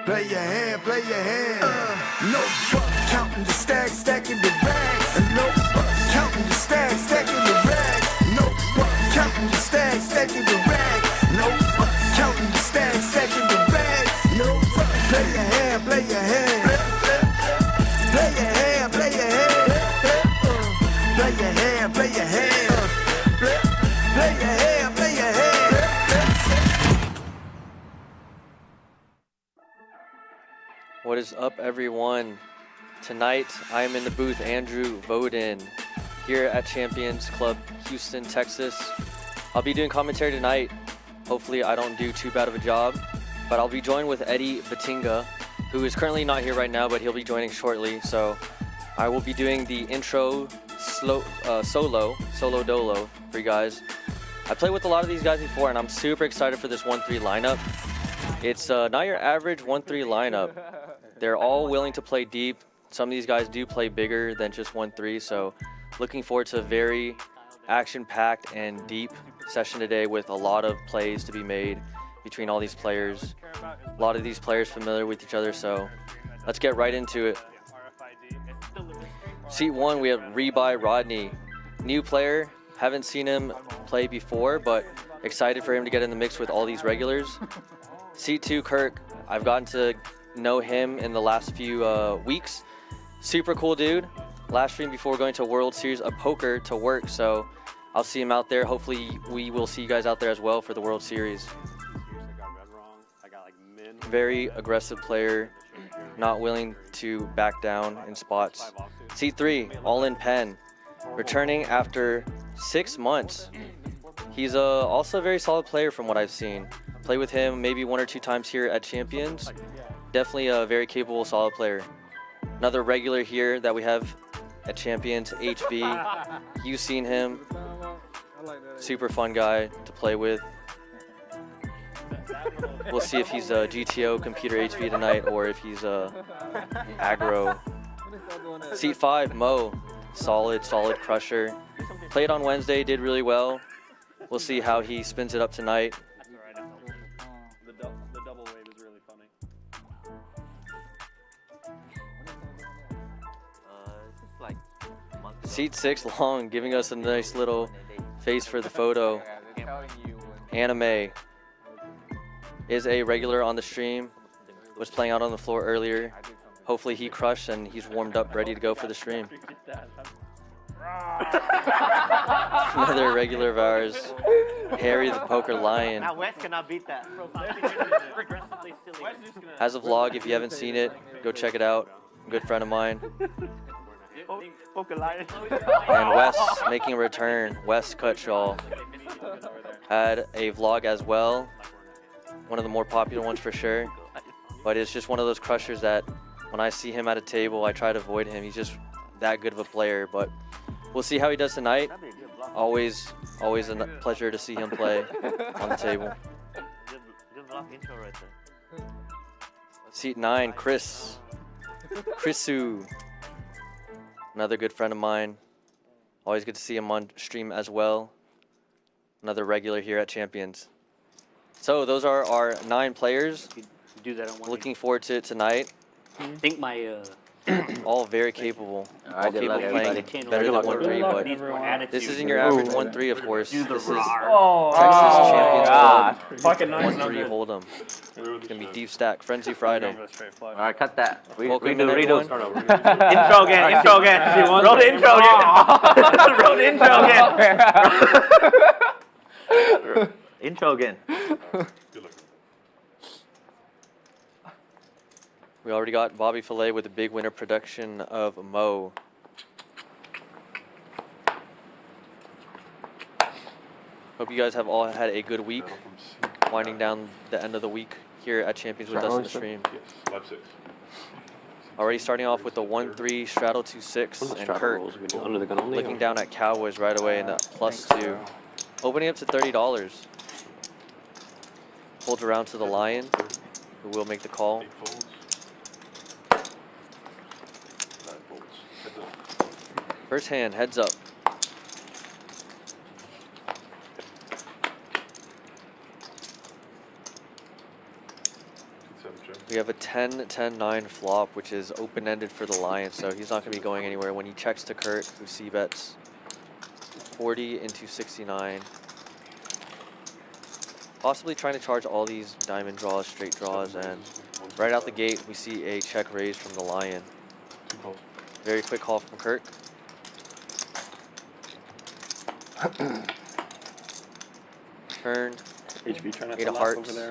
Play your hand, play your hand. No fuck, counting the stacks, stacking the bags. No fuck, counting the stacks, stacking the rags. No fuck, counting the stacks, stacking the rags. No fuck, counting the stacks, stacking the rags. No fuck, play your hand, play your hand. Play your hand, play your hand. Play your hand, play your hand. Play your hand, play your hand. What is up, everyone? Tonight, I am in the booth, Andrew Voden, here at Champions Club, Houston, Texas. I'll be doing commentary tonight. Hopefully, I don't do too bad of a job, but I'll be joined with Eddie Batinga, who is currently not here right now, but he'll be joining shortly. So I will be doing the intro solo dolo for you guys. I played with a lot of these guys before, and I'm super excited for this 1-3 lineup. It's not your average 1-3 lineup. They're all willing to play deep. Some of these guys do play bigger than just 1-3, so looking forward to a very action-packed and deep session today with a lot of plays to be made between all these players. A lot of these players familiar with each other, so let's get right into it. Seat 1, we have Rebuy Rodney. New player, haven't seen him play before, but excited for him to get in the mix with all these regulars. Seat 2, Kirk, I've gotten to know him in the last few weeks. Super cool dude. Last stream before going to World Series of Poker to work, so I'll see him out there. Hopefully we will see you guys out there as well for the World Series. Very aggressive player, not willing to back down in spots. Seat 3, All In Pen, returning after 6 months. He's also a very solid player from what I've seen. Played with him maybe 1 or 2 times here at Champions. Definitely a very capable, solid player. Another regular here that we have at Champions, HB. You've seen him. Super fun guy to play with. We'll see if he's a GTO computer HB tonight or if he's aggro. Seat 5, Mo. Solid crusher. Played on Wednesday, did really well. We'll see how he spins it up tonight. Seat 6, Long, giving us a nice little face for the photo. Anime is a regular on the stream. Was playing out on the floor earlier. Hopefully he crushed and he's warmed up, ready to go for the stream. Another regular of ours, Harry the Poker Lion. Now Wes cannot beat that. Has a vlog. If you haven't seen it, go check it out. Good friend of mine. And Wes making a return. Wes Cutshaw had a vlog as well. One of the more popular ones for sure. But it's just one of those crushers that when I see him at a table, I try to avoid him. He's just that good of a player. But we'll see how he does tonight. Always a pleasure to see him play on the table. Seat 9, Chrisu. Another good friend of mine. Always good to see him on stream as well. Another regular here at Champions. So those are our 9 players. Looking forward to it tonight. I think my all very capable. All capable of playing better than 1-3, but this isn't your average 1-3, of course. This is Texas Champions Club 1-3 Hold'em. It's gonna be deep stack, Frenzy Friday. All right, cut that. Welcome to everyone. intro again. Roll the intro again. Intro again. We already got Bobby Fillet with a big winner production of Mo. Hope you guys have all had a good week. Winding down the end of the week here at Champions with us in the stream. Already starting off with the 1-3 straddle 2-6 and Kurt looking down at Cowboys right away in the +2. Opening up to $30. Folds around to the Lion, who will make the call. First hand, heads up. We have a 10-10-9 flop, which is open-ended for the lion, so he's not going to be going anywhere. When he checks to Kurt, who c-bets 40 into 69. Possibly trying to charge all these diamond draws, straight draws, and right out the gate, we see a check raise from the lion. Very quick call from Kurt. Turn. HB trying not 8 to of laugh over hearts, there.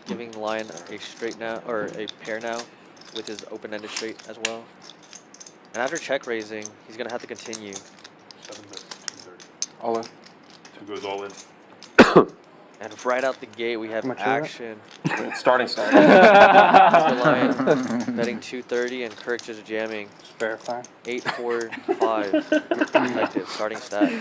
giving the lion a straight now, or a pair now, with his open-ended straight as well. And after check raising, he's gonna have to continue. 7 bets, 230. All in. 2 goes all in. And right out the gate, we have much is that? action. Starting stack. The lion betting 230, and Kirk just jamming Verify. 8-4-5. Effective starting stack.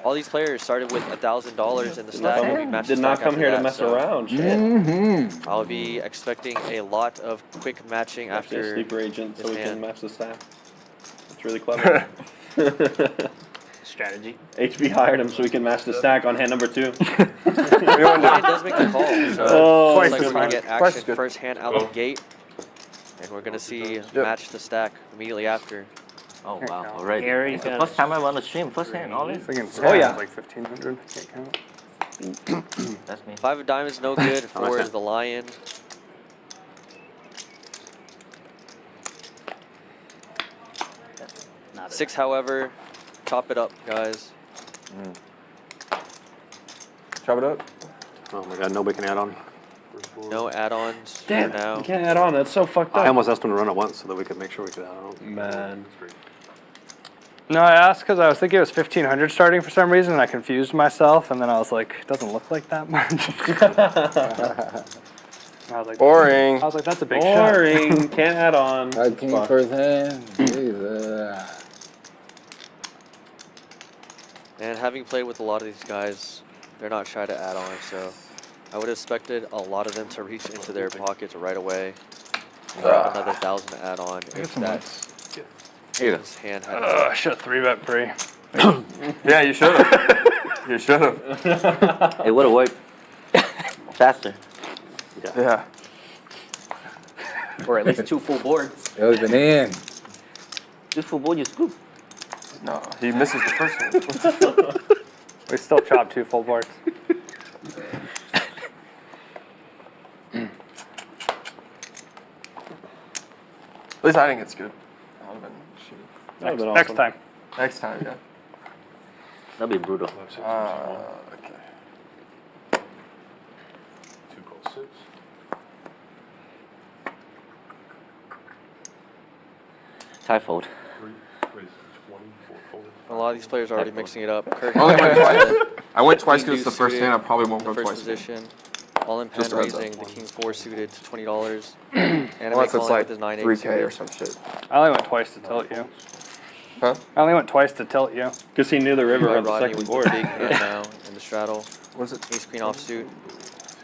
All these players started with $1,000 in the stack, and we matched the Did not stack come after here to that, mess so around. Shit. Mm-hmm. I'll be expecting a lot of quick matching Actually, a after. sleeper agent so his we can hand. match the stack. It's really clever. Strategy. HB hired him so we can match the stack on hand number 2. Lion does make the call, so Oh, looks twice like is we're gonna fine. get Twice is action good. first hand out the gate, and we're gonna see match the stack immediately after. Oh Can't wow, count. already. Gary, It's the first time I'm on the stream, first hand, all in. Oh, yeah. Like 1,500. Can't count. That's me. 5 of diamonds, no good for the lion. Not 6, however, chop it up, guys. Chop it up. Oh my god, nobody can add on. No add-ons for Damn, now. you can't add on. That's so fucked up. I almost asked him to run it once so that we could make sure we could add on. Man. No, I asked because I was thinking it was 1,500 starting for some reason, and I confused myself, and then I was like, it doesn't look like that much. I was like, Boring. I was like, that's a big shot. Boring. Can't add on. I king Fuck. first hand. Jesus. And having played with a lot of these guys, they're not shy to add on, so I would have expected a lot of them to reach into their pockets right away. Grab another 1,000 to add on if that his hand had. I should have 3-bet pre. Yeah, you should have. You should have. It would have worked faster. Yeah. Or at least 2 full boards. It was an in. 2 full board, you scoop. No, he misses the first one. We still chopped 2 full boards. At least I think it's good. That would've been shitty. That would've been Next awesome. time. Next time, yeah. That'd be brutal. Okay. 2 calls 6. Tie fold. 3 raises 24 fold. A lot of these players are already mixing it up. Kirk Only went has twice. I went twice King because it's the deuce first hand. I probably won't the go first twice. position. All in pen Just a heads up. raising the King 4 suited to $20. And Unless it's like with his 9-8 3K or suited. some shit. I only went twice to tilt you. Huh? I only went twice to tilt you. Because he knew the river By on the Rodney second with board. the big hand now in the straddle. What is it? Ace Queen offsuit.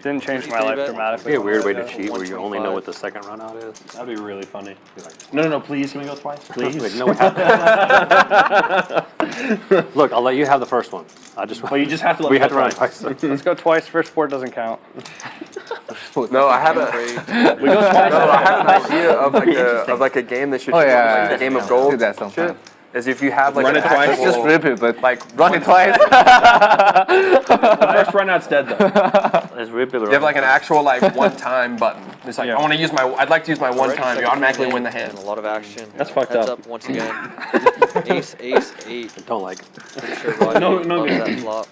Didn't change my 3-bet. life It'd dramatically. be a weird way to Yeah. cheat where you only know what the second run out is. That'd be really funny. Be like, No, please, can we go twice? Please. like, no, we have Look, I'll let you have the first one. I just Well, you just have to let we me had go to run twice. twice. Let's go twice. First board doesn't count. No, I have a. We go twice. No, I have an idea of like a game that should Oh be yeah, like a game of gold. Do that shit. sometime. Is if you have like Run an it twice. actual, Just rip it, but like Run it twice. The first run out's dead though. Let's rip it. you have like an actual like one-time button. It's like Yeah. I want to use my. I'd like to use my one Alright, time. You second automatically hand win the and hand. a lot of action. That's fucked Heads up. up once again. Ace, ace, 8. Don't like it. Pretty sure Rodney No, loves good. that flop.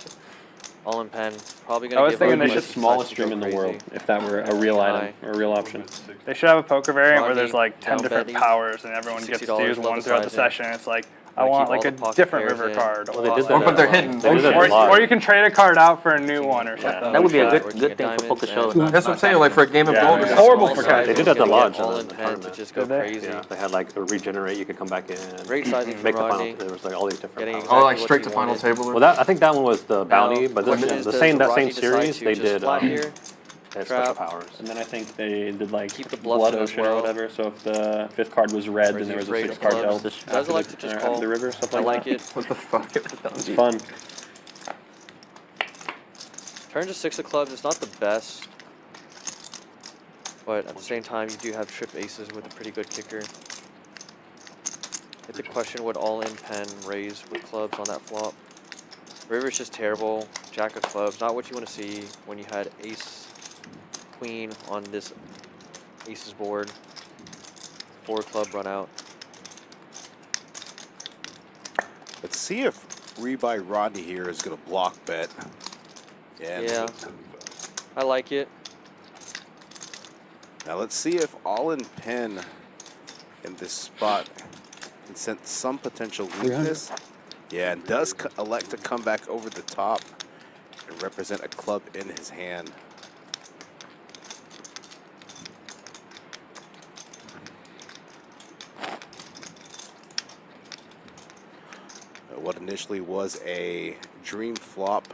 All in pen. Probably I gonna was give thinking up they The should smallest decides to stream go in the world, crazy. if that were a real item, or a real option. They should have a poker variant where Rodney, there's like 10 down different betting, powers and everyone gets to $60 use one level throughout the sizing. session. It's like, I Wanna want keep all like a the pocket different pairs river in. card. Well, they did or, that. But they're hidden. They did that a or, lot. or you can trade a card out for a new one or something. That would be a Or good King thing of for Diamonds poker show. and- That's what I'm saying. Like for a game of Yeah, gold. it's It's horrible Small for size, They did it's at the gonna lodge get in All the in pen to tournament. just go Did they? crazy. Yeah, they had like a regenerate, you could come back in. Great sizing Make from the final. Rodney. There was like all these different Getting powers. exactly Oh, like what straight he to final wanted. table. Well, that I think that one was the bounty, Now, but question this, is, the does same Rodney series decide to they just did flat here? they had special Trap. powers. And then I think they did like Keep the bluffs blood in as ocean well. or whatever. So if the 5th card was red, Or is then there he was a afraid 6th of card clubs? dealt. Does like to just call. the river, stuff I like like that. it. What the fuck? It's fun. Turn to 6 of clubs. It's not the best. But at the same time, you do have trip aces with a pretty good kicker. It's a question, would all-in pen raise with clubs on that flop? River's just terrible. Jack of clubs, not what you want to see when you had ace, queen on this aces board. 4 club run out. Let's see if rebuy Rodney here is going to block bet. Yeah, I like it. Now let's see if all-in pen in this spot can sense some potential weakness. Yeah, and does elect to come back over the top and represent a club in his hand. What initially was a dream flop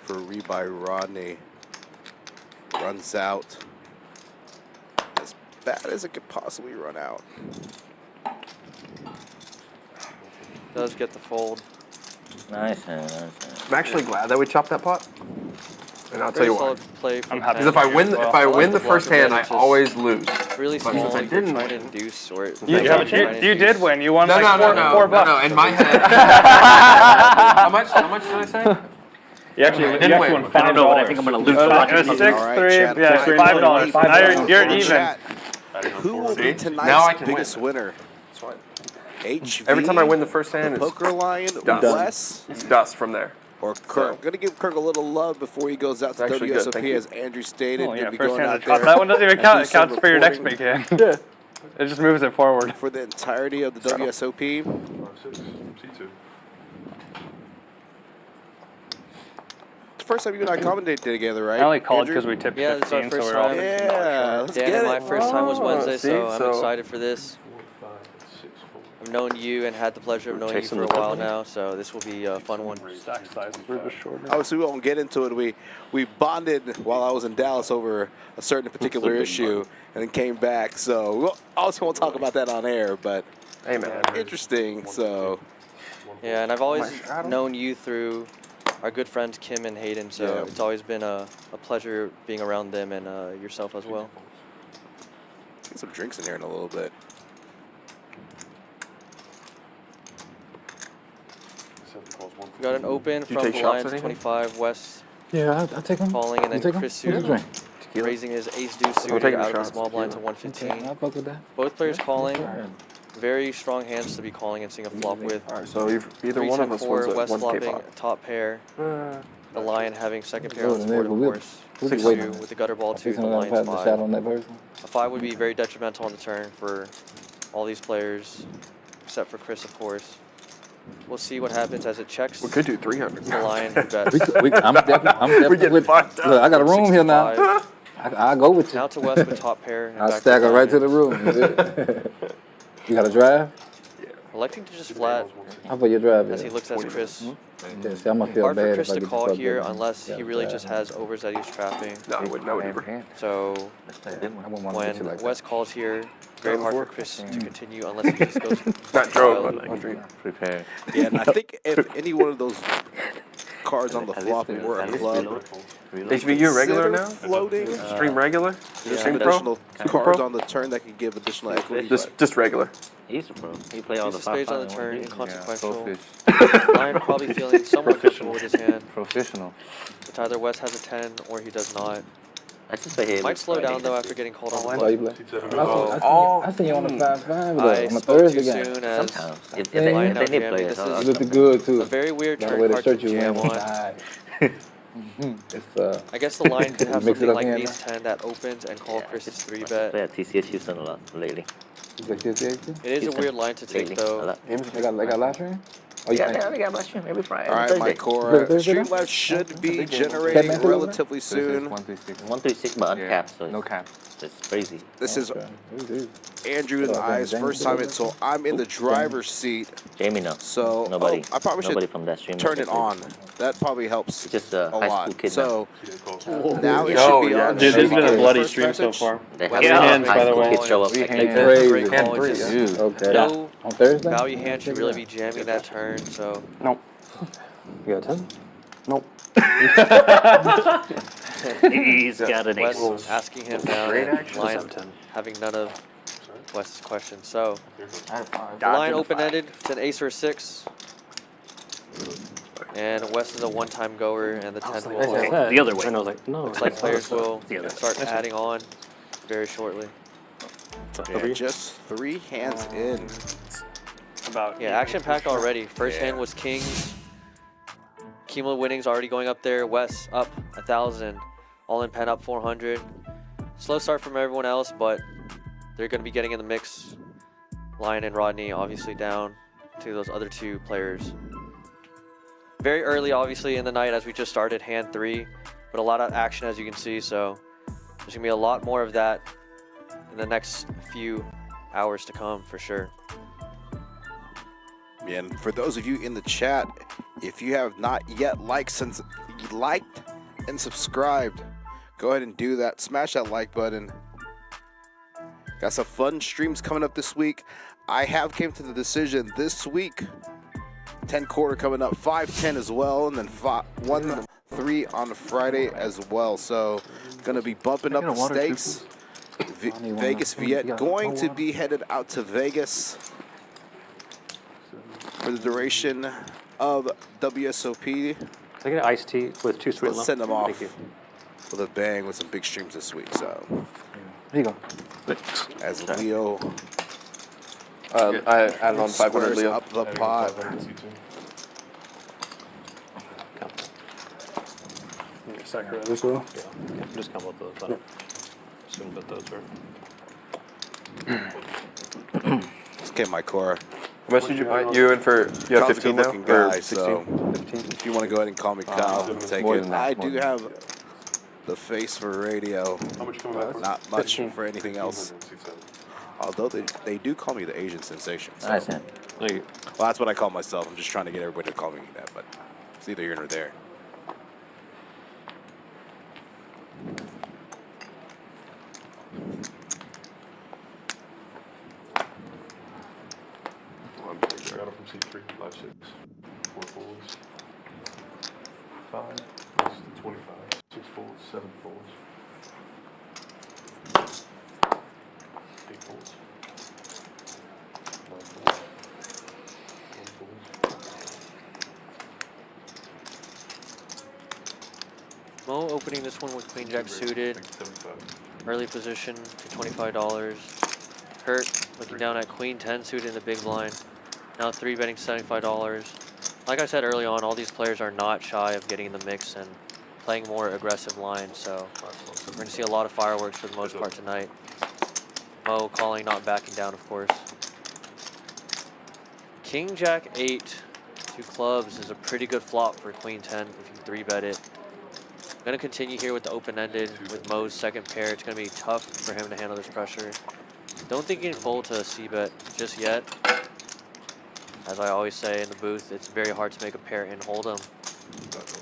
for rebuy Rodney runs out as bad as it could possibly run out. Does get the fold. Nice hand, nice hand. I'm actually glad that we chopped that pot. And I'll tell you why. Solid play I'm happy. Because if I win, if I win the first hand, I always lose. Really But small, since I you're didn't trying to win- induce, or You did win. You won No, like no, four no, bucks. no. In my head. How much did I say? You actually, I you didn't actually win. won I don't know, but I think I'm going to lose. It was 6-3. Chat, Yeah, please $5. vote You're in the even. chat. Who will See? be Now I tonight's can biggest win. winner? That's right. HV, Every time I win the first hand, the it's Poker Lion, done. Wes, It's dust from there. or Kirk. So- I'm going to give Kirk a little love before he goes out to It's actually good, WSOP, thank you. as Andrew stated. Oh, yeah, He'll be first going hand out of the top. there That one doesn't even and count. do It some counts for your next reporting big hand. Yeah. It just moves it forward. for the entirety of the WSOP. 5-6, C2. It's the first time you and I commentated together, right? I only called Andrew? because we tipped Yeah, this is our 15, so first we're all time. Yeah, let's Dan get and my it. first time was Oh, Wednesday, see, so I'm so- excited for this. 4, 5, 6, 4. I've known you and had the pleasure of knowing you chasing for a the while company. now, so this will be a fun one. Stack sizes were just shorter. Obviously, we won't get into it. We bonded while I was in Dallas over a certain particular big issue, and then came back. So we also won't talk about that on air, but Hey, man. interesting. So Yeah, and I've always my straddle? known you through our good friends Kim and Hayden, so Yeah. it's always been a pleasure being around them and yourself as well. get some drinks in here in a little bit. 7 calls, 1. We got an open you from take the shots, Lions anything? 25, West Yeah, I'll take them. calling, and You then take 'em? Chris What's the Suter drink? raising his ace-deuce suited taking out of the shots, small blind to tequila. 115. I'll fuck with that. Both players calling. Alright. Very strong hands to be calling and seeing a flop with. All right, so either one of us 3-10-4, wins West a 1K flopping pot. top pair. The Lion having second pair Oh, on the board, of we'll- course. we'll be 6-2 waiting. with the gutter ball 2, the Fixing to Lion's pass the shot 5. on that person. A 5 would be very detrimental on the turn for all these players, except for Chris, of course. We'll see what happens as it checks. We could do 300. The Lion who bets. I'm definitely getting with. fucked up. Look, I got a room here now. 65. I'll go with you. Now to West with top pair. and I'll back stack it right to the Lions. room. You got a drive? Electing to just flat How about your drive? as he looks at Chris. Yeah, see, I'm gonna feel Hard for bad Chris if I to get call fucked here up. unless he Yeah, really drive. just has overs that he's trapping. No, I wouldn't know either. So I wouldn't want to get you when like West calls here, very hard for Chris to continue unless he just goes Not drove, wild. but I dream. Prepared. Yeah, and I think if any one of those cards on the flop were a club, HV, you a regular consider now? floating Stream regular? there's Stream pro? additional Super cards pro? on the turn that can give additional equity. Just regular. He's a pro. He play all Ace the of spades on the 5-5 turn, in one game. inconsequential. Lion probably feeling somewhat comfortable with his hand. Professional. It's either West has a 10 or he does not. I just say hey. Might slow down though after getting called on the Why you flop. play? Oh. I seen you on the 5-5 though, I on the spoke too Thursday game. soon as Sometimes. If Yeah, they, Lion if now they need jamming. players, This You is looked good too. a very weird By the turn way the card to shirt you jam wearing. on. It's I guess the Lion could have Mix it something up like again, ace 10 that opens and call Yeah. Chris's 3 play bet. at TCH Houston a lot lately. like this, yeah. It is a Houston weird line to take lately. A though. lot. They got live stream? Oh, you Yeah, think? they got my stream every Friday. All right, Thursday. my core. Thursday night? Streamlabs should be Catman generating still over there? relatively soon. 136, but uncapped, so No cap. it's crazy. This is Okay. Andrew and I's first time in, so I'm in the driver's seat. Jamie, no. So Nobody. I probably Nobody should from that stream. turn knows it on. That probably helps Just a a high lot. school kid. So calls. now it Oh, should be yeah. on. Dude, this has been a Should we bloody get the stream first so message? far. They have Yeah, a lot of hands, by high the school way. kids show up. We Like, hands. they Crazy. Great Hand call, three, just Okay. no On Thursday? value hand should really be jamming that turn, so Nope. You got 10? Nope. He's got an ace. Wes asking him down Great and action. Lion 7-10. having none of Wes's questions. So Here goes. I have 5. the line open-ended. It's an ace or a 6. And Wes is a one-time goer, and the 10 will. The other way. And I was like, no. Looks like players will The other. start adding on very shortly. Yeah, just 3 hands in. About Yeah, action-packed already. First hand was kings. Cumulative winnings already going up there. Wes up 1,000. All-in pen up 400. Slow start from everyone else, but they're going to be getting in the mix. Lion and Rodney obviously down to those other 2 players. Very early, obviously, in the night as we just started hand 3, but a lot of action as you can see, so there's gonna be a lot more of that in the next few hours to come for sure. And for those of you in the chat, if you have not yet liked and subscribed, go ahead and do that. Smash that like button. Got some fun streams coming up this week. I have came to the decision this week. 10 quarter coming up, 5-10 as well, and then 1-3 on Friday as well. So gonna be bumping up the stakes. Vegas Viet going to be headed out to Vegas for the duration of WSOP. Can I get an iced tea with 2 sweet Let's send them off Thank you. with a bang with some big streams this week. So Here you go. as Leo I added on 500, squares Leo. up the pot. Sakura. This will. Yeah, just come with those. I don't assume that those are. Let's get my core. How much did you buy? You in for, you have Kyle's a 15 now? good-looking Or guy, 16? so 15? if you want to go ahead and call me Kyle, take more it. than that, I more do than have the face for radio, How much coming back? not much for anything else. 1500, Although they do call me the Asian sensation. So. Nice hand. There you Well, that's what I call myself. I'm just trying to get everybody to call me that, but it's either here or there. I got it from C3, live 6. 4 folds. 5. This is the 25. 6 folds, 7 folds. 8 folds. 9 folds. 1 folds. Mo opening this one with Queen Jack suited. Like 75. Early position to $25. Kurt looking down at Queen 10 suited in the big blind. Now 3 betting $75. Like I said early on, all these players are not shy of getting in the mix and playing more aggressive lines. So we're going to see a lot of fireworks for the most part tonight. Mo calling, not backing down, of course. King Jack 8, 2 clubs is a pretty good flop for Queen 10 if you 3-bet it. I'm going to continue here with the open-ended with Mo's second pair. It's going to be tough for him to handle this pressure. Don't think he can fold to a C-bet just yet. As I always say in the booth, it's very hard to make a pair in Hold'em.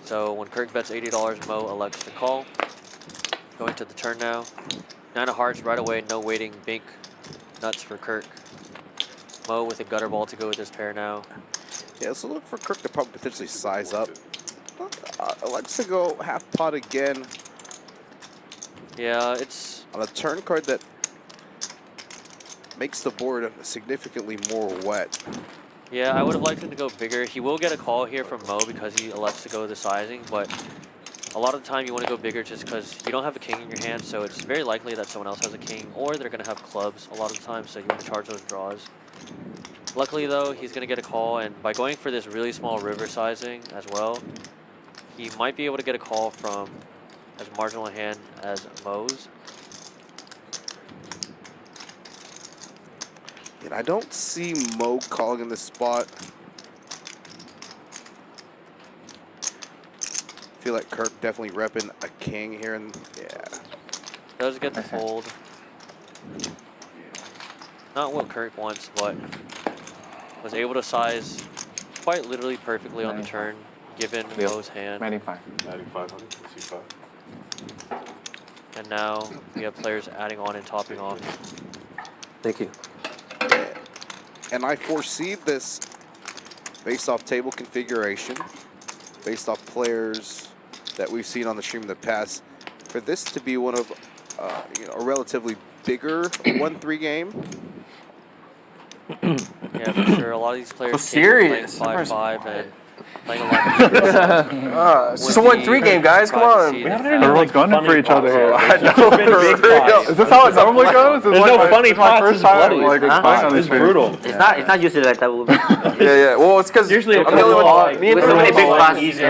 So when Kirk bets $80, Mo elects to call. Going to the turn now. 9 of hearts right away, no waiting, bink nuts for Kirk. Mo with a gutter ball to go with this pair now. Yeah, so look for Kirk to probably potentially size up. Alex to go half pot again Yeah, it's on a turn card that makes the board significantly more wet. Yeah, I would have liked him to go bigger. He will get a call here from Mo because he elects to go the sizing, but a lot of the time you want to go bigger just because you don't have a king in your hand, so it's very likely that someone else has a king, or they're going to have clubs a lot of the time, so you want to charge those draws. Luckily, though, he's going to get a call, and by going for this really small river sizing as well, he might be able to get a call from as marginal a hand as Mo's. And I don't see Mo calling in this spot. Feel like Kirk definitely repping a king here, and yeah. Does get the fold. Not what Kirk wants, but was able to size quite literally perfectly on the turn, given Yep. Mo's hand. 95. 9500, C5. And now we have players adding on and topping off. Thank you. And I foresee this based off table configuration, based off players that we've seen on the stream in the past, for this to be one of a relatively bigger 1-3 game. Yeah, for sure. A lot of these players So came in serious. playing 5-5 and playing a lot of It's just a 1-3 game, guys. Come on. We haven't even like gunning for each other here. I know. Is this how it normally goes? There's no funny pots. First It's time bloody. like playing on these It's things. brutal. It's not usually like that. Yeah. Well, it's because Usually I'm it the only comes one. like- Me and With so many Bruno big like pots, easy.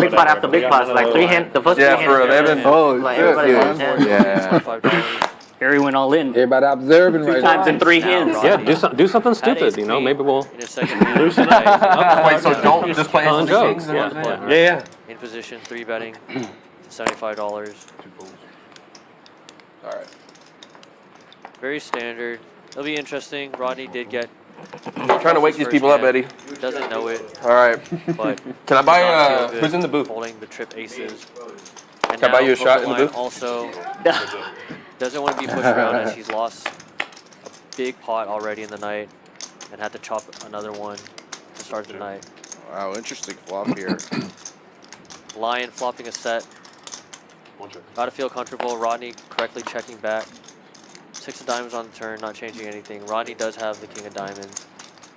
big pot after big pots, like 3 hand. The first 3 Yeah, hands. for 11. Oh, Like shit, everybody yeah. has 10. Yeah. $25. Harry went all in. Everybody observing right now. Times in 3 hands. Now, Yeah, Rodney do something had stupid. ace You know, queen maybe we'll. in his second hand tonight. Wait, so don't just play Telling ace jokes. kings? Yeah. Yeah. In position, 3 betting to $75. All right. Very standard. It'll be interesting. Rodney did get. I'm trying to wake these people up, Eddie. Doesn't know it, All right. but Can I buy, does not feel good who's in the booth? Holding the trip aces. And Can I buy now you a shot in the Pokeline booth? Also, doesn't want to be pushed around as he's lost a big pot already in the night and had to chop another one to start the night. Wow, interesting flop here. Lion flopping a set. One check. Gotta feel comfortable. Rodney correctly checking back. 6 of diamonds on the turn, not changing anything. Rodney does have the king of diamonds,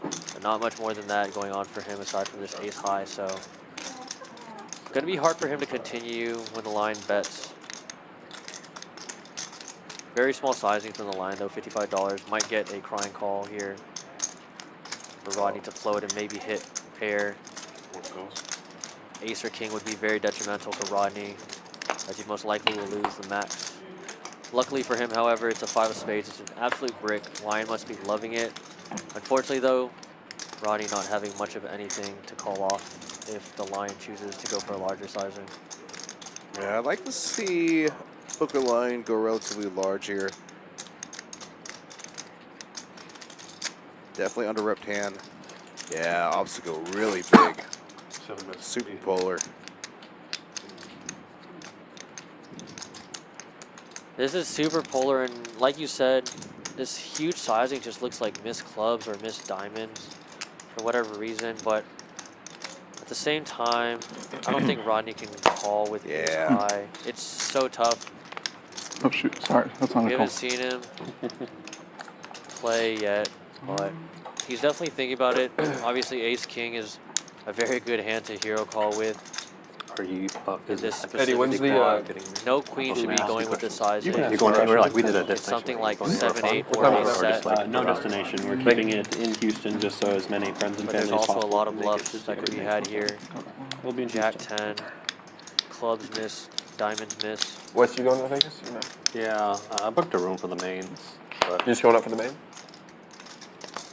but not much more than that going on for him aside from this ace high. So, gonna be hard for him to continue when the line bets. Very small sizing from the line though, $55. Might get a crying call here for Rodney to float and maybe hit pair. One goes. Ace or king would be very detrimental for Rodney, as he most likely will lose the max. Luckily for him, however, it's a 5 of spades. It's an absolute brick. Lion must be loving it. Unfortunately, though, Rodney not having much of anything to call off if the Lion chooses to go for a larger sizing. Yeah, I'd like to see Pokeronline go relatively large here. Definitely under-repped hand. Yeah, obstacle really big. 7 bets. Super polar. This is super polar, and like you said, this huge sizing just looks like missed clubs or missed diamonds for whatever reason, but at the same time, I don't think Rodney can call with ace Yeah. high. It's so tough. Oh shoot, sorry, that's not We a call. haven't seen him play yet, but he's definitely thinking about it. Obviously, ace king is a very good hand to hero call with. Are you? Is this Eddie, when's specific the, pot. No queen should be going with the sizing. You're going anywhere like we did at It's destination. something like Going 7, 8, or or just set. like No destination. We're keeping it in Houston just so as many friends and But there's family as also a possible. lot of bluffs that could be had here. We'll be in Jack Houston. 10, clubs miss, diamonds miss. West, you going to Vegas? Or no? Yeah, I booked a room for the mains, but You just going up for the main?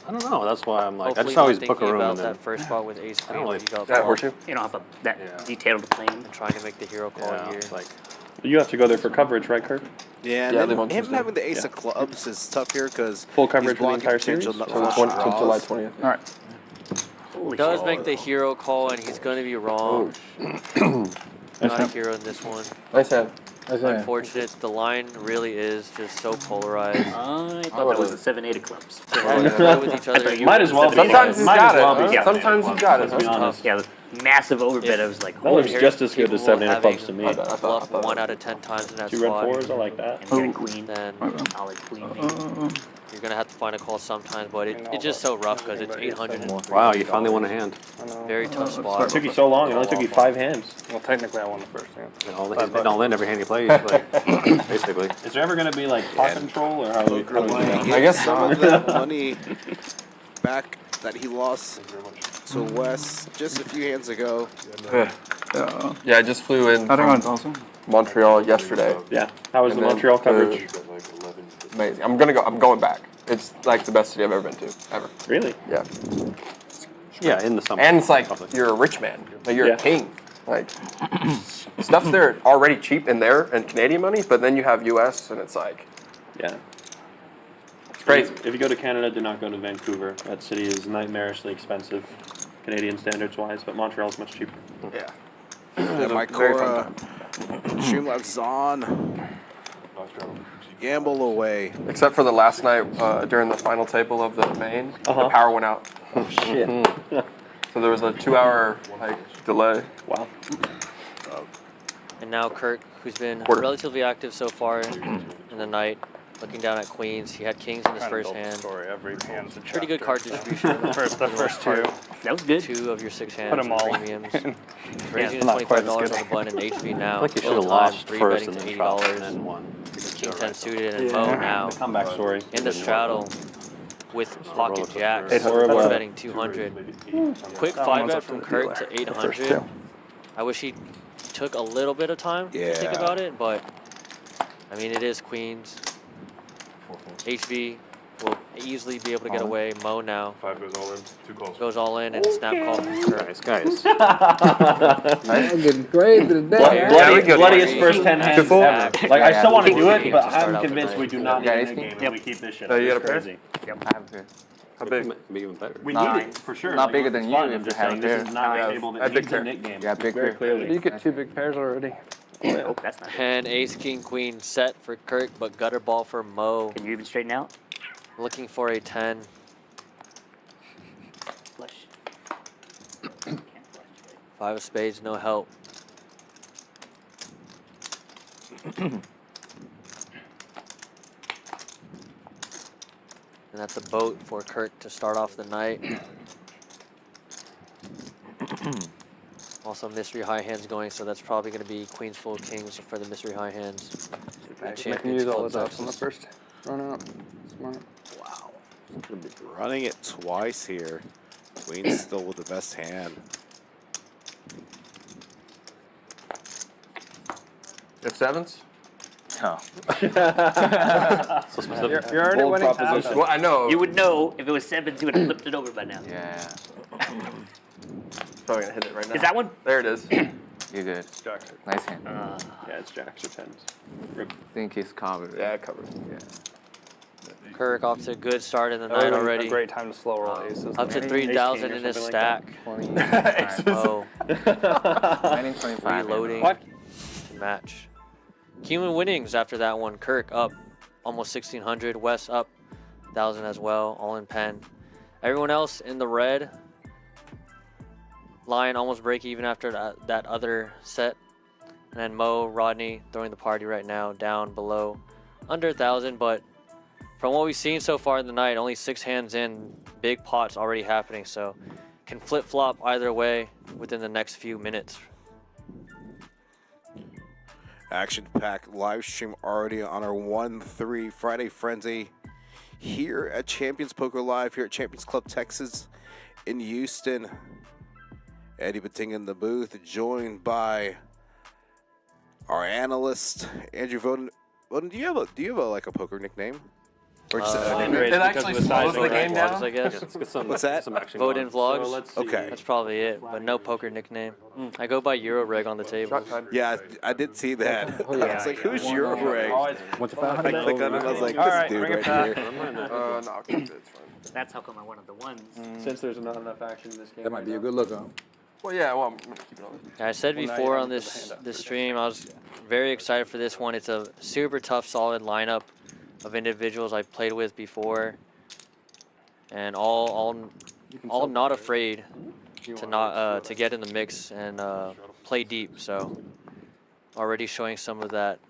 I don't know. That's why I'm like, I Hopefully just always not book a thinking room about and then. that first spot with ace I don't queen. really- You got That ball horseshoe? You don't have that Yeah. detailed plan. and trying to make the hero call Yeah, here. like You have to go there for coverage, right, Kirk? Yeah, Yeah, and they then want him Tuesday. having the ace Yeah. of clubs is tough here because Full coverage for the entire series? So flush till draws. July 20th. All right. Holy Does shit. make the hero call, and he's going to be wrong. Not a hero in this one. Nice hand. Unfortunate. The line really is just so polarized. I thought that was a 7-8 of clubs. They had to play with each other. Might as well be. Sometimes he's Might got as well it. be. Huh? Sometimes he's got it. Let's be huh? honest. Yeah, the massive overbet. I was like, That holy looks shit. just as good as 7 8 Having clubs to me. I thought- Bluff I 1 out of 10 times in that 2 red spot. 4s, I like that. And get a queen. Then Solid queen, maybe. you're going to have to find a call sometimes, but it's just so rough because it's $803. wow, you finally won a hand. Very tough It spot. took you so long. It only took you 5 hands. Well, technically, I won the first hand. He's been all in every hand he plays, like, basically. Is there ever going to be like pot control or how do we do that? I guess some so. of that money back that he lost to Wes just a few hands ago. Yeah, I just flew in I think from that's awesome. Montreal yesterday. Yeah. How was And the then Montreal the- coverage? Amazing. I'm going back. It's like the best city I've ever been to, ever. Really? Yeah. Yeah, in the summer. And it's like Public. you're a rich man. Like you're Yeah. a king. Like stuff's there already cheap in there and Canadian money, but then you have US and it's like Yeah. it's crazy. If you go to Canada, do not go to Vancouver. That city is nightmarishly expensive, Canadian standards wise, but Montreal is much cheaper. Yeah. And my Very fun Cora time. Streamlabs on. Gamble away. Except for the last night during the final table of the main, the power went out. Oh shit. So there was a 2-hour like delay. Wow. And now Kirk, who's been Quarter. relatively active so far in the night, looking down at queens. He had kings in his Trying to first build the hand. story every Hand's a Pretty good chapter. card distribution. The first two. That was good. 2 of your 6 hands. Put 'em all premiums. in. Raising Yeah, to not quite as $25 good. on the button and HV now. I feel like you should Full have time, lost 3 first betting and to then $80. dropped and then won. King 10 suited and Mo now. The comeback story. In the straddle with pocket jacks. It's We're horrible. betting 200. Quick 5-bet from Kirk to 800. I wish he took a little bit of time to think Yeah. about it, but I mean, it is queens. HV will easily be able to get away. Mo now 5 goes all in, 2 calls. goes all in and snap call from Kirk. Nice, guys. I'm getting crazy today. Bloodiest first 10 hands Two-fold? ever. Like, I still want to do it, To but start I'm out the convinced night. we do not need Yeah, a ace new king? game Yep. and we keep this shit. Oh, you It's got a pair? crazy. I have a pair. How big? Maybe even better. We Not- need it, for sure. not Like, bigger it's than fun. you I'm if just you have saying, a this pair. is not I a have table a that big needs a pair. Nick game. Yeah, big Very pair. clearly. You get 2 big pairs already. Oh, that's not good. And ace, king, queen set for Kirk, but gutter ball for Mo. Can you even straighten out? Looking for a 10. Flush. 5 of spades, no help. And that's a boat for Kirk to start off the night. Also mystery high hands going, so that's probably going to be queens full of kings for the mystery high hands. At You can Champions use all Club the dice on the Texas. first run out. Smart. Wow. Running it twice here. Queen's still with the best hand. It's sevens? Oh. So specific. You're already Bold winning proposition. half. Well, I know. You would know if it was 7s, you would have flipped it over by now. Yeah. Probably gonna hit it right now. Is that one? There it is. You good. Jacks. Nice hand. Yeah, it's jacks or 10s. Rip. Think he's covered. Yeah, it covered. Yeah. Kirk off to a good start in the That night would've been already. A great time to slow roll aces. Up to maybe. 3,000 or in his something like stack. 20. Oh, Winning 25. reloading What? to match. Human winnings after that one. Kirk up almost 1,600. Wes up 1,000 as well, all in pen. Everyone else in the red. Lion almost break even after that other set. And then Mo, Rodney throwing the party right now, down below under 1,000. But from what we've seen so far in the night, only 6 hands in, big pots already happening. So can flip flop either way within the next few minutes. Action-packed live stream already on our 1-3 Friday Frenzy here at Champions Poker Live here at Champions Club Texas in Houston. Eddie Bating in the booth, joined by our analyst Andrew Voden. Voden, do you have a like a poker nickname? Or just a nickname? It actually slows the game down. I guess. Let's get some, What's that? some action Vote going. in vlogs. So let's see. Okay. That's probably it, but no poker nickname. I go by Euroreg on the table. Shot time. Yeah, I did see that. Oh, yeah. I was like, who's your rig? What's the I 500? clicked on it and I was like, All this right, dude bring it right back. here. No, okay, it's fine. That's how come I wanted the ones. Since there's not enough action in this game. That might be a good look on. Well, yeah, well, I'm gonna keep it on. I said Well, now before you on have to put the hand up this for stream, I was very excited for this one. It's a super tough, solid lineup of individuals I've played with before, and all not afraid to get in the mix and play deep. So already showing some of that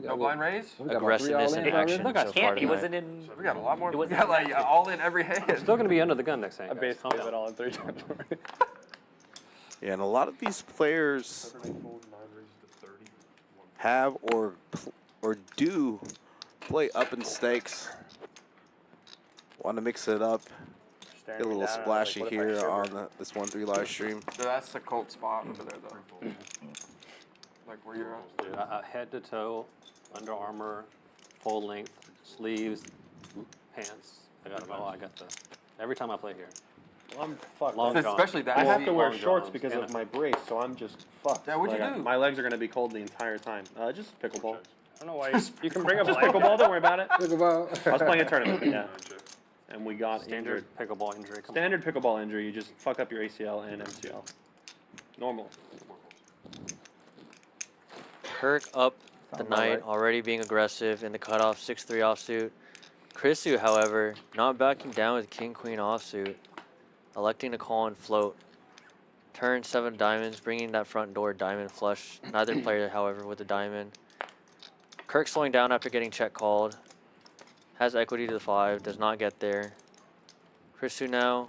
No blind raise? We got about 3 aggressiveness all in in already? action Look, I so far can't. He tonight. wasn't in. We got a lot more. It We wasn't got like active. all in every hand. Still gonna be under the gun next time. I guys. basically Calm did it down. all in 3 times already. Yeah, and a lot of these players have or do play up in stakes. Want to mix it up. Get a little splashy here on this 1-3 live stream. So that's the cold spot over there, though. Like where you're at. Dude, head to toe, Under Armour, full length, sleeves, pants. I got it all. I got the. Every time I play here. Well, I'm fucked. Long johns. Especially that I have seat. to wear long shorts johns because and of a- my brace, so I'm just fucked. Yeah, what'd you Like, do? My legs are gonna be cold the entire time. Just pickleball. I don't know why you can bring up a pickleball. Don't worry about it. Look about. I was playing a tournament, yeah, and we got Standard injured. pickleball injury. Come on. Standard pickleball injury, you just fuck up your ACL and MCL. Normal. Kirk up the Sound about night, right. already being aggressive in the cutoff, 6-3 offsuit. Chrisu, however, not backing down with king-queen offsuit, electing to call and float. Turn 7 diamonds, bringing that front door diamond flush. Neither player, however, with a diamond. Kirk slowing down after getting check called. Has equity to the 5, does not get there. Christu now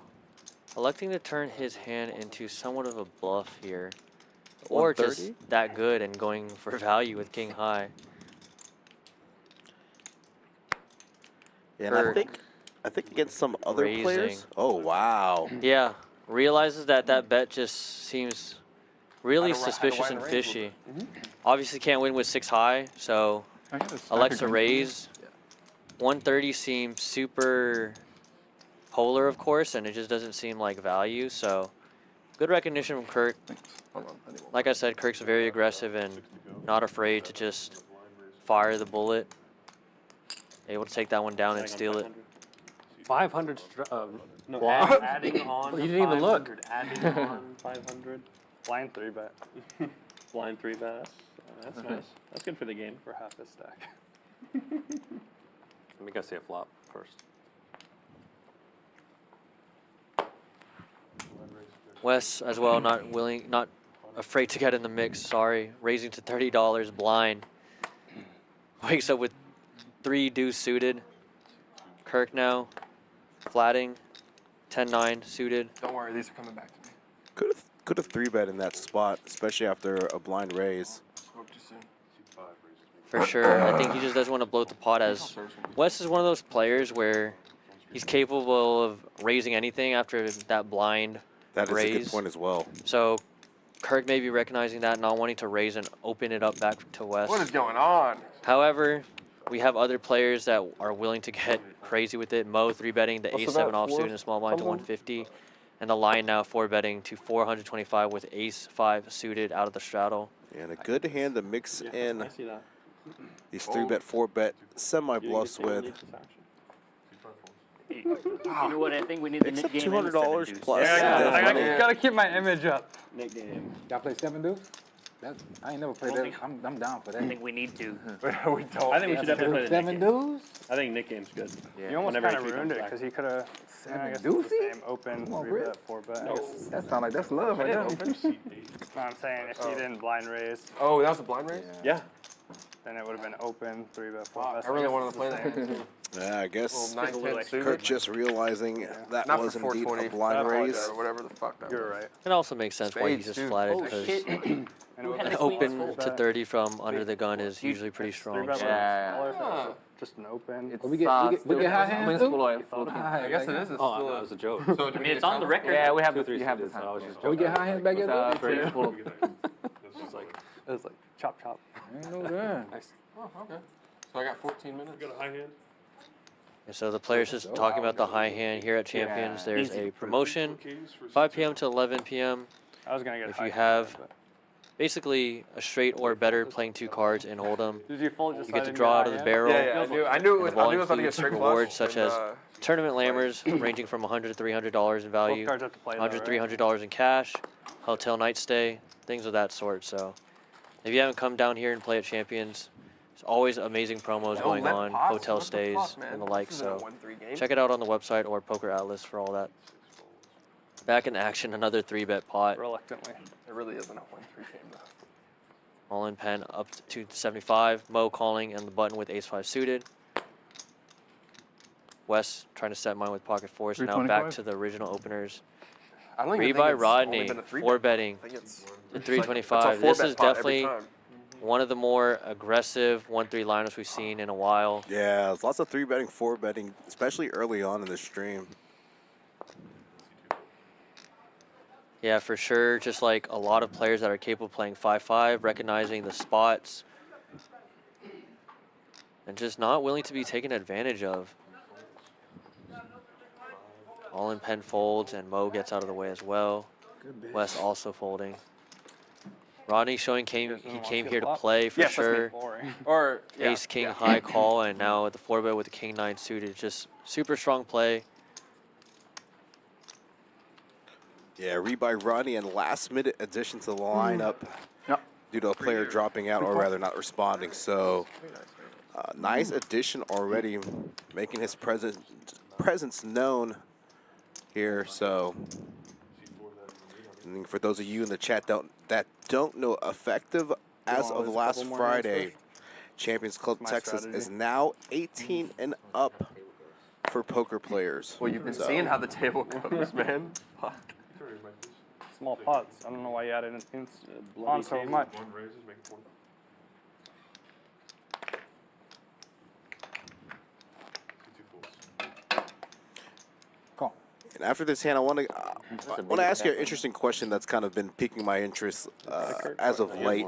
electing to turn his hand into somewhat of a bluff here. Or just 130? that good and going for value with king high. And Kirk I think against some other raising. players. Oh wow. Yeah, realizes that that bet just seems really Had to suspicious widen and the range a fishy. little Obviously can't win with 6 high, so I got a stack elects of to green raise. 130 seems super polar, of course, and it just doesn't seem like value. So good recognition from Kirk. Hold on, I need one. Like I said, Kirk's very aggressive and not afraid to just fire the bullet. Able to take that one down and steal it. 500. No, Wow. adding on. You didn't even look. 500, Adding on 500. Blind 3-bet. Blind 3-bet. That's nice. That's good for the game. For half his stack. Let me go see a flop first. Wes as well, not afraid to get in the mix. Sorry, raising to $30 blind. Wakes up with 3 deuce suited. Kirk now flatting, 10-9 suited. Don't worry, these are coming back to me. Could have 3-bet in that spot, especially after a blind raise. Spoke too soon. For sure. I think he just doesn't want to bloat the pot, as Wes is one of those players where he's capable of raising anything after that blind That is raise. a good point as well. So Kirk may be recognizing that, not wanting to raise and open it up back to Wes. What is going on? However, we have other players that are willing to get crazy with it. Mo 3-betting the What's ace the 7 bet, offsuit four and a small blind to something? 150. And the line now 4-betting to 425 with ace 5 suited out of the straddle. And a good hand to mix in I see that. these 3-bet, 4-bet semi-bluffs with. You know what? I think we need the Except Nick game and the $200 7 deuce. plus. Yeah, I money. gotta keep my image up. Nick game. Y'all play 7 deuce? I ain't never played that. I'm down for I that. think we need to. We don't. I think we should definitely play the Nick 7 game. deuce? I think Nick game's good. Yeah. You almost Whenever kind of he ruined comes it back. because he could have. I guess it's the deucey? same open Come on, 3-bet, 4-bet. No. That sound like that's love right there. No, I'm saying if he didn't blind raise, Oh, that was a blind raise? Yeah. then it would have been open 3-bet, 4-bet. Wow, I So really guess wanted it's to play the that. same. Yeah, I guess Little 9-10 extra. suited. Kurt just realizing that Not was for indeed 420. a blind raise. Or whatever the fuck that You're was. right. It also makes sense why he Spades, just too. flatted, Oh because shit! And it would had have the been queen open full to bet. 30 from under the gun is usually pretty strong. 3-bet So. Yeah. smaller if it was just an open. We get high hands too? I guess it is. It's Oh, still no, it was a joke. So I mean, it's on the record. Yeah, we have Two, to. three You have suited, to. so I was just Oh, we joking. get high hands back It there? It was like chop chop. Ain't no there. Nice. Oh, okay. So I got 14 minutes. Got a high hand? And so the players just talking about the high hand here at Champions. There's Easy. a promotion, Kings for 5 p.m. to 11 p.m. I was gonna get If high you hands, have- but- Basically a straight or better playing 2 cards in Hold'em. Did you fold just You get to sliding draw your out of high the hand? barrel. Yeah, I knew it And the was ball about to get includes straight rewards flush. such as tournament lammers ranging from $100 to $300 in value, Both cards have to play though, $100, right? $300 in cash, hotel night stay, things of that sort. So if you haven't come down here and play at Champions, there's always amazing promos going on, hotel stays and the like. So check it out on the website or Poker Atlas for all that. Back in action, another 3-bet pot. Reluctantly. It really isn't a 1-3 game though. All in pen up to 75. Mo calling and the button with ace-5 suited. Wes trying to set mine with pocket fours. Now back 325? to the original openers. I don't even Rebuy think it's Rodney, only been a 3-bet. 4-betting I think it's the it's 325. a This 4-bet is pot every definitely time. one of the more aggressive 1-3 lineups we've seen in a while. Yeah, there's lots of 3-betting, 4-betting, especially early on in the stream. Yeah, for sure. Just like a lot of players that are capable of playing 5-5, recognizing the spots, and just not willing to be taken advantage of. All in pen folds, and Mo gets out of the way as well. Wes also folding. Rodney showing he came here to play for Yes, that's me. sure. Boring. Or yeah, Ace king yeah. high call, and now at the 4-bet with the king 9 suited. Just super strong play. Yeah, rebuy Rodney and last-minute addition to the lineup due to a player dropping out or rather not responding. So nice addition already, making his presence known here. So And for those of you in the chat that don't know, effective as wanna of lose a last couple more Friday, hands Champions Club My Texas strategy. is now 18 and up for poker players. Well, you've been So, seeing how the table goes, man. Fuck. Small pots. I don't know why you added on so much. One raises, make it 20. Two folds. Call. And after this hand, I want to big ask you an effect. interesting question that's kind of been piquing my interest as of late.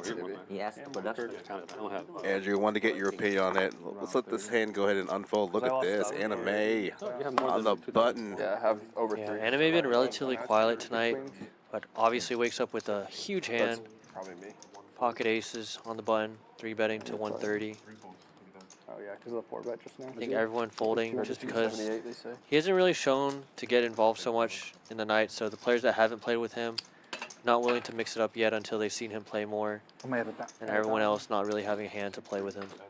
He asked the production. I don't have. Andrew, wanted to get your opinion on it. Let's let this hand go ahead and unfold. Look at this, anime You have more on than the 2,000. button. Yeah, have over Yeah, 3. anime been relatively quiet tonight, but obviously wakes up with a huge hand. Probably me. Pocket aces on the button, 3-betting to 130. Three folds. Look at that. Oh yeah, because of the 4-bet just now. I think everyone folding just because 278, they say. he hasn't really shown to get involved so much in the night. So the players that haven't played with him, not willing to mix it up yet until they've seen him play more, and everyone else not really having a hand to play with him. Adding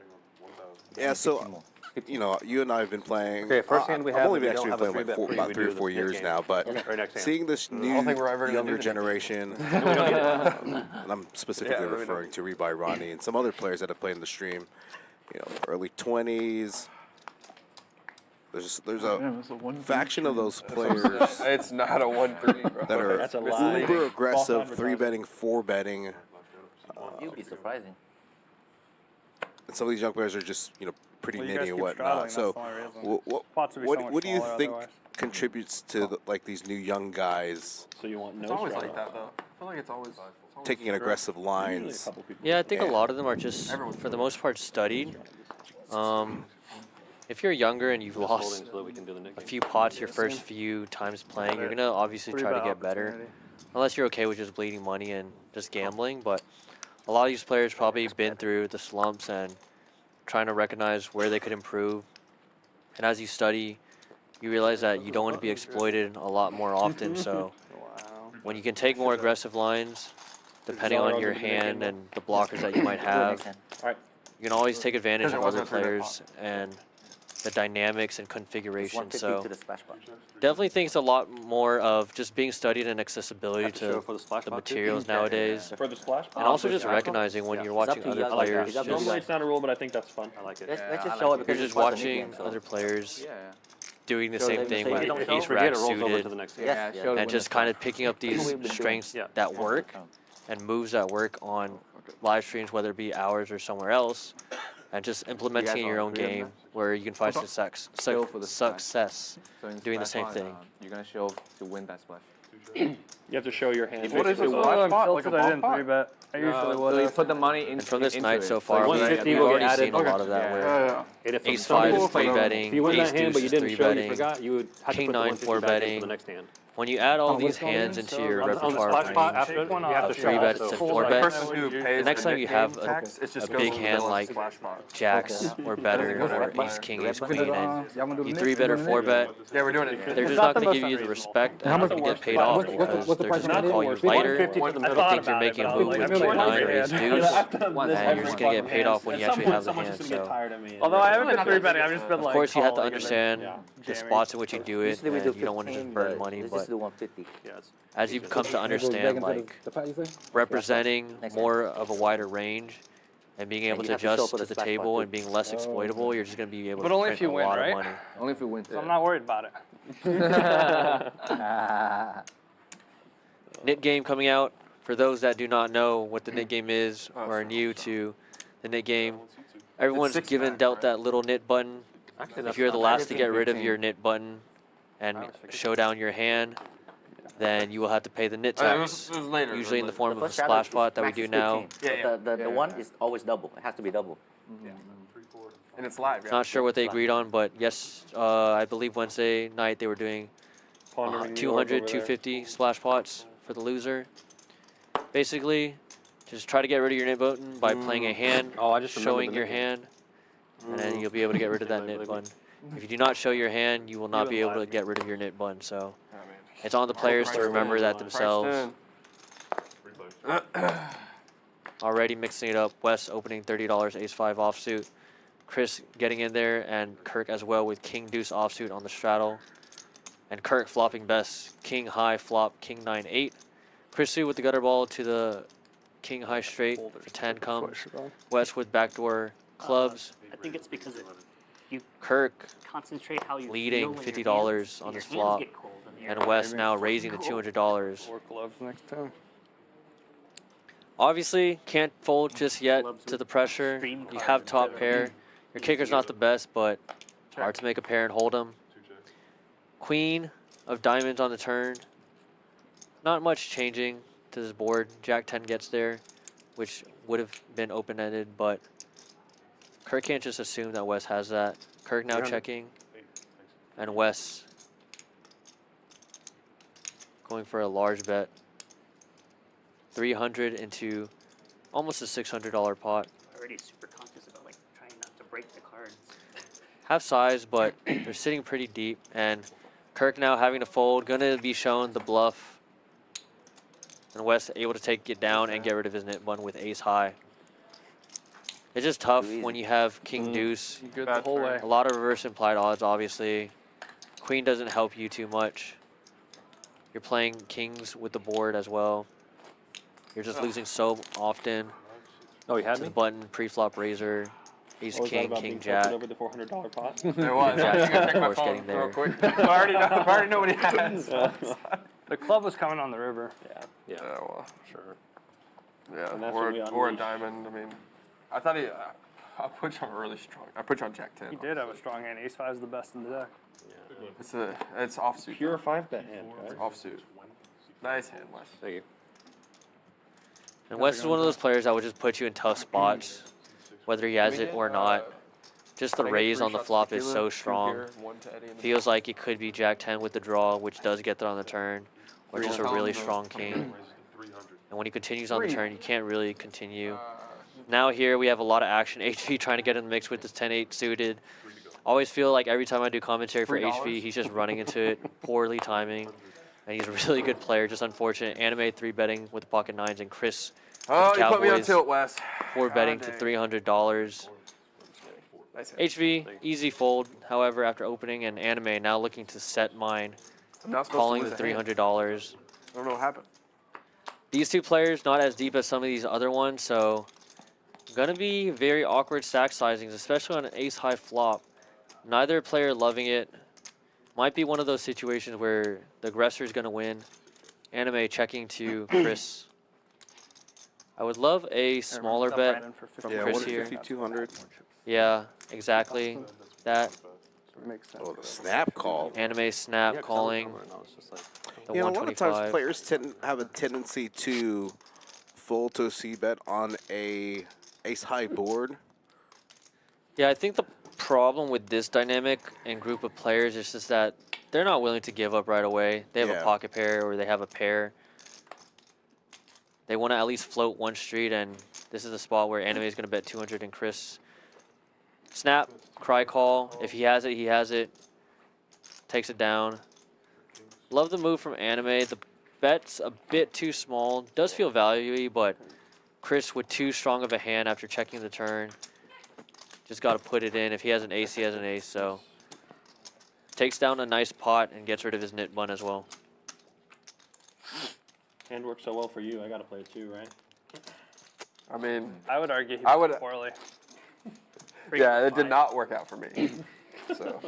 on 1,000. Yeah, so you know, you and I have been playing. Okay, first hand we I've have, only we been don't actually have a playing like 3-bet pre, about we 3 or do 4 the years game. now, but Right next hand. seeing this new think we're ever gonna do younger the next game. generation, and I'm specifically Yeah, really referring to Rebuy Ronnie and some other players that have played in the stream, you know, early 20s. There's a faction of those players It's not a 1-3, bro. that are That's a lie. uber aggressive, False 3-betting, 4-betting. You'd be surprising. And some of these young players are just, you know, pretty Well, you guys nitty and keep whatnot. straddling, So, that's the only reason. what Pots would be so much do you smaller think otherwise. contributes to like these new young guys So you want no It's always straddle. like that, though. I feel like it's always taking an aggressive Usually a lines? couple people. Yeah, I think a Yeah. lot of them are just, Everyone's for the most part, studied. If you're younger and you've Just lost holding so that we can do the nick a game. few pots your first few times playing, you're gonna obviously try to get better. Unless you're okay with just bleeding money and just gambling, but a lot of these players probably been through the slumps and trying to recognize where they could improve. And as you study, you realize that you don't want to be exploited a lot more often. So Wow. when you can take more aggressive lines, depending on your hand and the blockers that you might have, Alright. you can always take advantage Because of it wasn't other a 3-bet players and the dynamics and configuration. 150 So to the splash pot. definitely think it's a lot more of just being studied and accessibility Have to show to for the splash the pot too? materials nowadays. For the splash And also just recognizing when you're watching to other you, I like that. players, It's up to you. just, Normally it's not a rule, but I think that's fun. I like it. Let's Yeah, just I show like it it. because you're it's just part of the watching game, so. other players Yeah. doing the Show same them thing the same with thing. Don't show. ace Forget rack it rolls over to suited the next hand. Yes, Yeah, show them and just kind of picking up these We've been doing. strengths Yeah. that work and moves that work on live streams, whether it be ours or somewhere else, and just implementing it in your own agree on game that? where you can find Show for the splash. success. So in Doing the splash same pot, thing. You're gonna show to win that splash. You have to show your hand. What is basically this? what- I'm pot, like a tilted, I bomb didn't pot? 3-bet. I usually would So you have. put the money in. And from this into night it. so far, Like we've 150 will already get seen added. a lot of that where And if ace some 5 people- is 3-betting, If you win ace that hand, but deuce you is didn't show, you 3-betting. forgot, you would have to King put the 9 150 back in betting. for the next hand. When you add all Oh, these what's going hands in? into So your On the repertoire splash pot, range, after, Take one you have off. to show 3-bets also. and The 4-bets, person who pays the next the time you nick have game tax, it just a goes big into hand the like splash pot. jacks or better, or ace king, ace queen, and you 3-bet or 4-bet, Yeah, we're doing it. they're just It's not not the going to most give you the unreasonable. respect How and much not the get worst paid spot? off What's the because they're just going to call you 150 lighter. to the They'll middle. think you're making a move with king 9 or ace deuce, and you're just going to get paid off when you actually have the hand. So, Although I haven't been 3-betting, I've just been of like. course, you have to calling and understand Yeah. the jamming. spots in which you do it, Usually we do and you don't want to 15, just burn but money, let's but just do 150. Yeah, it's- as you've come to understand, like, representing more of a wider range and being able you to have to show adjust for to the the splash table pot, and being less exploitable, you're just going to be able But to only print if you a win, lot right? of money. Only if you win. So I'm not worried about it. Knit game coming out. For those that do not know what the knit game is or are new to the knit game, everyone's six given packs, dealt right? that little knit button. Actually, If that's you're the not last to bad. get rid of 15. your knit button and show down your hand, then you will have to pay the knit It tax. was later. Usually in the form of a First shadow splash is pot that we max do is now. 15. Yeah, But the yeah. one is always double. It has to be double. And it's live. Yeah. Not sure what they agreed on, but yes, I believe Wednesday night they were doing 200, 250 splash pots for the loser. Basically, just try to get rid of your knit button by playing a hand, Oh, I just remembered showing the your knit game. hand, and then you'll be able to get rid of that knit button. If you do not show your hand, you will not be able to get rid of your knit button. So Yeah, man. it's on the players to remember that Priced themselves. in. Already mixing it up. Wes opening $30 ace 5 offsuit. Chris getting in there, and Kirk as well with king deuce offsuit on the straddle. And Kirk flopping best king high flop king 9 8. Chrissy with the gutter ball to the king high straight for 10 comes. West with backdoor clubs. I think it's because you Kirk concentrate how you leading feel when your $50 hands- on your this hands flop. get cold and And your- West now raising to $200. 4 gloves next time. Obviously, can't fold just yet to the pressure. You have top pair. Your kicker's not the best, but hard to make a pair and hold 'em. Queen of diamonds on the turn. Not much changing to this board. Jack 10 gets there, which would have been open-ended, but Kirk can't just assume that Wes has that. Kirk now 300. checking, and Wes going for a large bet. 300 into almost a $600 pot. already super conscious about like trying not to break the cards. Half size, but they're sitting pretty deep, and Kirk now having to fold, gonna be shown the bluff. And Wes able to take it down and get rid of his nit button with ace high. It's just tough when you have king deuce. Good the whole way. A lot of reverse implied odds, obviously. Queen doesn't help you too much. You're playing kings with the board as well. You're just losing so often. Oh, you had To me? the button, pre-flop razor, ace What was that king, about king being jack. tilted over the $400 pot? There was. Jack I was gonna of check my course phone getting there. real quick. I already know what he has. The club was coming on the river. Yeah. Yeah, well, Sure. yeah, And that's or, when we or a unleashed. diamond. I mean, I thought he. I put you on really strong. I put you on Jack 10. He did have a strong hand. Ace 5 is the best in the deck. It's offsuit. Pure 5-bet hand, It's guys. offsuit. Nice hand, Wes. Thank you. And Wes is one of those players that would just put you in tough spots, whether he has it or not. Just the raise on the flop is so strong. Feels like it could be Jack 10 with the draw, which does get there on the turn, or just a really strong king. And when he continues on the turn, you can't really continue. Now here we have a lot of action. HV trying to get in the mix with this 10-8 suited. Always feel like every time I do commentary for HV, he's just running into it, poorly timing. And he's a really good player, just unfortunate. Anime 3-betting with the pocket nines, and Chris Oh, with you put me on Cowboys tilt, Wes. 4-betting God to dang. $300. Nice hand. HV, easy fold, however, after opening, and Anime now looking to set mine, I'm not supposed to calling lose the a hand. $300. I don't know what happened. These two players not as deep as some of these other ones, so gonna be very awkward stack sizings, especially on an ace high flop. Neither player loving it. Might be one of those situations where the aggressor is gonna win. Anime checking to Chris. I would love a smaller bet from Yeah, Chris here. 150, 200. Yeah, exactly. That Makes sense. Oh, the snap call. anime snap Yeah, 'cause I calling. was over and I was just like, The You know, a lot of times 125. players have a tendency to fold to a c-bet on a ace-high board. Yeah, I think the problem with this dynamic and group of players is just that they're not willing to give up right away. They have a Yeah. pocket pair or they have a pair. They want to at least float one street, and this is a spot where Anime is going to bet 200 and Chris. Snap, cry call. If he has it, he has it. Takes it down. Love the move from Anime. The bet's a bit too small. Does feel value-y, but Chris with too strong of a hand after checking the turn. Just got to put it in. If he has an ace, he has an ace. So takes down a nice pot and gets rid of his nit bun as well. Hand works so well for you, I gotta play it too, right? I mean, I would argue he I played would- poorly. yeah, it did not work out for me. So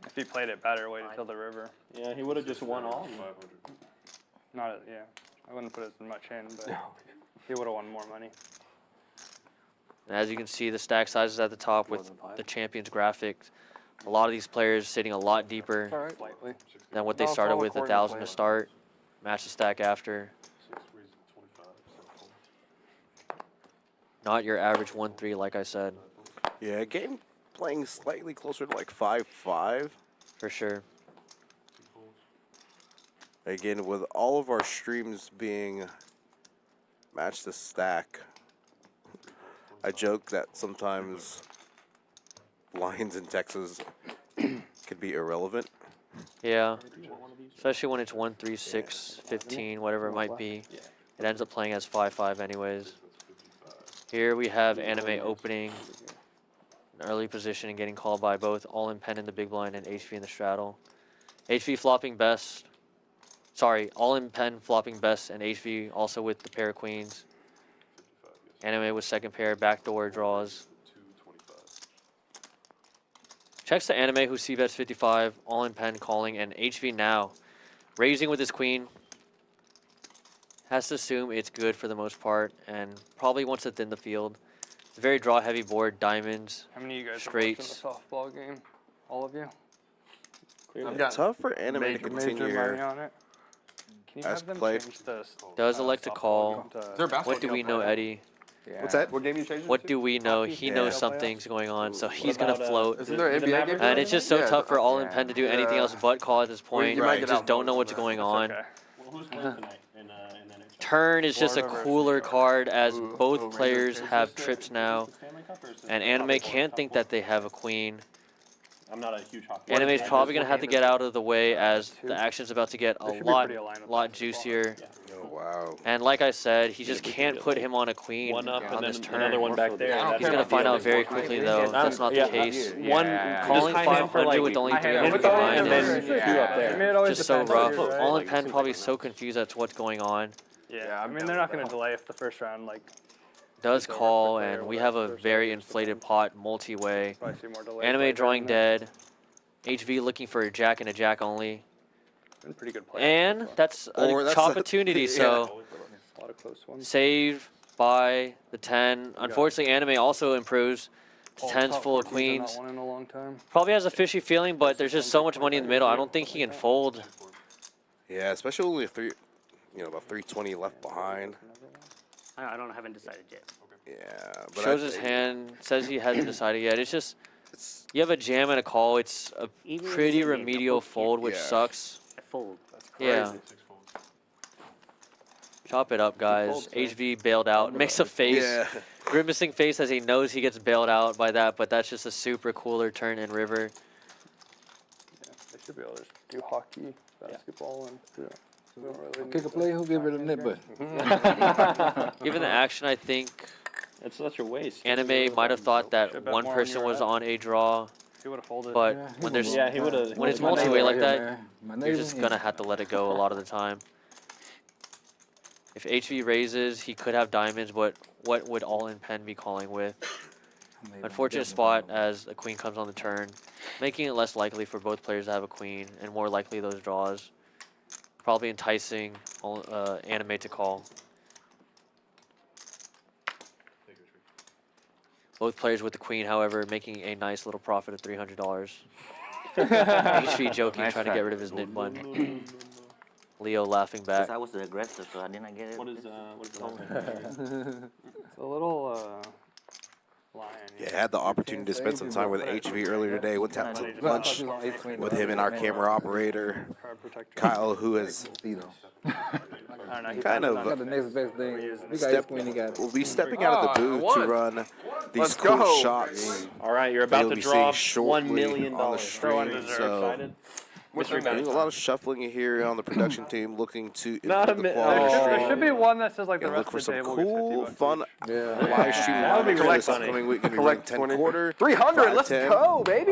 If he played it better, waited till the river. Yeah, he would have just won all. Not, yeah. I wouldn't put as much in, but he would have won more money. And as you can see, the stack sizes at the top with the champions graphics. A lot of these players sitting a lot deeper all right. Slightly. than what they No, it's started all with, according to 1,000 to plan. start. Match the stack after. 6 threes at 25. So Not your average 1-3, like I said, Yeah, game playing slightly closer to like 5-5. for sure. Again, with all of our streams being match the stack, I joke that sometimes lines in Texas could be irrelevant. Yeah, especially when it's 1-3, 6, 15, whatever it might be. It ends up playing as 5-5 anyways. Here we have Anime opening, an early position and getting called by both All in Pen in the big blind and HV in the straddle. HV flopping best. Sorry, all in pen flopping best, and HV also with the pair of queens. 55, yes. Anime with second pair, backdoor draws. 225. Checks to Anime, who c-bets 55, all in pen calling, and HV now raising with his queen. Has to assume it's good for the most part, and probably wants to thin the field. It's a very draw-heavy board, diamonds. How many of you guys Straights. are watching the softball game? All of you? I've got Tough for Anime to Major continue money here. on it. Can you As have them played. change the Does elect to softball call. game to- Is there a basketball What do game we on know, Friday? Eddie? Yeah. What's that? What game you changed it What to? do we know? He knows Yeah. something's going on, so What he's gonna about, float. Isn't there an the NBA Mavericks? game? And it's just so Yeah, tough for all in yeah. pen to do anything Yeah. else but call at this point. you might You get just don't know outvoted what's on that. going It's on. okay. Well, who's playing tonight in NLH? Turn is just a Florida versus cooler New York. card as Ooh, both Rangers players versus have Is this trips the now, Stanley Cup or is this and the Anime top four? can't Top think four? that they have a queen. I'm not a huge hockey. Anime's fan. probably gonna what have to game get is it? out of the way as Two. the action's about to get a They should be lot, pretty aligned with lot basketball. juicier. Oh, wow. And like I said, he just we can can't get, put like, him on a queen One up on and this then turn. another one back there. Yeah, I don't That's He's care gonna about find the out other very one. quickly Yeah, though. yeah, That's not the yeah, case. One Yeah. Calling just kind of for 500 like with only I had 300 with behind and then is two up I mean, there. it always just so depends on rough. you, right? All in Like, pen super probably right now. so confused as to what's going on. Yeah, I I'm mean, down they're not with going to that. delay if the first round, like, Does It's over call, quickly or and we whatever, have a first very round, just inflated depends. pot multi-way. probably see more delays. Anime later drawing in there. dead. HV looking for a jack and a jack only. Been pretty good play. And that's a Or that's chop a- opportunity, yeah. so a lot of close ones. save by the 10. Unfortunately, Anime also improves to All 10s top full of 14s are queens. Not won in a long time. Probably has a fishy feeling, but there's just so much money in the middle. I don't think he can fold. Yeah, especially with about 320 left behind. I haven't decided yet. Yeah, but Shows his hand, says he hasn't decided yet. It's just, It's, you have a jam and a call. It's a Even if pretty it's a remedial both fold, can't- which Yeah. sucks. I fold. Yeah. 6 folds. Chop it up, guys. HV bailed out. Makes a face. yeah. Grimacing face as he knows he gets bailed out by that, but that's just a super cooler turn in river. Yeah, they should be able to just do hockey, basketball, and we don't really need Kick a to play, who give it a finance nip? games. Given the action, I think It's such a waste. Anime might have thought that Should've bet one more on person your was ad. on a draw, He would have folded. but Yeah, when there's Yeah, he would have. when it's My multi-way neighbor like right that, here, man. My you're neighbor, just gonna have to let it go a lot of the time. If HV raises, he could have diamonds, but what would all in pen be calling with? Unfortunate spot as a queen comes on the turn, making it less likely for both players to have a queen and more likely those draws. Probably enticing Anime to call. Both players with the queen, however, making a nice little profit of $300. HV joking, Nice trying to try. get rid of his knit bun. Leo laughing back. Because I was the aggressor, so I didn't get it. What is the It's a little lion. Yeah, had the opportunity to spend some time with HV earlier today. Went to have some lunch with him and our camera operator, Card protector. Kyle, who has You know. I don't know. he kind found of Got the next best thing. We got step, queen, he got will be stepping out of the booth to won. run these Let's cool go. shots. All right, you're about You'll to be draw seeing $1 shortly million. on the stream, Excited? so there's a lot of shuffling here on the production team looking to Not improve a the mi- quality of oh. the There stream. should be one that says like the Gonna rest look of for the some table cool, gets $50 fun each. yeah. live stream That would be moments really this funny. upcoming week. Gonna be Collect ranked 10 20. quarter, 300. Let's 5-10. go, baby.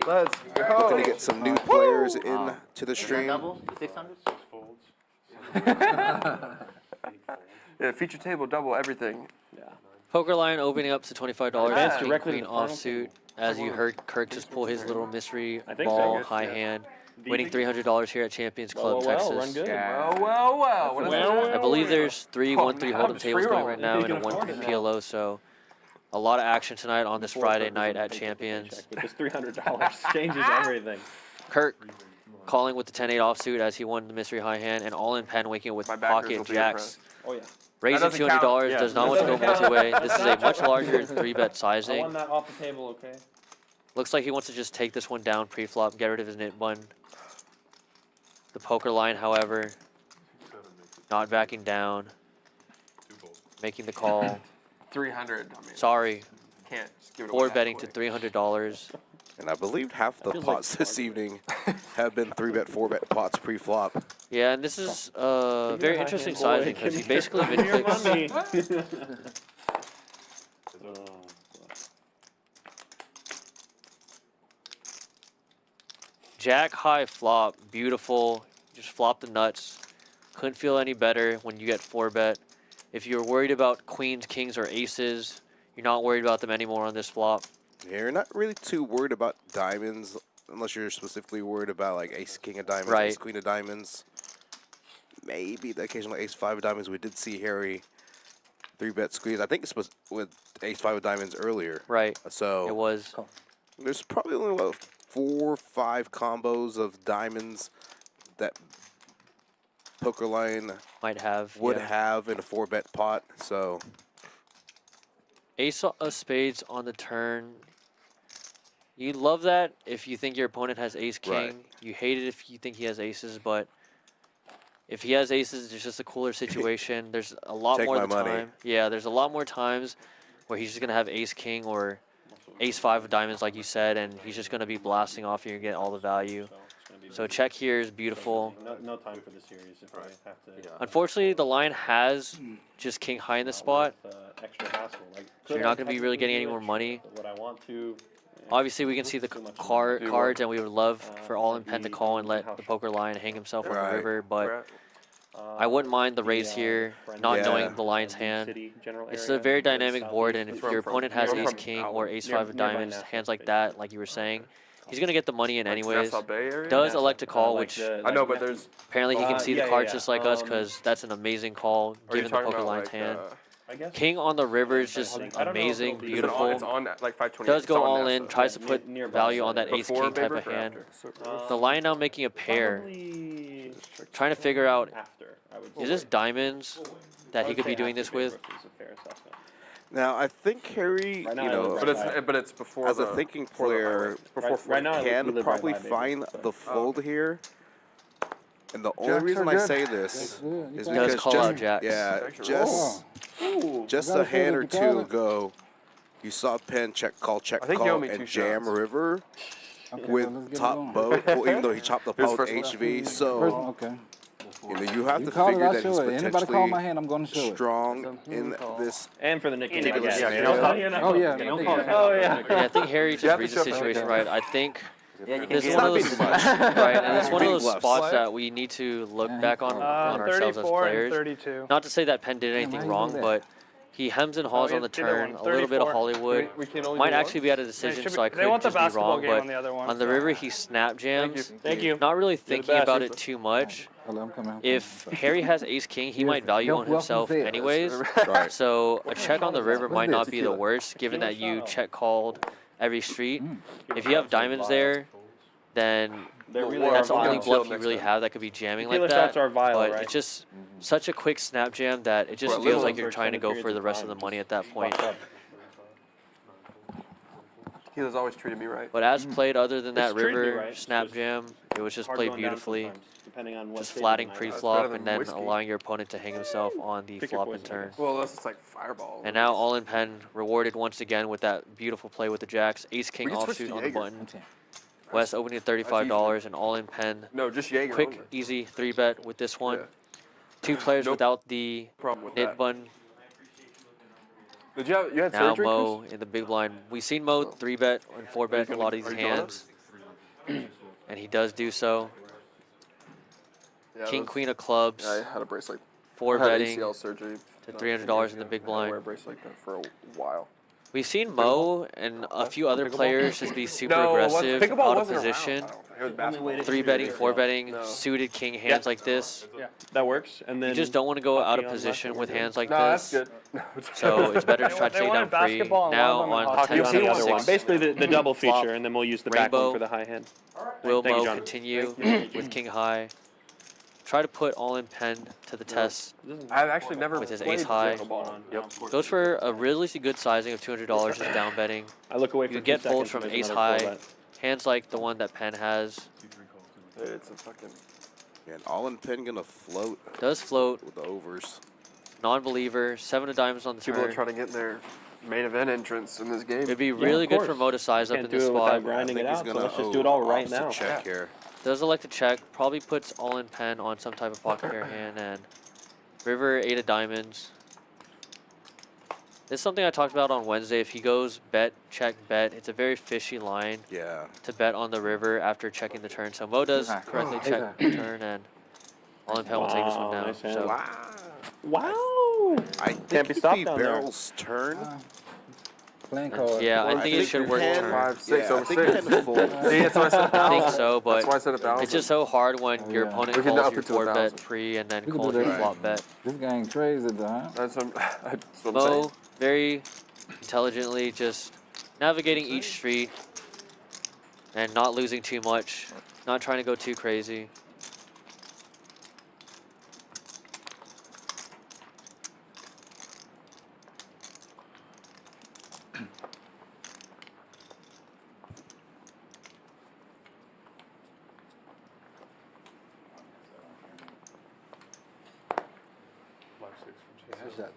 Let's go. Looking to get some new players in to the Is that stream. double? 600? 6 folds. Yeah, feature table, double everything. Poker line opening up to $25. Advance King directly to queen the final offsuit. As you heard Kirk just pull his little mystery I think so, ball yes, high yeah. hand, Do you winning think- $300 here at Champions Club, Run Texas. good. Well. What is that? I believe there's three Oh, 1-3 now hold'em it's tables free going roll. right now You and a can 1 afford it now. PLO, so a lot of action tonight on this Friday night at Champions. But this $300 changes everything. Kirk calling with the 10-8 offsuit as he won the mystery high hand, and all in pen waking with My backers will pocket be jacks. Oh yeah. Raising That doesn't count. $200 Yeah, does not that want to go doesn't count. multi-way. This is a much larger 3-bet I sizing. want that off the table, okay? Looks like he wants to just take this one down pre-flop, get rid of his knit bun. The poker line, however, 7 makes it not backing down, 2 folds. making the call. 300. I mean, Sorry, can't just give it away. four that betting to quick. $300. And I believe half the feels like pots this evening have been 3-bet, 4-bet pots pre-flop. Yeah, and this is Give me very your high interesting hand, boy. sizing because he Give me basically Give me your mid-clicks. money. Jack high flop, beautiful. Just flop the nuts. Couldn't feel any better when you get 4-bet. If you're worried about queens, kings, or aces, you're not worried about them anymore on this flop. Yeah, you're not really too worried about diamonds, unless you're specifically worried about like ace king of diamonds, Right. ace queen of diamonds. Maybe the occasional ace 5 of diamonds. We did see Harry 3-bet squeeze. I think it's supposed with ace 5 of diamonds earlier. Right. So It was. there's probably only about 4 or 5 combos of diamonds that pokerline Might have. would yeah. have in a 4-bet pot. So Ace of spades on the turn. You love that if you think your opponent has ace king. Right. You hate it if you think he has aces, but if he has aces, it's just a cooler situation. There's a lot Take more my of the money. time. Yeah, there's a lot more times where he's just gonna have ace king or ace 5 of diamonds, like you said, and he's just gonna be blasting off you and get all the value. So check here is beautiful. No time for the series if I have to. Unfortunately, the line has just king high in the spot, Extra hassle. Like, so you're not gonna be really getting any more money. What I want to. Obviously, we can see the cards, and we would love for all in pen to call and let the poker line hang himself on Right. the river, but I wouldn't mind the raise here, not Yeah. knowing the line's hand. It's a very dynamic board, and if your opponent has ace king or ace 5 of diamonds, hands like that, like you were saying, he's gonna get the money in anyways. Nassau Bay area? Does elect to call, which I know, but there's. apparently he can see the yeah, cards yeah. just like us, because that's an amazing call Are you given the talking poker about line's like? hand. I guess. King on the river is just I don't know if amazing, it'll be- beautiful. It's on like 520. Does go it's on all in, Nassau. tries to Yeah, put nearby value on side. that ace Before king type Baber of or hand. after? The line now making a pair, Probably trying to figure out, after, I would is say. this diamonds that I he would could be say doing after this with? Baber is a fair assessment. now I think Harry, Right now you I live know, right But it's before as the. a thinking before the player, highway. Before Right now, we can live right probably by Baber, find so- the fold here. And the only Jacks reason are I good. say this Yeah, you is can- Does because call just out jacks. yeah, Jacks are just Oh, just you gotta a hand show or that you got two it. ago, you saw Penn check I think you owe call, me and 2 jam shots. river Okay, with well, let's get it top going. boat. Well, even though he chopped the Here's pot with first one. HV, First, so okay. you know you have You to call it, figure I'll that he's show it. Anybody call my potentially hand, I'm going to show it. strong in this. And for the nickname, I Anybody, guess. yeah, Oh, yeah. Oh, yeah. Yeah, I think Harry You just have to reads the show them, situation okay. right. I think Yeah, you can this is get one of it. those Not beating much. right, and it's one of Beating those bluffs. spots that we need to look Yeah, back on ourselves as 34 and players. 32. Not to say that Penn did how anything you wrong, do that? but he hems and haws Oh, on the either turn. one. A little bit of 34. Hollywood. We can only Might do one? actually be at a They, decision, should so I be, could they want the just be basketball wrong. game But on the other one. on the river, he snap jams. Thank you. Not really the thinking best. about it too much. Hello, I'm coming. If Harry has ace king, he might value on Welcome to himself Vegas. anyways. Right. So a check on the river What's might this? not be the Tequila. worst, given that you check called every street. Mm. If you have diamonds there, then There really that's the are only vials. bluff you next really time. have that could be jamming like Tequila that. shots are vile, But right? it's just such a quick snap jam that it just Well, feels little like you're for trying to extended go for periods the of rest of time, the money just at that point. fucked up. Tequila's always treated me right. But as played, other than that It's treated me river right, it's snap just jam, it was just Hard played going down beautifully. sometimes, depending on what Just stage flatting of the night. pre-flop better and than then whiskey. allowing your opponent to hang himself on the Pick your flop poison, and turn. I guess. Well, that's just like fireball. And now all in pen rewarded once again with that beautiful play with the jacks. Ace king can switch offsuit to on the Jaeger. button. Okay. West opening at $35 and all in pen. No, just Jaeger. Quick, only. easy 3-bet with this one. Yeah. 2 players Nope. without the Problem with nit that. button. Did you had Now surgery? Mo Chris? in the big blind. We've seen Mo 3-bet and 4-bet a lot of Are these you going? hands. And he does do so. Yeah, King, those- queen of clubs. Yeah, I had a bracelet. 4 I had betting. ACL surgery. to not $300 too in the years big ago. I wear a blind. bracelet like that for a while. We've seen Mo and a few other Pickleball? players just be super No, aggressive, pickleball out of wasn't around, position. I don't think. It was basketball. 3-betting, 4-betting, No. suited king hands like this. That works. And then You just don't want to go out of hockey on position left with and hands like No, that's this. good. So it's better to try to They take wanted down free. basketball and Now one of them on in hockey on 10 the other one. 6, Basically the double Flop, feature, and then we'll use the back rainbow. one for the high hand. will Thank you, Mo John. continue with king high. Try to put all in pen to the test. I've actually never With his played ace high. pickleball. Yep. Goes for a really good sizing of $200 just down betting. I look away for You 2 get seconds folds from and there's ace another high. full bet. Hands like the one that Penn has. It's a fucking. And all in pin gonna float Does float. with the overs. Non-believer. 7 of diamonds on the People are turn. trying to get their main event entrance in this game. It'd be of really good for course. Mo to size up Can't in do this it without spot. I grinding think it he's out, so gonna let's just do it all right opposite now. check here. Does elect to check. Probably puts all in pen on some type of pocket pair hand and river 8 of diamonds. This is something I talked about on Wednesday. If he goes bet, check, bet, it's a very fishy line Yeah. to bet on the river after checking the turn. So Mo does correctly check the turn and All in pen will take this one down. nice hand. So Wow. I Can't think be it'd stopped be down there. Barrel's turn. Playing card. yeah, I I think it think should work 10, turn. 5, 6 Yeah, I over think 6. 10 folds. See, that's why I said I think 1,000. so, That's why I but said 1,000. it's just so hard when your yeah. opponent We can calls up your it to 1,000. 4-bet pre and then We can calls do your that. flop bet. This game crazy though, huh? That's what I'm Mo, saying. very intelligently just navigating each street and not losing too much, not trying to go too crazy.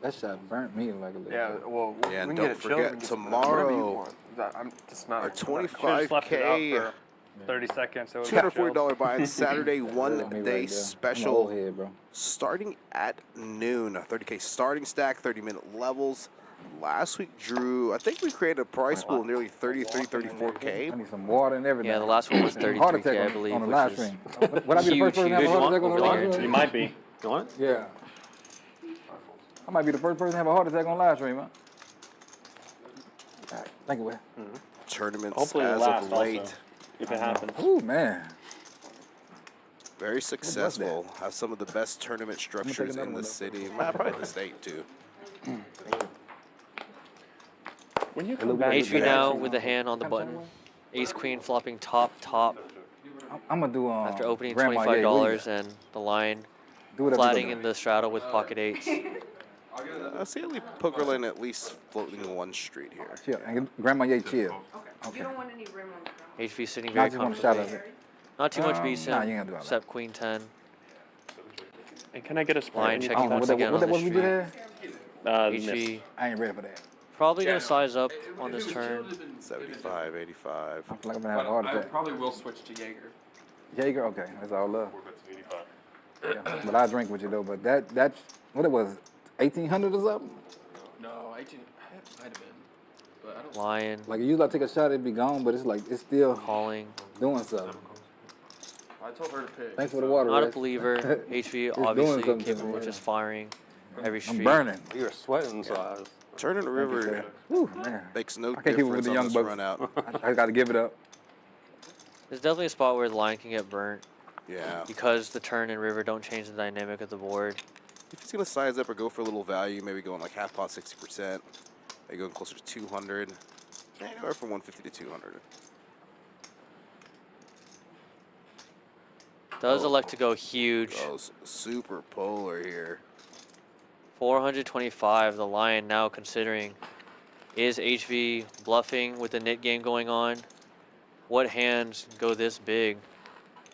That shot burnt me like a little. Yeah, well, Yeah, we and can don't get it chilled. forget, We can get tomorrow, whatever you want. I'm just not. Our Should've just left it out 25K, for 30 seconds. So it was chilled. $240 buy on Saturday, Me one right day there. I'm an special, old head, bro. starting at noon. A 30K starting stack, 30-minute levels. Last week, Drew, I think we created a prize pool of nearly 33, I 34K. need some water and everything. Yeah, the last one was Heart 33K, attack I believe, on the which live is stream. Would I be the first person to have a huge. heart attack on the Over live here. stream? You might be. You want it? Yeah. I might be the first person to have a heart attack on live stream, huh? All right, thank you, Will. Tournaments Hopefully it as lasts of late. also, if it happens. Ooh, man. Very successful. Have some of the best tournament structures another in the one, city. Probably the state, too. When you come back, HV now with the hand on the button. Ace Queen flopping top. I'm gonna do After opening Grandma Ye. $25 and the line Do whatever you flatting gonna in the straddle with pocket eights. I see at least Pokerline at least floating one street here. do. Chill. And Grandma Ye, chill. You don't want any rim on the ground. HV sitting I very just want to shout comfortably. out. Not too much beats Nah, him, you ain't gonna do all that. except Queen 10. and can I get a spot? Line I checking don't know once what again that on was the we did street. there. Miss. HV I ain't ready for that. probably gonna size up on this turn. 75, 85. I feel like I'm gonna have a heart attack. probably will switch to Jaeger. Jaeger, okay, that's all love. 4 bets 85. Yeah. But I drink with you though. But that's what it was, 1,800 or something. No, 18 might have been. But I don't. Lion Like usually I take a shot, it'd be gone, but it's like it's still calling. doing something. I told her to pick. Thanks for the water. Not a Rex. believer. HV doing obviously something to capable me, of yeah. just firing every street. I'm burning. You were sweating, so I was. Turning River Whew, man. makes no I can't keep it with difference the on young this bucks. run out. I gotta give it up. There's definitely a spot where the line can get burnt Yeah. because the turn and river don't change the dynamic of the board. If he's going to size up or go for a little value, maybe going like half pot 60%, maybe going closer to 200, anywhere from 150 to 200. Does elect to go huge. Goes super polar here. 425, the line now considering. Is HV bluffing with the nit game going on? What hands go this big?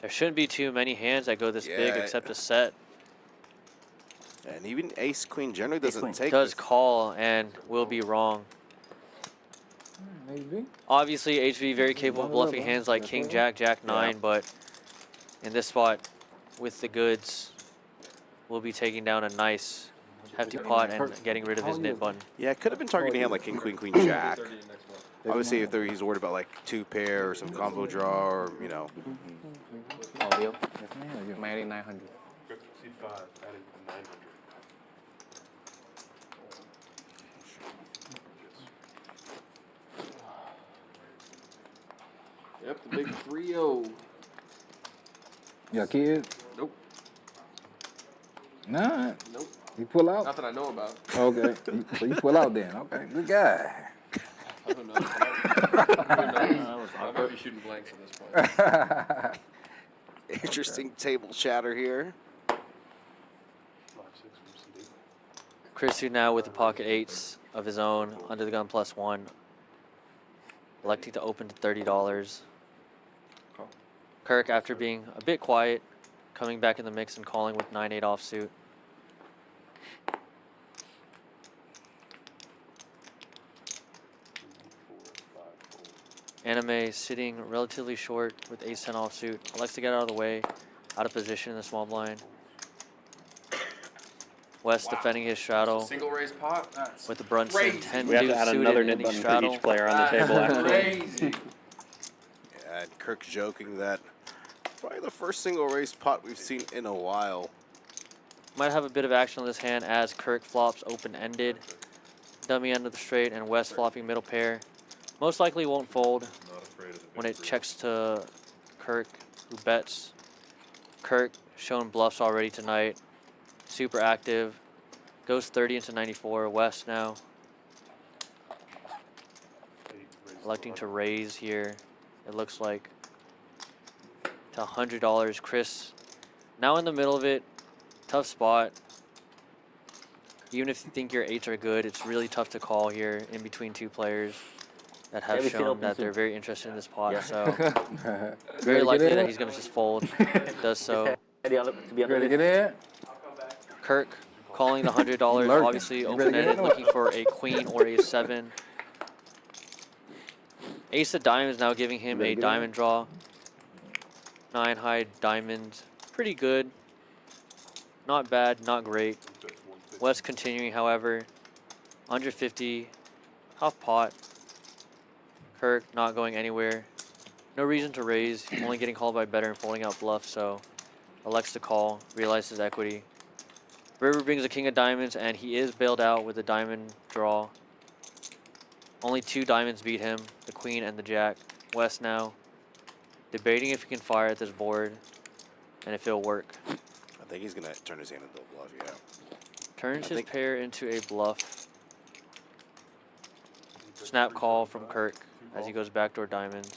There shouldn't be too many hands that go this big Yeah. except a set. And even Ace Queen generally doesn't take Does this. call and will be wrong. Maybe. Obviously, HV very capable of bluffing hands like King Jack, Jack 9, but in this spot with the goods, will be taking down a nice hefty pot and getting rid of his nit button. Yeah, it could have been targeting a hand like King, Queen, Queen, Jack. Obviously, if he's worried about like 2 pair or some combo draw or, you know. Yes, ma'am. My 8900. C5, adding 900. Yep, the big 3-0. You got kids? Nope. Nah. Nope. You pull out? Not that I know about. Okay. So you pull out then. Okay. Good guy. I don't know. I might be shooting blanks at this point. Interesting table chatter here. 5, 6 from CD. Chrisu now with the pocket eights of his own, under the gun +1. Electing to open to $30. Kirk, after being a bit quiet, coming back in the mix and calling with 9-8 offsuit. Anime sitting relatively short with ace-10 offsuit. Elects to get out of the way, out of position in the small blind. West defending his straddle Single raise pot? That's with the Brunson 10 We have to deuce add suited another in nit the button for straddle. each player on the table. Actually. crazy. Yeah, and Kirk joking that probably the first single race pot we've seen in a while. Might have a bit of action on this hand as Kirk flops open-ended. Dummy end of the straight and West flopping middle pair. Most likely won't fold when it checks to Kirk, who bets. Kirk showing bluffs already tonight. Super active. Goes 30 into 94. West now. Electing to raise here. It looks like to $100. Chris now in the middle of it. Tough spot. Even if you think your eights are good, it's really tough to call here in between two players that have Every sit shown open that too. they're very interested in this pot. Yeah. So You very ready to likely get that in? he's going to just fold. Does so. Ready to be on You ready the to get in? Kirk calling the $100. Lurking. Obviously You ready to get open-ended, in? looking for a queen or a 7. Ace of diamonds now giving him Ready a to get in? diamond draw. 9 high diamonds. Pretty good. Not bad, not great. West continuing, however. Under 50. Half pot. Kirk not going anywhere. No reason to raise. Only getting called by better and folding out bluff, so elects to call. Realizes equity. River brings a king of diamonds, and he is bailed out with a diamond draw. Only 2 diamonds beat him, the queen and the jack. West now debating if he can fire at this board and if it'll work. I think he's gonna turn his hand into a bluff. Yeah. Turns I his think- pair into a bluff. Snap call from Kirk as he goes backdoor diamonds.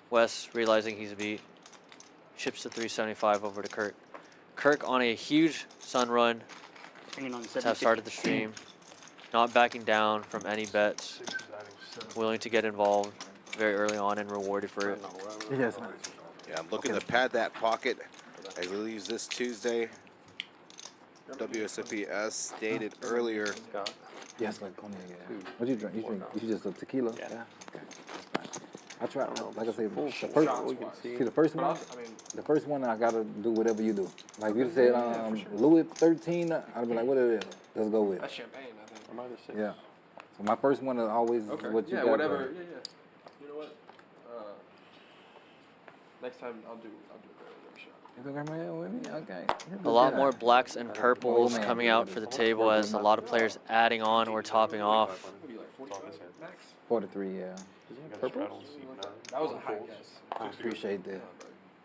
West realizing he's beat. Ships the 375 over to Kirk. Kirk on a huge sun run Bringing on to have 750. started the stream. Not backing down from any bets. Willing to get involved very early on and rewarded for it. Yes. Yeah, I'm looking to pad that pocket as he leaves this Tuesday. WSFP stated earlier. Yes, like cognac. Yeah. What you drink? You just a tequila. Yeah. Okay. That's fine. I try. Like I say, the first one. The first one I gotta do whatever you do. Like you said, Louis 13. I'd be like, what it is? Let's go with it. That's champagne, I think. I'm either 6. Yeah. So my first one is always what you Yeah, got. whatever. Yeah, yeah. You know what? Next time I'll do a better shot. You think I'm with me? Okay. A lot more blacks and purples man. coming out for the table as a lot of players adding on or topping off. What do you like, 45 max? 43. Yeah. Purple? That was a high guess. I appreciate that.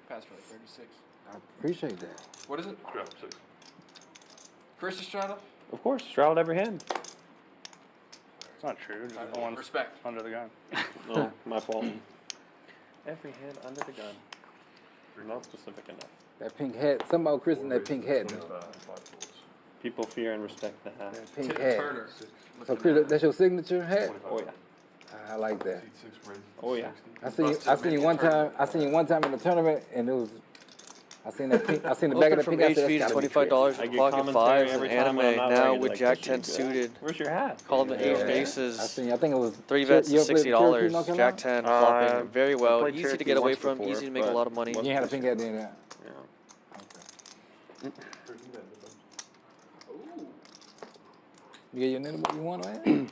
Passed for like 36. I appreciate that. What is it? Straddle 6. Chris Estrada? Of course, straddled every hand. It's not true. Just the one's Respect. under the gun. No, my fault. Every hand under the gun. You're not specific enough. That pink hat. Something about Chris in that pink hat. Though. 5 folds. People fear and respect the hat. That pink Tim hat. Turner. So Chris, that's your signature hat? 25. Oh yeah. I like that. Seat 6 raises to Oh, yeah. 60. I seen you one time. I seen you one time in the tournament, and it was. I seen that pink. I seen the back Open of the from pink. I said, HV that's to gotta be Chris. $25 I for get pocket commentary 5s every and time when I'm anime not now ready, with like, Jack this 10 is good. suited. Where's your hat? Called the Yeah. ace bases. I seen. I think it was 3 bets you to ever played Cherokee, North $60. Carolina? Jack 10 flopping very well. played Easy to Cherokee get away once from, before, easy to make a but lot of money. You ain't had a pink hat in that. Yeah. You get your name what you want, man.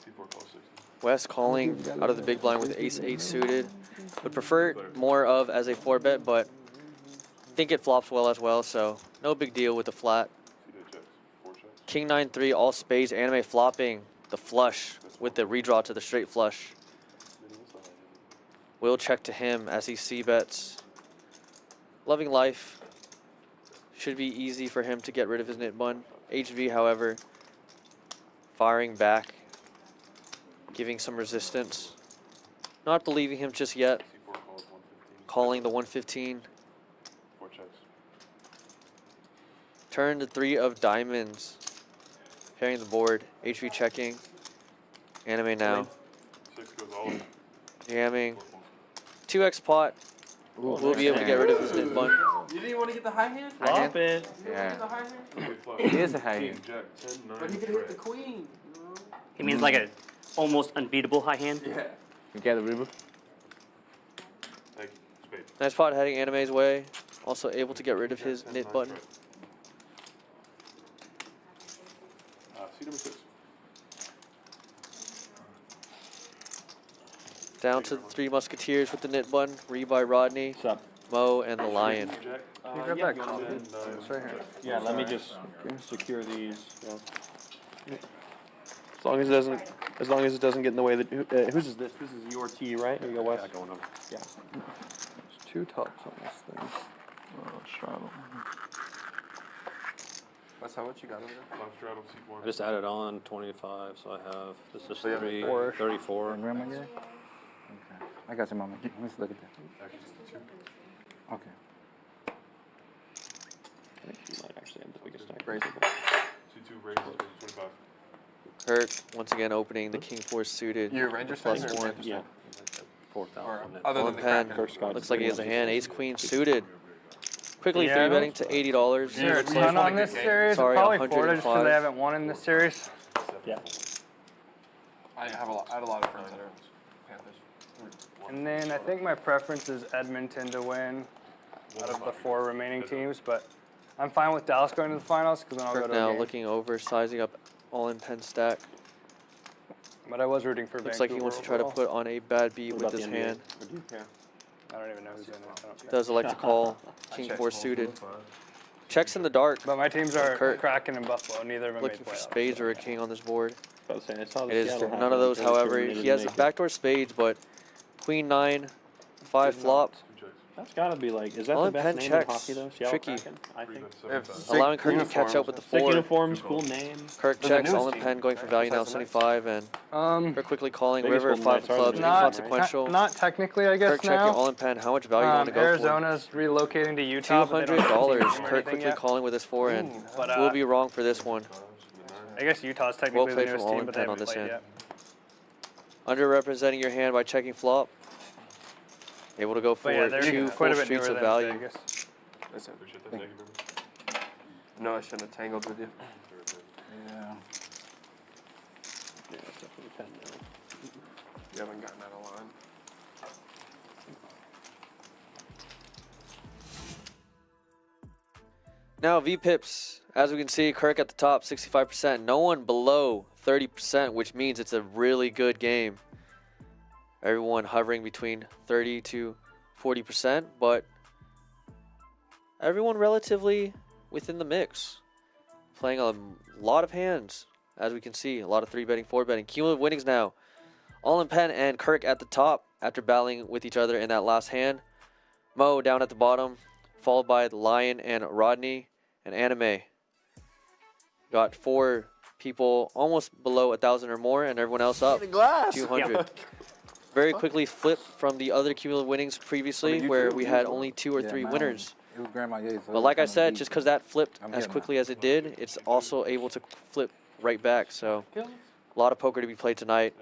C4 calls 60. West calling out of the big blind with ace 8 suited. Would prefer it more of as a 4-bet, but think it flops well as well, so no big deal with the flat. C8 checks. 4 checks. King 9-3, all spades, anime flopping the flush with the redraw to the straight flush. Will check to him as he c-bets. Loving life. Should be easy for him to get rid of his nit bun. HV, however, firing back, giving some resistance. Not believing him just yet. C4 calls 115. Calling the 115. 4 checks. Turn to 3 of diamonds. Pairing the board. HV checking. Anime now. 6 goes all in. Jamming. 2x pot. We'll be able to get rid of his nit bun. You didn't want to get the high hand? Flop it. Yeah. The high hand? Okay, flush. It is a high King, hand. Jack 10, 9, But he could hit the queen. He means like a almost unbeatable high hand. Yeah. You got the river? Thank you. Spade. Nice pot heading Anime's way. Also able to get rid of his nit button. Seat number 6. Down to the three musketeers with the knit button. Rebuy Rodney, What's up? Mo, and the lion. Can you grab that copy? It's right here. Yeah, let me just secure these. Yeah. As long as it doesn't get in the way that whose is this? This is your T, right? Here you go, Wes. Yeah, going over. Yeah. There's 2 tops on this thing. Straddle. That's how much you got over there? Live straddle, seat one. I just added on 25, so I have, this is you have 34. And grandma, yeah? Okay. I got you, mama. Let me look at that. Actually, it's 2. Okay. I think you might actually have the biggest stack. Raise it. C2 raise, 25. Kirk, once again, opening the King 4 suited. You're a Rangers plus fan or 1. Rangers Yeah. 4,000. Other than One the pen. Kraken. Looks like he has a hand. Ace Queen suited. Quickly Yeah, 3-betting to $80. Is there a Yeah, ton it's on this series? Sorry, Probably 40 just because 105. they haven't won in this series. Yeah. I had a lot of friends that are Panthers. And then I think my preference is Edmonton to win out of the 4 remaining teams, but I'm fine with Dallas going to the finals because then I'll go Kirk to a now game. looking over, sizing up all in pen stack. But I was rooting for Looks Vancouver like he wants to try to overall. put on a bad beat What with about his the NBA? hand. Or do you care? I don't even know who's in it. I don't care. Does elect to call King 4 suited. Checks in the dark. But my teams are Kirk. Kraken and Buffalo. Neither of them Looking made for playoffs. spades or a king on this board. I was saying, I saw the It is Seattle none happen. of those, I'm pretty sure however. they He didn't has make a it. backdoor spades, but Queen 9, 5 flop. 2 checks. That's gotta be like, is that All the in best pen name checks. in hockey though? Seattle Tricky. Kraken, I think. 7,000. Allowing Kirk to catch up with the Sick 4. uniforms, cool name. Kirk They're the checks, newest all in team, pen, going for right? value now, Besides the Knights. 75, and Kirk quickly calling Biggest river, golden 5 knights are clubs, the Not, inconsequential. not technically, I guess Kirk checking now. all in pen. How much value do you want to go Arizona's relocating to Utah. for? but they don't have a team $200. or Kirk anything quickly yet. calling with his 4, and But, we'll be wrong for this one. I guess Utah's Well technically the played from newest all team, in but they pen on haven't this played hand. yet. Underrepresenting your hand by checking flop. Able to go But yeah, for they're 2 quite full a bit streets newer of than value. Vegas. Listen, Appreciate that. Thank you very much. no, I shouldn't have tangled with you. Yeah. Yeah, it's definitely 10 now. You haven't gotten out of line. Now V-pips, as we can see, Kirk at the top, 65%. No one below 30%, which means it's a really good game. Everyone hovering between 30 to 40%, but everyone relatively within the mix. Playing a lot of hands, as we can see. A lot of 3-betting, 4-betting. Cumulative winnings now. All in pen and Kirk at the top after battling with each other in that last hand. Mo down at the bottom, followed by the Lion and Rodney and Anime. Got 4 people almost below 1,000 or more, and everyone else up 200. Very quickly flipped from the other cumulative winnings previously, where we had only 2 or 3 winners. It was Grandma Ye's. But like I said, just because that flipped I'm as getting quickly as it did, it's also able to flip right back. So a lot of poker to be played tonight.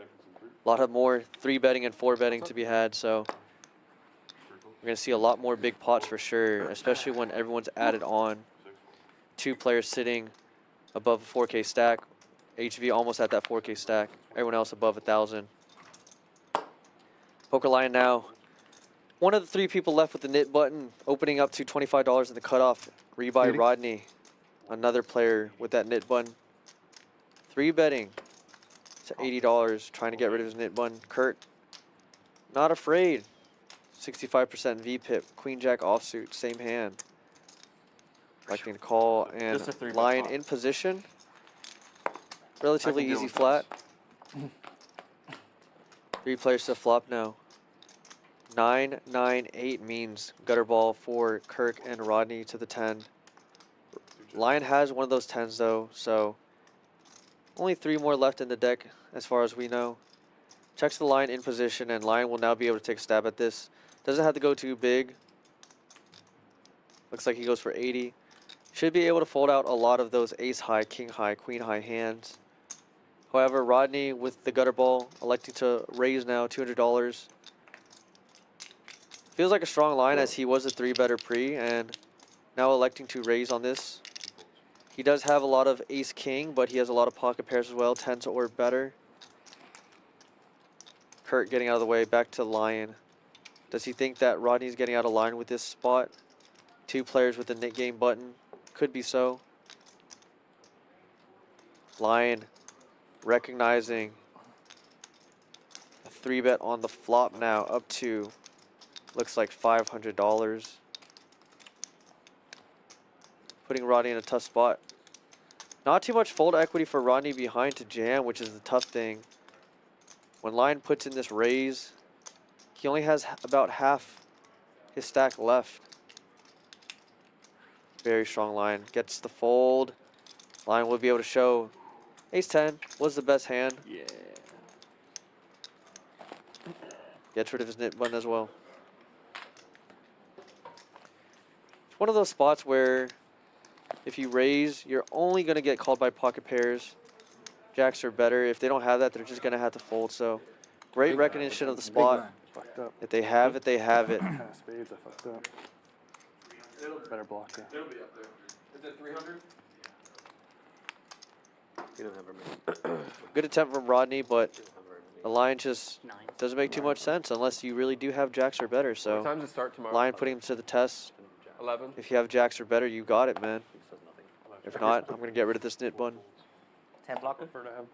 A lot of more 3-betting and 4-betting to be had. So we're going to see a lot more big pots for sure, especially when everyone's added on. 2 players sitting above a 4K stack. HV almost at that 4K stack. Everyone else above 1,000. Poker line now. One of the 3 people left with the knit button, opening up to $25 in the cutoff. Rebuy Rodney, another player with that knit button. 3-betting to $80, trying to get rid of his knit button. Kurt, not afraid. 65% V-pip, Queen Jack offsuit, same hand. Electing to call and Just a 3-bet Lion flop. in position. Relatively deal easy with flat. 3 players to flop now. 9, 9, 8 means gutter ball for Kirk and Rodney to the 10. Lion has one of those 10s though, so only 3 more left in the deck as far as we know. Checks the Lion in position, and Lion will now be able to take a stab at this. Doesn't have to go too big. Looks like he goes for 80. Should be able to fold out a lot of those ace high, king high, queen high hands. However, Rodney with the gutter ball electing to raise now $200. Feels like a strong line as he was a 3-better pre, and now electing to raise on this. He does have a lot of ace king, but he has a lot of pocket pairs as well, 10s or better. Kurt getting out of the way, back to Lion. Does he think that Rodney's getting out of line with this spot? 2 players with the knit game button. Could be so. Lion recognizing a 3-bet on the flop now, up to, looks like $500. Putting Rodney in a tough spot. Not too much fold equity for Rodney behind to jam, which is the tough thing. When Lion puts in this raise, he only has about half his stack left. Very strong Lion. Gets the fold. Lion will be able to show ace-10 was the best hand. Yeah. Gets rid of his nit button as well. It's one of those spots where if you raise, you're only going to get called by pocket pairs. Jacks are better. If they don't have that, they're just going to have to fold. So great recognition of the spot. Fucked up. If they have it, they have it. Spades, I fucked up. Better block it. It'll be up there. Is it 300? You don't have very many. Good attempt from Rodney, but the line just Nine. doesn't make too much sense unless you really do have jacks or better. What So time does it start tomorrow? Lion putting him to the test. 11. If you have jacks or better, you got it, man. If not, I'm going to get rid of this nit button. 10 blocker? Prefer to have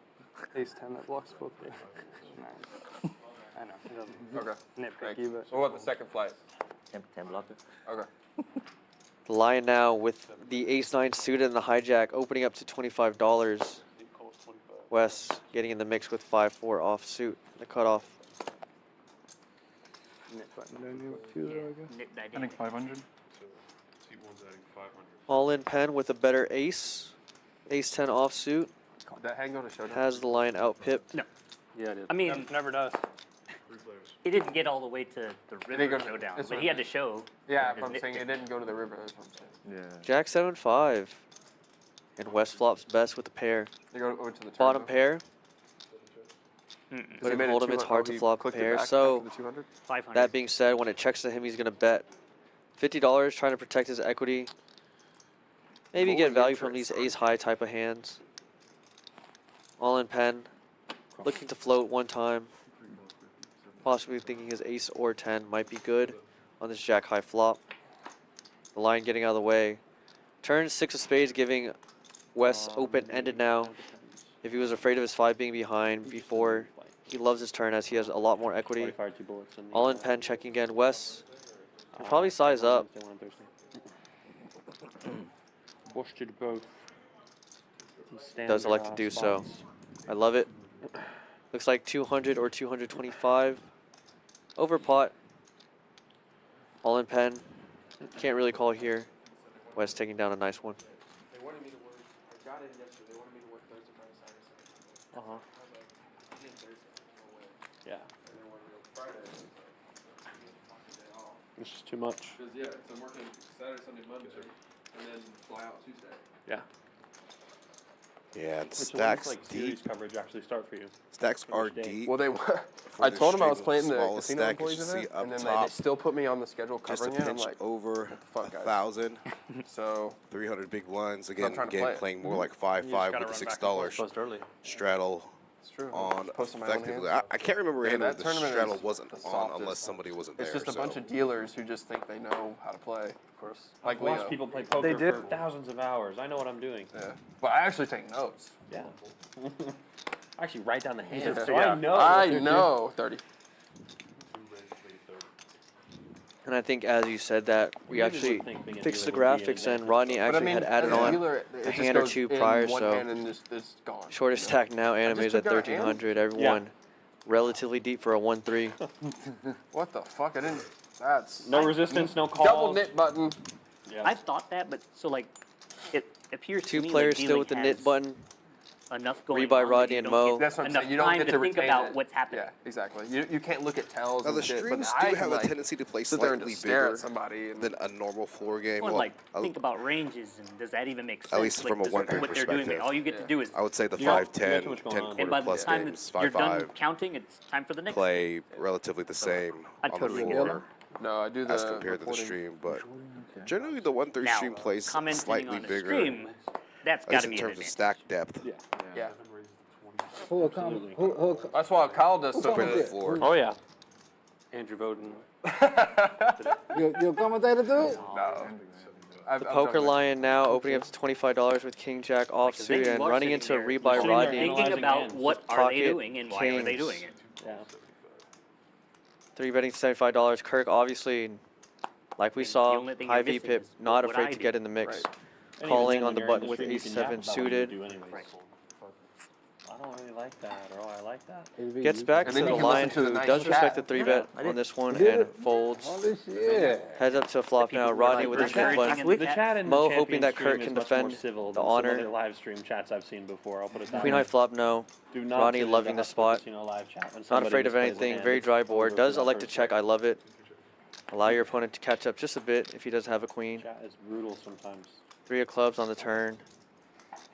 ace-10 that blocks both the nines. I know, it doesn't Okay. nitpicky, but What about the second flight? 10 blocker. Okay. The Lion now with the ace-9 suited and the hijack opening up to $25. Wes getting in the mix with 5-4 off suit, the cutoff. nit button down here with 2 there, I guess. Nip I think 500. So C1's adding 500. All in pen with a better ace. Ace-10 off suit. Did that hand go to showdown? Has the Lion out pipped. No. Yeah, it is. I mean, Never does. 3 players. he didn't get all the way to the he river go to- showdown, that's but what he I had to show. Yeah, his but I'm nit saying pick. it didn't go to the river. That's what I'm saying. Yeah. Jack 7-5. And Wes flops best with the pair. They go over to the turn. Bottom though? pair. Mm-mm. Because But he in made it Hold'em, it's 200 hard to he flop clicked it pair. back So after the 200. 500. that being said, when it checks to him, he's going to bet $50, trying to protect his equity. Maybe get Rolling value from these interest. ace-high type of hands. All in pen. Looking to float one time. Possibly thinking his ace or 10 might be good on this jack-high flop. The Lion getting out of the way. Turn 6 of spades, giving Wes open-ended now. If he was afraid of his 5 being behind before, he loves his turn as he has a lot more equity. 45, 2 bullets. And All in pen, checking again. Wes can probably size up. Boosted both. Does elect to do so. I love it. Looks like 200 or 225. Over pot. All in pen. Can't really call here. Wes taking down a nice one. They wanted me to work. I got it yesterday. They wanted me to work Thursday, Friday, Saturday, Sunday. Uh-huh. I was like, I did Thursday. No way. Yeah. And then wanted me to go Friday. I need to fucking day off. It's just too much. Because, yeah, so I'm working Saturday, Sunday, Monday, and then fly out Tuesday. Yeah. Yeah, and Which ones, stacks like series deep. coverage actually start for you? Stacks are Each day. deep. Well, they For I the told them I was stream, playing the smallest casino stack you employees should see event, up and then they top. still put me on the schedule Just a covering it. I'm pinch like, over fuck, guys? 1,000. so 300 big blinds. I'm Again, trying to game play it. playing more like 5-5 gotta with the run back and $6 Post early. straddle it's true. on Posting my own effectively. hands. I can't remember a Yeah, hand where that the tournament straddle is wasn't the on softest. unless somebody wasn't It's there. just a so. bunch of dealers who just think they know how to play. Of course. Like I've watched Leo. people play poker They did. for thousands of hours. I know what I'm doing. Yeah. But I actually take notes. Yeah. I actually write down the hands, Yeah. so I know. I what they're know. 30. And I think as you said that, we Maybe actually would think being a fixed the dealer would be an graphics and advantage. Rodney But I actually mean, had added as a on dealer, it a just hand or goes two in prior, one so hand and it's gone. shortest you know? stack now, animes took at out a hand. 1300. Everyone relatively deep for a 1-3. What the fuck? I didn't. That's No resistance, no calls. double knit button. Yeah. I thought that, but so like, it appears to Two me players like still with the dealing knit has button. Enough going Rebuy on Rodney that you and don't Mo. get That's what I'm enough saying. You don't time get to think retain about it. what's happening. Yeah, exactly. You can't look at tells Now and the shit. streams but do I have like, a tendency to play sit there and slightly just stare bigger at somebody and than a normal floor game. Well, Well, like think about ranges and does that even make sense? At least like, from a does- 1-3 what they're doing. perspective. All you get to do is I would say the You don't- 5-10, you don't know what's going 10 on. and quarter by the plus time games, you're done 5-5 counting, it's time for the next. play relatively the same I'd on totally the get floor no, I do the as compared to the reporting. stream. But generally, the 1-3 Now, stream plays commenting slightly on a bigger, stream, that's at got least to in be an terms of advantage. stack depth. Yeah. Yeah. Who will come? Who That's why Kyle does so Compared to the good. floor. Oh yeah. Andrew Voden. you a commentator too? No. The poker lion now opening up to $25 with King Jack offsuit you and are running sitting into there rebuy sitting there Rodney. Thinking analyzing about hands. what With are they pocket doing and why are they kings. doing it. Yeah. 3 betting $75. Kirk, obviously, like we The saw, only thing high you're V missing pip, is not what afraid I to do. get in the mix. Right. And even Calling then, on the when you're in button with stream, you ace can yap 7 about what you suited. do anyways. Right. I don't really like that, or I like that. Gets back And to then the you can listen line to the who nice does respect the chat. 3-bet I on did. this one You did and it? folds. Holy shit. Heads up to a flop now. people Rodney like with his that. good Encouraging one. in The chat in Mo the hoping that champion Kirk stream can is much more defend civil the than honor. some other live stream chats I've seen before. I'll put it that Queen way. high flop, no. Do not Rodney tune loving into the spot. Casino live chat when Not somebody afraid of misplays a anything. hand. Very It's dry over board. for Does that elect to first check. I flip. love it. Allow your opponent to catch up just a bit if he doesn't have a queen. Chat is brutal sometimes. 3 of clubs on the turn.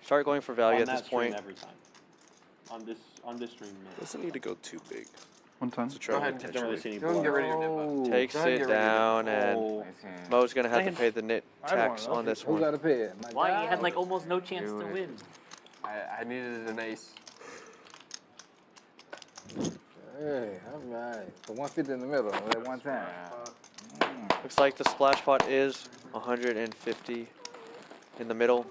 Start going for value On at that this stream point. every time. On this stream, no. Doesn't need to go too big. One time. To try Go to ahead. attention Don't really rate. see any Go and get blood. rid of your nip. Takes Go ahead and it get rid of your down nip. and Oh. Nice hand. Mo's gonna have to Man. pay the nit I don't tax know. on this Who one. got a pay it? My Why? guy? You had like almost no chance to Do it. win. I needed an ace. Hey, all right. So 150 in the middle at one time. Looks like the splash pot is 150 in the middle.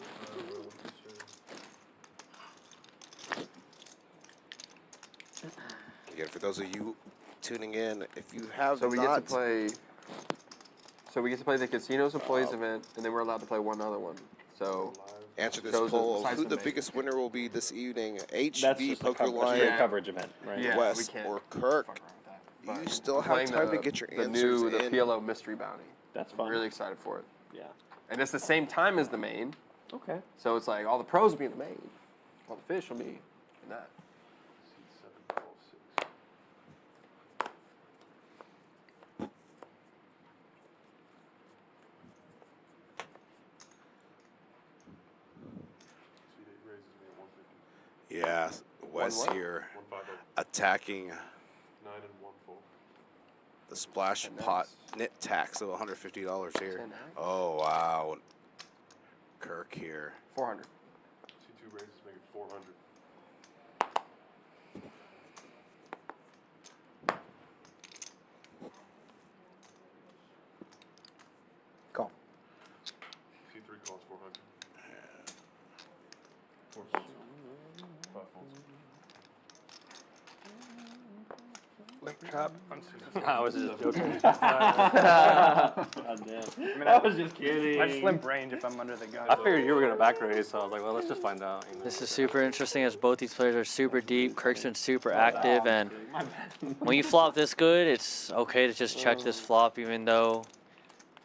Again, for those of you tuning in, if you have So we get not, to play. So we get to play the casinos employees event, and then we're allowed to play one other one. So answer this Those are poll of besides who the the main. biggest winner will be this evening, That's HV just a straight Pokerline, coverage event, right? Yeah. we West, can't or Kirk. fuck around with that. You But still I'm have playing time the, to get your the answers new the in. PLO mystery bounty. That's I'm fun. really excited for it, Yeah. and it's the same time as the main. Okay. So it's like all the pros will be in the main, all the fish will be in that. Yeah, Wes what? here 150. attacking 9 and 1 fold. the splash And pot that's- knit tax of $150 here. 10X. Oh wow, Kirk here. 400. See 2 raises, make it 400. Call. See 3 calls 400. 4 folds. 5 folds. Limp trap. I was just joking. God damn. I was just kidding. I just limp range if I'm under the gun. I figured you were gonna back raise, so I was like, well, let's just find out. You know? This is super interesting as both these players are super deep. Kirk's been super active, and when you flop this good, it's okay to just check this flop, even though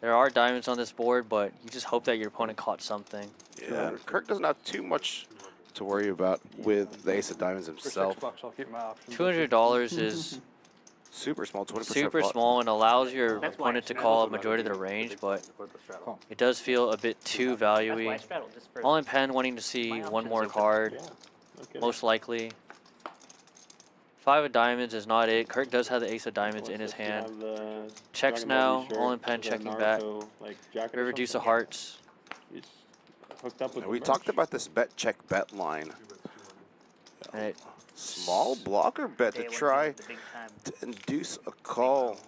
there are diamonds on this board, but you just hope that your opponent caught something. Yeah, Kirk doesn't have too much to worry about with the ace of diamonds For $6, himself. I'll keep my options. $200 is Super small, 20% super pot. small and allows your That's why I opponent to straddle. call a majority of their range, but it does feel a bit too That's why I value-y. straddled this first. All in pen wanting to see My one options more open. card, Yeah. Okay. most likely. 5 of diamonds is not it. Kirk does have the ace of diamonds in his hand. Checks now, all in pen, checking back. River deuce of hearts. He's hooked up with And we the talked merch. about this bet check bet line. And it, Small blocker bet to Day one, try the big time. to induce a call.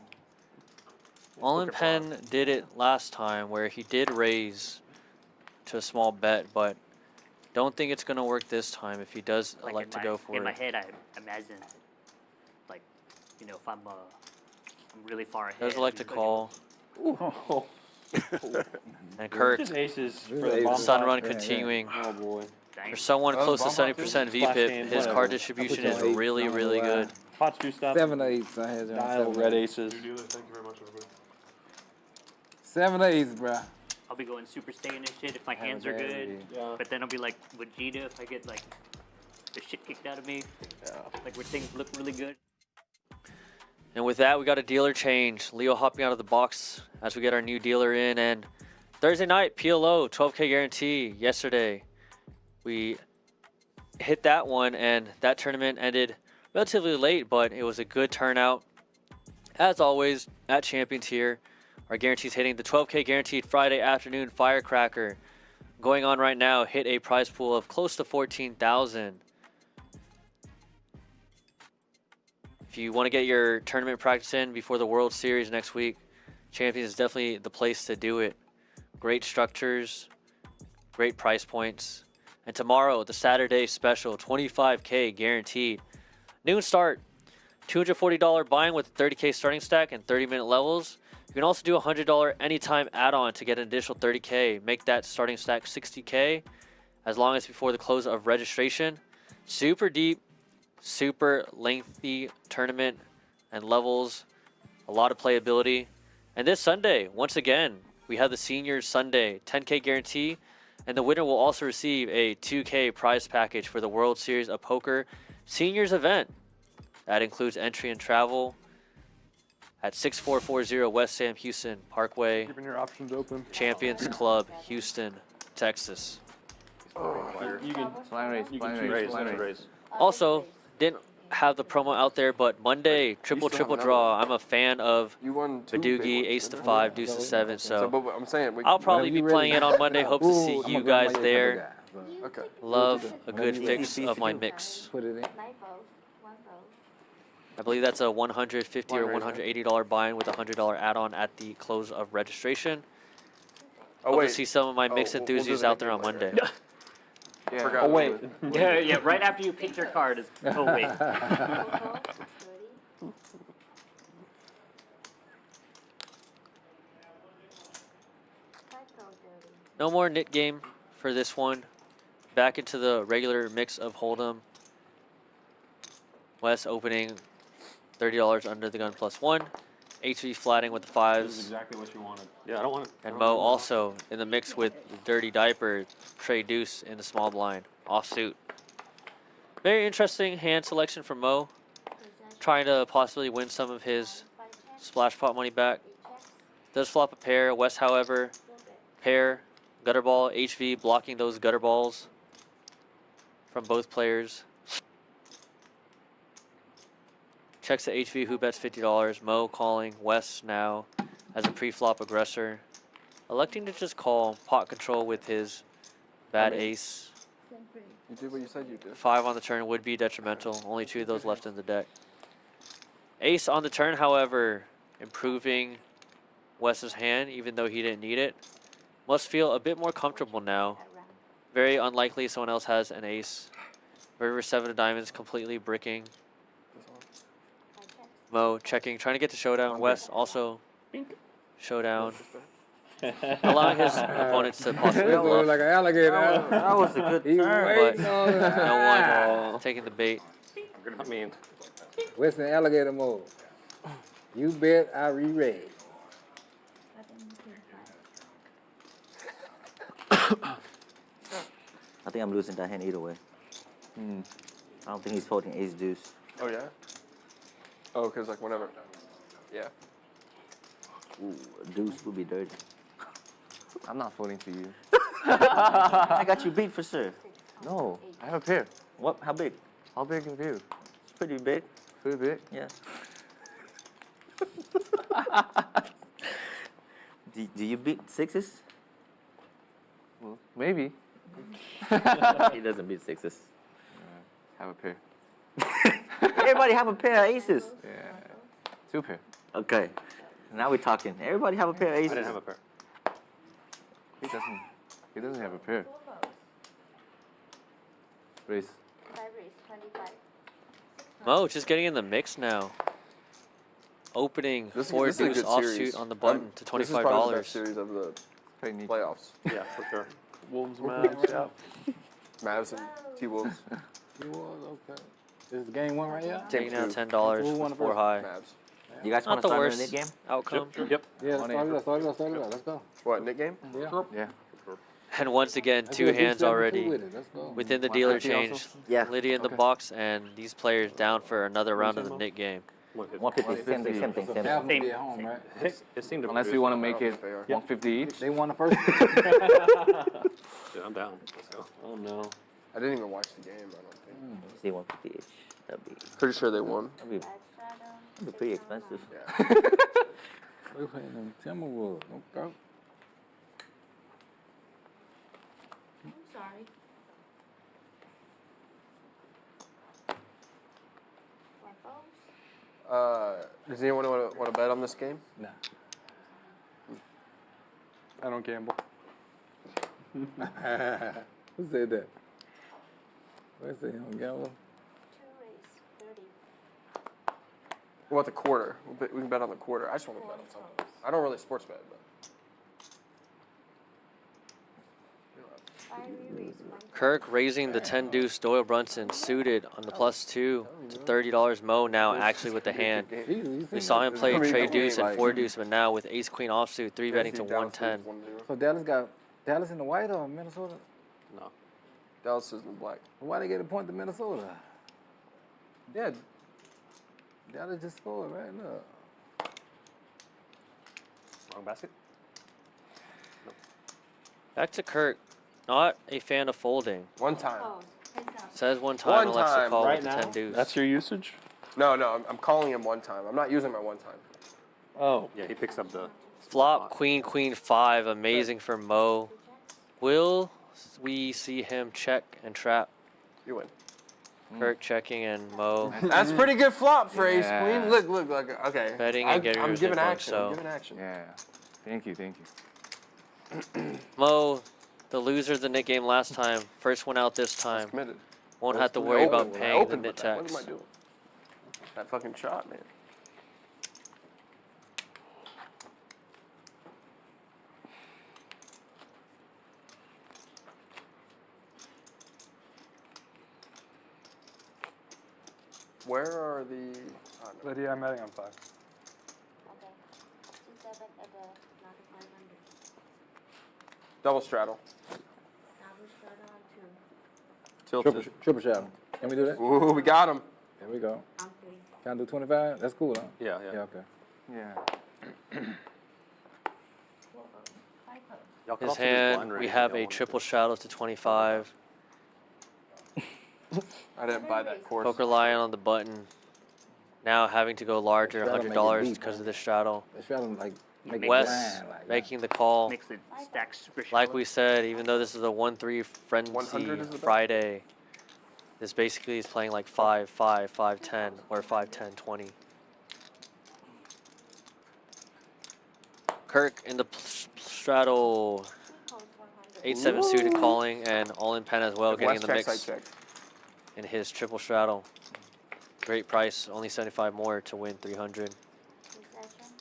all in pen did it last time where he did raise to a small bet, but don't think it's going to work this time if he does Like elect to in go my, for in my it. head, I imagine, like, you know, if I'm really far ahead. Does elect to like, call. Oh, And Kirk, just aces for Just the aces. bomb sun pot. run Yeah, yeah. continuing. Oh boy. dang. For someone Oh, close to bomb pot 70% Splash VPIP, game, his whatever. card distribution I is put some really, eights, I don't really know why. good. Pot's juiced up. 7 8s. I had you on Dial 7 red eights. aces. New dealer, thank you very much, everybody. 7 8s, bruh. I'll be going super staying and shit if my Have a hands are bad good. day. Yeah. But then I'll be like Vegeta if I get like the shit kicked out of me. Like where things look really good. And with that, we got a dealer change. Leo hopping out of the box as we get our new dealer in. And Thursday night, PLO, 12K guarantee. Yesterday, we hit that one, and that tournament ended relatively late, but it was a good turnout. As always, at Champions here, our guarantees hitting the 12K guaranteed Friday afternoon firecracker. Going on right now, hit a prize pool of close to 14,000. If you want to get your tournament practice in before the World Series next week, Champions is definitely the place to do it. Great structures, great price points. And tomorrow, the Saturday special, 25K guaranteed. Noon start, $240 buy-in with a 30K starting stack and 30-minute levels. You can also do a $100 anytime add-on to get an additional 30K. Make that starting stack 60K as long as before the close of registration. Super deep, super lengthy tournament and levels. A lot of playability. And this Sunday, once again, we have the Seniors Sunday 10K guarantee. And the winner will also receive a 2K prize package for the World Series of Poker Seniors event. That includes entry and travel at 6440 West Sam Houston Parkway. Keeping your options open. Champions Club, Houston, Texas. You can raise. Also, didn't have the promo out there, but Monday, triple draw. I'm a fan of You won 2 big Badoogie, ones, Ace to didn't 5, Deuce to 7. So but I'm saying, I'll probably be playing it on Monday. Hope to see Ooh, you I'm a guys grandma there. Okay. Love a good fix of my mix. Put it in. I believe that's a $150 or $180 buy-in with a $100 add-on at the close of registration. Oh, Hope wait. to see some of my mix we'll do enthusiasts the out there on nickname Monday. later. Yeah. Forgot Oh, about wait. it. Yeah, right after you pick your card is. Oh, wait. No more knit game for this one. Back into the regular mix of Hold'em. Wes opening $30 under the gun +1. HV flatting with the This is 5s. exactly what you wanted. Yeah, I don't want it. And Mo also in the mix with the Dirty Diaper, Trey Deuce in the small blind, offsuit. Very interesting hand selection from Mo. Trying to possibly win some of his splash pot money back. Does flop a pair. West, however, pair, gutter ball, HV blocking those gutter balls from both players. Checks the HV who bets $50. Mo calling West now as a pre-flop aggressor. Electing to just call pot control with his bad ace. You did what you said you did. 5 on the turn would be detrimental. Only 2 of those left in the deck. Ace on the turn, however, improving Wes's hand, even though he didn't need it. Must feel a bit more comfortable now. Very unlikely someone else has an ace. River 7 of diamonds completely bricking. Mo checking, trying to get to showdown. Wes also showdown. Allowing his opponents to possibly This look bluff. like an alligator. That was a good He turn. waiting on it. No one taking the bait. I mean, Western alligator mode. You bet, I re-raise. I think I'm losing that hand either way. I don't think he's folding ace deuce. Oh, yeah? Oh, because, like, whenever. Yeah. Ooh, a deuce would be dirty. I'm not folding to you. I got you beat for sure. No, I have a pair. What? How big? How big of you? It's pretty big. Pretty big. Yeah. Do you beat sixes? Well, maybe. He doesn't beat sixes. Have a pair. Everybody have a pair of aces. Yeah. 2 pair. Okay. Now we're talking. Everybody have a pair of I aces. didn't have a pair. He doesn't. He doesn't have a pair. Raise. Mo just getting in the mix now. Opening This, 4 this is a deuce good offsuit series. on the button to This is probably the best $25. series of the Play neat. playoffs. Yeah, for sure. Wolves, Mavs, yeah. Mavs and T-Wolves. You was, okay. This is game 1 right here? Taking out two. $10 Who won with the 4 first? high. Mavs. You guys Not want to the start worst in the game? outcome. Yep. Yeah, start it up. Let's go. What, Nick game? Yeah. Yeah. And once again, Let's 2 do a hands 272 already with it. Let's go. within the dealer 150 change. also? Yeah. Lydia in the box, and these players down for another round of the Nick game. 150. Same thing. Same thing. Same Half thing. of them at home, right? It seemed to Unless we want to make it They are. 150 each. They won the first. Dude, I'm down. Let's go. Oh no. I didn't even watch the game, I don't think. See 150 each. Pretty sure they won. That'd be pretty expensive. We're playing them Timberwolves. Okay. I'm sorry. Does anyone want to bet on this game? Nah. I don't gamble. Who said that? What's that? You don't gamble? What, the quarter? We can bet on the quarter. I just want to bet on something. I don't really sports bet, but. Kirk raising the 10 deuce. Doyle Brunson suited on the +2 to $30. Mo now actually with the hand. We saw him play trade deuce and 4 deuce, but now with ace queen offsuit, 3 betting to 110. So Dallas in the white or Minnesota? No. Dallas is in black. Why they get a point to Minnesota? Yeah. Dallas just scored, right? Look. Wrong basket. Back to Kirk. Not a fan of folding. One time. Says one time, elects to call right with the now? 10 deuce. That's your usage? No, I'm calling him one time. I'm not using my one time. Oh. Yeah, he picks up the Flop, queen, queen 5. Amazing for Mo. Will we see him check and trap? You win. Kirk checking and Mo That's pretty good flop for ace Yeah. queen. Look, okay. betting and getting I'm rid of giving one, action. so. I'm giving action. Yeah. Thank you. Mo, the loser of the nit game last time. First one out this time. Committed. Won't I have to was worry open about with- I paying the opened nit with that. tax. What am I doing? That fucking shot, man. Where are the? Oh, no. Lydia, I'm betting on 5. Okay. 7 at the not a 500. Double straddle. Double showdown 2. tilted. Triple shadow. Can we do that? Ooh, we got him. There we go. I'm free. Can I do 25? That's cool, huh? Yeah. Yeah, okay. Yeah. Y'all cut His off to this hand, blind we range, have y'all a wanna triple do. shadow to 25. I didn't buy that course. Poker lion on the button. Now having to go larger, Straddle make it $100 deep, because man. of this straddle. That shadow like make it Wes blind, like making the call. Makes the stack super shallow. Like we said, even though this is a 1-3 frenzy 100 is the bet? Friday, this basically is playing like 5, 5, 5, 10, or 5, 10, 20. Kirk in the straddle, 8-7 suited calling, and all in pen as well, If getting West in the checks, I mix check. in his triple straddle. Great price, only 75 more to win 300.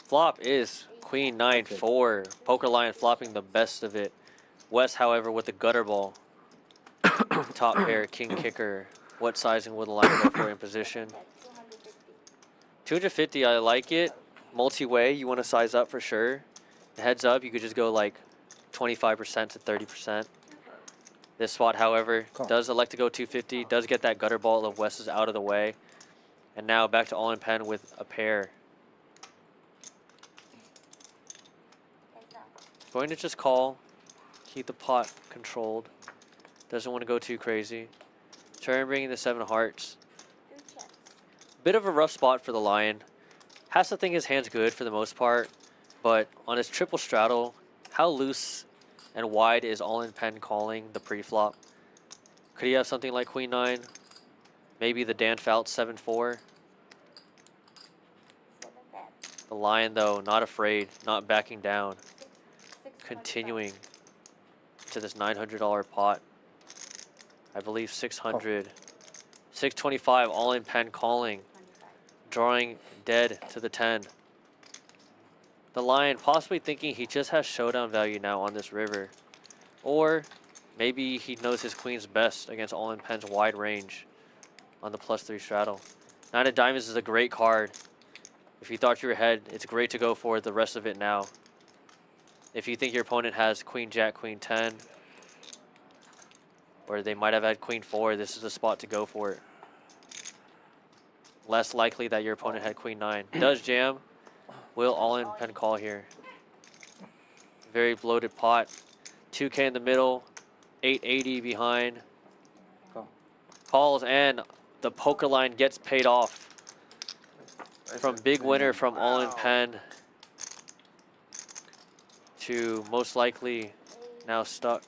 Flop is queen 9-4. Poker lion flopping the best of it. West, however, with the gutter ball. Top pair, king kicker. What sizing will the line go for in position? 250, I like it. Multi-way, you want to size up for sure. Heads up, you could just go like 25% to 30%. This spot, however, does elect to go 250, does get that gutter ball of West's out of the way. And now back to all in pen with a pair. Going to just call, keep the pot controlled. Doesn't want to go too crazy. Turn bringing the 7 hearts. Bit of a rough spot for the lion. Has to think his hand's good for the most part, but on his triple straddle, how loose and wide is all in pen calling the pre-flop? Could he have something like queen 9? Maybe the Dan Fouts 7-4. The lion though, not afraid, not backing down. Continuing to this $900 pot. I believe 600. 625 all in pen calling. Drawing dead to the 10. The lion possibly thinking he just has showdown value now on this river. Or maybe he knows his queen's best against all in pen's wide range on the +3 straddle. 9 of diamonds is a great card. If you thought you were ahead, it's great to go for the rest of it now. If you think your opponent has queen jack, queen 10, or they might have had queen 4, this is the spot to go for it. Less likely that your opponent had queen 9. Does jam. Will all in pen call here. Very bloated pot. 2K in the middle. 880 behind. Calls and the poker line gets paid off. From big winner from all in pen to most likely now stuck.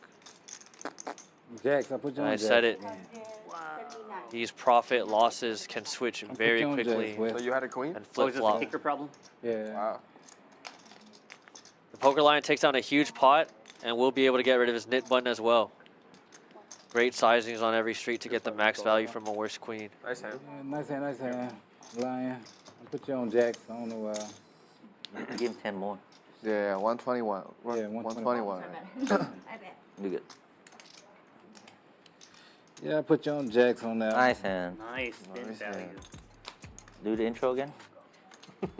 Jacks, I put you on I Jacks. said it. Yeah. These profit losses can switch very you on quickly Jacks, Wes. So you had a queen? and Oh, is this a flip-flop. kicker problem? Yeah. Wow. The poker line takes down a huge pot and will be able to get rid of his nit button as well. Great sizings on every street to get the max value from a worse queen. Nice hand. Yeah, nice hand, nice hand. Lion. I put you on jacks. I don't know why. Give him 10 more. Yeah, 121. Yeah, 121. I bet. You good. Yeah, I put you on jacks on that. Nice hand. Nice spin Nice value. hand. Do the intro again.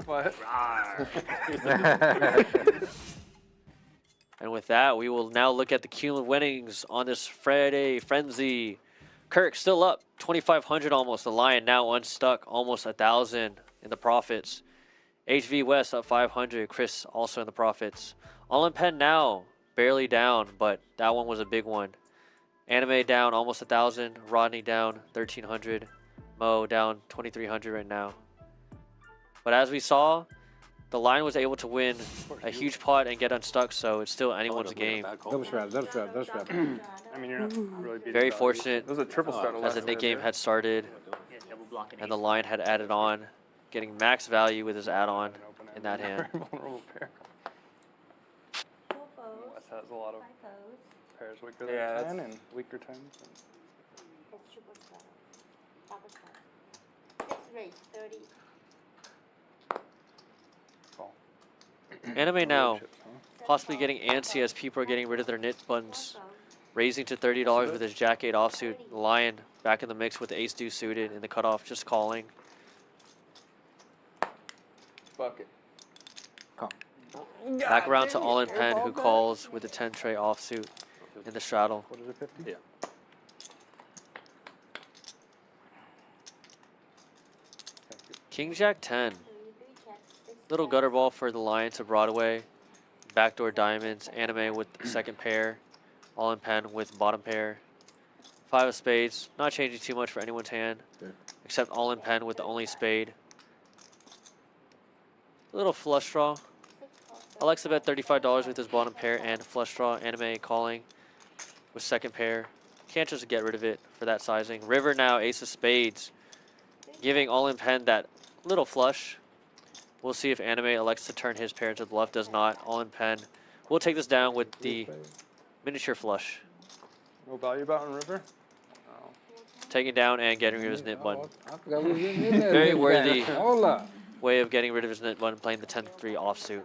What? Rawr. And with that, we will now look at the cumulative winnings on this Friday Frenzy. Kirk still up 2,500 almost. The Lion now unstuck almost 1,000 in the profits. HV West up 500. Chris also in the profits. All in Pen now barely down, but that one was a big one. Anime down almost 1,000. Rodney down 1,300. Mo down 2,300 right now. But as we saw, the Lion was able to win a huge pot and get unstuck, so it's still anyone's game. Double strap, double strap, double strap. I mean, you're not really beating Very value. fortunate It was a triple straddle as the last Nick minute game there. had started Yeah, double blocking and the ace. Lion had added on, getting max value with his add-on An open in that hand. Very vulnerable pair. Four foes. Wes has a lot of Five foes. pairs weaker than Yeah, 10 and weaker 10s. That's triple straddle. Double straddle. 6 raise, 30. Call. Anime now, Chips, huh? possibly getting antsy as people are getting rid of their knit buttons, Four foes. raising to $30 with his Jack 8 offsuit. The Lion back in the mix with the Ace Deuce suited in the cutoff, just calling. Bucket. Back around to All in Pen, who calls with the 10 tray offsuit in the straddle. What is it, 50? Yeah. King Jack 10. So you three checks. 6 Little jacks. gutter ball for the Lion to Broadway. Backdoor diamonds. Anime with the second pair. All in Pen with bottom pair. 5 of spades. Not changing too much for anyone's hand. Okay. Except All in Pen with the only spade. A little flush draw. 6 calls. Alexa bet $35 with his bottom pair and flush draw. Anime calling with second pair. Can't just get rid of it for that sizing. River now ace of spades. Giving All in Pen that little flush. We'll see if Anime elects to turn his pair into the bluff. Does not. All in Pen. We'll take this down with the miniature flush. No value about in river? Oh. Taking down and getting rid of his knit button. I forgot we was in there. Very worthy. Hold up. Way of getting rid of his knit button, playing the 10-3 offsuit.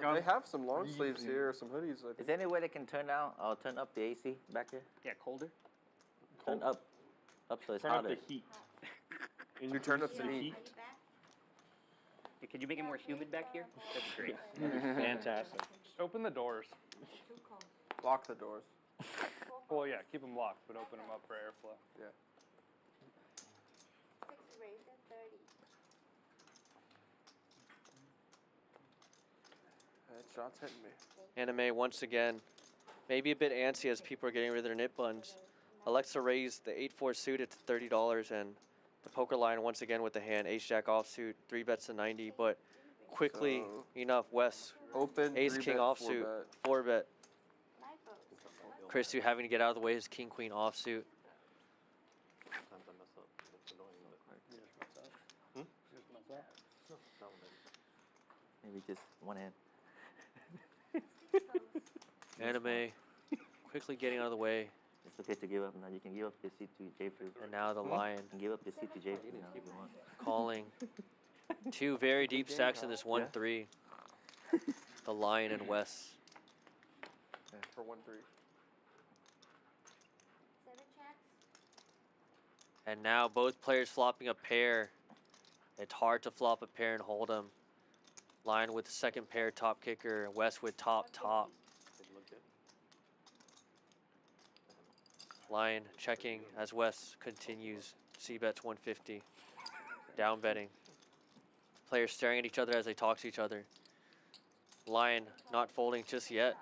They have some long sleeves here, some hoodies. I Is think. there any way they can turn down or turn up the AC back here? Yeah, colder. Turn up so it's Turn up hotter. the heat. You turn up the heat. Are you back? Yeah, can you make it more humid back here? That'd be great. Fantastic. Just open the doors. 2 calls. Lock the doors. 4 Well, yeah, keep them locked, but open them up for airflow. Yeah. 6 raise and 30. Headshot's hitting me. Anime once again, maybe a bit antsy as people are getting rid of their knit buttons. Alexa raised the 8-4 suited to $30 and the poker line once again with the hand Ace Jack offsuit, 3 bets to 90, but quickly So- enough, Wes Open. Ace 3 King bet, offsuit, 4 bet. 4 bet. 9 foes. Chris too having to get out of the way his King Queen offsuit. Sometimes I mess up. It's annoying, but Maybe just one hand. 6 foes. Anime quickly getting out of the way, It's okay to give up now. You can give up your seat to Jeffrey. and now the Lion You can give up your seat to Jeffrey now if you want. calling. 2 very deep stacks in this 1-3. The Lion and Wes. Yeah, for 1-3. 7 checks. And now both players flopping a pair. It's hard to flop a pair and hold them. Lion with the second pair top kicker. Wes with top. didn't look good. Lion checking as Wes continues. C-bets 150. Down betting. Players staring at each other as they talk to each other. Lion not folding just yet.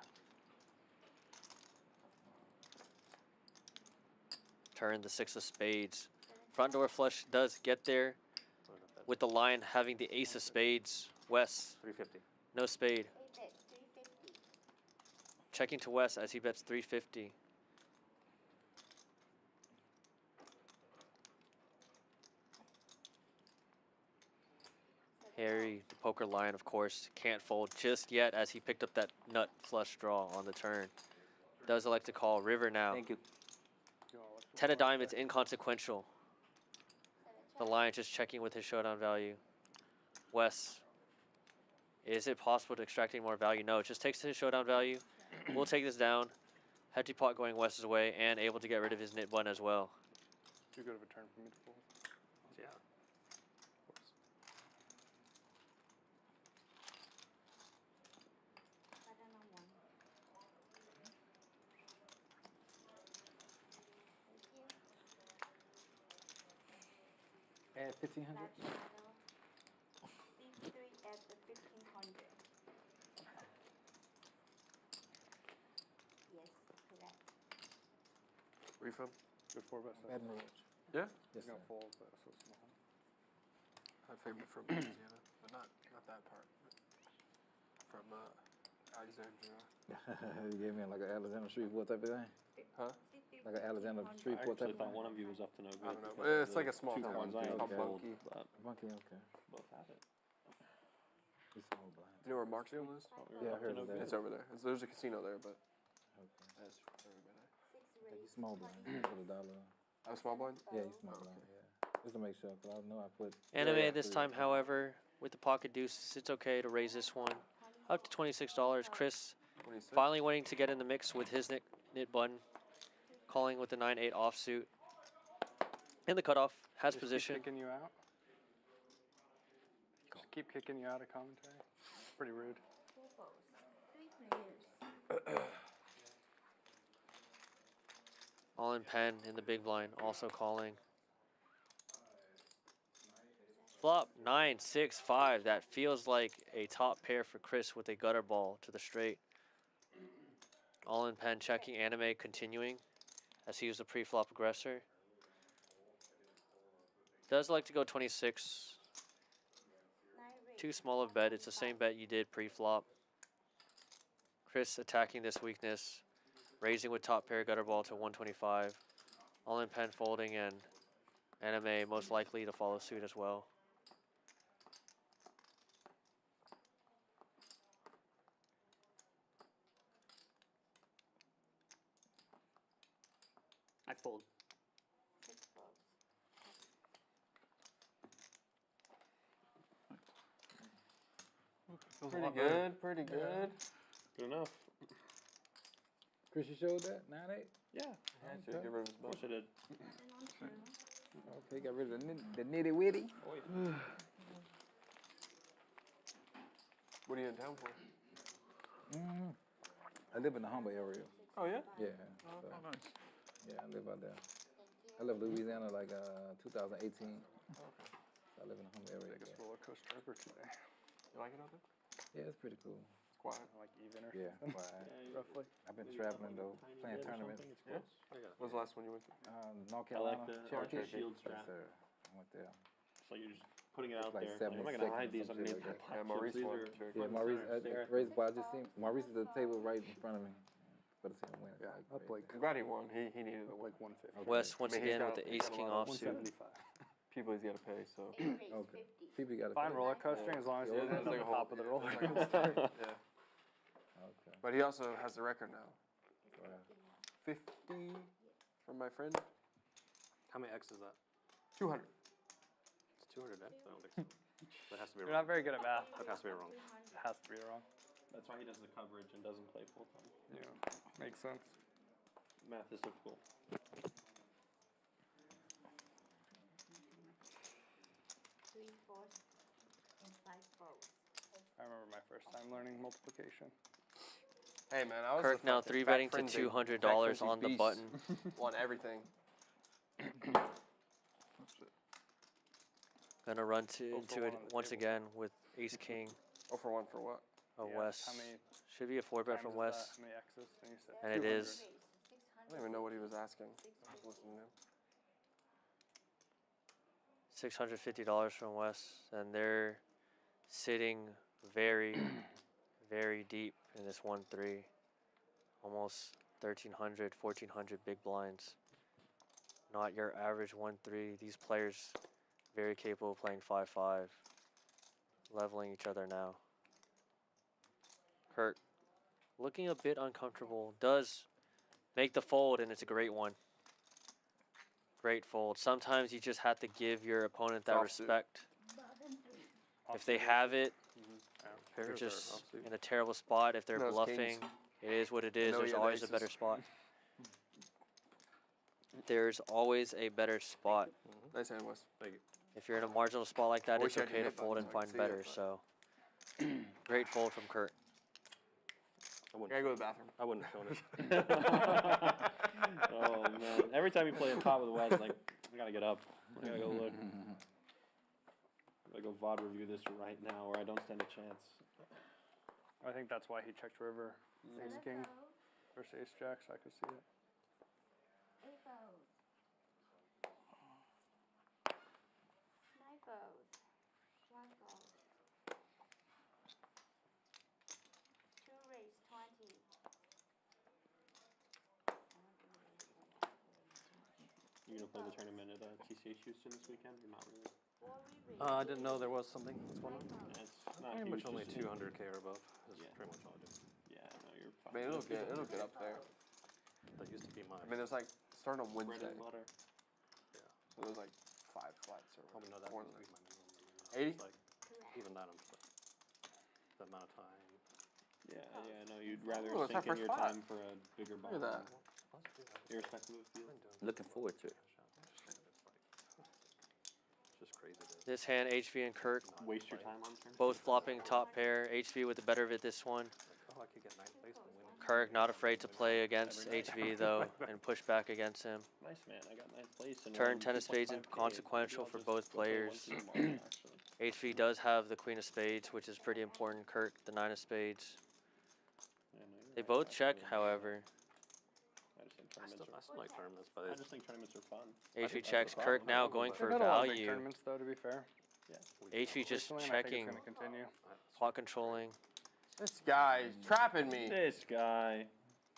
Turn the 6 of spades. Front door flush does get there with the Lion having the ace of spades. Wes, 350. no spade. 8 bets, 350. Checking to Wes as he bets 350. Harry, the poker Lion, of course, can't fold just yet as he picked up that nut flush draw on the turn. Does elect to call. River now. Thank you. 10 of diamonds, inconsequential. The Lion just checking with his showdown value. Wes. Is it possible to extract any more value? No, it just takes his showdown value. We'll take this down. Head to pot going Wes's way and able to get rid of his knit button as well. Too good of a turn for me to fold. Yeah. Banana one. Thank you. Add 1,500. Left shadow. C3 at the 1,500. Yes, correct. Refund? Good 4-bet. Baton Rouge. Yeah. Yes, He's sir. gonna fold, but so small. I favored from Louisiana, but not that part. From Alexandria. You gave me like an Alexander Shreveport type of thing? Huh? Like an Alexander I Shreveport type actually of thought thing? one of you was up to no good. I don't know. because It's of like the a small two town. ones I It's had called fold, Bunkie. but Monkey, okay. both have it. He's small blind. You know where Marksville is? Yeah, I heard of that. It's over there. There's a casino there, but Okay. that's for everybody. I think he's small blind. For the dollar. I'm small blind? Yeah, he's small blind, yeah. Just to make sure, because I know I put... Anime yeah, this time, however, with the pocket deuces, it's okay to raise this one up to $26. Chris 26. finally wanting to get in the mix with his knit button, calling with the 9-8 offsuit. In the cutoff, has Just position. Keep kicking you out. Just keep kicking you out of commentary. Pretty rude. Four balls. 3 players. All in pen in the big blind, also calling. Flop 9-6-5. That feels like a top pair for Chris with a gutter ball to the straight. All in pen checking, anime continuing as he was the pre-flop aggressor. Does like to go 26. 9 raised. Too small of bet. It's the same bet you did pre-flop. Chris attacking this weakness, raising with top pair gutter ball to 125. All in pen folding and anime most likely to follow suit as well. I fold. 6 balls. Pretty good, pretty good. Good enough. Chris, you showed that? 9-8? Yeah. Yeah, to get rid of his Of ball. course I did. And on turn. Okay, got rid of the nitty witty. What are you in town for? I live in the Humble area. Oh, yeah? Yeah. So, yeah, I live out there. I left Louisiana like 2018. So I live in the Humble area. Biggest Yeah. roller coaster ever today. You like it out there? Yeah, it's pretty cool. It's quiet. Like even or Yeah, something, quiet. roughly. I've been traveling though, playing tournaments. Yeah? When's the last one you went to? North I Carolina, like the Cherokee. archer shield Yes, strap. sir. I went there. So you're just putting it out Like there. Like, 70 I'm not gonna seconds hide or these some underneath shit my like that. pocket. Yeah, Maurice These won. are Cherokee. Yeah, front Maurice, and center. Maurice, but I just seen Maurice is at the table right in front of me. But I seen him win. Yeah, Like, Up like I'm glad he won. He needed the up win. like 150. Okay. Wes once I mean, he's again got- with the he's ace got a king lot of offsuit. 175. People he's got to pay, so. 8 raised. Okay. 50. People got to Fine pay. roller coastering as long as Yeah, you it's end on like the a whole- top of the yeah, roller it's like a- coaster. Yeah. Okay. But he also has the record now. Wow. 50 from my friend. How many X is that? 200. It's 200 X? I don't think so. That has to be You're wrong. not very good at math. That has to be wrong. It has to be wrong. That's why he does the coverage and doesn't play full time. Yeah, makes sense. Math is difficult. 3 fours and 5 balls. I remember my first time learning multiplication. Hey, man, I was Kirk the now fucking 3-betting to fat frenzy $200 on the beast. button. Won everything. Gonna run to Oh, into for one it on the once table. again with ace king Oh, for one for what? of Yeah, Wes. how many Should be a 4-bet Times from is Wes. that? How many X's? And you said And it 200. is. Raised. I 600. don't even know what he was asking. I was listening to him. $650 from Wes, and they're sitting very, very deep in this 1-3. Almost 1,300, 1,400 big blinds. Not your average 1-3. These players very capable of playing 5-5, leveling each other now. Kirk looking a bit uncomfortable. Does make the fold, and it's a great one. Great fold. Sometimes you just have to give your opponent that Soft suit. respect. Bottom 3. If they have it, they're Pairs just are offsuit. in a terrible spot. If they're No, it's bluffing, kings. it is what it is. No, There's you have always a aces. better spot. There's always a better spot. Nice hand, Wes. Thank you. If you're in a marginal spot like that, I it's wish I okay to could hit fold and buttons find so I could better. see So, great fold from Kurt. I I wouldn't, gotta go to the bathroom. I wouldn't have shown it. Oh man! Every time you play a pot with Wes, like I gotta get up. I gotta go look. I gotta go VOD review this right now, or I don't stand a chance. I think that's why he checked river. Ace king versus ace jack, so I could see it. 8 folds. 9 folds. 1 fold. 2 raise 20. You gonna play the tournament at TCH Houston this weekend, or not really? 4 re-raise. I didn't know there was something. What's going on? Yeah, it's not Pretty huge. much only just- 200K or above. That's Yeah. pretty much all I do. Yeah, no, you're fine. I mean, it'll get up there. That used to be my. I mean, there's like starting on Bread Wednesday, and butter. Yeah. so there's like 5 flights or Probably know that more would than be that. my minimum. 80? It's like, even that, I'm just like, the amount of time. Yeah, no, you'd rather Oh, it's our sink in first your spot. time for a bigger Look buffer, at that. irrespective of field. Looking forward to it. It's just crazy. To This hand, HV and Kirk, Waste your time on turn. both flopping top pair. HV with the better of it this one. oh, I could get 9th place and win. Kirk not afraid to play against HV though and push back against him. Nice man, I got 9th place. And Turn won 10 of spades 2.5K. inconsequential Maybe for I'll both just go play players. once tomorrow, actually. HV does have the queen of spades, which is pretty important. Kirk, the 9 of spades. Yeah, no, you're They right, both actually. check, however. I just think I tournaments still, are. I still like tournaments, but I it's just think tournaments are fun. HV that's checks. the Kirk problem. now going for They've had a lot of big value. tournaments though, to be fair. Yeah. HV just Recently, and I think it's checking, going to continue. pot controlling. This guy's trapping me. This guy.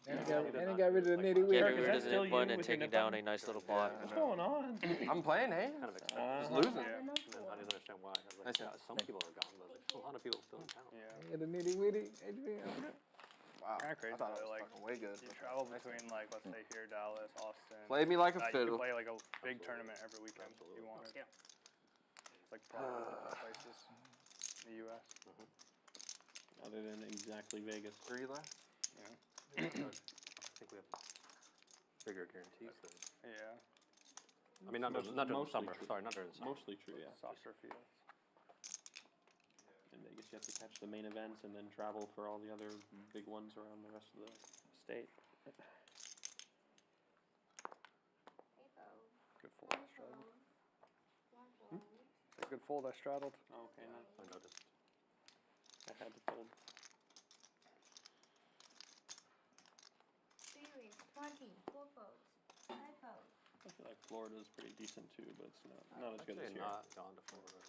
And he got rid of the nitty Getting gritty. is rid that of the still nip you button and with your taking nip down button? a nice little pot. What's going on? I'm playing, hey? kind of expected. Just losing. Yeah. And then I didn't understand why. I was like, Nice yeah, hit. some people are gone, but like, a lot of people still in town. Yeah. Yeah, the nitty gritty. Wow. Kinda crazy I thought though, it was like, fucking way good. You travel between, like, let's say here, Dallas, Austin. Play me like a You can fiddle. play like a big tournament every weekend if you wanted. Yeah. It's like probably places in the U.S. Other than exactly Vegas. 3 left? Yeah. I think we have bigger guarantees than. Yeah. I mean, not during the Mostly summer. true. Sorry, not during the summer. Mostly true, yeah. Softer fields. In Vegas, you have to catch the main events and then travel for all the other big ones around the rest of the state. 8 fold. Good fold, I straddled. 1 fold. Good fold, I straddled. Oh, okay, nice. I noticed. I had to fold. 3 raise 20. 4 folds. 5 folds. I feel like Florida's pretty decent too, but it's not as good as Actually, here. not gone to Florida.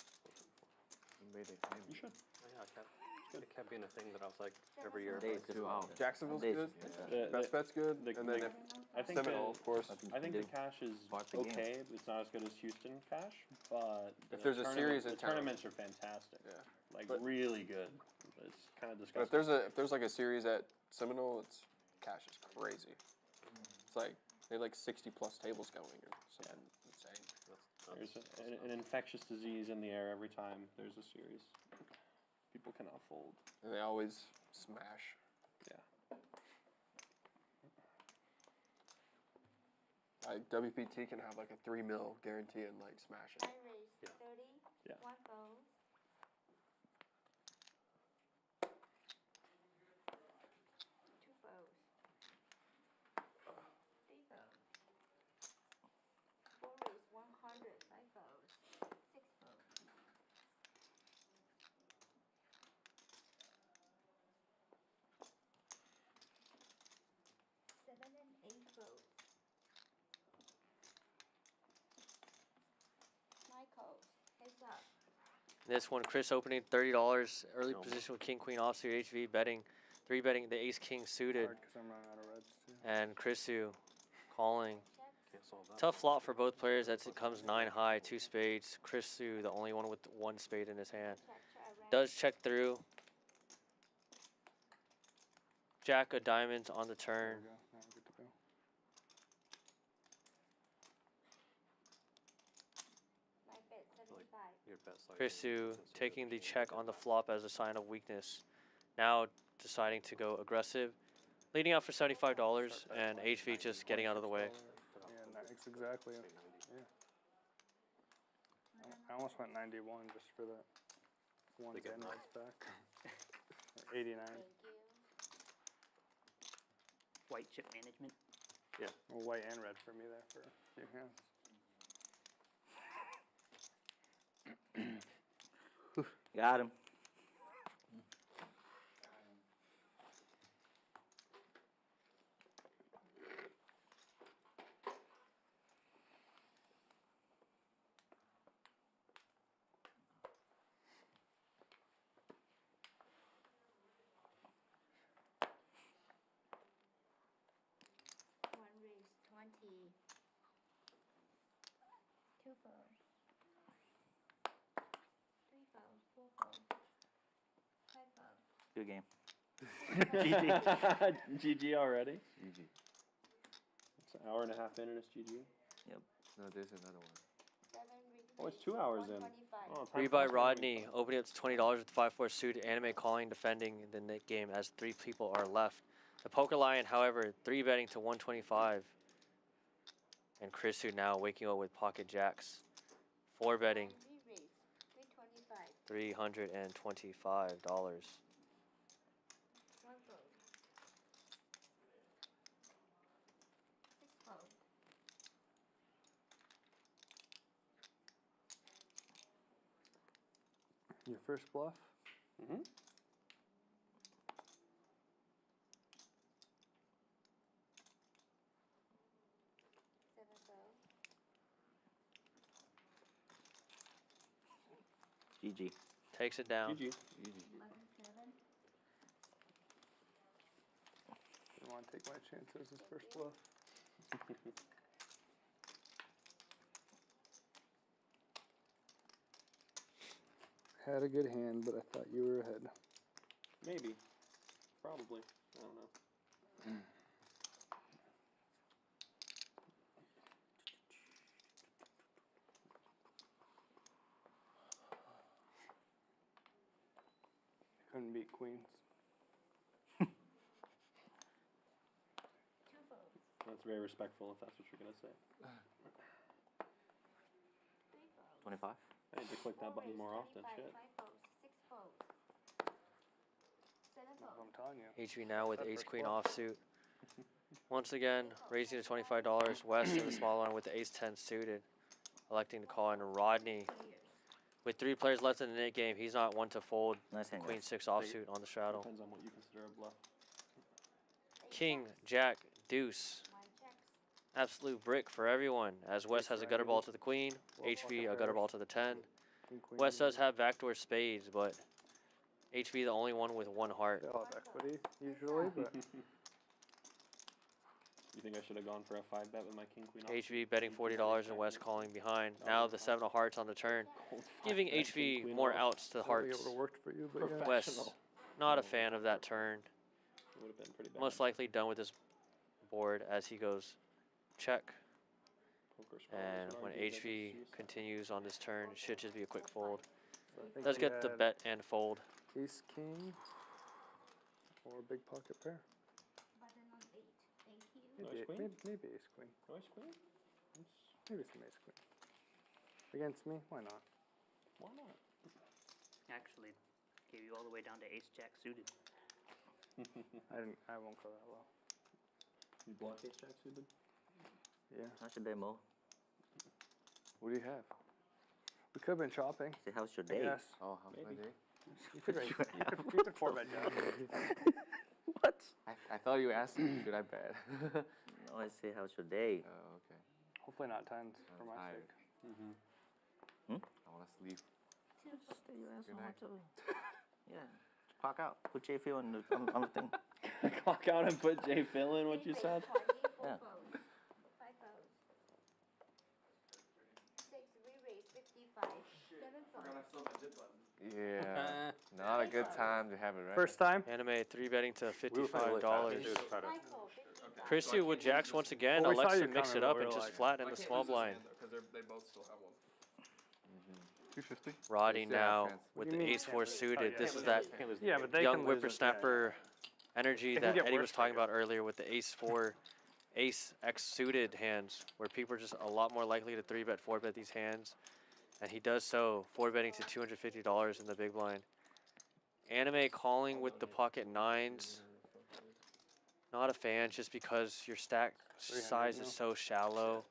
You should. Oh, yeah, it kept being a thing that I was like every year. Days just out. Jacksonville's Days good. just out. Best bet's good. the- And then the- if I think Seminole, of course. I think the cash is Bought the game. okay. It's not as good as Houston cash, but If there's a series in the town. tournaments are fantastic. Yeah. Like But- really good. It's kind of But disgusting. if there's like a series at Seminole, it's cash is crazy. It's like they have like 60 plus tables going or something insane. There's an infectious disease in the air every time there's a series. People cannot fold. And they always smash. Yeah. Like WPT can have like a 3 mil guarantee and like smash it. 9 raise Yeah. 30. Yeah. 1 fold. 2 folds. 3 folds. 4 raise 100. 5 folds. 6 folds. 7 and 8 folds. Michael, heads up. This one, Chris opening $30, early No. position with king, queen offsuit, HV betting, 3-betting the ace, king suited, Hard because I'm running out of reds too. and Chrisu calling. Check. Can't solve that. Tough flop for both players as it comes 9 high, 2 spades. Chrisu, the only one with 1 spade in his hand. Check, check, red. Does check through. Jack of diamonds on the There we turn. go. Now we're good to go. My bet 75. Your best Chrisu taking the check on the flop as a sign of weakness. Now deciding to go aggressive. Leading out for $75 and HV just getting out of the way. Yeah, nice, exactly. Yeah. I almost went 91 just for that. One's in, one's back. Or 89. Thank you. White chip management. Yeah. Well, white and red for me there for a few hands. Got him. One raise 20. Two fold. Three fold. Four fold. Five fold. Good game. GG already? GG. It's an hour and a half in and it's GG. Yep. No, there's another one. 7 Oh, it's 2 hours in. 125. Oh, time Three by flies when Rodney, opening up to $20 with 5-4 suited, anime calling, defending the net game as 3 people are left. The Poker Lion, however, 3 betting to 125. And Chrisu now waking up with pocket jacks. 4 betting, Re-raise 325. $325. One fold. Six fold. Your first bluff? Mm-hmm. Seven fold. GG. Takes it down. GG. 11-7. Didn't want to take my chances as first bluff. Had a good hand, but I thought you were ahead. Maybe. Probably. I don't know. Couldn't beat queens. Two folds. That's very respectful if that's what you're going to say. 3 folds. 25. I need to click that Four button raise, more often. 25. Shit. 5 folds. 6 folds. 7 That's what folds. I'm telling you. HV now with That ace first queen bluff. offsuit. Once again, raising to $25. West in the small line with the ace 10 suited. Electing to call in Rodney. Clears. With 3 players left in the net game, he's not one to fold. Nice hand, Queen guys. 6 offsuit on the straddle. Depends on what you consider a bluff. King, Jack, Deuce. One checks. Absolute brick for everyone. As West has a gutter ball to the queen, HV a gutter ball to the 10. West does have backdoor spades, but HV the only one with 1 heart. They all have equity usually, but You think I should have gone for a 5 bet with my king queen? HV betting $40 and West calling behind. Now the 7 of hearts on the turn, giving HV more outs to the I don't think it hearts. would have worked for you. But yeah. West, not a fan of that turn. It would have been pretty bad. Most likely done with this board as he goes check. Poker scholars And would when argue that HV it's continues on this turn, it should just be a quick fold. So I think Let's you get the had bet and fold. Ace king or big pocket pair. Button on 8. Thank you. No Maybe, ace queen? maybe ace queen. No ace queen? Maybe some ace queen. Against me? Why not? Why not? Actually, gave you all the way down to ace jack suited. I won't go that low. You block ace jack suited? Yeah. How's your day, Mo? What do you have? We could have been chopping. Say, how's your I day? guess. Oh, how's my Maybe. day? You could 4-bet jab. What? I thought you asked me, should I bet? No, I say, how's your day? Oh, okay. Hopefully not tens for I'm my tired. sake. I want to sleep. Stay your ass Good on night. hotel. Yeah. Clock out. Put JF on the thing. Clock out and put J Phil in what you Three said? raise 20. 4 Yeah. folds. 5 folds. 6 re-raise 55. 7 folds. Yeah. Not a good time to have it, right? First time? Anime 3 betting to We were playing really $55. fast. 5 fold. 55. Chrissy with jacks once again. Well, we saw Elects you to mix coming, it but up we and were just like- flatten the small blind. Because they both still have one. 250. Roddy Still have now chance. with do the you mean ace can't four lose? suited. Oh, This yeah. is that Yeah, but they young can lose it, whippersnapper energy They can that get Eddie was worse talking for you. about earlier with the ace four, ace X suited hands, where people are just a lot more likely to 3-bet, 4-bet these hands. And he does so, 4-betting to $250 in the big blind. Anime calling with the pocket nines. Not a fan just because your stack 300 size now. is so shallow.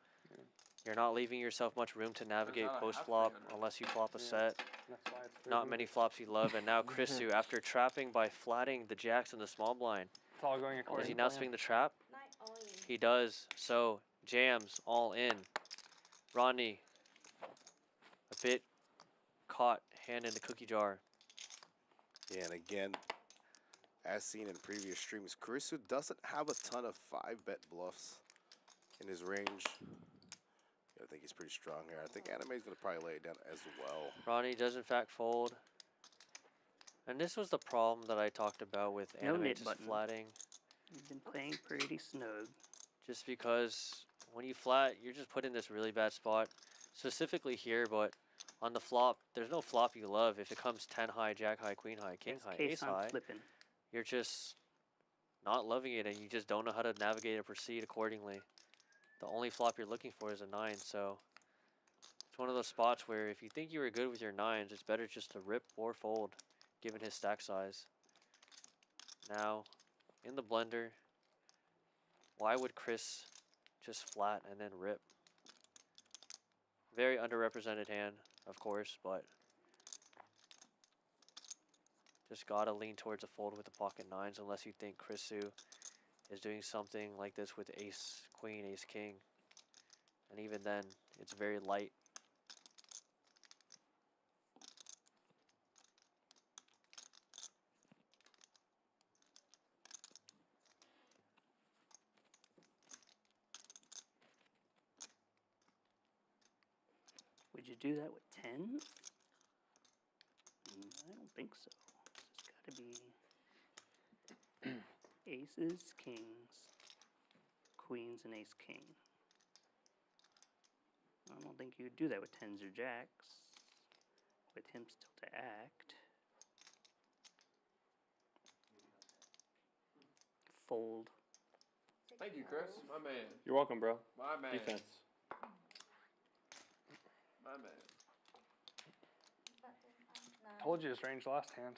You're not leaving yourself much room to navigate post flop unless you flop a set. That's why it's Not many flops you love. And now Chrisu, after trapping by flatting the jacks in the small blind, It's all going does according he to now plan. swing the trap? Nine all in. He does. So jams all in. Rodney, a bit caught hand in the cookie jar. Yeah, and again, as seen in previous streams, Kurisu doesn't have a ton of 5-bet bluffs in his range. Yeah, I think he's pretty strong here. I think Anime's going to probably lay it down as well. Rodney does in fact fold. And this was the problem that I talked about with No Anime knit just button. flatting. You've been playing pretty snug. Just because when you flat, you're just put in this really bad spot. Specifically here, but on the flop, there's no flop you love. If it comes 10 high, jack high, queen high, king Best high, case ace I'm high, flipping. you're just not loving it and you just don't know how to navigate or proceed accordingly. The only flop you're looking for is a 9, so it's one of those spots where if you think you were good with your 9s, it's better just to rip or fold, given his stack size. Now, in the blender, why would Chris just flat and then rip? Very underrepresented hand, of course, but just gotta lean towards a fold with the pocket 9s unless you think Chrisu is doing something like this with ace queen, ace king. And even then, it's very light. Would you do that with 10s? I don't think so. It's gotta be aces, kings, queens, and ace king. I don't think you'd do that with 10s or jacks. With him still to act. Fold. Thank you, Chris. My man. You're welcome, bro. My man. Defense. My man. Nine. Told you his range last hand.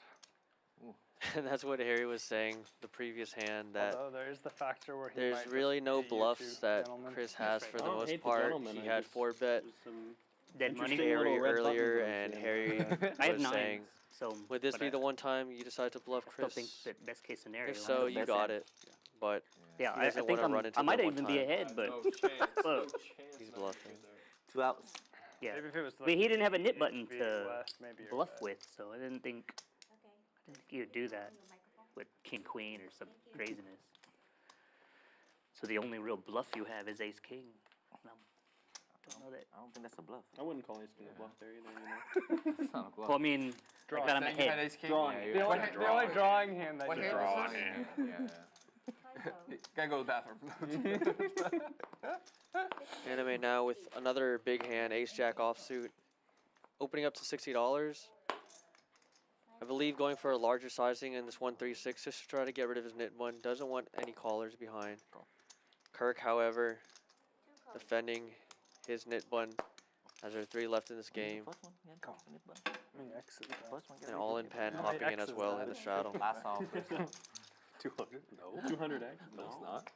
And that's what Harry was saying, the previous hand, that Although there is the factor where he there's might really just no beat you bluffs two that gentlemen. Chris has for I the don't most hate the part. gentleman, He I had just- 4-bet There's some Dead money. interesting little Harry red buttons earlier, I'm and seeing. Harry I have was saying, 9s, so. would this but be I- the one time you decide to bluff I still Chris? think that best case scenario. If I'm so, the you best got hand. it. But Yeah, he I doesn't think wanna run I into might them one even be time. ahead, but No chance. No look, chance. He's not bluffing. even there. 2 outs. yeah. Maybe if it was But he didn't have a knit it'd button be to less, maybe you're bluff set. with, so I didn't think Okay. you would do that Your microphone. with king queen or some craziness. So the only real bluff you have is ace king. No, don't know that. I don't think that's a bluff. I wouldn't call ace king a bluff there either, you know. It's not a bluff. Well, I mean, I got him Saying you had ahead. ace king? Drawing. Yeah, The only, the only drawing hand that What you hand draw. was this? Yeah. Typo. Gotta go to the bathroom. Anime now with another big hand, ace jack offsuit, opening up to $60. I believe going for a larger sizing in this 136 just to try to get rid of his knit one. Doesn't want any callers behind. Kirk, however, Two calls. defending his knit bun as there are 3 left in this game. First one, yeah, Come finish button. Let me exit that. First one, get And rid of all the in knit pen button. How many hopping in as X's well that in the is? straddle. Last off. 200? No. 200 X? No, it's not.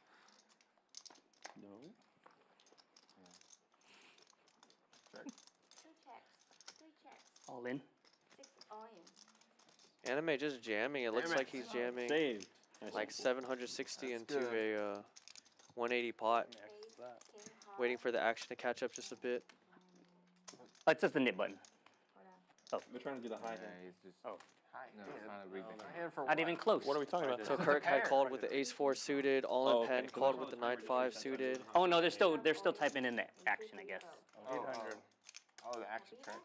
No. Two checks. Three checks. All in. 6 all in. Anime just jamming. It looks Damn it. like he's jamming Saved. Nice like one. 760 That's into good. a 180 pot. Let me exit Ace, that. king high. Waiting for the action to catch up just a bit. Oh, it's just the knit button. Hold on. We're trying to do the high Yeah, hand. he's just. Oh. Hi. No, it's not a read. Hand for Not even close. What are we talking about? So Kirk had called with the ace-4 suited, all in pen, called with the 9-5 suited. Oh no, they're still typing in the action, I guess. 800. Oh, the action track.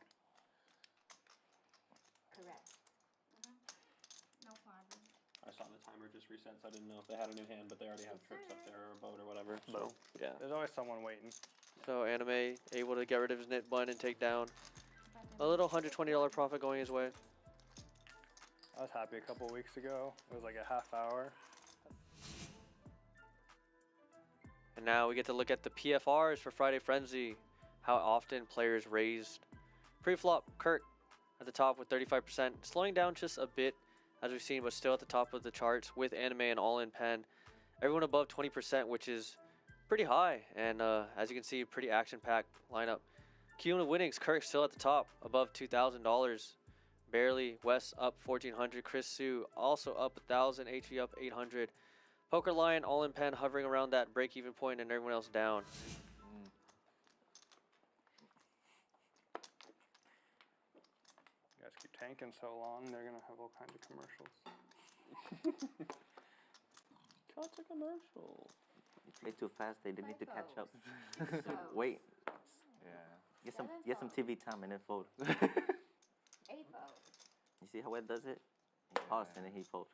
Correct. No problem. I saw the timer just reset, so I didn't know if they had a new hand, but they already have trips up there or a boat or whatever. So, Boat. yeah. There's always someone waiting. So Anime able to get rid of his knit bun and take down A little $120 profit going his way. I was happy a couple weeks ago. It was like a half hour. And now we get to look at the PFRs for Friday Frenzy. How often players raised. Pre-flop, Kirk at the top with 35%. Slowing down just a bit, as we've seen, but still at the top of the charts with Anime and All-In Pen. Everyone above 20%, which is pretty high. And as you can see, pretty action-packed lineup. Cumulative winnings, Kirk still at the top, above $2,000. Barely, Wes up 1,400. Chris Sue also up 1,000. HV up 800. Pokerline, All-In Pen hovering around that break-even point, and everyone else down. You guys keep tanking so long, they're gonna have all kinds of commercials. Cut a commercial. You play too fast, they need to catch up. So, Wait, Yeah. get some TV time and then fold. 8 fold. You see how it does it? He paused and then he fold.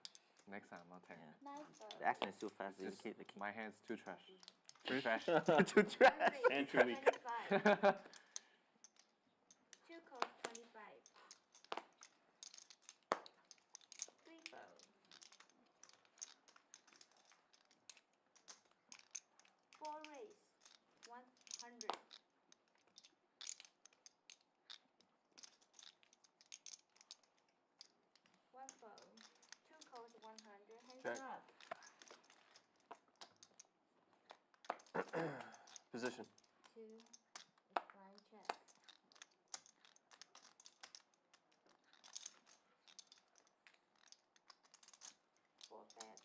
Next time I'll take. Yeah. 9 fold. The action is too fast. You Just keep the king. my hand's too trash. Too trash. Too trash. And too weak. 25. 2 calls 25. 3 fold. 4 raise. 100. 1 fold. 2 calls 100. Hands Check. up. Position. 2 is blind check. 4 bet.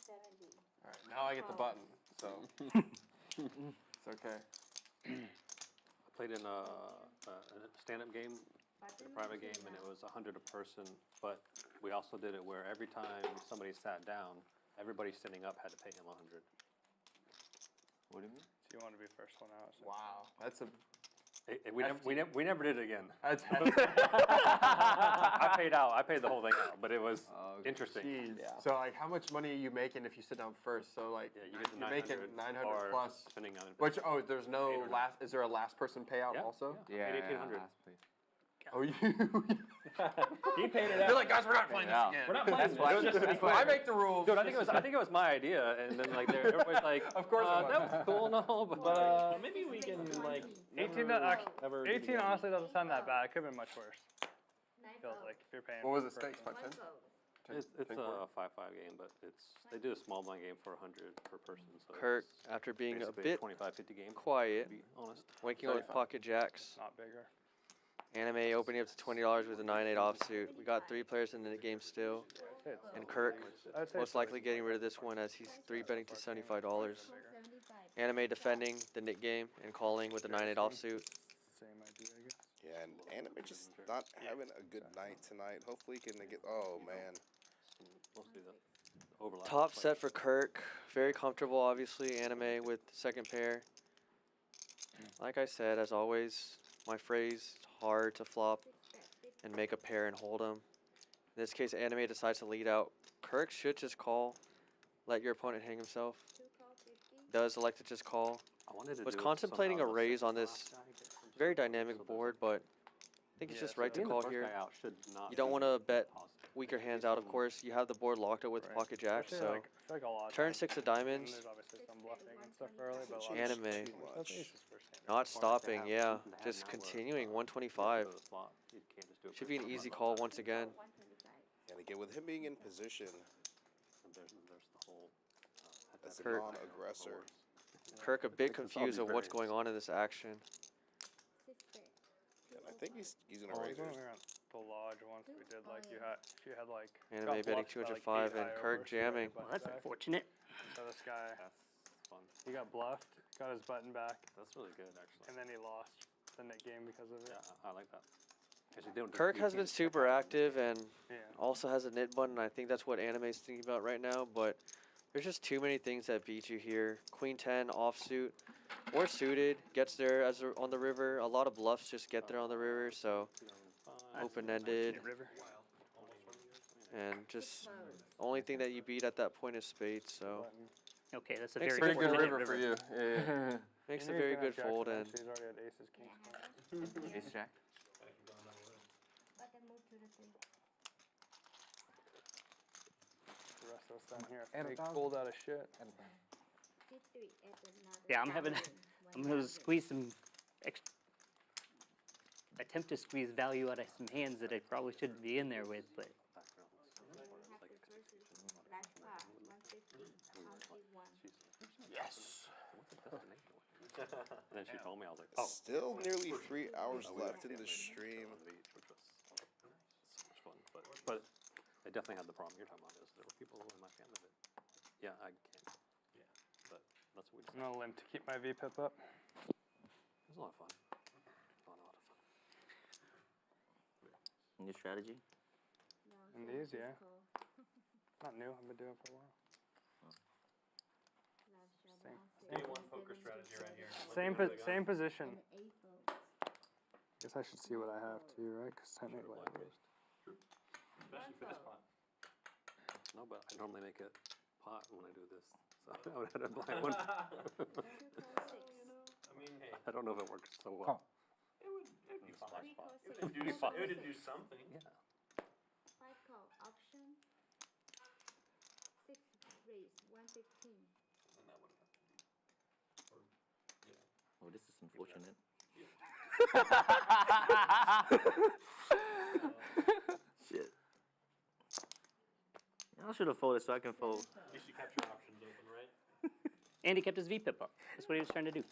70. All right, now I get the button, so it's okay. I played in a stand-up game, a private game, and it was 100 a person. But we also did it where every time somebody sat down, everybody standing up had to pay him 100. What do you mean? So you want to be first one out. So. Wow, that's a. We never did it again. That's I paid out. I paid the whole thing out, but it was interesting. Jeez. So like, how much money are you making if you sit down first? So like, Yeah, you get the you're 900, making 900 or plus. depending on Which there's no 800. last. Is there a last person payout Yeah, also? yeah. Paid 1,800. last place. Oh, you. He paid it out. You're like, guys, we're not playing this again. We're not playing That's this. why I make the rules. Dude, I think it was my idea, and then like everybody's like, Of course it was. that was cool, no, but Maybe we can like 18, never 18 honestly doesn't sound that bad. It could have been much worse. 9 Feels fold. like if you're paying. What was the for- stakes? 1 510? fold. it's a 5-5 game, but they do a small blind game for 100 per person. So Kirk, it's after being a basically bit 25-50 game. quiet, To be honest. waking up with pocket jacks. Not bigger. Anime opening up to $20 with a 9-8 offsuit. We got 3 players in the game still. And Kirk I'd say most likely getting rid of this one as he's 3-betting to $75. 75. Anime defending the Nick game and calling with a 9-8 offsuit. Same idea, I guess. Yeah, and Anime just not having a good night tonight. Hopefully he can get. Oh man. Mostly the overlap. Top set for Kirk. Very comfortable, obviously. Anime with second pair. Like I said, as always, my phrase, it's hard to flop 6 bet. 50. and make a pair and hold them. In this case, Anime decides to lead out. Kirk should just call, let your opponent hang himself. 2 call 50. Does elect to just call. I wanted to Was do it contemplating somehow a raise on else. this very dynamic board, but I think it's just right to Being the call first here. guy out should not You don't be want to bet positive. weaker hands out, of course. You have the board locked up with Right. pocket jack, Especially, so like, I feel like a lot of turn times- 6 of and diamonds. There's obviously some bluffing and stuff early, but a lot Anime. of that's aces first hand. Not stopping, have yeah. something to have Just now where, continuing, go 125. to the slot. You can't just do it Should for be an fun. easy call once again. 125. And again, with him being in position And there's the whole. as a Kirk. non-aggressor, Kirk a bit confused of what's going on in this action. 6 bet. and I think he's using a Oh, razor. we were at the lodge once we did like if you had like Anime got betting bluffed by, like, 205 8 and high Kirk overs, you got your jamming. button Well, that's back. unfortunate. So this guy, That's fun. he got bluffed, got his button back, That's really good, actually. and then he lost the net game because of it. Yeah, I like that. 'Cause you don't- Kirk you has can't been just check super out. active and Yeah. also has a knit button. I think that's what Anime's thinking about right now, but there's just too many things that beat you here. Queen 10 offsuit or suited gets there as on the river. A lot of bluffs just get there on the river, so 2005. open-ended River. and just only thing that you beat at that point is spades. So Button. Okay, that's a Makes very a Pretty good four-minute river for you. Yeah. Makes a He very can good have fold Jack in. He's already at aces, kings. Ace jack. But then move to the 3. The rest of us down here Add a fake thousand. fold out of shit. C3 at another. Yeah, I'm having. 1,000, I'm gonna 1,000. squeeze some. Attempt to squeeze value out of some hands that I probably shouldn't be in there with, but. You have to versus last card, 150, county 1. Yes. And then she told me, I was like, oh, Still nearly 3 hours left in the stream. on the beach, which was so much fun. But I definitely had the problem you're talking about is there were people in my family that, yeah, I can't. Yeah. But that's what we I'm decided. gonna limp to keep my VPIP up. It was a lot of fun. A lot of fun. New strategy? No, And so these, just yeah. call. Not new. I've been doing it for a while. Last Same. showdown, Day one 6, poker 7, strategy right here. Same position. And 8 folds. Guess I should see what I have too, right? Because technically, Blind raised. Especially for this pot. No, but I normally make it pot when I do this. So I would have had a blind one. 2 call 6. I mean, hey, I don't know if it works so well. Call. it'd be fine. 3 call 6. It'd do, four call it'd 6. do something. Yeah. 5 call option. 6 raise, 115. And that would have happened. Oh, this is unfortunate. Shit. I should have folded so I can fold. At least you kept your options open, right? And he kept his VPIP up. That's what he was trying to do.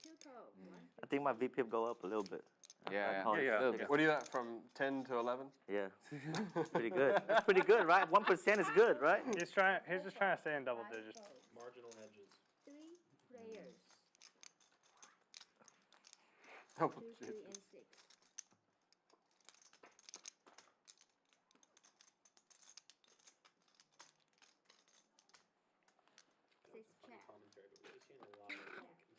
2 call, 1. I think my VPIP go up a little bit. Yeah, call it Yeah. six. What do you got from 10 to 11? Yeah. Pretty good. That's pretty good, right? 1% is good, right? he's just trying to stay in double digits. Marginal edges. 3 players. Oh, 2, 3, and 6. Six check. Commentary, but we've seen a lot of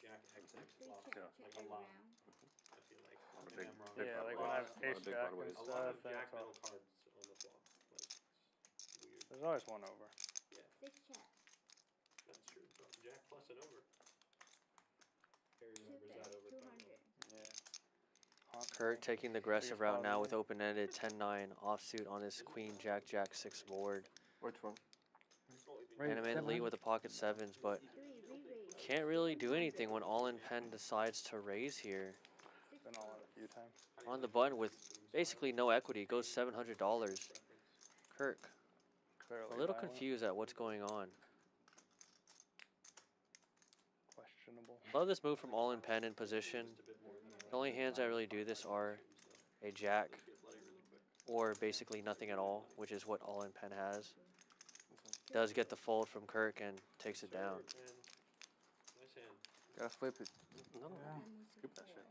Jack XX 3 flops. check, Like check a lot, round. I feel like. Lot of Maybe big- I'm wrong. big Yeah, like broadways. when I have A lot of ace big jack broadways. and A lot of stuff, then Jack it's all, middle cards on the flop. Like, it's weird. there's always one over. 6 check. That's true. But Jack plus and over. Harry 2 remembers bet, that over 200. Kurt taking the aggressive route now with open-ended 10-9 offsuit on his queen jack jack 6 board. Which one? And I'm in lead with the pocket sevens, but 3 re-raise. can't really do anything when all-in pen decides to raise here. Been all in a few times. On the button with basically no equity, goes $700. Kirk, Clearly a little violent. confused at what's going on. Questionable. Love this move from all-in pen in position. The only hands I really do this are a jack or basically nothing at all, which is what all-in pen has. Does get the fold from Kirk and takes it down. Nice hand. Gotta flip it. No, scoop that shit.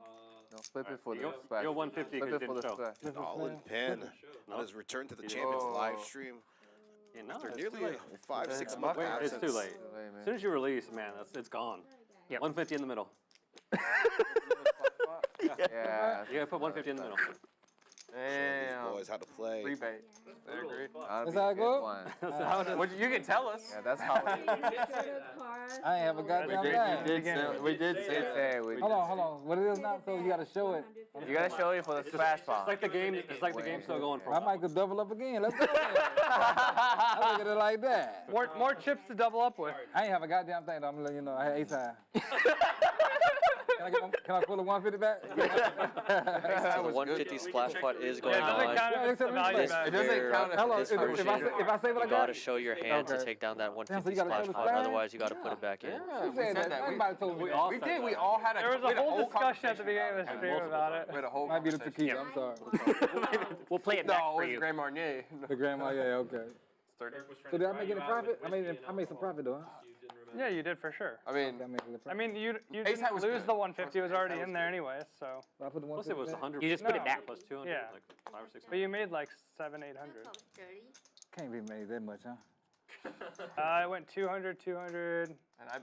No, flip it for the You're splash. 150 Flip because it it for the didn't show. splash. An all-in pen on his return to the Champions Oh. live stream Yeah, no, after it's nearly too a late. 5-6 month Wait, absence. it's too late. Hey, As man. soon as you release, man, it's gone. Yep. 150 in the middle. Yeah. You gotta put 150 in the middle. Damn. Boys, how to play. Rebate. I agree. That's how it go? Well, you can tell us. Yeah, that's how it is. I ain't have a goddamn thing. We did say we Hold on. What it is now, so you gotta show it. You gotta show it for the splash It's pop. like the game. It's like the game's still going for I a while. might could double up again. Let's do it. I look at it like that. More chips to double up with. I ain't have a goddamn thing, though. I'm gonna let you know. I had ace high. Can I pull the 150 back? So the 150 splash pot is going Yeah, it doesn't on. count if it's the value This bet. It doesn't pair, count if Hello, this if I version, say what I you got? gotta show your hand to Okay. take down that Damn, 150 so you gotta splash show the pot. splash? Otherwise, you gotta put it back in. Yeah, Who we said said that? that. Everybody told me We that. all We said did. that. We all had a. There was we had a whole discussion at the conversation beginning of the stream about it. We had a whole Might be the conversation. tequila. I'm sorry. We'll play it back No, for it was you. Grand Marnier. The grandma, yeah, okay. So did I make any profit? I made some profit though. Huh? Yeah, you did for sure. I mean, I mean, you Ace high didn't was lose good. the 150. It was Ace high already was in there good. anyways. So, I put the Plus it was 150 back? 100. You just put it No. back. Plus 200. Yeah. Like 5 or 600. but you made like 700-800. 2 calls 30. Can't be made that much, huh? I went 200, 200. And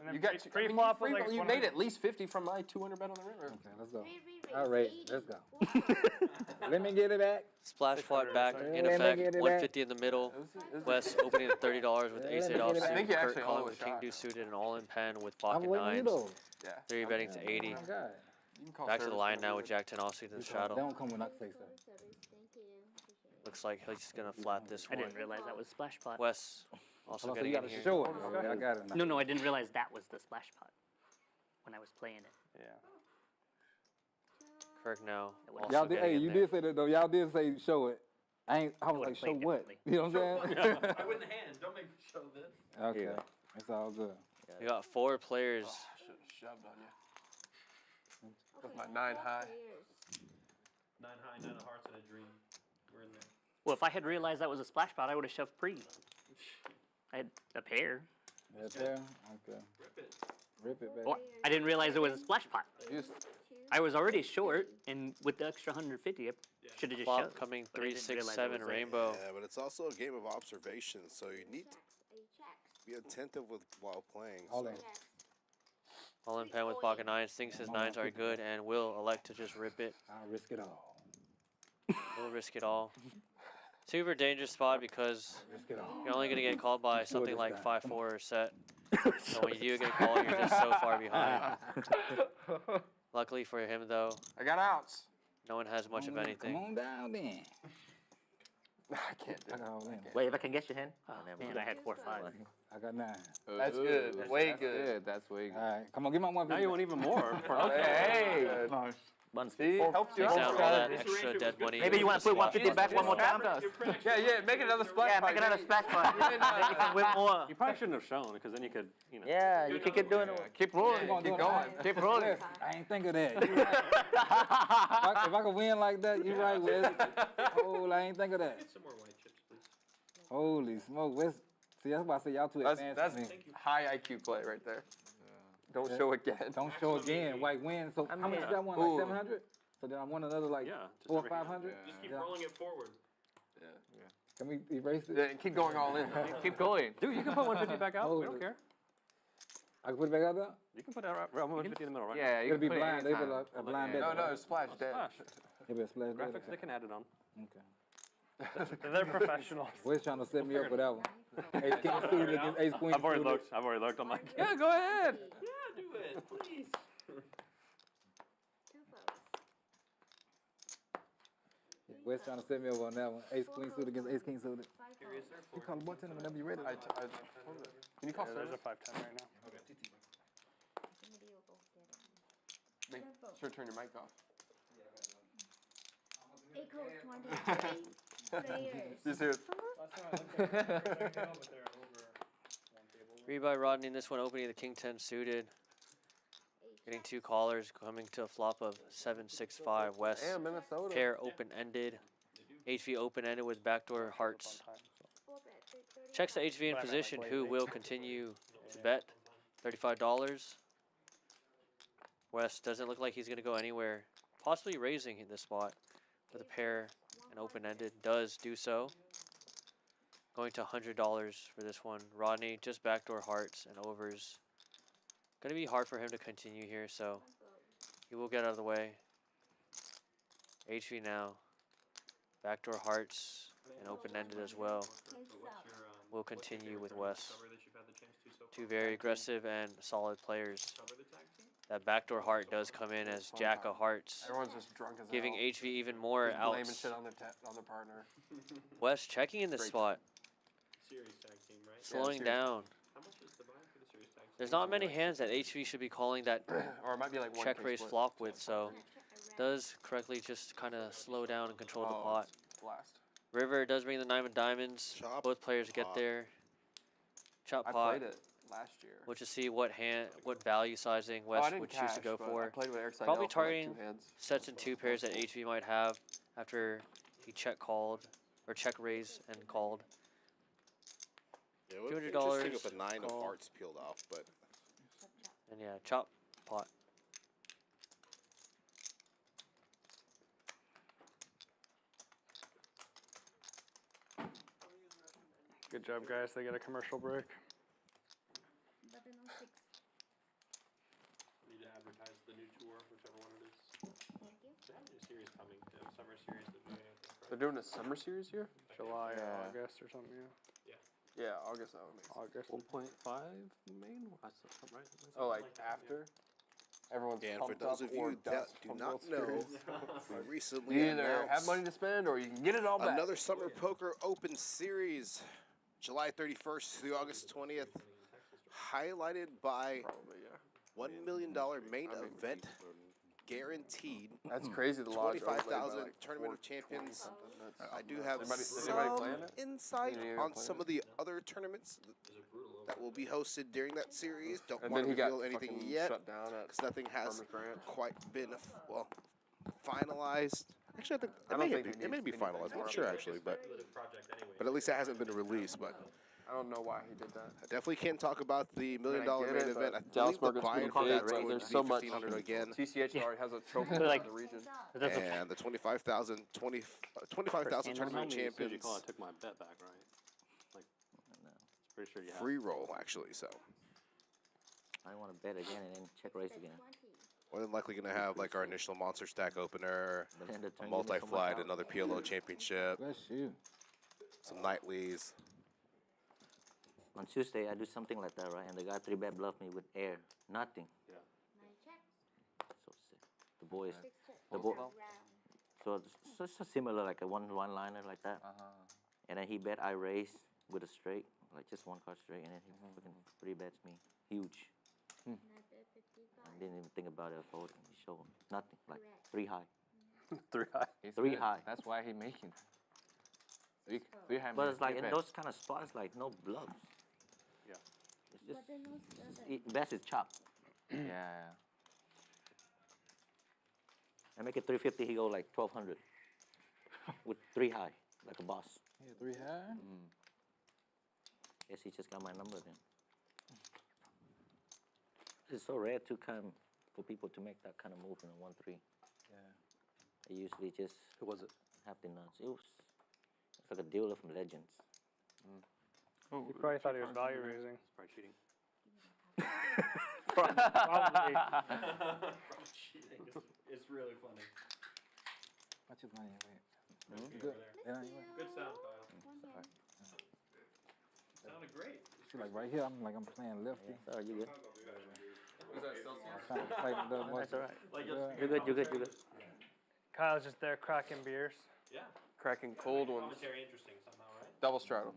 then you got pre-flop was you, like you 100. made at least 50 from my 200 bet on the river. Okay, let's go. Re-raise, All right, 80, let's go. 4 Let me get it back. Splash pot back in Let me effect. get it 150 in the middle. Wes opening at $30 with Let ace me 8 get it offsuit. back. I think he Kurt actually calling always with king shot. deuce suited and all in pen with I'm pocket waiting you nines. though. Yeah. 3 betting to 80. Oh my God. You can call Back to the service line whenever now you're with Jack 10 offsuit in the They shadow. don't come when I say so. Thank you. Appreciate it. Looks like he's gonna flat this I one. didn't ready. Realize that was splash pot. Wes also So getting you in gotta here. show it. Okay, I got it now. No, I didn't realize that was the splash pot when I was playing it. Yeah. Kirk now. Y'all Also Y'all did, getting hey, in you there. did say that though. Y'all did say show it. I was like, would've show played what? differently. You know what I'm saying? I win the hand. Don't make me show this. Okay, Yeah. it's all good. We got 4 players. I should have shoved on you. With my Okay, 9 4 high. players. 9 high, 9 of hearts, and a dream. We're in there. Well, if I had realized that was a splash pot, I would have shoved pre. I had a pair. Right there? Okay. Rip it. Rip it, baby. Or I didn't realize it was a splash pot. Just I was already short, and with the extra 150, I should have just Flop shoved. coming but I 3, didn't 6, realize it 7 was there. rainbow. Yeah, but it's also a game of observation, so you need to Checks. be attentive with while playing. All so- in. Yes. All in pen with pocket nines. Thinks his nines are good and will elect to just rip it. I'll risk it all. Will risk it all. Super dangerous spot because Risk it all. you're only gonna get called by Let's do it something this like time. 5-4 or set. So when you do get called, you're just so far behind. Luckily for him, though, I got outs. no one has much of Come anything. on down then. I can't do I it. got all in. Wait, if I can get your hand? Oh, never man, mind. I had 4 5. I got 9. That's good. Way good. That's way All right, come on, give me one. Now you want even more. Hey. Buns. See, helped you Takes out all out. that extra dead money. Maybe you want to put 150 back one more time? Yeah, make it another splash. Yeah, make pot. another splash pot. Then you can whip more. You probably shouldn't have shown because then you could, you know. Yeah, you can keep doing it. Keep rolling. Keep on Keep doing it. going. Keep rolling. I ain't think of that. You right. if I could win like that, you right, Wes. Oh, I ain't think of that. Get some more white chips, please. Holy smoke, Wes. See, that's why I say y'all too That's advanced for me. high IQ play right there. Don't show again. Don't show again. White win. So how much did I win? Ooh. Like 700? So then I won another like Yeah. just 400 or every hand. 500? Just keep Yeah. rolling it forward. Can we erase it? Yeah, keep going all in. Keep going. Dude, you can put 150 back out. We don't Holy. care. I can put it back out there? You can put that right, 150 in the middle, right? Yeah, you It'll can be put it blind. They anytime. be like a blind bet. No, no, splash dead. Splash. It be a splash bet. Graphics, they can add it on. Okay. They're professionals. Wes trying to set me up with that one. Ace king suited against ace queen I've already suited. looked. I've already looked. I'm like, Yeah, go ahead. yeah, do it, please. 2 votes. Wes trying to set me up on that one. Ace queen suited against ace king suited. 5 Here votes. is there You for call the button whenever you're ready. Can you call Yeah, there's a service? 510 right now. Maybe you'll both get it. Make sure to turn your mic off. Echo 23 players. Just hear it. Last time I looked at it, but they're over 1 table. Read by Rodney in this one, opening the king 10 suited. Getting 2 callers, coming to a flop of 7-6-5. West Damn, Minnesota. pair open-ended. HV open-ended with backdoor hearts. 4 bet, 30. Checks the HV in But I meant, position, like, who lately. will continue to bet. $35. West doesn't look like he's going to go anywhere. Possibly raising in this spot with a pair and open-ended. Does do so. Going to $100 for this one. Rodney, just backdoor hearts and overs. Going to be hard for him to continue here, so he will get out of the way. HV now. Backdoor hearts and open-ended as well. Heads up. Will continue with Wes. Cover that you've had the chance to so Two far. very aggressive and solid players. Cover the tag team. That backdoor heart does come in as Jack of Hearts, Everyone's just drunk as giving hell. HV even more Just blaming outs. shit on their partner. Wes checking in this Great. spot, Series tag team, right? slowing seriously. down. How much is the buy for the series tag team? There's not many hands that HV should be calling that Or it might be like one check king raise split. flop with, so does correctly just kind of slow down and control the Oh, pot. Blast. River does bring the 9 of diamonds. Chop Both players get pot. there. Chop I pot. played it last year. We'll just see what value sizing Oh, I Wes didn't would choose to cash, go but I for. played with Eric Seidel Probably for like targeting 2 hands. sets and 2 pairs that HV might have after he check called or check raised and called. Yeah, it would be $200 interesting if a 9 of call. hearts peeled off, but And yeah, chop pot. Good job, guys. They get a commercial break. Button on 6. Need to advertise the new tour, whichever one it is. Thank you. They have a new series coming. They have a summer series they're doing, I think, They're right? doing a summer series here? July or Yeah. August or something. Yeah. Yeah, August, that would make sense. August. 1.5 main? That's something, right? Oh, like after? Everyone's And for pumped those up of or you that dust do from not World know, Series. we You recently either have announced money to spend or you can get it all back. another Summer Poker Open Series, July 31st through August 20th, highlighted by Probably, yeah. $1 million main event guaranteed. That's crazy. The lodge overlaid by 25,000 like Tournament of 420 Champions. something. That's I do nuts. have Anybody some playing it? insight Anybody on playing some it? of the other tournaments that will be hosted during that series. Don't And want then to he got reveal anything fucking yet shut down at because nothing has Farmers Branch. quite been finalized. Actually, I think I don't think he it may needs be anything finalized. I'm more not sure than actually, but Project anyway. at least it hasn't been released. But I don't know why he did that. I definitely can't talk about the $1 million I get main it, event. but I Dallas believe the Market's buy-in pretty for big, that's so going there's to be so much. 1,500 again. TCH already has a trophy Like- in the region. That's a And the 25,000 First-hand tournament As soon as you champions call, I took my bet back, right? Like, pretty sure you have. free roll actually. So I want to bet again and then check raise again. 20. more than likely going to have like our initial monster stack opener, But then the a turn give me so much multi-flight, out. another PLO championship, Bless you. some nightlies. On Tuesday, I do something like that, right? And the guy 3-bet bluffed me with air. Nothing. 9 checks. So sick. The boys. 6 checks. The bo- Round. so it's so similar, like a one-liner like that. And then he bet I raise with a straight, like just one card straight, and then he fucking 3-bets me. Huge. 9 bet I 55. didn't even think about it. I folded. He showed nothing, like Correct. 3 high. 3 high. He's 3 good. high. That's why he making. Three high. But it's like in bet. those kind of spots, like no bluffs. Yeah. It's just But then no best is chop. Yeah. I make it 350. He go like 1,200 with 3 high, like a boss. Yeah, 3 high. Guess he just got my number then. It's so rare to come for people to make that kind of move in a 1-3. Yeah. They usually just Who was it? have the nuts. It's like a dealer from Legends. He probably thought he was value raising. It's probably cheating. Probably. It's really funny. What's your money? Wait. Good. Good. There. Yeah, you Good sound, Kyle. One hand. Sounded great. see, like right here, I'm playing lefty. So you good? Was that still I'm trying to fight the That's all right. Like You're good. You're good. You're good. Kyle's just there cracking beers. Yeah. cracking cold ones? Commentary interesting somehow, right? Double straddle.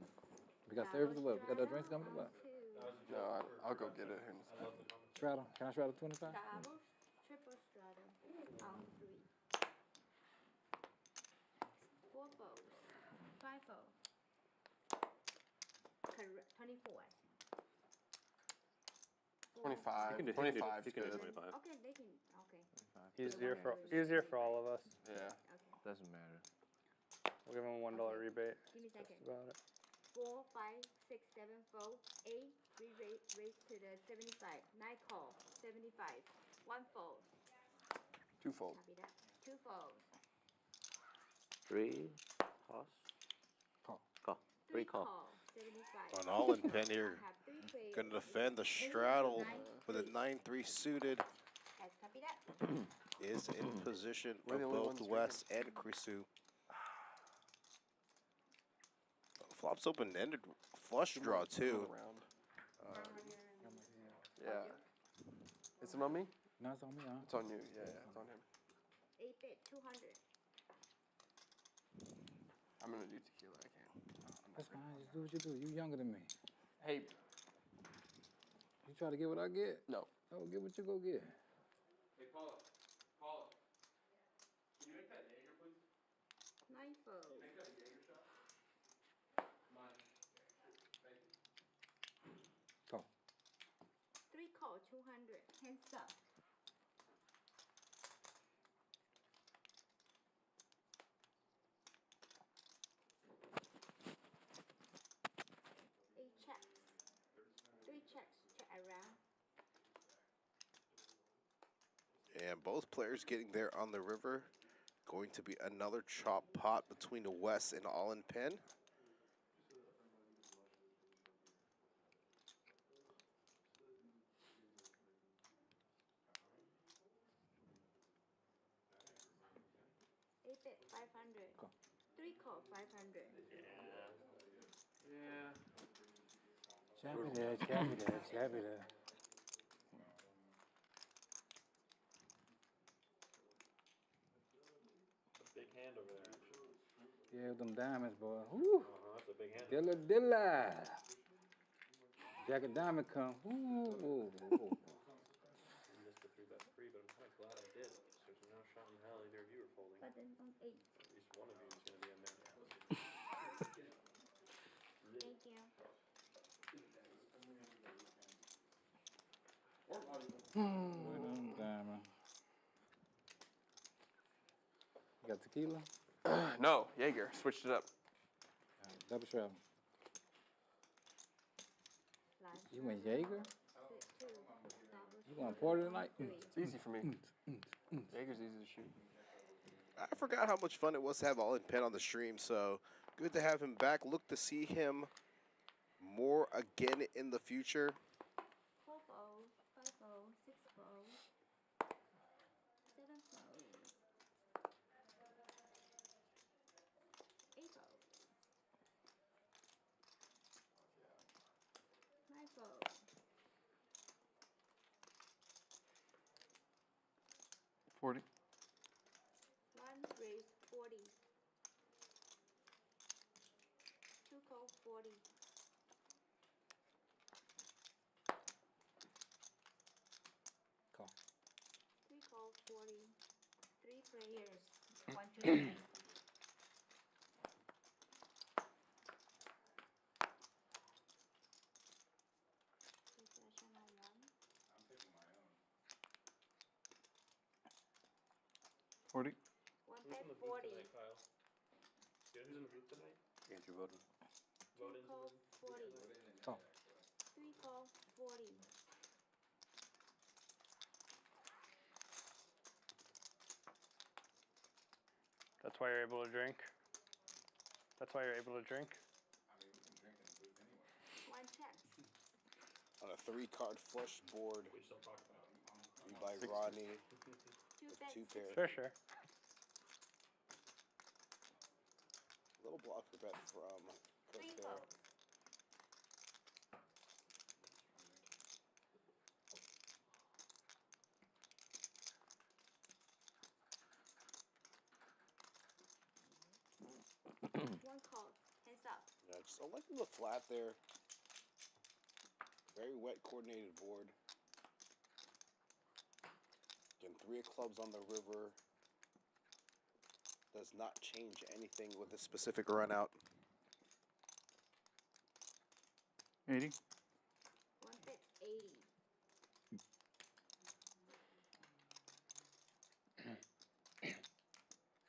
We got service or what? We got the drinks coming or what? No, I'll go get it here in a second. Straddle. Can I straddle 25? Double, triple straddle on 3. 4 folds. 5 folds. Correct. 24. 25. You can do 25 you can do good. 25. Okay, they can. Okay. Easier for all of us. Yeah. Okay. Doesn't matter. We'll give him a $1 rebate. Give me a That's second. about it. 4, 5, 6, 7 fold. 8, 3 raise to the 75. 9 call. 75. 1 fold. 2 fold. Copy that. 2 folds. 3 toss. Call. Call. 3 call. 75. On all in pen here, I have 3 trades. going to defend the straddle with a 9-3 suited. Yes, copy that. Is in position We're of the only both ones Wes and Krisu. Flops open-ended flush draw too. Around. Yeah. Is it on me? No, it's on me, huh? It's on you. Yeah, it's on him. 8 bit, 200. I'm gonna do tequila. I can't. That's fine. Just do what you do. You younger than me. Hey, You try to get what I get? no. Oh, get what you go get. Hey, Paula. Can you make that Jaeger, please? 9 folds. Make that a Jaeger shot? Mine. Thank you. Call. 3 call, 200. Hands up. Eight checks. 3 checks. Check around. And both players getting there on the river. Going to be another chop pot between the West and all in pen. bet 500. Go. 3 call 500. Yeah. Shabby there, shabby there, shabby there. Big hand over there, actually. Yeah, with them diamonds, boy. Woo! That's a big hand. Dilla dilla. Jack of diamond come. Woo! I missed the 3-bet free, but I'm kind of glad I did. There's no shot in hell either of you are folding. Button on 8. At least one of you is going to be a man. Thank you. Diamond. You got tequila? No, Jaeger. Switched it up. Double shot. Last You went Jaeger? 2. You going party tonight? It's easy for me. Jaeger's easy to shoot. I forgot how much fun it was to have All in Pen on the stream, so good to have him back. Look to see him more again in the future. 4 fold, 5 fold, 6 fold, 7 fold, 8 fold, 9 fold, 40. 1 raise 40, 2 call 40, Call. 3 call 40, 3 players, 1 to 9. Possession on 1. 40. 1 Who's in bet the booth 40, tonight, Kyle? You know who's in the booth tonight? Andrew Voden. 2 Vote into call the 40, Call. 3 call 40. That's why you're able to drink. That's why you're able to drink. 1 check. On a 3-card flush board, We still talk about. you buy Rodney 2 with bet 2 6 pair. Sure, sure. Little blocker bet from 3 Cook there. fold. One call, hands up. Yeah, just electing the flat there. Very wet, coordinated board. Again, 3 of clubs on the river. Does not change anything with this specific run out. 80. 1 bet 80.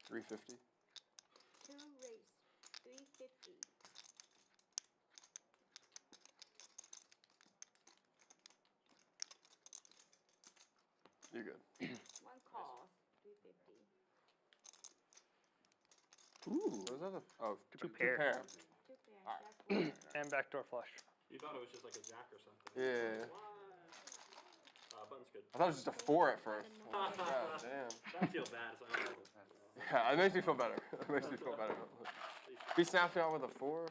350. 2 raise, 350. You're good. 1 call, 350. Ooh. What was that? Oh, Two pair. 2 pair, jack 1. And backdoor flush. You thought it was just like a jack or something. Yeah. Button's good. I thought it was just a 4 at first. God damn. I feel bad. So I don't know. Yeah, it makes me feel better. It makes me feel better. He snapped me out with a 4.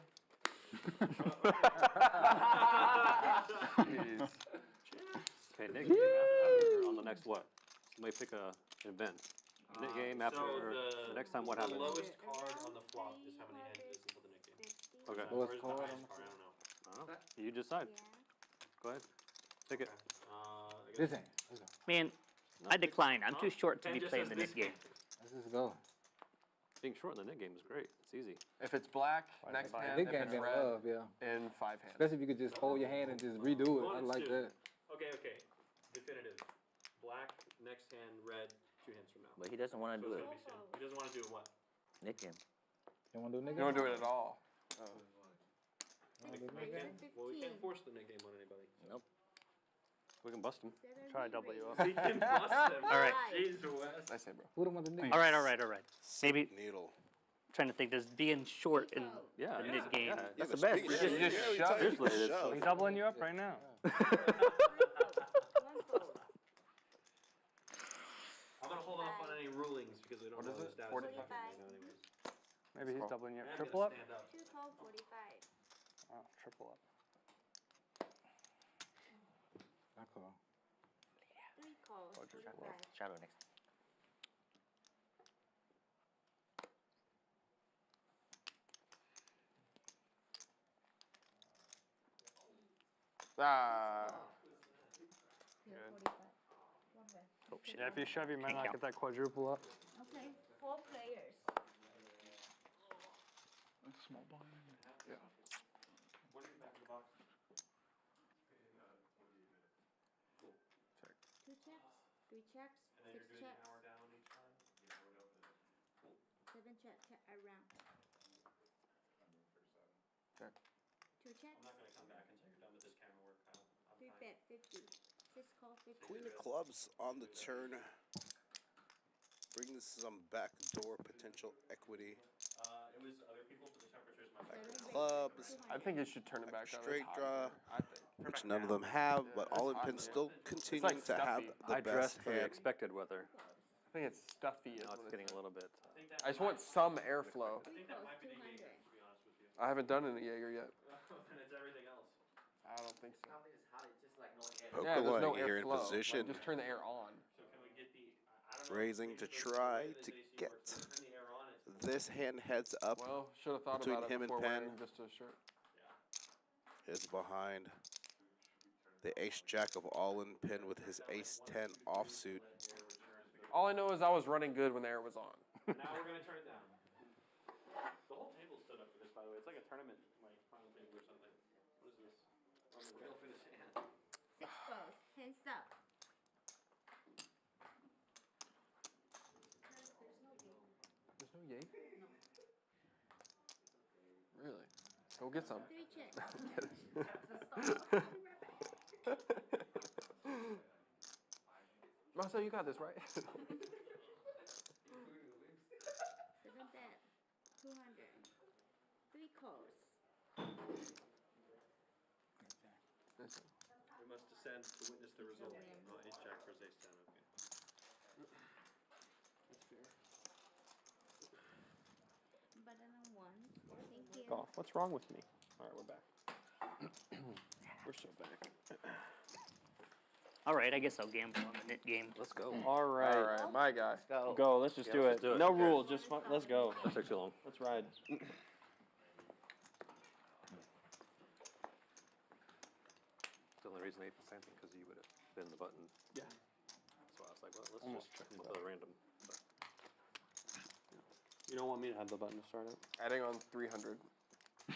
Jeez. Okay, Nick game after, on the next what? Somebody pick an event. Nick game after, the next time what The happens? lowest card on the flop is how many hands it is until the Nick game. Okay. Or is the highest card? I don't know. Oh, you decide. Yeah. Go ahead. Pick it. I guess This ain't. Let's go. Man, I decline. I'm too short to Ken be just playing says the this Nick game. Let's just go. Being short in the Nick game is great. It's easy. If it's black, next buy it? hand. Big If game it's been red, love, yeah. in 5 hands. Especially if you could just hold your hand and just redo it. I like that. Okay. Definitive. Black, next hand, red, 2 hands from now. But he doesn't want So to it's do gonna it. be soon. He doesn't want to do what? Nick him. You want to do a You nigga? don't do it at all. Oh. Six We raise, can't, well, we 15. can't force the Nick game on anybody. Nope. We can bust him. 7 Try to double raise. you up. We can bust him. All right. Jeez, Wes. Nice hit, bro. Who don't want the nigga? All right. Maybe Needle. trying to think. Does being short in Yeah. the Nick game? Yeah. That's the best. You Just- just shove. Seriously, it is. I'm doubling you up right now. 1 fold. I'm gonna hold off on any rulings because we don't What know is the it? status. 45? of fucking, you know, anyways. Maybe he's Call. doubling Man, it. I'm Triple gonna up? stand up. 2 call 45. Oh, triple up. I call. 3 calls 45. Shadow next. Ah. Here, Good. 45. One way. Oh, shit. Yeah, if you shove, you might Can't not count. get that quadruple up. Okay, 4 players. Small blind. Yeah. What are you back in the box? 2 checks, 3 checks, And then 6 you're doing checks, an hour down each time? 7 checks around. Check. 2 checks, I'm not gonna come back until you're done with this camera work, Kyle. I'm 3 tired. bet 50. 6 call 50. Queen of clubs on the turn. Bring some backdoor potential equity. It was other people, but the temperature's much Back better. to clubs, I think it should turn it back up. straight It's hot draw, here, I think. which none of them have, but it's all in hot pins here. still continuing to have stuffy. the I best dressed for the hand. expected weather. I think it's stuffy. Is Now what it's it getting is. a little bit. I just want some airflow. 3 calls 200. To be honest with you. I haven't done any Jaeger yet. And it's everything else. I don't think so. It's hot, it's just like no air. Poker Yeah, there's no line here in airflow. position, Like, just turn the air on. So can we get the, I don't know. raising to try to get Turn the air on, it's this hand heads up. Well, should have thought Between about it him and before Penn. wearing just a shirt. Is behind the ace jack of all in pin with his ace 10 offsuit. All I know is I was running good when the air was on. Now we're gonna turn it down. The whole table stood up for this, by the way. It's like a tournament, like final table or something. What is this? On the rail for this hand. 6 calls, hands up. There's no Jaeger? Really? Go get some. 3 checks. Marcel, you got this, right? 7 bet 200. 3 calls. We must descend to witness the result. Oh, ace jack versus ace 10, okay. That's fair. Button on 1. Thank you. Golf. What's wrong with me? All right, we're back. We're so back. All right, I guess I'll gamble on the knit game. Let's go. All right. All right, my guy. Go. Let's just do let's it. do it. No rule. Just let's go. That took too long. Let's ride. The only reason I ate the same thing because you would have been the button. Yeah. So I was like, well, let's Almost just checked with that. a random. But You don't want me to have the button to start it. Adding on 300. It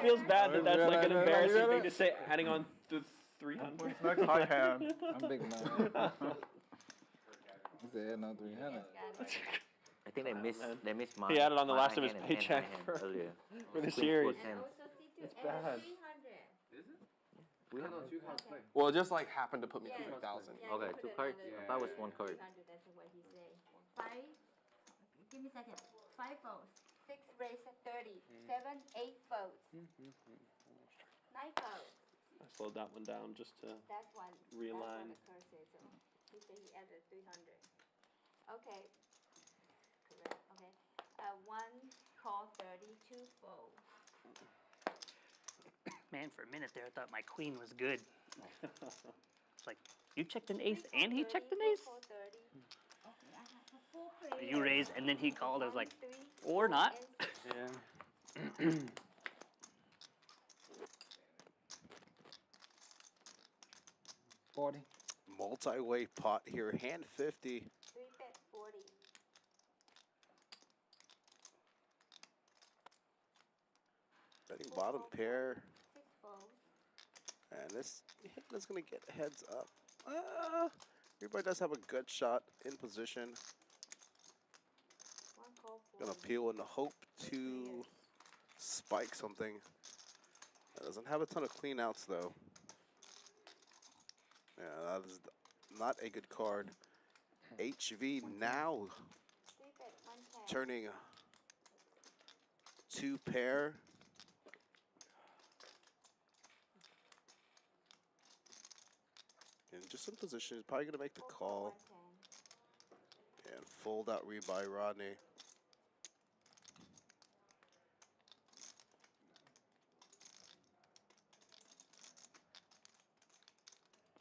feels bad that that's like an embarrassing thing to say. Adding on the 300. Next high hand. I'm big man. He said no 300. I think they missed my. He added on the my last high of his hand and 10 paycheck high hand for- earlier. for the Queen series. four And ten. also see to It's add bad. 300. We know 2 cards play. Well, it just like happened to put me Yeah. 3,000. Yeah, Okay, you put 2 it cards? under I thought it was the 1 card. 300, that's what he said. 5, give me a second. 5 votes. 6 raise 30. 7, 8 votes. 9 votes. I slowed that one down just to. That's one. Realign. That's what the cursor. So he said he added 300. Okay. Correct. Okay. 1 call 30, 2 fold. Man, for a minute there, I thought my queen was good. It's like, you checked an ace and he checked an ace? 4 30. Okay, I have 4 players. You raised and then he called. I was like, 1, 3, or not. and 6. Yeah. $40. Multi-way pot here, hand 50. 3 bet 40. Betting bottom pair, 6 folds. and this hand is going to get heads up. Everybody does have a good shot in position. 1 call 40. Gonna peel and hope to spike something. That doesn't have a ton of clean outs though. Yeah, that is not a good card. HV now 3 bet 110. turning 2 pair. And just in position. He's probably going to make the call. And fold out rebuy Rodney.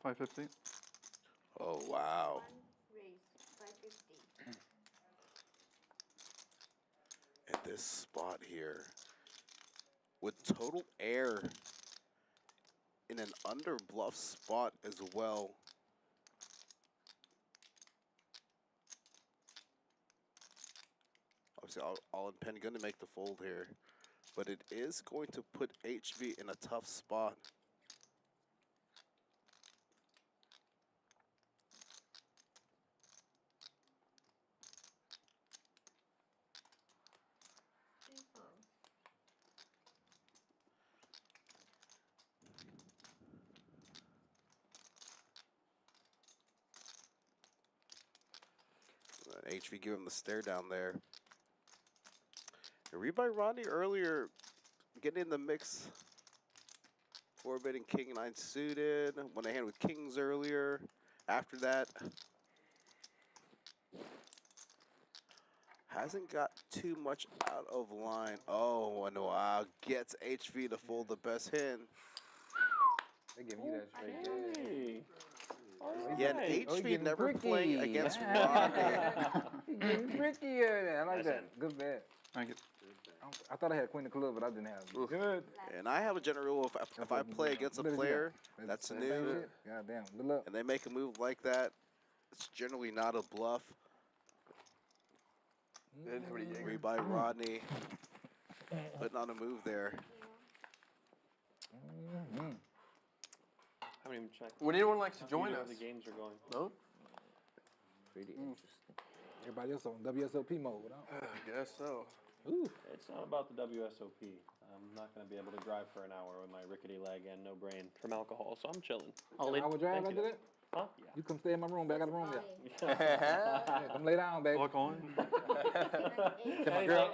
$550. Oh, wow. Raise 550. And this spot here, with total air in an under bluff spot as well. Obviously, all in pen going to make the fold here, but it is going to put HV in a tough spot. HV give him the stare down there. And rebuy Rodney earlier, getting in the mix. 4-betting king 9 suited. Won a hand with kings earlier. After that, hasn't got too much out of line. Oh, and wow, gets HV to fold the best hand. They give you that straight. Hey. Yeah, and Oh, he HV getting never tricky. playing against Rodney. He getting trickier. I like Nice that. hand. Good bet. Thank you. I thought I had queen of club, but I didn't have it. Good. And I have a general rule, if I play against a player that's Same new, shit. Goddamn. Good luck. and they make a move like that, it's generally not a bluff. Rebuy Rodney, putting on a move there. I haven't even checked. Would anyone like to join Either us? of the games are going. No? Pretty interesting. Everybody else on WSOP mode. I guess so. Ooh. It's not about the WSOP. I'm not going to be able to drive for an hour with my rickety leg and no brain from alcohol, so I'm chilling. All I in. would drive Thank after you. that? Huh? Yeah. You come stay in my room, back. I got a room there. Party. Yeah, come lay down, baby. Walk on.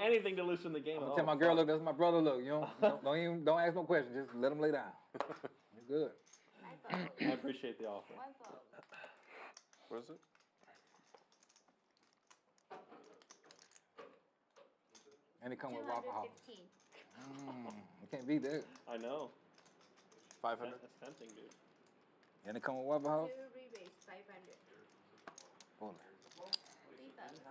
Anything to loosen the game. I'm gonna tell my girl, look, that's my brother, look. You don't ask no questions, just let him lay down. You're good. I appreciate the offer. One vote. What is it? And it come with Waffle House. 215. You can't beat that. I know. 500. That's tempting, dude. And it come with Waffle House. 2 re-raise 500. Hold on. 3 votes.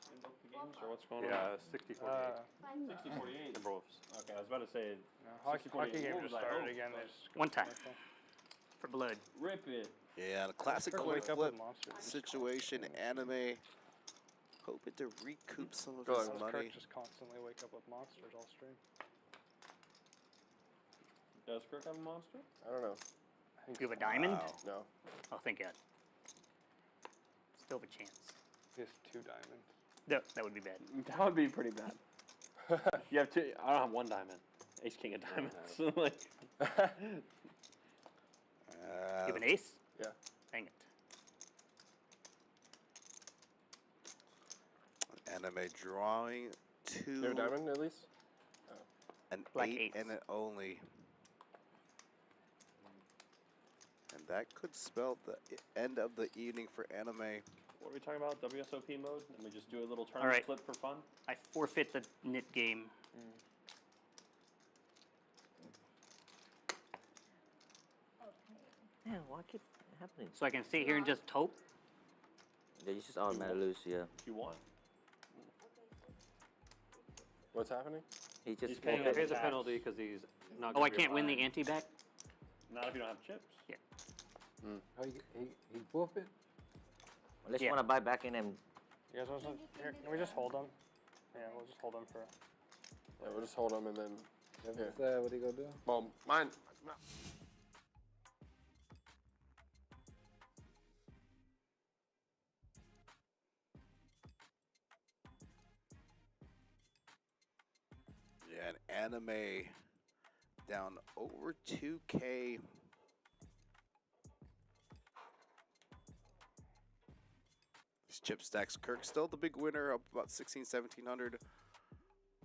In both the games, or what's going on? Yeah, 60-48. 5 votes. 60-48. The Wolves. Okay, I was about to say. Hockey 60-48 game Wolves, just I started hope, again. but- They just One time. For blood. Rip it. Yeah, the classic First coin wake up flip with monsters. situation, anime. Hoping to recoup some of Go his ahead. money. Kirk just constantly wake up with monsters all stream. Does Kirk have a monster? I don't know. You have a diamond? Wow. No. Oh, thank God. Still have a chance. He has 2 diamonds. No, that would be bad. That would be pretty bad. You have 2. I don't have 1 diamond. Ace King of diamonds. Like. You have an ace? Yeah. Dang it. Anime drawing You have a 2, diamond at least? an Black 8 eights. and an only. And that could spell the end of the evening for anime. What are we talking about? WSOP mode? And we just do a little tournament Alright. flip for fun? I forfeit the knit game. Yeah, why keep happening? So I can sit here and just hope? Yeah, you just automatically lose, yeah. If you want. What's happening? He just He's paying He us pays a tax. penalty because he's not. Oh, gonna I be can't win the alive. ante back? Not if you don't have chips. Yeah. Oh, he forfeit? Unless Yeah. you want to buy back in and You guys want some? Here, can we just hold them? Yeah, we'll just hold them for. Yeah, we'll just hold them and then. That's Yeah. what he gonna do? Well, mine. Yeah, an anime down over 2K. These chip stacks. Kirk still the big winner, up about 1700.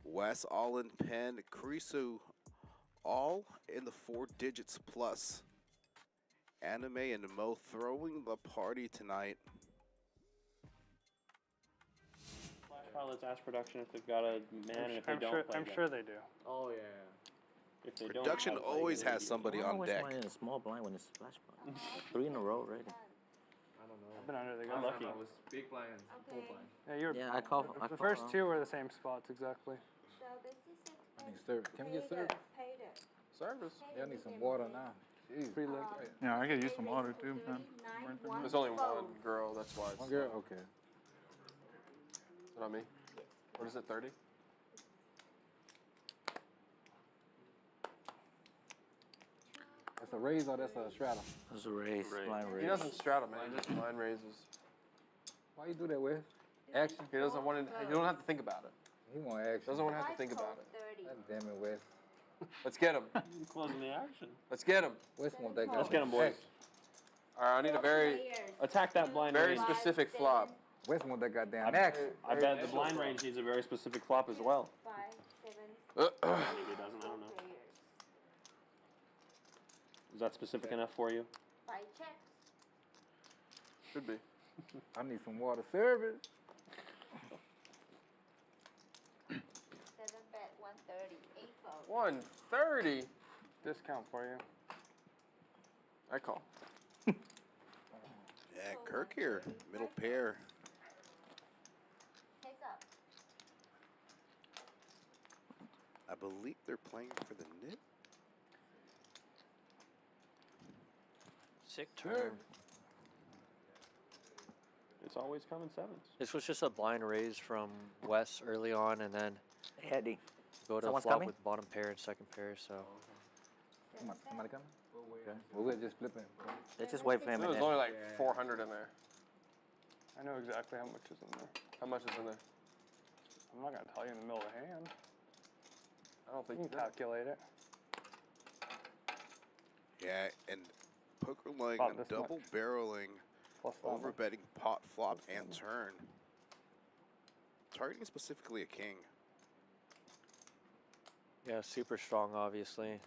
Wes all in pen. Kurisu all in the 4 digits plus. Anime and Mo throwing the party tonight. Pilot's Ash Production if they've got a man and if they don't play I'm them. sure they do. Oh, yeah. If they Production don't, how to play always them, has somebody I on always deck. went in a small blind when it's splash blind. 3 in a row already. I don't know. I've been under the You're gun. lucky. It was big blinds, full Okay. blind. Yeah, you're. Yeah, I call. The first two were the same spots exactly. So the C6 I need service. Can we get service? Service. Yeah, I need some water now. Jeez. Free lick. Yeah, I could use some water too, man. There's only one girl, that's why. One girl? Okay. Is that on me? What is it, 30? That's a raise or that's a straddle? That's a raise, blind raise. He doesn't straddle, man. He just blind raises. Why you do that, Wes? Action? He doesn't want to. You don't have to think about it. He want action. Doesn't want to have to think about it. God damn it, Wes. Let's get him. Closing the action. Let's get him. Wes want that guy. Let's get him, boys. All right, I need a very, Attack that blind very range. specific flop. Wes want that goddamn action. I bet the blind range needs a very specific flop as well. 5, 7 Maybe it doesn't, I don't know. players. Is that specific enough for you? 5 checks. Should be. I need some water service. 7 bet 130. 8 fold. 130. Discount for you. I call. Yeah, Kirk here. Middle pair. Heads up. I believe they're playing for the nip. Sick turn. It's always coming sevens. This was just a blind raise from Wes early on, and then Eddie. go to Someone's flop coming? with bottom pair and second pair. So Come on, somebody coming? Okay. Well, we'll just flip it. Let's just wait for him. There was And only then. like 400 in there. I know exactly how much is in there. How much is in there? I'm not gonna tell you in the middle of the hand. I don't You think can calculate it. Yeah, and pokeronline About this double much. barreling, Plus that much. overbetting pot, flop, and turn. Targeting specifically a king. yeah, super strong, obviously.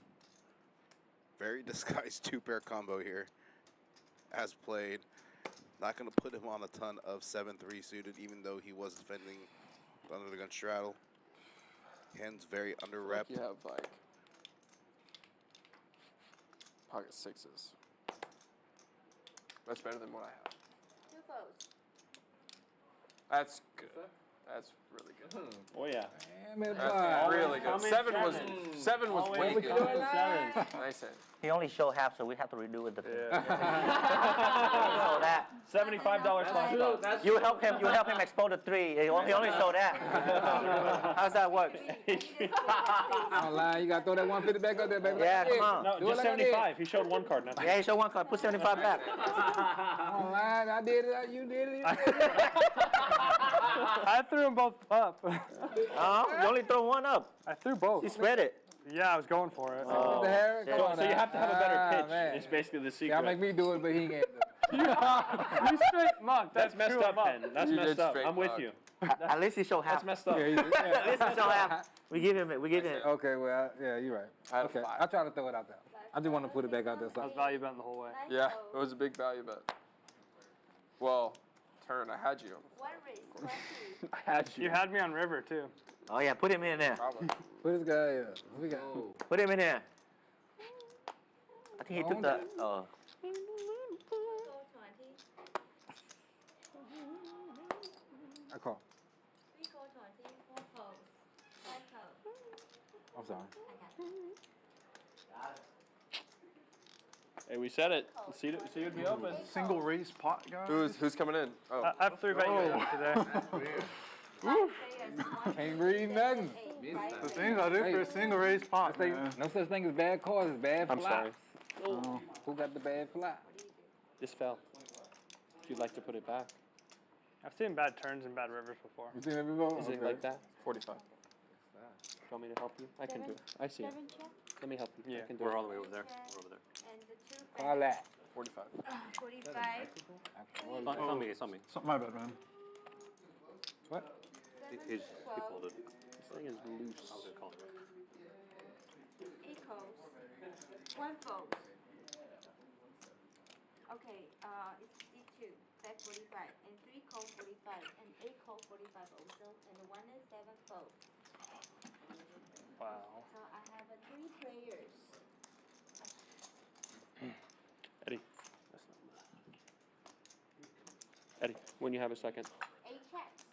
Very disguised two-pair combo here. As played. Not going to put him on a ton of 7-3 suited, even though he was defending the under the gun straddle. Hands very under like repped. you have like pocket sixes. That's better than what I have. 2 folds. That's good. That's really good. Oh yeah. Damn it, That's boy. really good. Coming Seven was Always way good. coming sevens. Nice hit. He only showed half, so we have to redo it. So that $75 flop. you help him. You help him explode the 3. He only showed that. How's that work? Online, you gotta throw that 150 back up there, baby. Yeah, come on. No, Do just it like I did. 75. He showed one card. Not Yeah, he showed one card. Put 75 back. Online, I did it. You did it. I threw them both up. You only throw one up. I threw both. You spread it. Yeah, I was going for it. Mr. Harris, come on So you now. have to have a better pitch. Man. It's basically the secret. Y'all make me do it, but he can't do it. You straight muck. That's messed up, Pen. That's You messed did up. straight I'm with mug. you. At least he showed half. That's messed up. Yeah, At least he showed half. We give him it. We give him it. Okay, well, yeah, you're right. I had a Okay, 5. I try to throw it out there. I just want to put it back out there. I So. was value betting the whole way. 9 Yeah, it folds. was a big value bet. Well, turn. I had you. 1 raise 20. I had You had me on river too. Oh yeah, put him in there. Probably. Put this guy in. What we got? Put him in there. I think he took the. Oh. 4 go 20. I call. 3 go 20. 4 folds. 5 folds. I'm sorry. I got it. Hey, we said it. The seat would be open. Single raise pot, guys. Who's coming in? Oh, I've 3 bet you today. 5 players. 1 Can't read nothing. 8. 5 The things I did for a single raise pot, Say, man. no such thing as bad cards, it's bad I'm fly. sorry. Who got the bad fly? This fell. If you'd like to put it back. I've seen bad turns and bad rivers before. You seen it before? Is it Okay. like that? 45. Do you want me to help you? I can do it. I see it. 7 check. Let me help you. Yeah. I can do We're it. all the way over there. We're over there. And the 2 Call bet. that. 45. 45. It's on me. It's on me. My bad, man. What? 7 He folds. folded. This thing is loose. I was gonna call him. 8 calls. 1 fold. Okay, it's C2, back 45, and 3 call 45, and 8 call 45 also, and 1 and 7 fold. Wow. So I have 3 players. Eddie. Eddie, when you have a second. 8 checks.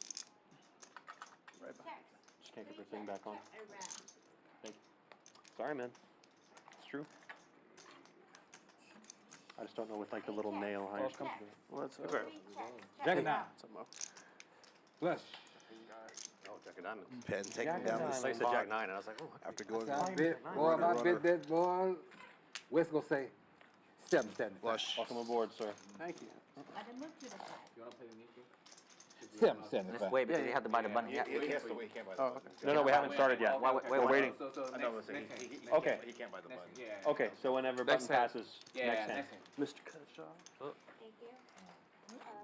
Right back. Checks. Just can't get 3 the thing checks, back on. check around. Thank you. Sorry, man. It's true. I just don't know with like the little nail how you're supposed to do it. What's up? 3 checks, check Jack it down. around. What's up, Mo? Flush. Oh, Jack of Diamonds. Penn taking Jack down the and So you said spot Jack 9, and I was like, oh, after going I bet, boy, runner, I runner. bet that, boy. West gonna say 775. flush. Welcome aboard, sir. Thank you. Let them move to the side. 775. Wait, because you have to buy the button. Yeah. Oh, okay. No, we haven't started yet. We're waiting. Okay. He can't buy the button. Okay, so whenever Next button hand. passes, next hand. Mr. Cutshaw. Thank you.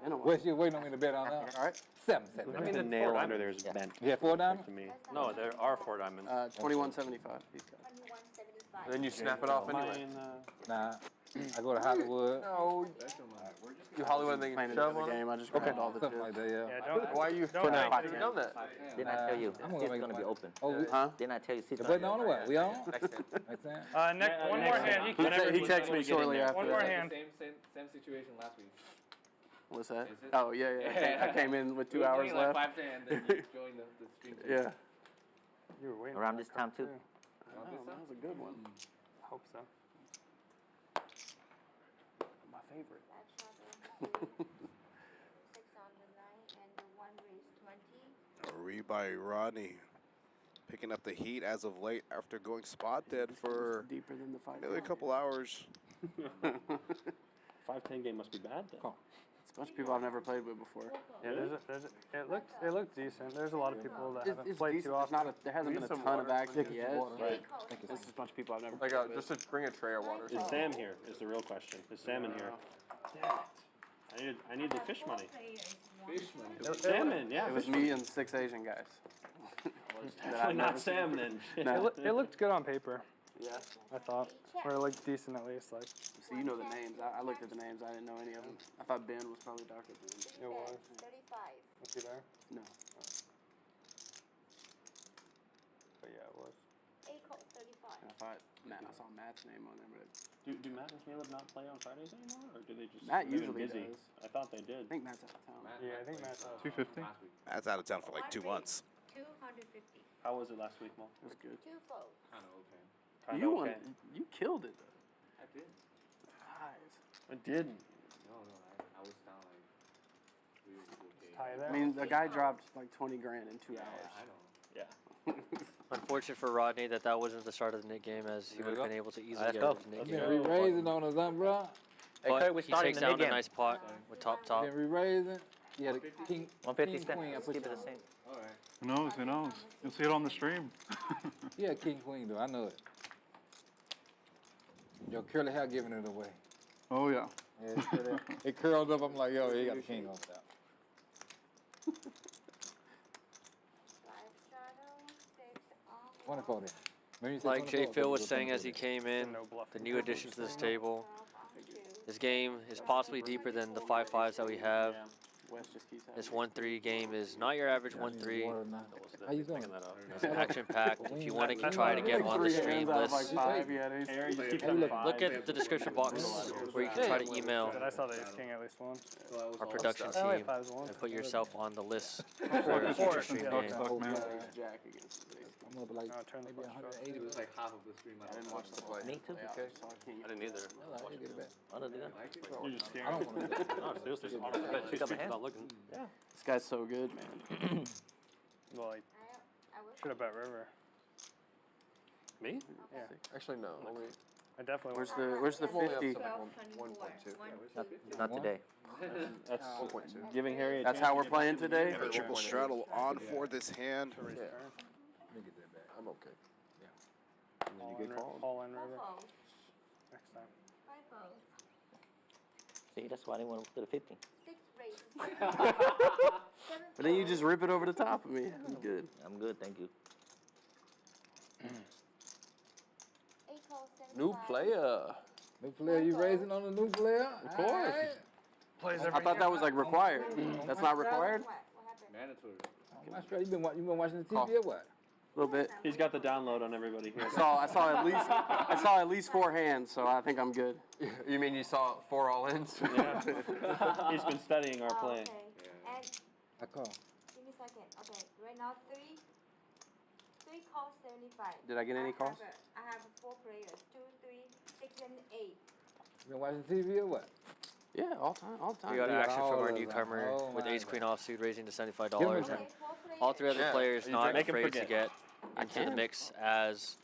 And a West, you waiting on me to bet on that? All right. 775. The nail under there is Yeah. bent. You have 4 diamonds? To me. No, there are 4 diamonds. 2175. He's got. 2175. Then you snap it off anyway. Mine, Nah. I go to Hollywood. No. You Hollywood thing playing another game. I just grabbed all the Something chips. like that, yeah. Yeah, don't. Why are you For now. You've done that. Didn't I tell you? I'm It's gonna make gonna be money. open. Oh, we, Huh? Didn't I tell you? the button on or what? We on? Next time. One more hand. He texted me shortly after One more that. hand. Same situation last week. What's that? Oh, yeah. I came in with 2 hours left. 5 to and then you joined the stream. Yeah. You were waiting. Around for this that time call, too. Oh, that was a good one. Hope so. My favorite. That shot is 6 on the 9, and the 1 raise 20. A rebuy Rodney. Picking up the heat as of late after going spot dead for Deeper than the 5. nearly a couple hours. 5-10 game must be bad then. It's a bunch of people I've never played with before. Yeah, it looked decent. There's a lot of people that haven't It's played decent. too There's often. there hasn't been a ton of action yet. Right. This is a bunch of people I've never Like, played with. just to bring a tray of water. Is Sam here? Is the real question. Is Sam in here? I need the fish money. Salmon, yeah. It was me and 6 Asian guys. Definitely not Sam then. No. It looked good on paper. Yeah. I thought, or it looked decent at least. Like So you know the names. I looked at the names. I didn't know any of them. I thought Ben was probably Dr. Ben. it was. 35. Was he there? No. But yeah, it was. 8 call 35. And I thought, man, I saw Matt's name on there, but Do Matt and Caleb not play on Fridays anymore, or do they just? Matt they've been usually busy? does. I thought they did. I think Matt's out of town. Yeah, I think Matt's out. 250. That's out of town for like 2 months. 250. How was it last week, Mo? It was good. 2 fold. Kinda You okay. won. You killed it though. I did. Nice. I didn't. No, I was down like we were okay. Tie there. I mean, the guy dropped like 20 grand in 2 hours. I know. Yeah. Unfortunate for Rodney that wasn't the start of the Nick game, as he would have been able to easily Let's get go. it to Nick I've game. been re-raising on us, bro. Hey, But Kurt, we he started takes the down mid a game. nice pot with top. Been re-raising. Yeah, the king. 150 king, step. queen, I Let's put keep you it the on. same. All right. Who knows? Who knows? You'll see it on the stream. Yeah, king, queen, though. I know it. Your curly hair giving it away. Oh yeah. Yeah, it's curly. It curled up. I'm like, yo, you got the king on top. 5 shadow, 6 on. Wonderful then. Maybe you say Like Jay 24, Phil was because saying it's as he 24. came in, No bluff. the new addition to this table. 12 on 2. This game is possibly deeper than the 5-5s that we have. Wes just keeps having This 1-3 game is not your average 1-3. Water now. How you doing? Picking that up. It's action-packed. If you want to try to get on the stream out of like list, 5. Yeah, it is. Harry, just keep Hey, having look, 5. look at the description box where you can try to email But I saw the ace king at least once. our production Oh, wait, team 5's one. and put yourself on the list for a future stream yeah. game. Fuck, man. Jack against the ace. I'm up like Oh, turn the maybe flush 180. It was like half of the stream. I didn't watch the play. Me too. Yeah, I saw King. I didn't either. I'll get it back. I don't do that. You're just I scared. don't want to. No, seriously, just bet 2 streets without looking. This guy's so good, man. Well, I I will. should have bet river. Me? Yeah, Actually, no. Only I definitely. Where's the I'm only up 50? to 12, 1.2. Not today. That's 1.2. giving Harry a That's chance how to we're get playing back in today? the The game. triple straddle on for this hand. Yeah, Let me get that back. I'm okay. And then you get called. All in 4 river folds. next time. 5 folds. See, that's why they went to the 50. 6 raises. 7 But then you just rip it over the top of me. I'm good. I'm good, thank you. 8 calls, 75. New player. New player, you raising on the new player? Of course. Plays I thought that was like required. That's not required? What happened? Mandatory. My strap, you been watching the TV or what? A little bit. He's got the download on everybody here. I saw at least 4 hands, so I think I'm good. You mean you saw 4 all-ins? Yeah. He's been studying our play. Okay. And I call. give me a second. Okay, right now three calls 75. Did I get any calls? I have 4 players. 2, 3, 6, and 8. You been watching TV or what? Yeah, all the time. We got You got action all from our of them. newcomer Oh with my ace queen offsuit raising to $75. Give him And some. Okay, 4 players. all 3 other Yeah. players not Make him afraid to forget. get I into the can. mix as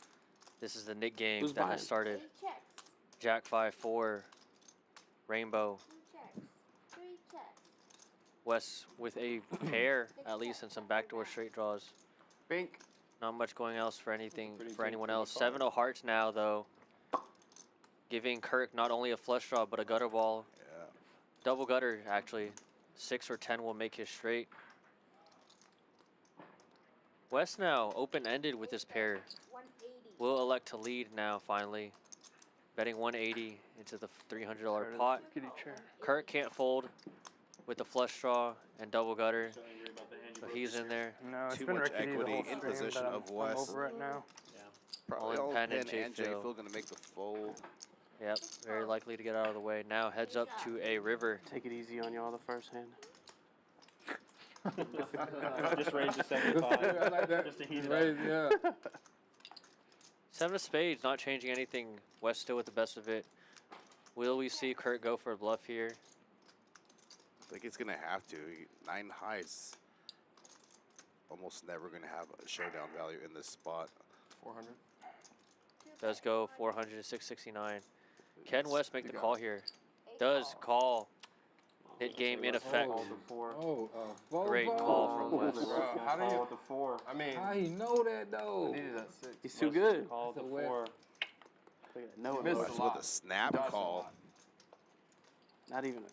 this is the Nick game Who's that buying? has started. 3 checks. Jack 5-4, Rainbow, 2 checks. 3 checks. West with a pair at least and some backdoor straight draws. Bink. Not much going else for anything Pretty for deep anyone in the else. card. 7 of hearts now though, giving Kirk not only a flush draw but a gutter ball. Yeah. Double gutter actually. 6 or 10 will make his straight. West now open-ended with this pair. 180. Will elect to lead now finally. Betting 180 into the $300 pot. Kirk can't fold with the flush draw and double gutter. So he's in there. No, it's Too been much rickety the equity whole in stream, position but of I'm West. over it now. Probably All in all Penn Penn and and J. J. Phil. Phil gonna make the fold. Yep, very likely to get out of the way. Now heads up to a river. Take it easy on y'all the first hand. Just range to I 75. like that. Just to heat it Raise, up. yeah. 7 of spades, not changing anything. West still with the best of it. Will we see Kurt go for a bluff here? I think he's gonna have to. 9 highs. Almost never gonna have a showdown value in this spot. 400. Does go 400 to 669. Can West make the call here? Does call. Hit game in effect. Oh, Great call from West. Bro, how do Call you? with the 4. I mean, How he know that though? needed that 6. He's too good. Call with That's the a wet. 4. No, Missed West a with lot. a snap Dodged a call. lot. Not even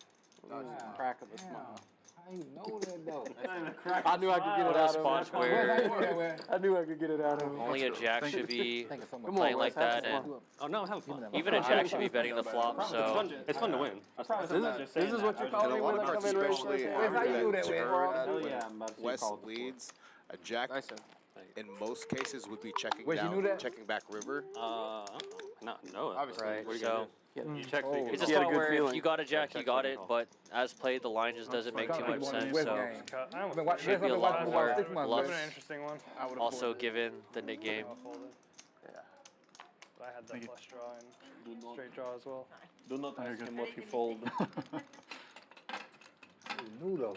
a crack of a smile. How you know that though? I knew I could get it What out a of spot him. square. I knew I could get it out of him. Only a jack should be Thank you so much. Come playing on, like Wes, have that, some and fun. Oh no, have fun. even a jack should be betting the flop. So It's fun to win. This is what you call And a me lot when of I cards, come in race. especially Wes, how you do that, Wes? Hell yeah, I'm about to see you West call with the 4. leads. A jack Nice, sir. in most cases would be checking Wes, you down, knew that? checking back river. No, Obviously. right, What are you so gonna do? You check so you it's a can He had a spot good where if feeling. you got a jack, you check got second it. call. But as played, the line just doesn't make too much sense. West So game. I I've almost been watching. Should be a lot I've been more watching 6 months. bluffs. It's been an interesting one. also given the Nick game. I'll fold it. But I had that flush draw and straight draw as well. Do not ask him what he fold. New though.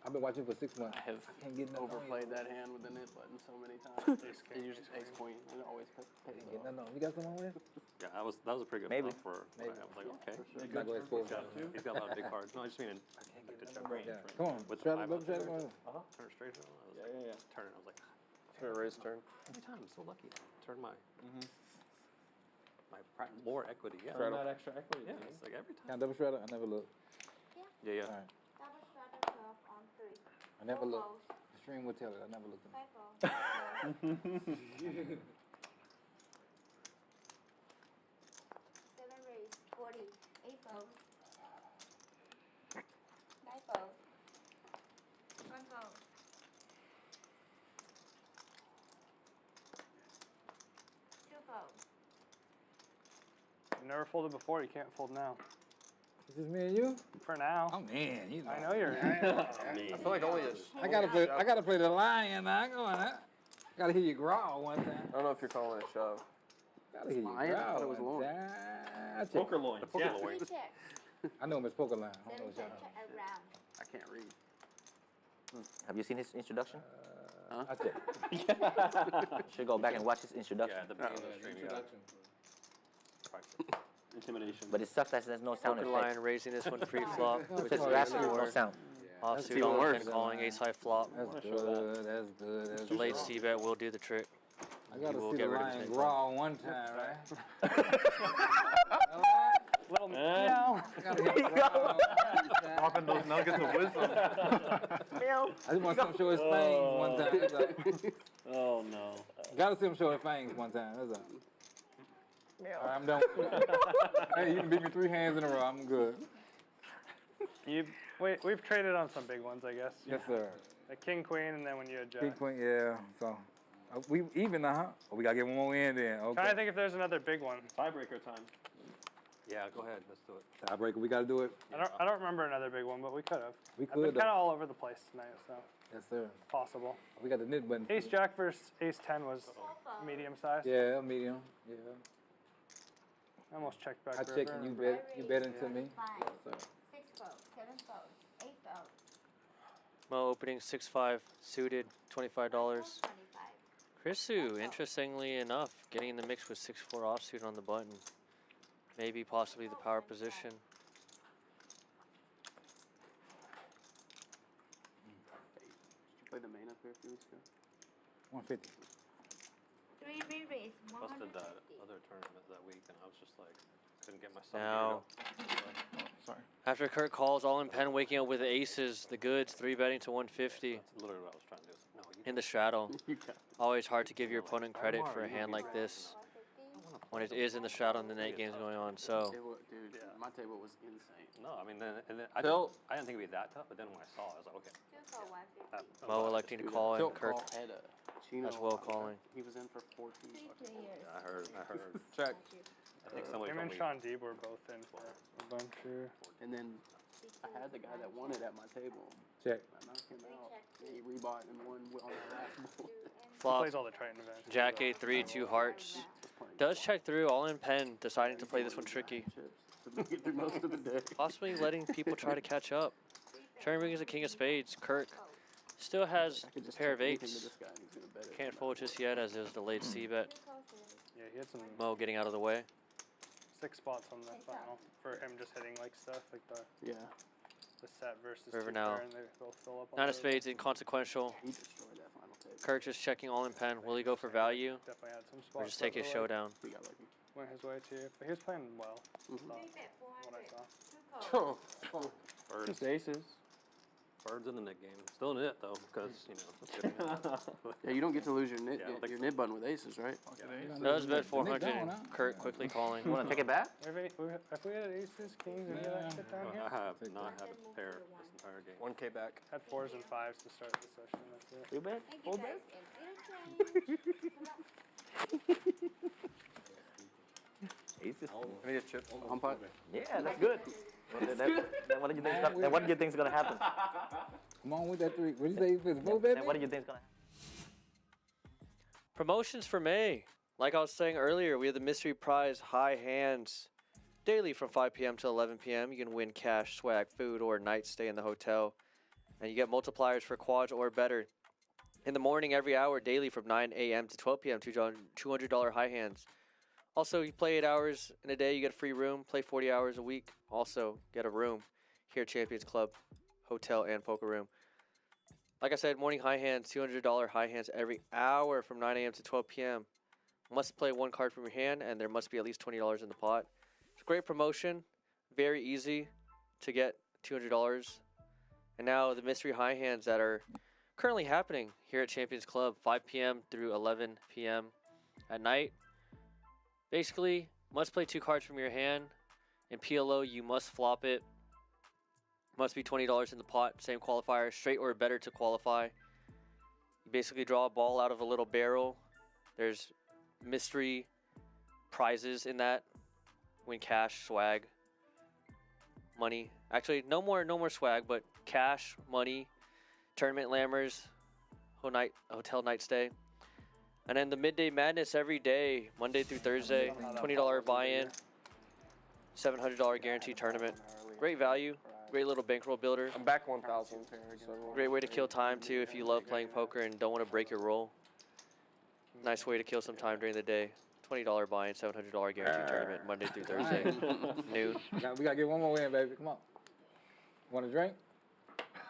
I've been watching for 6 months. I have Can't get nothing. overplayed that hand with the knit button so many times. They use ace queen and always pay Get nothing on. You got something on with? Yeah, that was a pretty good Maybe. bluff for. Maybe. I was like, okay. Not gonna expose that. He's got a lot of big cards. No, I just mean like the check range. Yeah. Right? Come on. With the Try 5 to out there. try to. Turn straight draw. I was like, turn. I was like, Turn raise turn. every time I'm so lucky. Turn my more equity. Yeah. Earn that extra equity. Yeah, dude. it's like every time. Can I double shredder? I never look. Yeah, yeah. All right. Double strata 12 on 3. I never No look. calls. The stream will tell it. I never looked at it. 5 calls. 7 raise 40. 8 fold. 9 fold. 1 fold. 2 fold. You've never folded before, you can't fold now. Is this me and you? For now. Oh man, you know. I know you're I feel like only a. I gotta play the lion now. Come on, huh? Gotta hear you growl one time. I don't know if you're calling it a shove. Gotta hear you Lion? I thought growl it was one loin. time. I check. Poker loins. Yeah. 3 checks. I know him as poker line. I don't know 7 what y'all check, know. check around. I can't read. Have you seen his introduction? I check. Should go back and watch his introduction. Yeah, at the beginning of the stream. Yeah. Intimidation. But it sucks that there's no sound Poker effect. line raising this one pre-flop with Just his last ace no four. sound. Offsuit even on the worse. pin calling ace high flop. That's good. That's good. That's The late good. C-bet will do the trick. I gotta will see get the rid of his lion name. growl one time, right? little meow. I gotta hear him growl one time. Dropping those nuggets of wisdom. I just want to see him show his fangs one time. That's all. Oh no. Gotta see him show his fangs one time. That's all. All right, I'm done. Hey, you can beat me 3 hands in a row. I'm good. We've traded on some big ones, I guess. Yes, sir. A king, queen, and then when you had jack. King, queen, yeah. So we even now, huh? Oh, we gotta get one more in then. Okay. Trying to think if there's another big one. Tiebreaker time. Yeah, go ahead. Let's do it. Tiebreaker. We gotta do it. I don't remember another big one, but we could have. We I've been could. kind of all over the place tonight, so Yes, sir. possible. We got the knit button. Ace jack versus ace 10 was medium size. Yeah, medium. Yeah. I almost checked back. I checked and you bet into me. Five, Yes, sir. 6 folds, 7 folds, 8 folds, Mo opening 6-5 suited, $25. 25. Chrisu, interestingly enough, getting in the mix with 6-4 offsuit on the button. Maybe possibly the power position. Did you play the main up here a few weeks ago? 150. 3 re-raise, Busted 150. that other tournament that week, and I was just like, couldn't get myself Now, Sorry. after Kurt calls, all in pen, waking up with aces, the goods, 3-betting to 150 That's literally what I was trying to do. No, you in the straddle. You got Always hard to give your opponent credit for a hand like this 150. when it is in the straddle and the net game's going on. So, table, dude. My table was insane. No, I mean, I Tilt. didn't think it'd be that tough, but then when I saw it, I was like, okay. 2 for 150. that- Mo electing to call and Tilt Kirk call had a Chino as well on it. calling. He was in for 14. 3 players. I heard. Check. I think somebody Him told and me. Sean Deeb were both in for a bunch here. And then I had the guy that won it at my table. Check. I knocked him out. And he rebought and won on the last board. flop, Plays all the Triton events. Jack A3, 2 hearts. Does check through, all in pen, deciding to play this one tricky. Chips. Get through most of the day. Possibly letting people try to catch up. Turn brings a king of spades. Kirk still has I could a just pair of check anything to eights. this guy and he's gonna bet it. Can't fold just yet as is delayed C-bet. Yeah, he had some Mo getting out of the way. 6 spots on the final for him just hitting like stuff like the Yeah. set versus River 2 now. pair, and they both fill up. On 9 of those. spades, inconsequential. He destroyed that final table. Kirk just checking all in pen. Will he go for value Definitely had some spots. or just take that his were, like, showdown? We got lucky. Went his way too, but he was playing well. Mhm. Thought, 3 bet what I 400. saw. Oh, Birds, just aces. birds in the net game. Still in it though, because you know. It's good. Yeah, you don't get to lose your nit Yeah, I don't think your so. nit button with aces, right? Does bet Nick 400. down, huh? Kirk quickly calling. You want to take it back? If we had aces, kings, any of that shit down here, I have not had a pair this entire game. 1K back. had 4s and 5s to start the session. That's it. You bet. Thank you guys. And little change. Aces. Can I get chips? On pot? Yeah, that's good. Then what do you think? Then what do you think's gonna happen? Come on with that 3. What do you say? It's Mo, baby? Then what do you think's gonna happen? Promotions for May. Like I was saying earlier, we have the mystery prize high hands daily from 5 p.m. to 11 p.m. You can win cash, swag, food, or night stay in the hotel. And you get multipliers for quads or better. In the morning, every hour, daily from 9 a.m. to 12 p.m. $200 high hands. Also, you play 8 hours in a day, you get a free room. Play 40 hours a week, also get a room here at Champions Club, hotel, and poker room. Like I said, morning high hands, $200 high hands every hour from 9 a.m. to 12 p.m. Must play 1 card from your hand, and there must be at least $20 in the pot. It's a great promotion, very easy to get $200. And now the mystery high hands that are currently happening here at Champions Club, 5 p.m. through 11 p.m. at night. Basically, must play 2 cards from your hand. In PLO, you must flop it. Must be $20 in the pot. Same qualifier, straight or better to qualify. You basically draw a ball out of a little barrel. There's mystery prizes in that. Win cash, swag, money. Actually, no more swag, but cash, money, tournament lammers, hotel night stay. And then the Midday Madness every day, Monday through Thursday, $20 buy-in, $700 guaranteed tournament. Great value, great little bankroll builder. I'm back 1,000. So Great way to kill time too if you love playing poker and don't want to break your roll. Nice way to kill some time during the day. $20 buy-in, $700 guaranteed tournament, Monday through Thursday. Noon. We gotta get one more in, baby. Come on. Want a drink?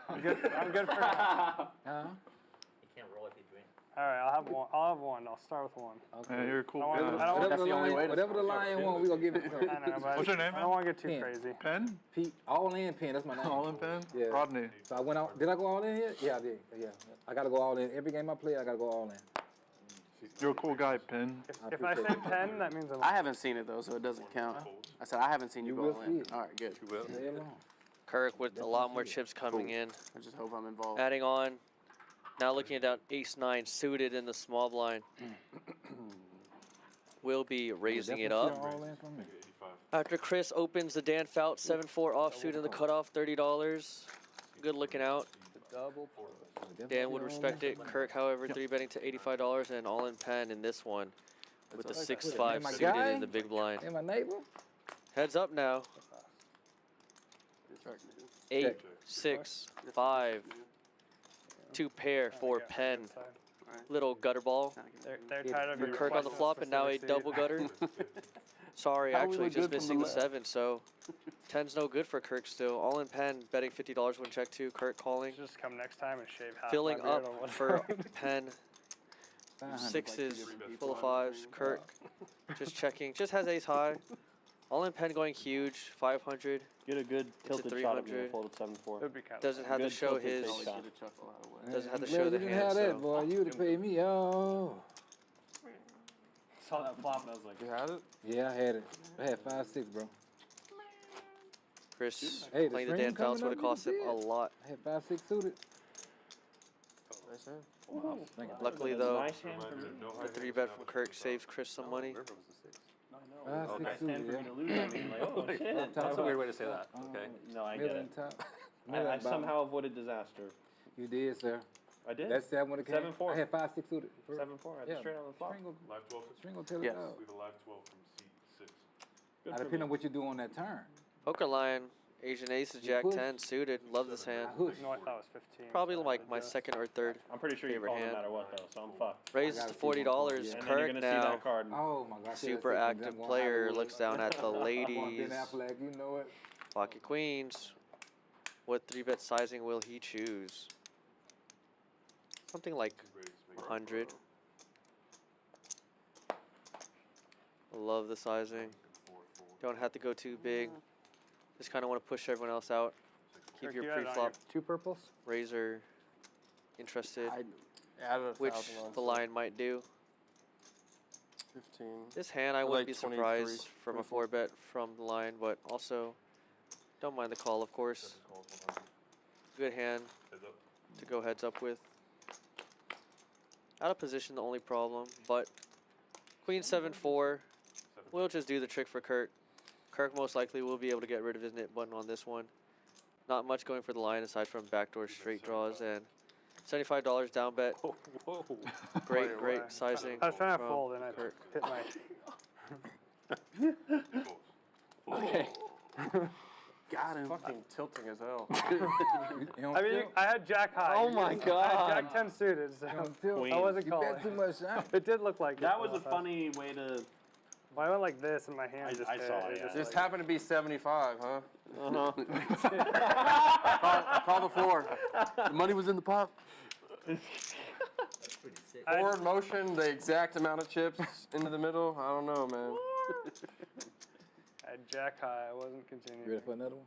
I'm good for now. Huh? You can't roll if you drink. All right, I'll have one. I'll start with one. Okay. Yeah, you're a cool I don't guy. want- I don't Whatever That's the only way to whatever the start. lion want, we gonna give it to him. I know, but What's your name, I don't want to get too man? crazy. Pen? Pete, all in pen. That's my name. All in pen? Yeah. Rodney. So I went out. Did I go all in here? Yeah, I did. Yeah. I gotta go all in. Every game I play, I gotta go all in. You're a cool guy, Penn. If I say pen, that means I'm. I haven't seen it though, so it doesn't count. I said I haven't seen you, You go will all see in. it. All right, good. You will. Stay alone. Kirk with a lot more chips coming in. I just hope I'm involved. Adding on. Now looking at down ace-9 suited in the small blind. Will be raising it up. All in from me. After Chris opens the Dan Fout 7-4 offsuit in the cutoff, $30. Good looking out. Double. Dan would respect it. Kirk, however, 3-betting to $85 and all in pen in this one with the 6-5 my suited guy? in the big blind. Hey, my neighbor. Heads up now. 8, 6, 5. 2 pair for pen. Little gutter ball. They're tired of For your Kirk on the requests flop and now a specific double gutter. Sorry, How we actually look just good from missing the the left. 7, so 10's no good for Kirk still. All in pen, betting $50 when check 2. Kirk calling. Just come next time and shave half Filling my beard up or whatever. for pen. 6s, full of 5s. Kirk just checking. Just has ace high. All in pen going huge. 500. Get a good tilted shot of me 300. and fold it 7-4. It'd be kind of Doesn't have to Good show tilted his. face shot. Doesn't have to Glad show you the didn't hand. have that, So boy. You would have paid me. Oh. Saw that flop and I was like, You had it? Yeah, I had it. I had 5-6, bro. Chris Hey, the playing the string Dan Fouts coming would up, have cost you him can a see it. lot. I had 5-6 suited. Nice hand. Thank you. Luckily though, nice hand for me. the 3-bet from Kirk saves Chris some money. River was a 6. I know. Okay. Nice hand for me to lose. I mean, like, oh shit. That's a weird way to say that. Okay. No, I get Middle it. and top. I Middle and bottom. somehow avoided disaster. You did, sir. I did. That's that when it came. 7-4. I had 5-6 suited. 7-4. I Yeah. had straight on the flop. String will, Live 12. string will tell Yes. it out. We have a live 12 from seat 6. Good I for depend me. on what you do on that turn. Poker line, Asian aces, You Jack push. 10 suited. Love this hand. I hush. No, I thought it was 15. Probably so I like had to my adjust. second or third. I'm pretty sure you Favorite call no hand. matter what though, so I'm fucked. Raises gotta to keep on $40. calling, yeah. And then you're Kirk gonna see now. that card. Oh my gosh. Super active player looks down at the ladies. You know it. Pocket queens. What 3-bet sizing will he choose? Something like 100. Love the sizing. Don't have to go too big. Just kind of want to push everyone else out. Keep Kirk, your you had it on pre-flop your 2 purples? razor interested, I added a which 1,000 on the line might do. 15. This hand, I Or wouldn't like be 23, surprised from a 24. 4-bet from the line, but also don't mind the call, of course. Good hand to go heads up with. Out of position, the only problem, but Queen 7-4 will just do the trick for Kirk. Kirk most likely will be able to get rid of his nit button on this one. Not much going for the line aside from backdoor straight draws and $75 down bet. Whoa. Great sizing. I was trying to from fold and I Kirk. hit my. Okay. Got him. Fucking tilting as hell. I mean, I had Jack high. Oh my I had God. Jack 10 suited, so Queen. I wasn't You calling. bet too much, huh? It did look like That it, was a but funny way to. Well, I went like this and my hand just I hit. saw it, It yeah. just Just like- happened to be 75, huh? Uh-huh. Call the floor. The money was in the pot. Forward motion, the exact amount of chips into the middle. I don't know, man. I had Jack high. I wasn't You continuing. ready for another one?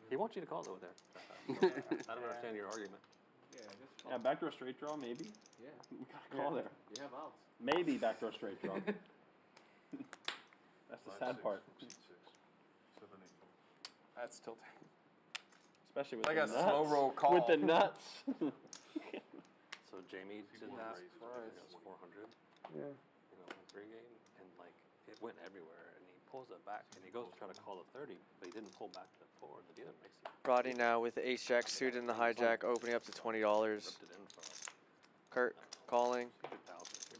He wants you to call though there. I don't understand your argument. Yeah, backdoor straight draw, maybe. Yeah. We got a call there. You have outs. Maybe backdoor straight draw. That's the sad part. Seat 6. 7, 8, 4. That's tilting. Especially with Like the a nuts. slow roll call. With the nuts. So Jamie did that. Christ. It was 400. Yeah. You know, pregame, and like it went everywhere, and he pulls it back, and he goes to try to call the 30, but he didn't pull back the forward. The dealer makes it. Rodney now with the ace jack suited and the hijack opening up to $20. Ripped it in for Kirk calling. 2,000,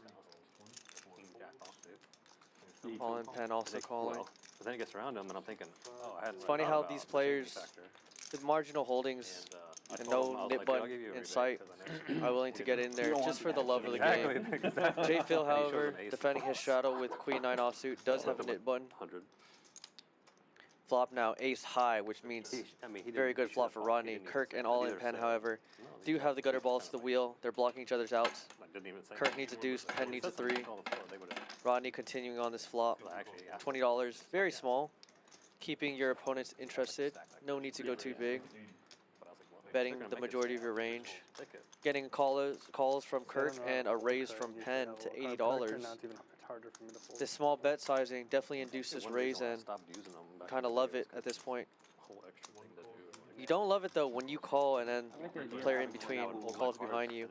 3,000. King jack offsuit. All in pen also calling. Well, but then it gets around him, and I'm thinking, oh, I hadn't. It's funny thought how about these the safety players factor. with marginal holdings I and told him, I no was nit like, "Dude, I'll button give you a in rebate sight 'cause I never-" are willing to get in there just for the love of the Exactly, game. exactly. Jay Phil, And he shows however, an ace. defending his shadow with Queen 9 offsuit, does have a nit button. 100. Flop now ace high, which means I mean, he very didn't- good he flop should've for fought. He Rodney. didn't even Kirk say and that. all in Neither pen, said- however, No, they do just have the gutter kinda balls to the like- wheel. They're blocking each other's outs. Like, didn't even say Kirk that. needs a He deuce, would've- Penn he needs a said something 3. on the floor, they would've- Rodney continuing on this flop. well, actually, yeah. $20, very small. Keeping your opponents interested. No need to go too big. But I was like, well, Betting they're gonna the make it majority so of your just range. hold ticket. getting calls from Kirk and a raise from Penn to $80. This small bet sizing definitely induces raise and kind of love it at this point. You don't love it though when you call and then the player in between calls behind you.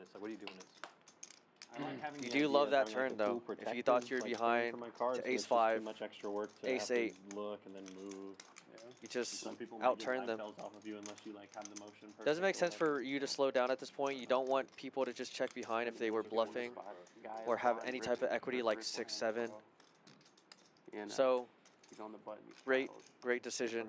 You do love that turn though. If you thought you were behind to ace 5, much extra work to ace have to 8, look and then move. you just Some people outturn them. off of you unless you like have the motion. Doesn't make sense for you to slow down at this point. You don't want people to just check behind if they were bluffing or have any type of equity like 6, 7. So, he's on the button. great decision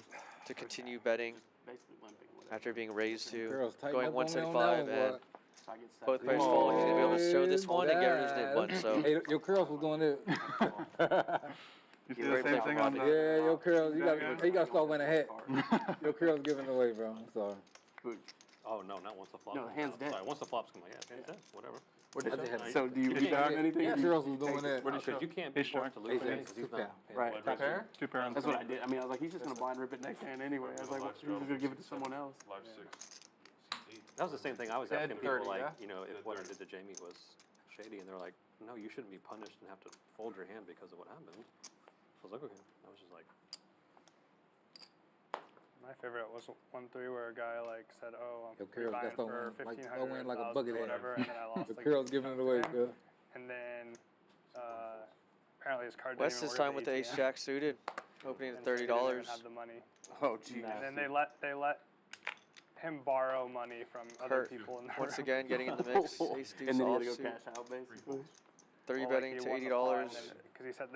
to continue betting Basically limping with it. after being raised to Girls, tighten going up on me on 175 that one, and So I get set. both players fold. He's gonna be able to show this one and get rid of his nit one. So Hey, your curls was doing it. You see Great the same play thing from on the. Yeah, your curls. You got to start wearing a hat. Your curls giving away, bro. I'm sorry. Oh no, not once the flop. No, comes hands out. down. Sorry, once the flops come out, yeah, hands down, whatever. So do you read out anything? Your curls was doing that. Because you can't be forced to lose Ace because he's not. Right. Pair? 2 pair on That's what I did. I mean, I was like, he's just gonna blind rip it next hand anyway. I was like, well, he's just gonna give it to someone else. Live 6. That was the same thing I was Dead asking people, 30, like, yeah? you know, if what I did to Jamie was shady, and they're like, no, you shouldn't be punished and have to fold your hand because of what happened. I was like, okay. I was just like, My favorite was 1-3 where a guy like said, "Oh, Your I'm curls got rebuying for something like 1,500 throwing like a 1,000 bucket or hat. whatever," and then I lost. Your like, curls giving it away, $50 girl. And then apparently his card. West didn't this even time work with the at ace ATM. jack suited, opening And to so he didn't even $30. have the money. Oh, geez. And then they let him borrow money from other Kurt, people in the once room. again getting in the mix. Ace deuce And then he had to go offsuit. cash out, basically. 3 Well, betting like, to he won the pot, and $80. then- Because he said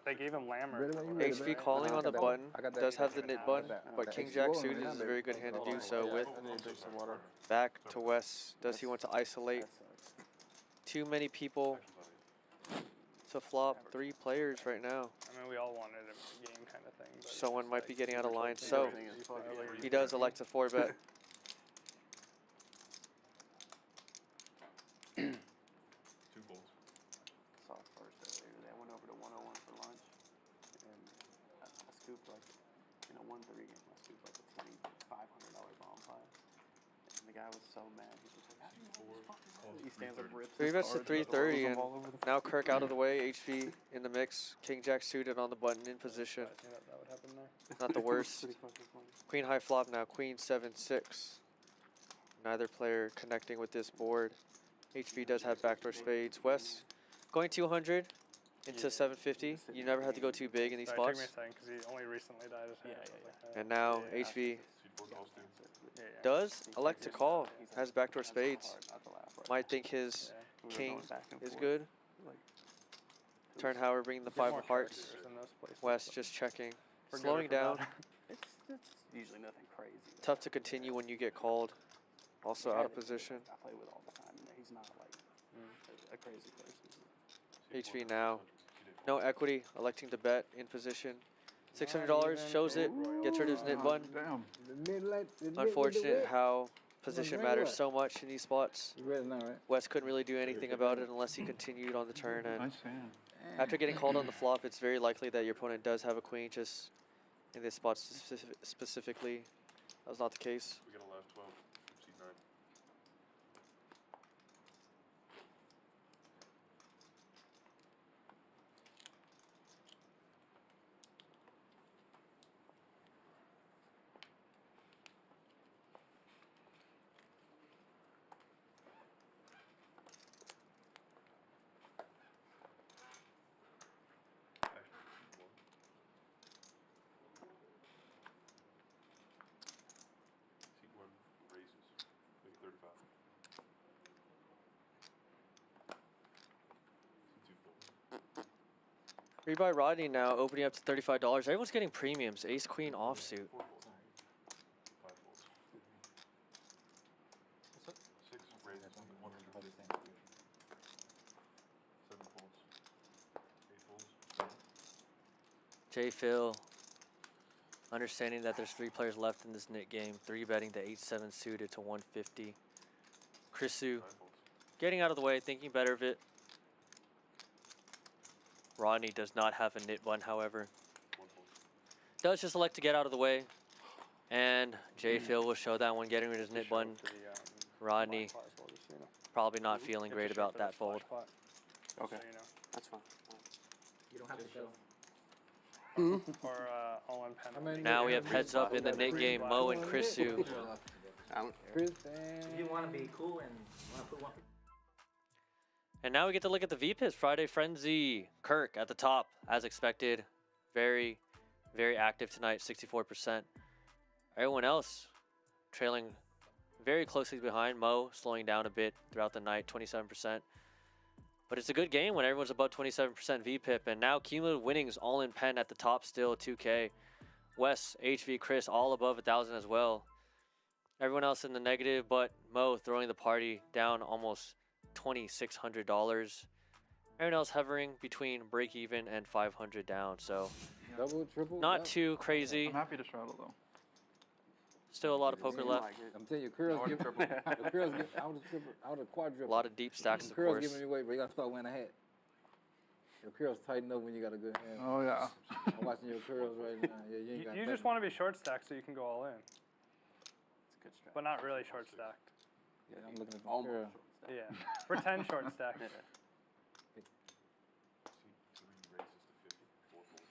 they gave him Lammer. HV calling on the button, I got that. does have the nit button, but that King extra Jack roll, suited man. is a very good hand to do so with. I need to drink some water. Back to West, does he want to isolate too many people to flop 3 players right now? I mean, we all wanted a game kind of thing. But it's Someone just might like, be getting out of line, so Everything is fucking- he does elect to 4-bet. 2 folds. Saw it first earlier. I went over to 101 for lunch, and I scooped like in a 1-3 game. I scooped like a $2,500 bomb pie, and the guy was so mad. He was like, "How do you know this fucking?" He stands up, rips. 3 his bets to cards, 330, throws and them all over the now Kirk out of the way, HV in the mix, King Jack suited on the button in position. I think that would happen there. Not the worst. Pretty fucking funny. Queen high flop now, Queen 7-6. Neither player connecting with this board. HV does have backdoor spades. West going 200 into 750. You never had to go too big in these Sorry, it took me a spots. second because he only recently died his hand. And now Yeah. HV C4 calls too. Yeah. does elect to call. Has backdoor spades. Not to laugh, right? Might think his Yeah. We were king going back and is forth. good. Like, Turn, however, bringing the Get 5 more of hearts. characters in those places, West but just checking. for good or Slowing for down. bad. it's usually nothing crazy. Tough to continue when you get called. Also out of position. I play with all the time, and he's not like a crazy person. HV now. No equity, electing to bet in position. $600 shows it, gets rid of his nit button. Damn. Unfortunate how position matters so much in these spots. You ready now, right? West couldn't really do anything about it unless he continued on the turn. And Nice hand. after getting called on the flop, it's very likely that your opponent does have a queen. Just in this spot specifically, that was not the case. We got a live 12 from C9. C1 raises. Make it 35. C2 folds. Rebuy Rodney now opening up to $35. Everyone's getting premiums. Ace Queen offsuit. 4 folds. 5 folds. 6 raises. 1 7 folds. 8 folds. 7. J Phil, understanding that there's 3 players left in this nit game, 3 betting the 8-7 suited to 150. Chrisu 9 folds. getting out of the way, thinking better of it. Rodney does not have a nit button, however. 1 fold. Does just elect to get out of the way. And J Phil will show that one getting rid of his nit button. Rodney Black pot as well, just so you know. probably not feeling You have great to shove about for that the splash fold. pot, Okay. so you know. That's fine. You don't have to show. Or all in pen. I mean, Now we have heads up in the Nick game, Mo and Chrisu. Chris and You want to be cool and want to put one. And now we get to look at the VPIS Friday Frenzy. Kirk at the top, as expected. Very, very active tonight, 64%. Everyone else trailing very closely behind. Mo slowing down a bit throughout the night, 27%. But it's a good game when everyone's above 27% VPIP. And now cumulative winnings all in pen at the top still, 2K. Wes, HV, Chris all above 1,000 as well. Everyone else in the negative, but Mo throwing the party down almost $2,600. Everyone else hovering between break even and 500 down. So double, triple. not too crazy. I'm happy to straddle though. Still a lot of poker left. I'm telling you, curls give, the curls give out of triple, out of A quadruple. lot of deep stacks, of Curls course. giving you away, but you gotta start wearing a hat. Your curls tighten up when you got a good hand. Oh yeah. I'm watching your curls right now. Yeah, you ain't got You just want to be short stacked so you can go all in, It's a good strat. but not really short stacked. Yeah, I'm looking at the Almost curl. short stack. Yeah, pretend short stacked. See 3 raises to 50, 4 folds,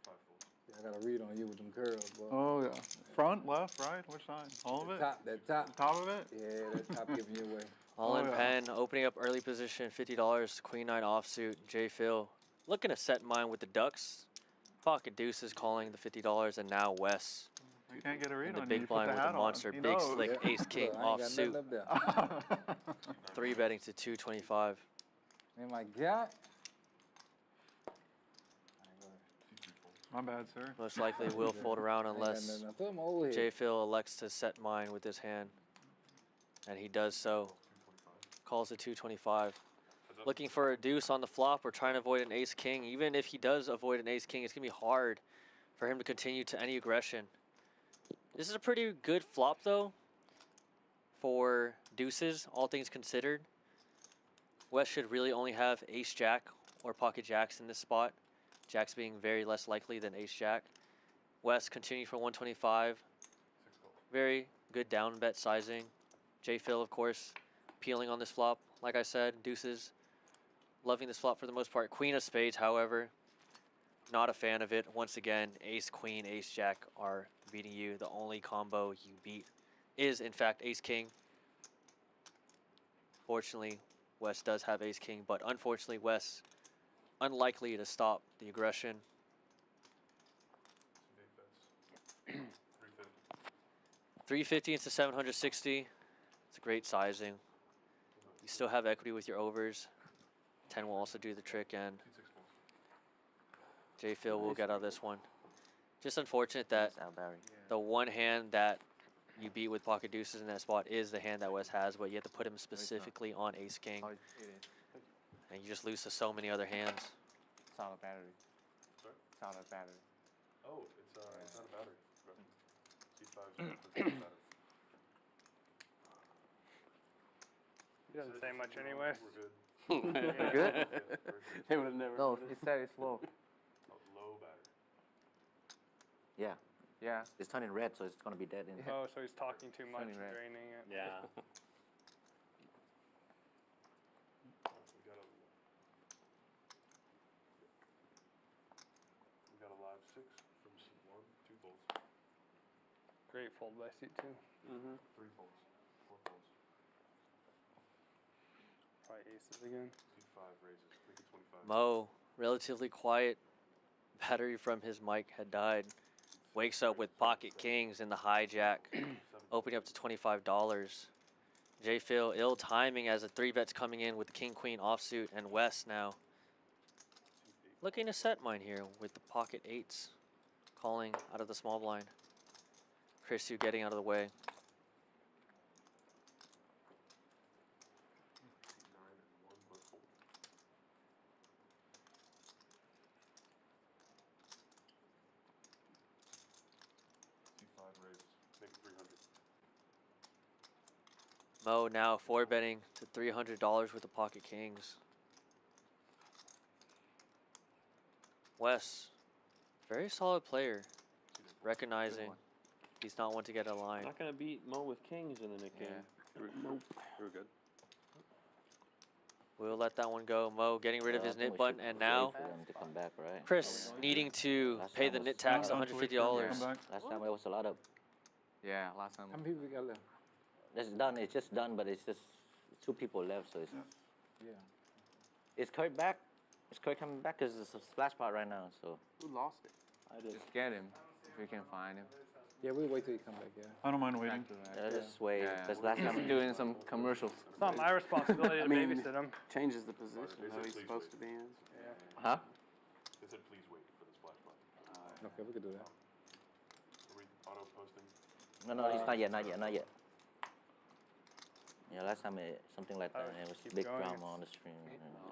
5 folds. Yeah, I gotta read on you with them curls, boy. Oh yeah. Front, left, right, which side? All of it? That top. Top of it? Yeah, that top giving you away. All in Oh, yeah. pen, opening up early position, $50. Queen 9 offsuit. J Phil looking to set mine with the ducks. Pocket deuces calling the $50, and now Wes You can't get a read in the on you. big You put blind the with the hat on. monster, He big knows. slick ace king Look, I ain't got nothing offsuit. up there. 3 betting to 225. Man, my God. My bad, sir. Most likely will fold around unless I put my old head. J Phil elects to set mine with his hand, and he does so. Calls it 225. Looking for a deuce on the flop. We're trying to avoid an ace king. Even if he does avoid an ace king, it's gonna be hard for him to continue to any aggression. This is a pretty good flop though for deuces, all things considered. Wes should really only have ace jack or pocket jacks in this spot. Jacks being very less likely than ace jack. Wes continuing for 125. Very good down bet sizing. J Phil, of course, peeling on this flop. Like I said, deuces. Loving this flop for the most part. Queen of spades, however, not a fan of it. Once again, ace, queen, ace, jack are beating you. The only combo you beat is, in fact, ace, king. Fortunately, Wes does have ace, king, but unfortunately, Wes unlikely to stop the aggression. Some big bets. 350. 350 into 760. It's a great sizing. You still have equity with your overs. 10 will also do the trick, and 6 folds. J Phil will get out of this one. Just unfortunate that Al Barry. the one hand that you beat with pocket deuces in that spot is the hand that Wes has, but you have to put him specifically on ace king, and you just lose to so many other hands. Solid battery. Sorry? Solid battery. Oh, it's not a battery. C5 is a battery. He doesn't say much anyways. We're good. Good? They would have never. No, noticed. he said it's low. Low battery. Yeah, Yeah. it's turning red, so it's gonna be dead in. Oh, so he's talking too much, Funny, right? draining it. Yeah. We got a live 6 from C1, 2 folds, Great fold by C2. 3 folds, 4 folds, Probably aces again. C5 raises, make it 25. Mo, relatively quiet. Battery from his mic had died. Wakes up with pocket kings in the hijack, opening up to $25. J Phil, ill timing as the 3-bet's coming in with the king queen offsuit, and Wes now looking to set mine here with the pocket 8s, calling out of the small blind. Chrisu getting out of the way. C9 and 1 but fold. C5 raises, make it 300. Mo now 4-betting to $300 with the pocket kings. Wes, very solid player, recognizing he's not one to get a line. Not gonna beat Mo with kings in the Nick game. You were good. We'll let that one go. Mo getting rid of his knit button, and now for them to come back, right? Chris needing to Last pay time the was- knit tax, No, don't wait for him to $150. come back. Last time it was a lot of. Yeah, last time. How many people we got left? It's done. It's just done, but it's just 2 people left, so it's. Yeah. Is Kurt back? Is Kurt coming back? Cause it's a splash pot right now, so. Who lost it? I did. Just get him if you can find him. Yeah, we'll wait till you come back, yeah. I don't mind waiting. Just wait. Yeah, Cause last time. doing some commercials. It's not my responsibility to babysit him. Changes the position though he's supposed to be in. Huh? They said please wait for the splash button. Okay, we could do that. Are we auto posting? No, it's not yet, not yet, not yet. Yeah, last time something like that, and it was keep big going. drama on the stream.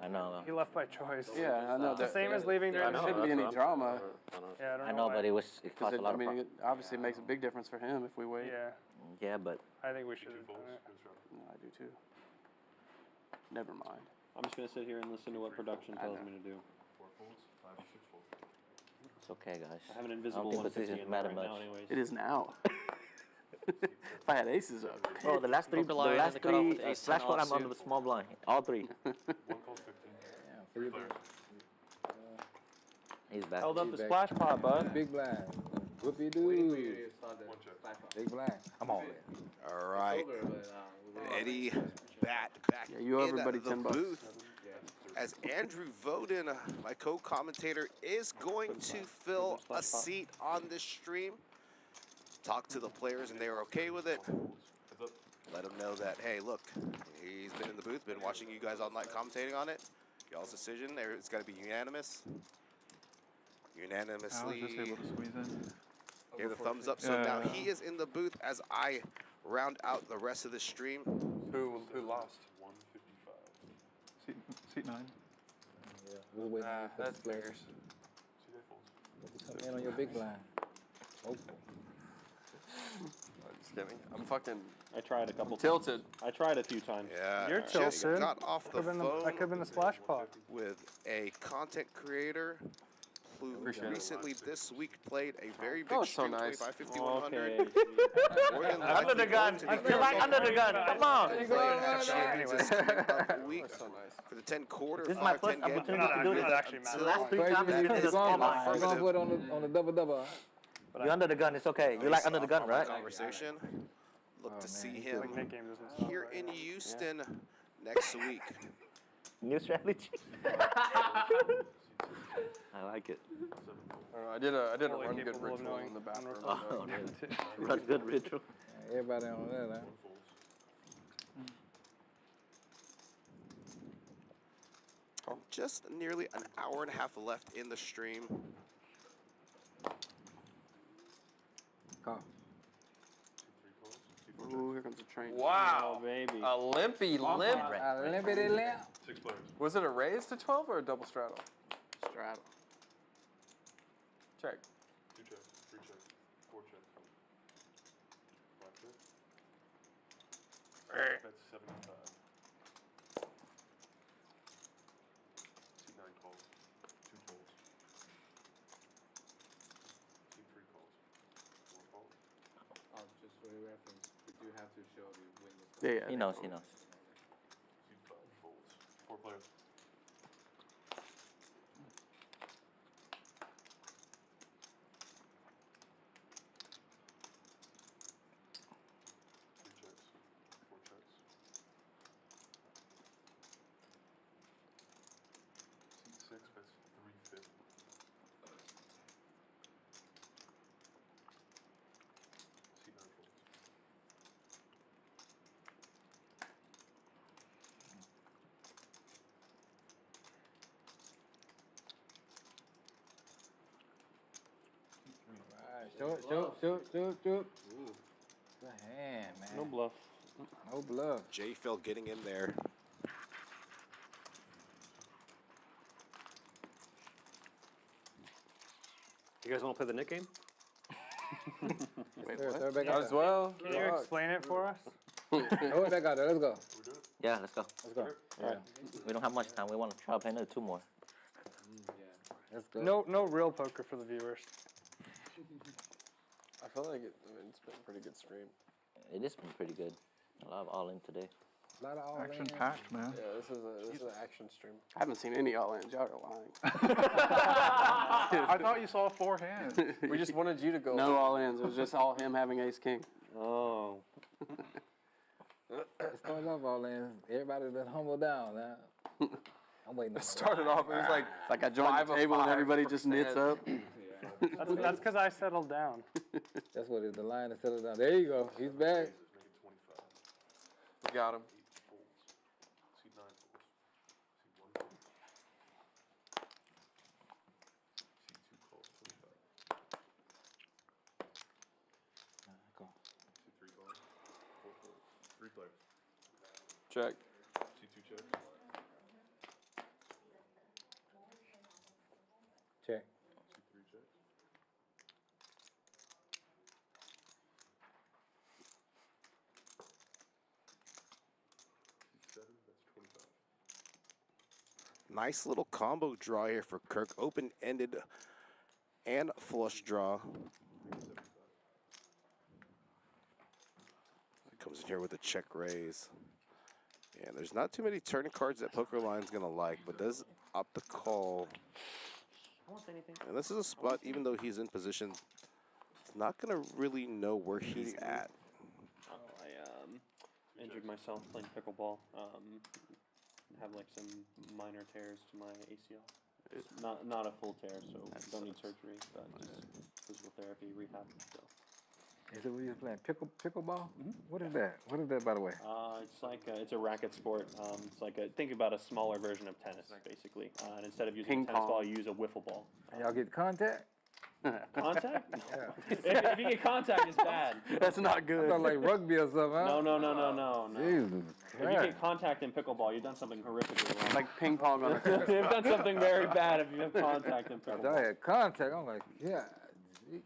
I know. He left by choice. Yeah, I know. The same as leaving There during the shouldn't be any drama. Yeah, I don't I know. know, but it was it caused a lot I of mean, problems. it obviously makes a big difference for him if we wait. Yeah, Yeah, but I think we should Two have done folds. it. Good shot. No, I do too. Never mind. I'm just gonna sit here and listen to what production I tells know. me to do. 4 folds, 5, 6 folds. it's okay, guys. I have an I invisible don't think 150 positions in matter there right now, much. anyways. It is now. If I had aces up. Oh, the last 3, Poker line the and last the cutoff 3 with ace-10 splash pot, I'm on offsuit. the small blind. All 3. 1 calls 15. Yeah, so you He's back. Held up the Back. splash pot, bud. big blind. Whoopie doo. 1 check. Big blind. I'm all in. All right. Eddie back Yeah, you owe in everybody the $10. booth as Andrew Voden, my co-commentator, is going to fill a seat on this stream. Talk to the players and they are okay with it. Let them know that, hey, look, he's been in the booth, been watching you guys all night commentating on it. Y'all's decision, it's got to be unanimous. I was Unanimously just able to squeeze in. gave the thumbs up. So now he is in the booth as I round out the rest of the stream. Who lost? 155. Seat 9. Yeah, we're waiting for That's the players. bears. See that folds? Come in on your big blind. Oh, I'm just kidding. I'm fucking I tried a couple. tilted. I tried a few times. Yeah, You're just tilted. got off the That could have phone been the splash pot. with a content creator who recently this week played a very big Oh, so stream, nice. 25, 5100. Okay. More than Under likely the gun. going to be I feel like under the gun. Come on. champions this coming up week So nice. for the 10 quarter, This is my 5, first 10 game. opportunity to do this. Not actually The last 3 Crazy times you you did you're this going online. for it on the double. You're under the gun. It's okay. You like under the gun, right? Conversation. Look to see him Like Nick game doesn't stop. here in Houston next week. New strategy. I like it. I did a Totally run good capable of ritual knowing in the when we're bathroom. Oh, man. Run good ritual. Everybody on that, huh? Just nearly an hour and a half left in the stream. Call. Ooh, here comes the train. Wow. Oh, baby. A limpy limp. Limpity limp. 6 players. Was it a raise to 12 or a double straddle? Straddle. Check. 2 checks, 3 checks, 4 checks. 5 checks. That's 75. Seat 9 calls. 2 folds. Seat 3 calls. 4 folds. Just for your reference, we do have to show the witness. Yeah, yeah. He knows. He knows. Seat 5 folds. 4 players. Three checks, 4 checks. Seat 6, that's 350. Seat 9 folds. Shoot. Good hand, man. No bluff. No bluff. J Phil getting in there. You guys want to play the Nick game? Throw it back out As there. well. Can you explain it for us? Throw it back out there. Let's go. Yeah, let's go. Let's go. Alright. We don't have much time. We want to try to play another 2 more. Let's go. No real poker for the viewers. I feel like it's been a pretty good stream. It has been pretty good. A lot of all in today. A lot of all Action in. packed, man. Yeah, this is an action stream. I haven't seen any all-ins. Y'all are lying. I thought you saw 4 hands. We just wanted you to go. No all-ins. It was just all him having ace-king. Oh. It started off all in. Everybody done humble down now. I'm waiting. It started off, it was like, It's like I joined 5 the of table and 5 everybody just knits percent. up. That's because I settled down. That's what it is. The line is settled down. There you go. He's back. We got him. See 9 folds. See 1 fold. See 2 calls, 25. Go. See 3 calls, 4 folds. 3 players. Check. See 2 checks. Check. See 3 checks. See 7, that's 25. Nice little combo draw here for Kirk. Open-ended and flush draw. Comes in here with a check raise. Yeah, there's not too many turning cards that Pokerline's gonna like, but does opt the call. I won't say anything. And this is a spot, even though he's in position, he's not gonna really know where he's at. Oh, I injured myself playing pickleball. Have like some minor tears to my ACL. It's not a full tear, so don't need surgery, but just physical therapy, rehab. So. Is it what you're playing? Pickleball? What is that? What is that, by the way? It's like it's a racket sport. It's like think about a smaller version of tennis, basically. And instead of using Ping a tennis pong. ball, you use a wiffle ball. Y'all get contact? Contact? if you get contact, it's bad. That's not I good. thought like rugby or something, huh? No. Jesus If you Christ. get contact in pickleball, you've done something horrifically wrong. Like ping pong on a You've done something very bad if you have contact in I pickleball. had contact. I'm like, yeah. gee.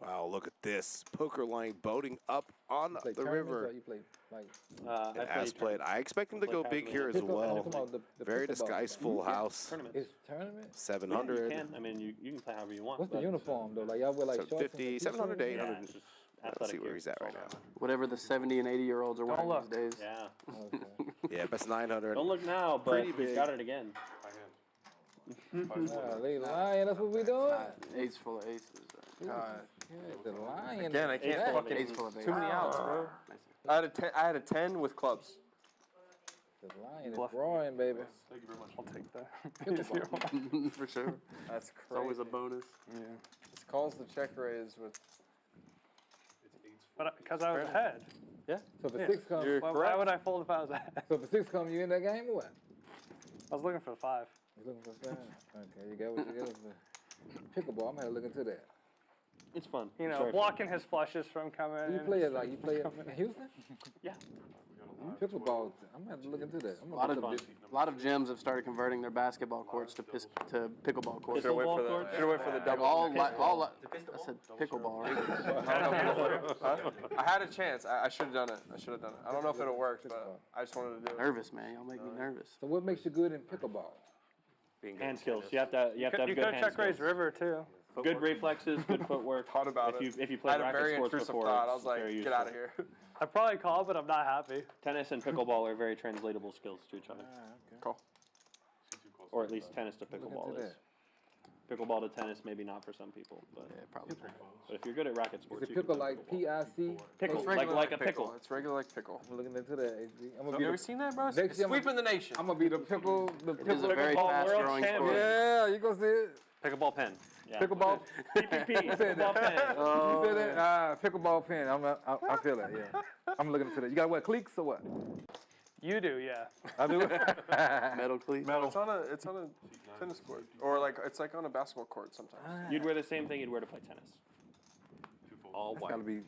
Wow, look at this. Pokerline boating up on You play the tournaments river. or you play like And as played. I expect him to go big here as pickle- well. I'm talking about the Very pickleball. disguised full house. Tournaments. It's tournament? Yeah, 700. you can. I mean, you can play however you want. What's the but- uniform though? Like y'all wear like shorts? 750, 700 to Yeah, 800. it's just Let's athletic see where gear. he's at right now. whatever the 70 and 80-year-olds are wearing look. these days. Yeah. Okay. Yeah, best 900. Don't look now, but Pretty he's big. got it again. Golly, lion, that's what we doing? Ace full of aces. God, the lion. Again, I can't That- fucking. Ace full of aces. Too many outs, bro. I had a 10 with clubs. The lion is Bluff. roaring, baby. Thank you very much. I'll take that. For sure. That's It's always a bonus. Yeah. This calls the check raise with. But because I was ahead. So if a Yeah. 6 comes, You're Why correct. would I fold if I was ahead? so if a 6 comes, you in that game or what? I was looking for the 5. You looking for 5? Okay, you got what you got. Pickleball, I'm gonna look into that. It's fun. You It's know, very fun. blocking his flushes from coming. You in. play it like you play it in Houston? Yeah. Pickleball, I'm gonna have to look into that. I'm A lot gonna of look up a lot of gyms have started converting their basketball courts to pickleball courts. Should've wait for Pickleball the. courts? Should've wait for the Like double. I said pickleball, right? I had a chance. I should have done it. I don't know if it'll work, but I just wanted to do it. Nervous, man. Y'all make me nervous. So what makes you good in pickleball? Hand skills. You have to have You good could hand check raise skills. river too. Good reflexes, good footwork. Thought about if it. you I played had a racket very sports intrusive before, thought. I it's was like, very get out of useful. here. I probably call, but I'm not happy. Tennis and pickleball are very translatable skills to each other, Cool. or at least tennis to Look pickleball into is. that. Pickleball to tennis, maybe not for some people, but Yeah, probably. but if you're good at racket sports, Is you it can pickle play like pickleball. PIC? Pickle, It's like regular a pickle. It's regular like pickle. I'm looking into that. I'm gonna You be ever the, seen that, bro? Next year I'm Sweeping gonna- the nation. I'm gonna be the pickle. The It is pickle. a very Pickleball fast world growing champion. sport. Yeah, you gonna see it? Pickleball pen. Yeah. Pickleball. PPP. You said Pickleball that. pen. You said that? Pickleball pin. I feel it. Yeah. I'm looking into that. You got what? Cleats or what? You do, yeah. I do. Metal cleat. It's on a tennis court, or like it's like on a basketball court sometimes. You'd wear the same thing you'd wear to play tennis. All It's white. gotta be.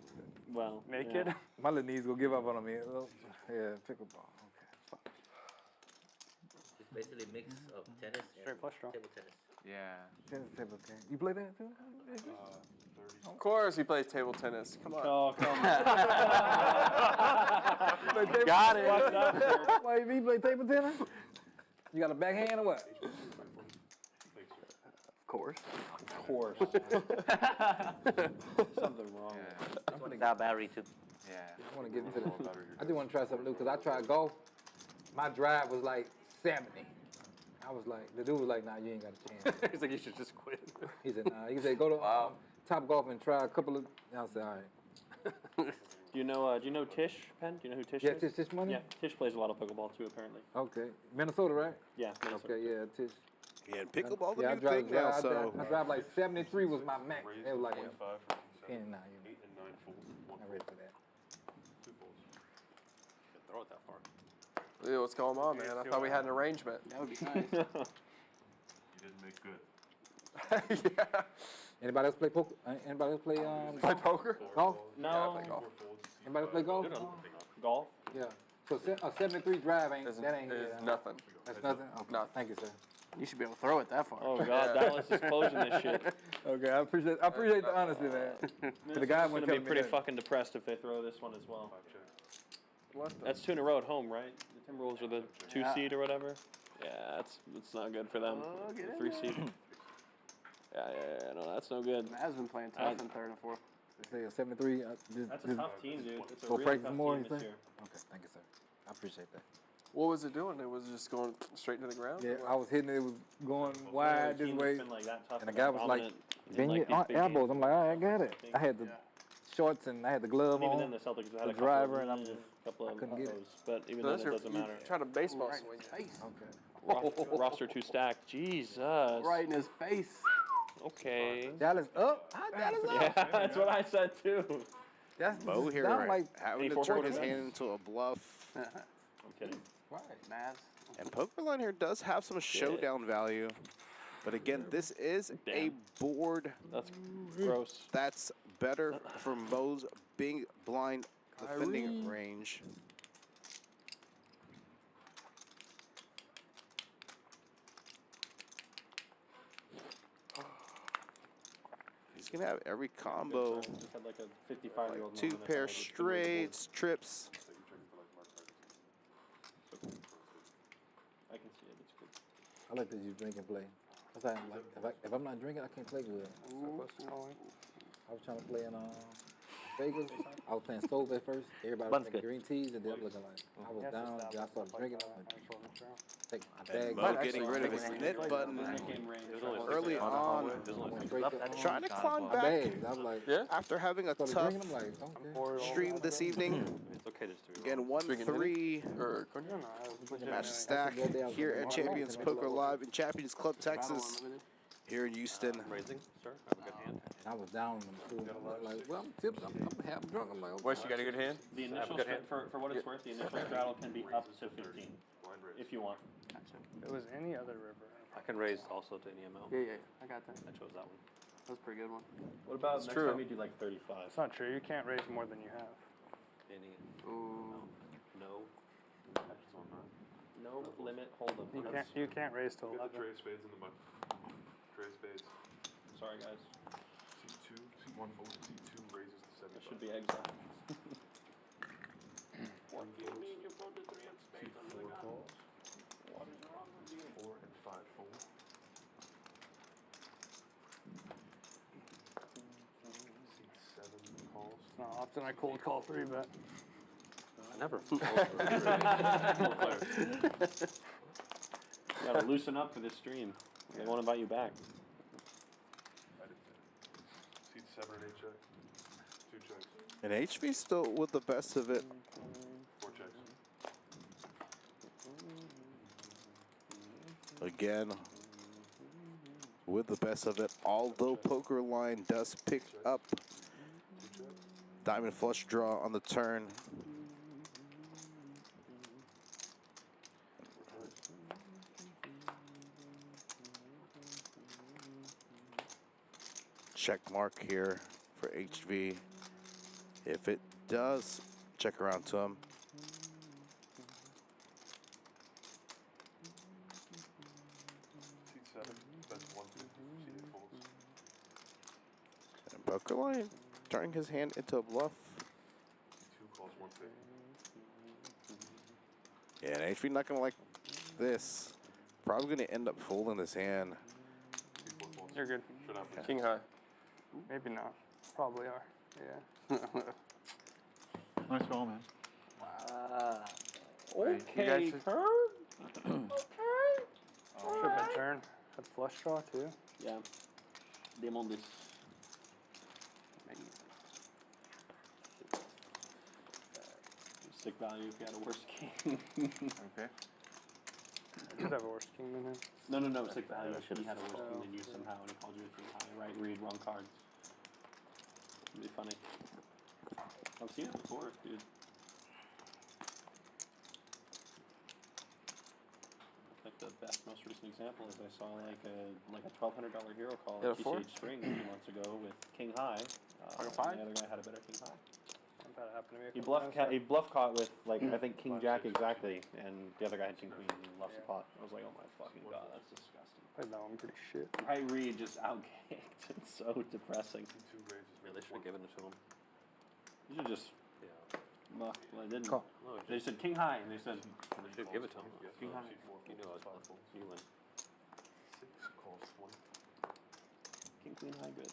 Well, Naked. yeah. My little knees gonna give up on me. Yeah, pickleball. Okay. Fuck. It's basically a mix of tennis Straight flush draw. table tennis. Yeah. Tennis table game. You play that too? Of course, he plays table tennis. Come on. Oh, come on. Got it. Why you play table tennis? You got a backhand or what? course. Of course. Something wrong. This one is our battery too. Yeah. I want to get into the. I just want to try something new because I tried golf. My drive was like 70. I was like, the dude was like, nah, you ain't got a chance. He's like, you should just quit. He said, nah. He said, go to Top Golf and try a couple of. I said, all right. Do you know Tish, Penn? Do you know who Tish Yeah, is? Tish Money? Yeah, Tish plays a lot of pickleball too, apparently. Okay. Minnesota, right? Yeah, Minnesota. Okay, yeah, Tish. Yeah, and pickleball the Yeah, I new drive, thing now, I so. drive, I drive like 73 was my max. Raise It was like 25 for 10 7, now, 8 and 9 folds. One I'm ready for that. 2 folds. Can't throw it that far. Ew, what's going on, man? I thought we had an arrangement. That would be nice. You didn't make good. Yeah. Anybody else play poker? Anybody else play Play poker? golf? No. Yeah, I play golf. Anybody else play golf? Golf? Yeah. So a 73 drive ain't that ain't There's yeah. nothing. That's nothing. Okay. Nothing. Thank you, sir. You should be able to throw it that far. Oh God, Dallas is closing this shit. Okay, I appreciate the honesty, man. But the guy Minnesota's went gonna be telling me pretty that. fucking depressed if they throw this one as well. 5 checks. What the? That's 2 in a row at home, right? The Timberwolves are the 2 Yeah. seed or whatever. Yeah, it's not good for them. Oh, get The in 3 seed. Yeah, no, that's no good. Mavs been playing tough in third and fourth. They say a 73. That's a tough team, dude. It's a Go really practice tough more, team you this think? year. Okay, thank you, sir. I appreciate that. What was it doing? It was just going straight into the ground? Yeah, I was hitting it. It was going wide this Team way. that's been like that tough And the and guy that was like, dominant in, bend like, your these big elbows. games. I'm like, all right, I got it. I had the shorts and I had the glove And even then, on. the Celtics had the a couple driver, of, and I'm just- couple of couldn't get it. those, but even So then, that's it your, doesn't you matter. tried a baseball Right swing. in his face. Okay. Roster 2 stacked. Jesus. Right in his face. Okay. Dallas up? How Dallas up? Yeah, that's what I said too. That's Mo here down like having to 84 turn his points. hand into a bluff. I'm kidding. right. Mavs. And Pokerline here does have some showdown value. But again, this is a board That's gross. that's better for Mo's being blind defending range. He's gonna have every combo. Just had like a 55-year-old. 2 pair straights, trips. I can see it. It's good. I like that you drink and play. Cause if I'm not drinking, I can't play good. I was trying to play in Vegas. I was playing stove at first. Everybody was Buns drinking good. green teas, and then I'm looking like I was down. Then I started drinking. I'm like, take my And bag. Mo getting rid of his knit button early on. Went straight to, Trying to climb my back bags. I'm like, Yeah? after having a started tough drinking. I'm like, okay. stream this evening. It's okay just to be Again, 1-3 Or match stack here at Champions Poker Live in Champions Club, Texas. Here in Houston. raising, sir. Have a good hand. And I was down in them too. I'm like, well, I'm tips. I'm half drunk. I'm like, okay. Wes, you got a good hand? The initial, for what it's worth, the initial straddle can be up to 15 if you want. If it was any other river. I can raise also to any amount. Yeah, I got that. I chose that one. That's a pretty good one. What about It's next true. time you do like 35? It's not true. You can't raise more than you have. Any. Ooh. No. No limit hold'em. You can't raise till Get the 11. tray of spades in the mud. Tray of spades. Sorry guys, C2, C1 folds, C2 raises to 75. that should be exile. What do you mean you put the 3 of spades on the calls? What is wrong with you? 4 and 5 fold. C7 calls. It's not often I cold call 3 bet. I never. You gotta loosen up for this stream. They won't invite you back. I did C7 and 8 checks. 2 checks. And HB still with the best of it. 4 checks. Again, with the best of it, although Pokerline does pick up diamond flush draw on the turn. Check mark here for HV. If it does check around to him. C7, best 1, 2, C8 folds. And Pokerline turning his hand into a bluff. C2 calls 150. Yeah, and HV not gonna like this. Probably gonna end up folding his hand. C4 folds You're good. Should happen. King high. Maybe not. Probably are. Yeah. Nice roll, man. Okay, Should bet turn. Had flush draw too. Yeah. Demon this. Sick value if you had a worse king. Okay. I did have a worse king than him. No, sick value if he had a worse king than you somehow and he called you a king high. Right read, wrong cards. It'd be funny. I've seen it before, dude. Like the best, most recent example is I saw like a $1,200 hero call Yeah, at four? PCH Spring a few months ago with king high. Like a five? And the other guy had a better king high. That happened to me. A He couple bluff times, he bluff caught with like I think king jack exactly, and the other guy had king queen and lost the pot. I was like, oh my fucking god, that's disgusting. Played that one pretty shit. Right read just outkicked. It's so depressing. Two raises. Yeah, they should have given it to him. You should just Yeah. muck. Well, I didn't. No, They said king high, and they said they should give it to him. king high. You knew I was you win. 6 calls 20. King queen high, good.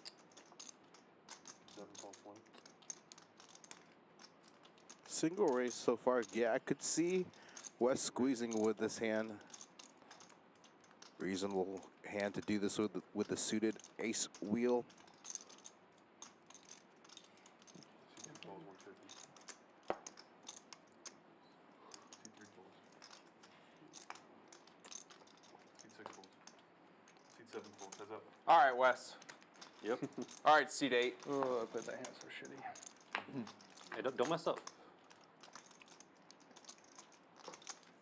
7 calls 20. Single raise so far. Yeah, I could see Wes squeezing with this hand. Reasonable hand to do this with the suited ace wheel. C2 calls 150. C3 calls. C6 calls. C7 calls. Heads up. All right, Wes. Yep. All right, seat 8. Oh, I played that hand so shitty. Hey, don't mess up.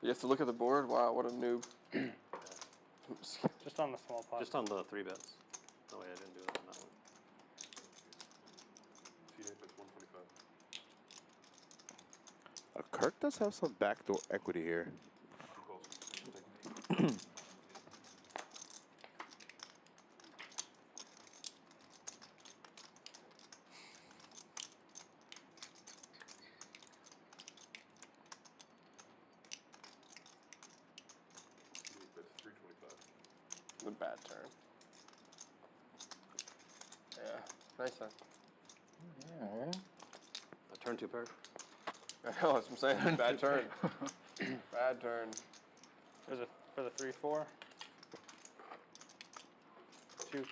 You have to look at the board. Wow, what a noob. Just on the small pot. Just on the 3 bets. No way, I didn't do that on that one. C8 bets 125. Kirk does have some backdoor equity here. 2 calls. C8 bets 325. A bad turn. Yeah, nice time. Yeah. A turn 2 pair. I know, that's what I'm saying. Bad turn. Bad turn. For the 3-4. 2-3.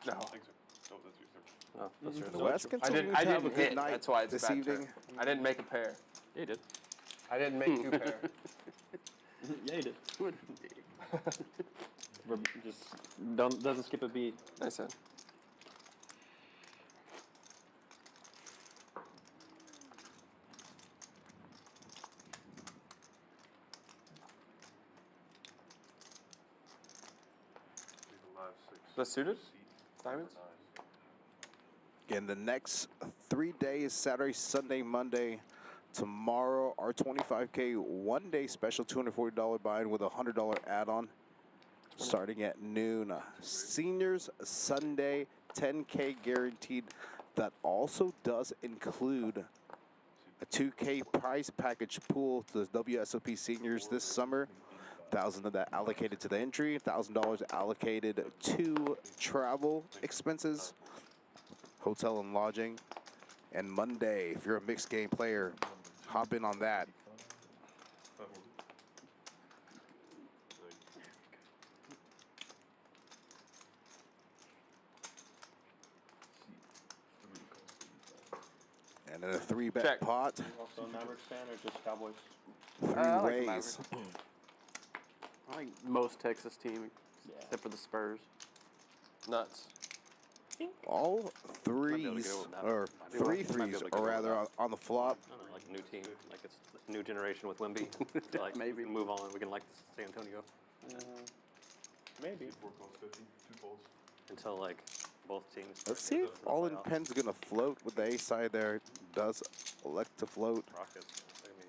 No. I think so. No, that's your third. Oh, that's yours. Wes I continues didn't to have a hit. good night That's why it's a this bad evening. turn. I didn't make a pair. Yeah, you did. I didn't make 2 pair. Yeah, you did. Just doesn't skip a beat. Nice hand. Leave a live 6. That's suited? C. Diamonds? Again, the next 3 days, Saturday, Sunday, Monday. Tomorrow, our 25K one-day special $240 buy-in with a $100 add-on starting at noon. Seniors, Sunday, 10K guaranteed. That also does include a 2K prize package pool to the WSOP seniors this summer. $1,000 of that allocated to the entry, $1,000 allocated to travel expenses, hotel and lodging. And Monday, if you're a mixed game player, hop in on that. And then a 3-bet Check. pot, Also a Mavericks fan or just Cowboys? 3 I like the ways. Mavericks. I like most Texas teams except for the Spurs. Nuts. All be able to get threes, over that. or Might be 3 able to threes, get or over rather that. on the flop. I don't know, like a new team, like it's a new generation with Wemby. Like Maybe. we can move on. We can like San Antonio Maybe. C4 calls 50. 2 calls. until like both teams. Let's see if all in pen's gonna float with the ace side there. Does elect to float. Rockets. Maybe.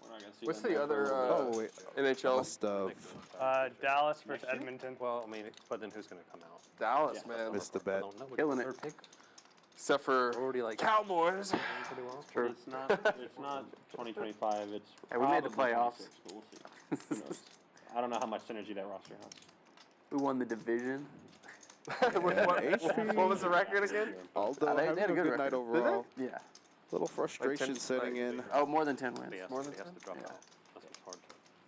We're not gonna see What's that the for other a little Oh wait, NHL? must have Dallas versus Edmonton. Well, I mean, but then who's gonna come out? Dallas, Yeah. man. missed the bet. Don't know. We Killing got it. third pick. Except for Already like Cowboys. pretty well. True. It's not 2025. It's Hey, we made the probably playoffs. 26, but we'll see. Who knows? I don't know how much synergy that roster has. We won the division. What was the record again? Although They having had a a good good night record. Did they? overall. Yeah. Little frustration setting in. Oh, more than 10 wins. He has, More he than has 10? to drop Yeah. out. That's what's hard to.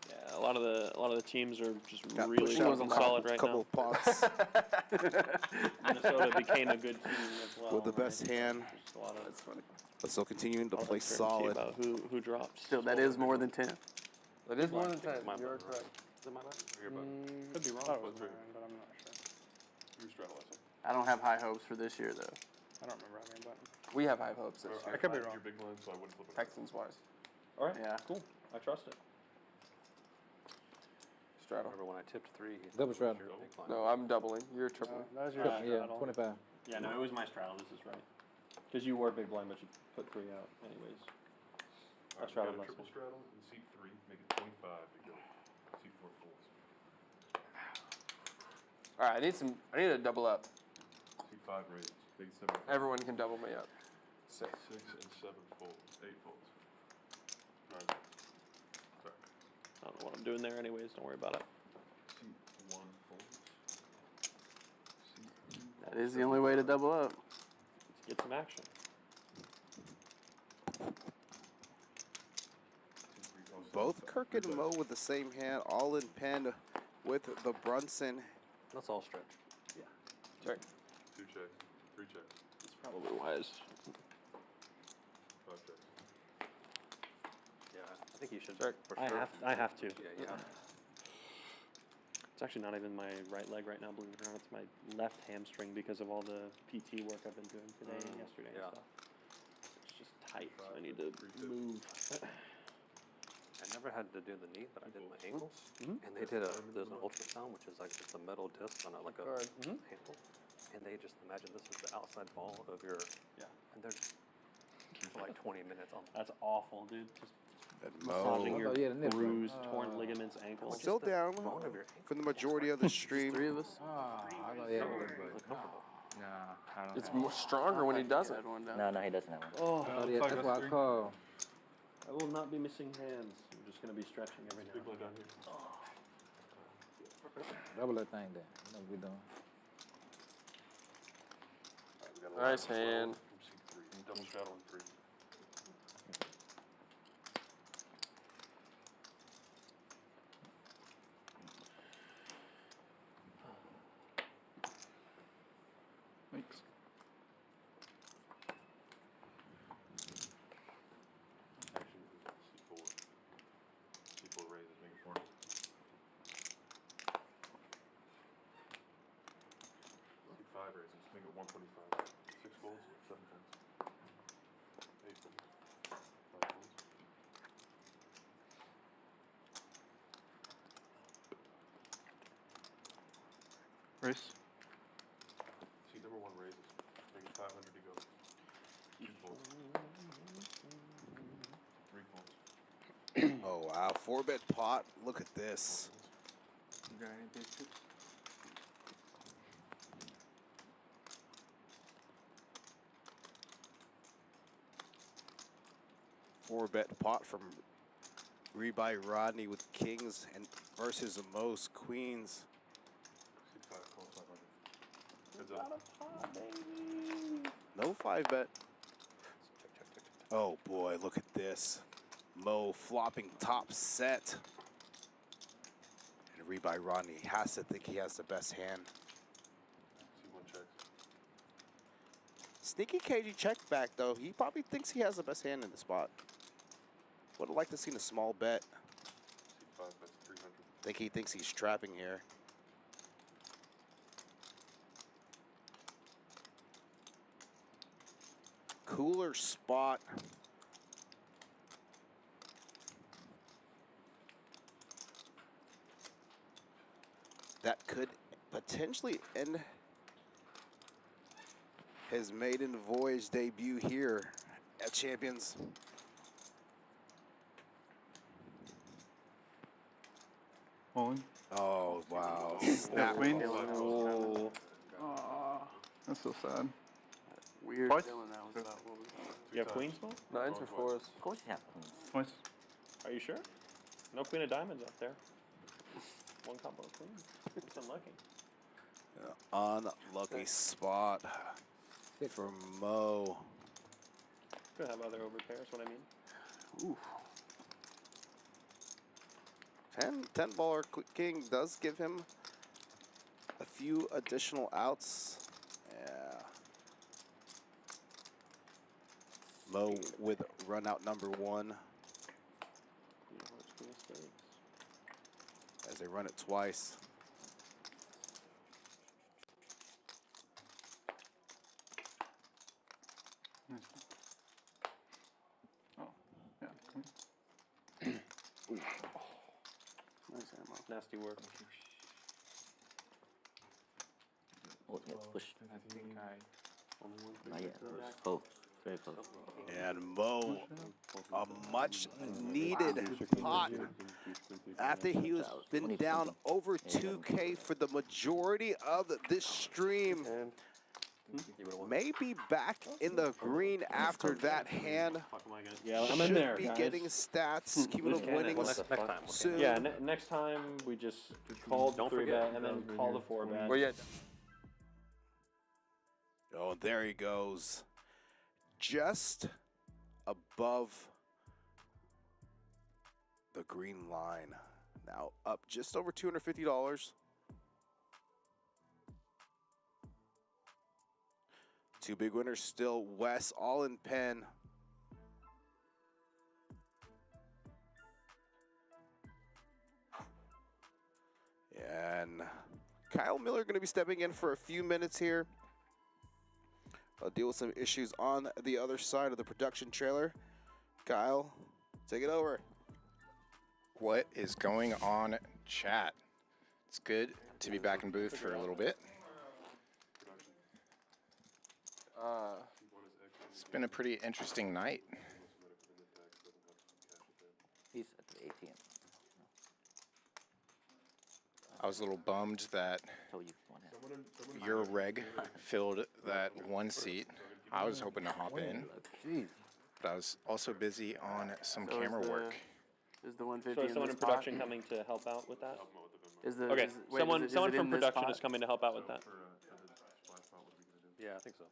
Yeah, a lot of the teams are just Got really pushed out looking a solid right couple now. of pots Minnesota became a good team as well. with the best hand. Just a lot of, That's funny. But still continuing to lot of play uncertainty solid. about who drops. Still, that is more than 10. That is more than 10. My You're button, correct. Is it my button or your button? Could be I thought wrong. it was mine, but I'm not sure. You straddle, I think. I don't have high hopes for this year, though. I don't remember having a button. We have high hopes this Or year, I could be your wrong. big blind, so I wouldn't flip it. Texans wise. All right, Yeah. cool. I trust it. Straddle. Remember when I tipped 3? He said, Double "What's straddle." your big blind?" No, I'm doubling. You're tripling. That was your Yeah, straddle. 25. Yeah, no, it was my straddle. This is right. Because you were big blind, but you put 3 out anyways. All right, straddled we got a myself. triple straddle in seat 3, make it 25 to go. Seat 4 folds. All right, I need to double up. Seat 5 raises, make it 7. Everyone can double me up. 6. 6 and 7 folds, 8 folds. All right. Sorry. I don't know what I'm doing there anyways. Don't worry about it. Seat 1 folds. Seat 2 That is the only way to double up. Let's get some action. Both Kirk and Mo with the same hand, all in pen with the Brunson. That's all stretch. Check. 2 checks, 3 checks, It's probably wise. 5 checks. Yeah, I think you should. Check. For I sure. have to. Yeah. It's actually not even my right leg right now, believe it or not. It's my left hamstring because of all the PT work I've been doing today and yesterday yeah. and stuff. It's just tight, so I need to move. I never had to do the knee, but I did my ankles, and they did there's an ultrasound, which is like just a metal disc on like a handle, and they just imagine this is the outside ball of your and they're for like 20 minutes on. That's awful, dude. Just And massaging Mo your Oh, yeah, the nip. bruised, torn ligaments, ankles. still down for the majority of the stream. 3 of us. Ah, I know, yeah. Nah, I don't It's know. more stronger when he does it. Had one down. No, he doesn't have one. Oh, Oh, yeah, that's why I call. I will not be missing hands. I'm just going to be stretching every now Big and blind then. down here. Double that thing there. You know what we doing. We got a Nice hand. From seat 3, double straddle in 3. Thanks. Action is seat 4. Seat 4 raises, make it 4. Seat 5 raises, make it 125. 6 folds, 7 folds. 8 folds. 5 folds. Race. Seat number 1 raises, make it 500 to go. 2 folds. 3 folds. Oh wow, 4-bet pot. Look at this. You got any big chips? 4-bet pot from Rebuy Rodney with kings and versus the most queens. Seat 5 calls 500. Heads up. No 5-bet. Oh boy, look at this. Mo flopping top set. And Rebuy Rodney has to think he has the best hand. Seat 1 checks. Sneaky KG check back though. He probably thinks he has the best hand in the spot. Would have liked to seen a small bet. Seat 5 bets 300. Think he thinks he's trapping here. Cooler spot. That could potentially end his maiden voyage debut here at Champions. Mulling. Oh, wow. Snap. Queen. Oh. Aw, that's so sad. Weird Twice? feeling that was about what was You have queens, Mo? 9s or 4s? Of course you have queens. Twice. Are you sure? No queen of diamonds out there. One combo of queens. It's unlucky. Unlucky spot for Mo. Could have other overpairs, what I mean. Oof. 10 baller king does give him a few additional outs. Yeah. Mo with run out number 1 as they run it twice. Oh, yeah. Nice ammo. Nasty work. Ultimate push. I think Not yet. Close. Very close. And Mo, a much needed pot after he was been down over 2K for the majority of this stream. Maybe back in the green after that hand. Yeah, I'm in there, Should be guys. getting stats, cumulative winnings soon. Yeah, next time we just call the 3-bet and then call the 4-bet. Well, yeah. Oh, there he goes. Just above the green line. Now up just over $250. Two big winners still. Wes all in pen. And Kyle Miller going to be stepping in for a few minutes here. I'll deal with some issues on the other side of the production trailer. Kyle, take it over. What is going on, chat? It's good to be back in booth for a little bit. It's been a pretty interesting night. He's at the ATM. I was a little bummed that your reg filled that one seat. I was hoping to hop in, but I was also busy on some So camera work. Is the 150 So is in someone this in production pot? coming to help out with that? Is the Okay, wait, someone is it from in this production pot? is coming to help out with that. Yeah, I think so.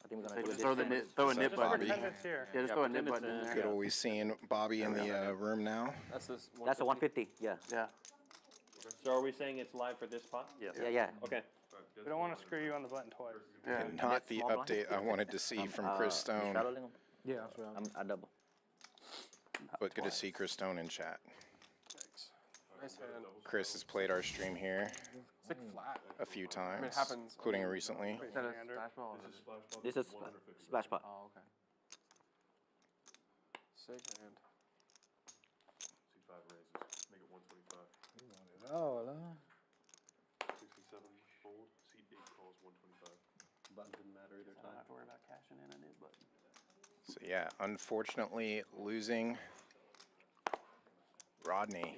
I think we're So gonna just throw the throw a Is nip that button. Bobby? Yeah, just throw a nip button in Good there. always seeing Bobby in the room now. That's this. That's a 150. Yeah. Yeah. So are we saying it's live for this pot? Yes. Yeah. Yeah. Okay. We don't want to screw you on the button twice. Yeah. And not the Small blind? update I wanted to see from Chris Stone, Shadowing him? Yeah, that's right. I double. but good to see Chris Stone in chat. Nice hand. Chris has played our stream here It's like flat. a few times, it happens. including recently. Is that a splash ball? This is splash pot. Oh, okay. Sick hand. C5 raises, make it 125. Oh, huh? 67 fold, C8 calls 125. Button didn't matter either I don't time. have to worry about cashing in a nip button. So yeah, unfortunately losing Rodney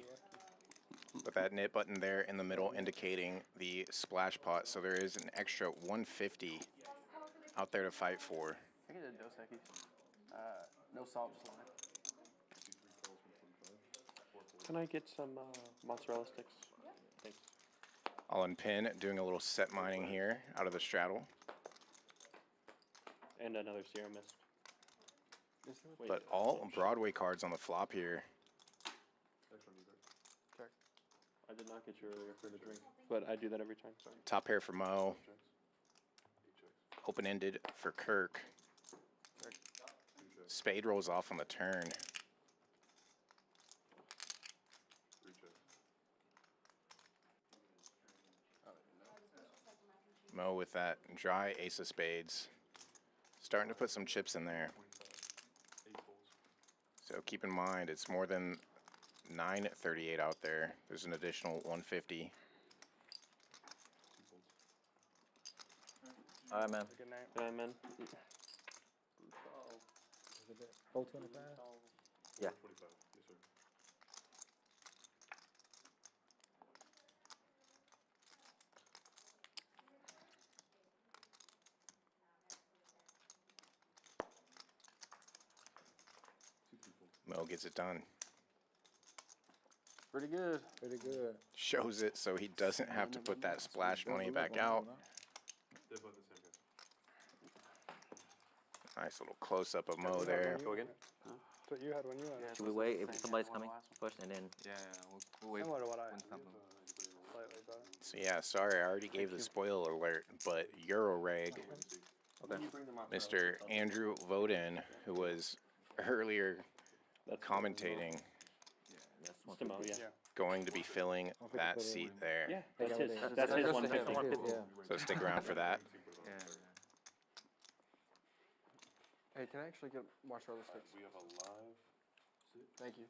with that knit button there in the middle indicating the splash pot. So there is an extra 150 out there to fight for. I get a Dos Equis. No salt, just lime. Can I get some mozzarella sticks? Thanks. I'll unpin, doing a little set mining here out of the straddle. And another Sierra Mist. Wait, But all Broadway cards on the flop here. I did not get you earlier for the drink, but I do that every time. Sorry. Top pair for Mo. Open-ended for Kirk. Spade rolls off on the turn. Mo with that dry ace of spades. Starting to put some chips in there. So keep in mind, it's more than 938 out there. There's an additional 150. All right, man. Good night. Good night, man. 425? Yeah. Yes, sir. Mo gets it done. Pretty good. Pretty good. Shows it so he doesn't have to put that splash money back out. Dead button the same guy. Nice little close up of Mo there. Go again. That's what you had when you had. Should we wait if somebody's coming first and then? Yeah, we'll wait. Similar to what I when had. something- Slightly better. So yeah, sorry, I already gave the spoiler alert, but Euroreg, Mr. Andrew Voden, who was earlier commentating, Timo, yeah. going to be filling that seat there. Yeah, that's his 150. Yeah. So stick around for that. Yeah. Hey, can I actually get marshmallow sticks? We have a live Thank you.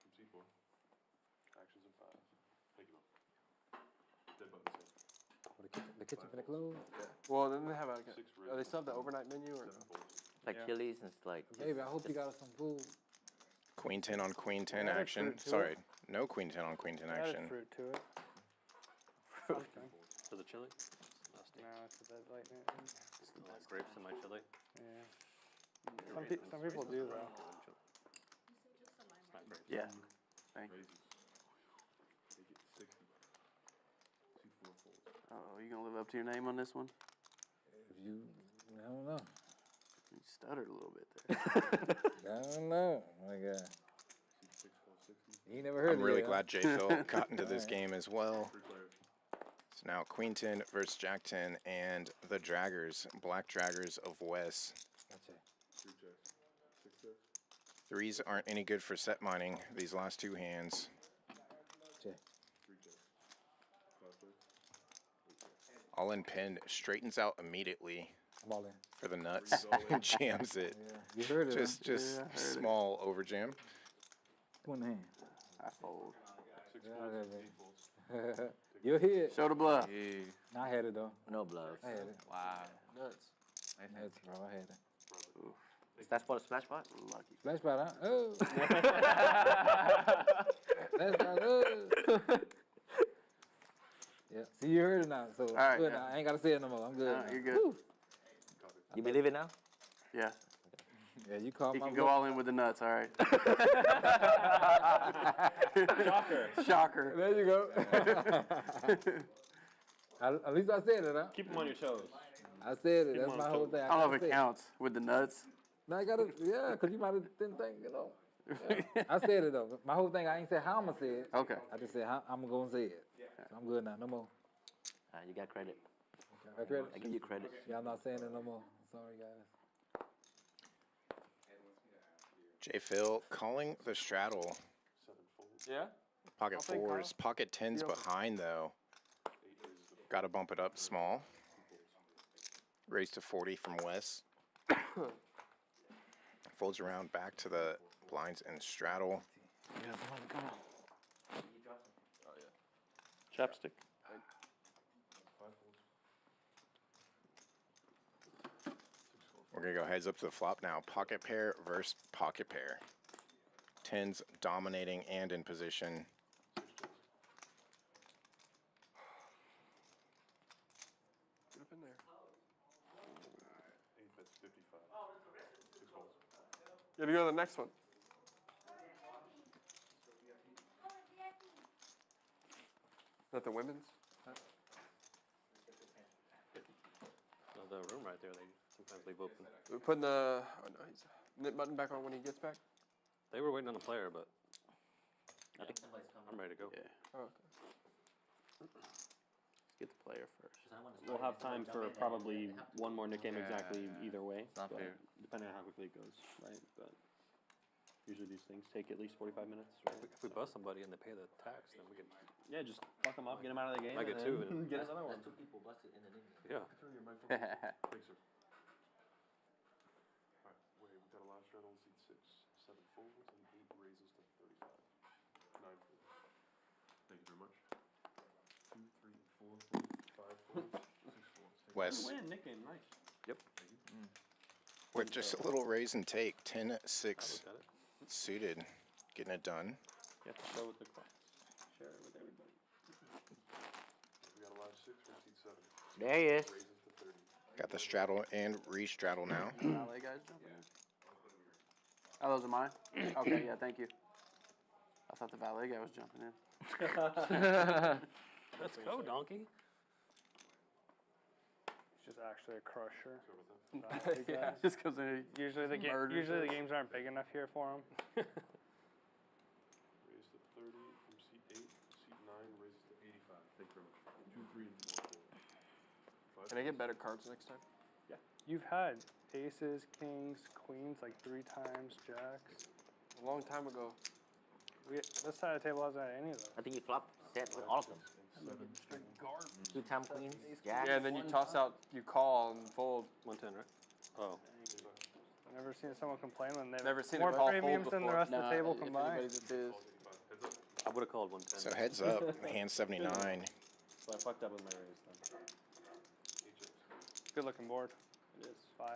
from C4. Actions in 5. Thank you, Mo. Dead button the same. The kitchen finna close. Well, then they have a. Six Are they still have the overnight menu or? 7 folds. Like Chili's and it's like. Baby, I hope you got us some food. Queen 10 on Queen 10 Added action. fruit to Sorry, it. no Queen 10 on Queen 10 Added action. fruit to it. Something. For the chili? No, it's a bit light. Grapes in my chili. Yeah. Some people do though. It's not grapes. Yeah. Thank you. Make it 60 bucks. C4 folds. Oh, you gonna live up to your name on this one? If you, I don't know. You stuttered a little bit there. I don't know. Oh my God. C6 folds 60. He never heard I'm it really yet, glad J. Phil got into this Alright. game as well. 3 players. So now Queen 10 versus Jack 10 and the Draggers, Black Draggers of Wes. Gotcha. 3 checks. 6 checks. Threes aren't any good for set mining these last two hands. Check. 3 checks. 5 checks. All in pin straightens out immediately I'm all in. for the nuts. Jams it. Yeah. You heard it. Just Yeah, I heard it. small over jam. Come on in. I fold. 6 Yeah, folds. okay, 8 folds. You're here. Show the bluff. I had it though. No bluffs. I had it. Wow. Nuts. That's bro. I had it. Is that for the splash pot? Lucky. Splash spot, huh? Oh. Splash spot. Oh. Yeah. See, you heard it now. So right, good yeah. now. I ain't gotta say it no more. I'm good. No, now. you're good. Woo. You believe it now? Yeah. Yeah, you called He my can go all in with the nuts, all right. Shocker. Shocker. There you go. At least I said it, huh? Keep them on your toes. I said it. Keep That's on my toes. whole thing. I don't know gotta if say it counts with the nuts. No, I gotta, yeah, because you might have didn't think, you know. Yeah. I said it though. My whole thing, I ain't say how I'm gonna say it. Okay. I just said how I'm gonna go and say it. So I'm good now. No more. You got credit. Got credit? I give you credit. Y'all not saying it no more. Sorry, guys. J. Phil calling the straddle. 7 folds. Yeah. Pocket I'll take fours, pocket tens Yeah. behind though. 8 raises to Got to bump it up small. Raise to 40 from Wes. Folds around back to the blinds and straddle. Chapstick. 5 folds. 6 folds. We're gonna go heads up to the flop now. Pocket pair versus pocket pair. Tens dominating and in position. 6 checks. Get up in there. 8 bets 55. 6 folds. Yeah, to go to the next one. Is that the women's? The room right there, they sometimes leave open. We're putting the knit button back on when he gets back. They were waiting on the player, but I think somebody's coming. I'm ready to go. Yeah. Oh, okay. Let's get the player first. We'll have time for probably one more Nick game exactly either way. Not but fair. Depending on how quickly it goes, right? But usually these things take at least 45 minutes, right? If we bust somebody and they pay the tax, then we can. Yeah, just fuck them up, get them out of the game. I and get then 2 and- get another one. Two people busted in the game. Yeah. Thanks, sir. Alright, wait, we got a last straddle, seat 6, 7 folds, and 8 raises to 35. 9 folds. Thank you very much. 2, 3, 4 folds, 5 folds, 6 folds. Take Wes Win, Nick game, nice. Yep. with just a little raise and take. 10-6 Got it. suited. Getting it done. You have to show with the class. Share it with everybody. We got a live 6 for seat 7. There he is. Raises to 30. Got the straddle and re-straddle now. LA guys jumping in. Oh, those are mine? Okay, yeah, thank you. I thought the valet guy was jumping in. Let's go, donkey. It's just actually a crusher. Yeah, just because they Usually the games aren't big enough here for him. Raised to 30 from seat 8. Seat 9 raises to 85. Thank you very much. 2, 3, and 4, 4. Can I get better cards next time? You've had aces, kings, queens like 3 times, jacks. A long time ago. This side of the table hasn't had any of those. I think you flop set with all of them. 2-time queens, jacks. Yeah, and then you toss out, you call and fold. 110, right? Oh. I've never seen someone complain when they've Never seen more a call premiums fold than the before. rest of the table if combined. anybody's a biz. I would have called 110. So heads up, hand 79. So I fucked up with my raise then. Good looking board. It is. 5.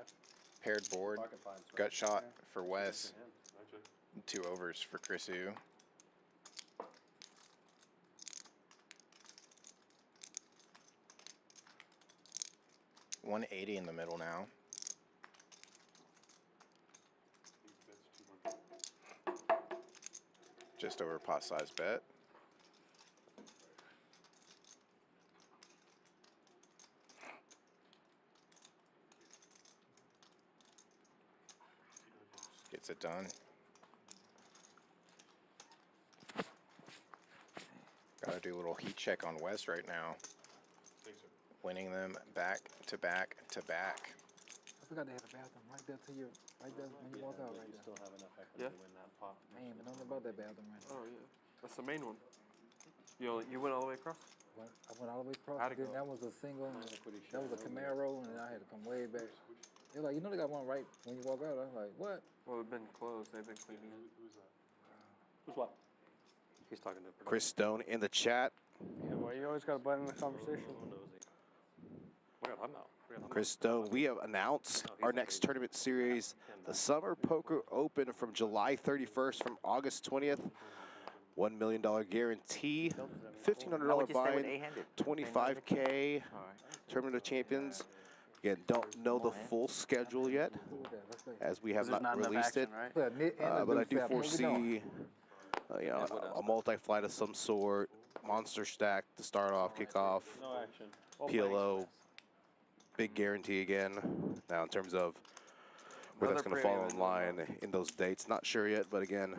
Paired board. Pocket fives, right? Gut shot for Wes. I check. 2 overs for Chrisu. $180 in the middle now. Bets 200. Just over pot size bet. Gets it done. Gotta do a little heat check on Wes right now. Thanks, sir. Winning them back to back to back. I forgot they had a bathroom right there to your, right there when you walk out right You there. still have enough equity Yeah. to win that pot. Man, but nothing about that bathroom right there. Oh yeah, that's the main one. You went all the way across. I went all the way across. How'd it Then go? that was a single. Equity That was a Camaro, and I had to come way back. They're like, you know, they got one right when you walk out. I'm like, what? Well, it's been closed. They've been cleaning it. Who's that? Who's what? He's talking to Chris Stone in the chat. Yeah, well, you always got to butt in the conversation. Where I'm out. Chris Stone, we have announced our next tournament series, the Summer Poker Open from July 31st from August 20th. $1 million guarantee, $1,500 buy-in, $25K, Tournament of Champions. Again, don't know the full schedule yet, as we have There's not enough released it. action, right? But I do foresee a multi-flight of some sort, monster stack to start off, kick off, No action. PLO, big guarantee again. Now in terms of where that's going to fall in line in those dates, not sure yet, but again,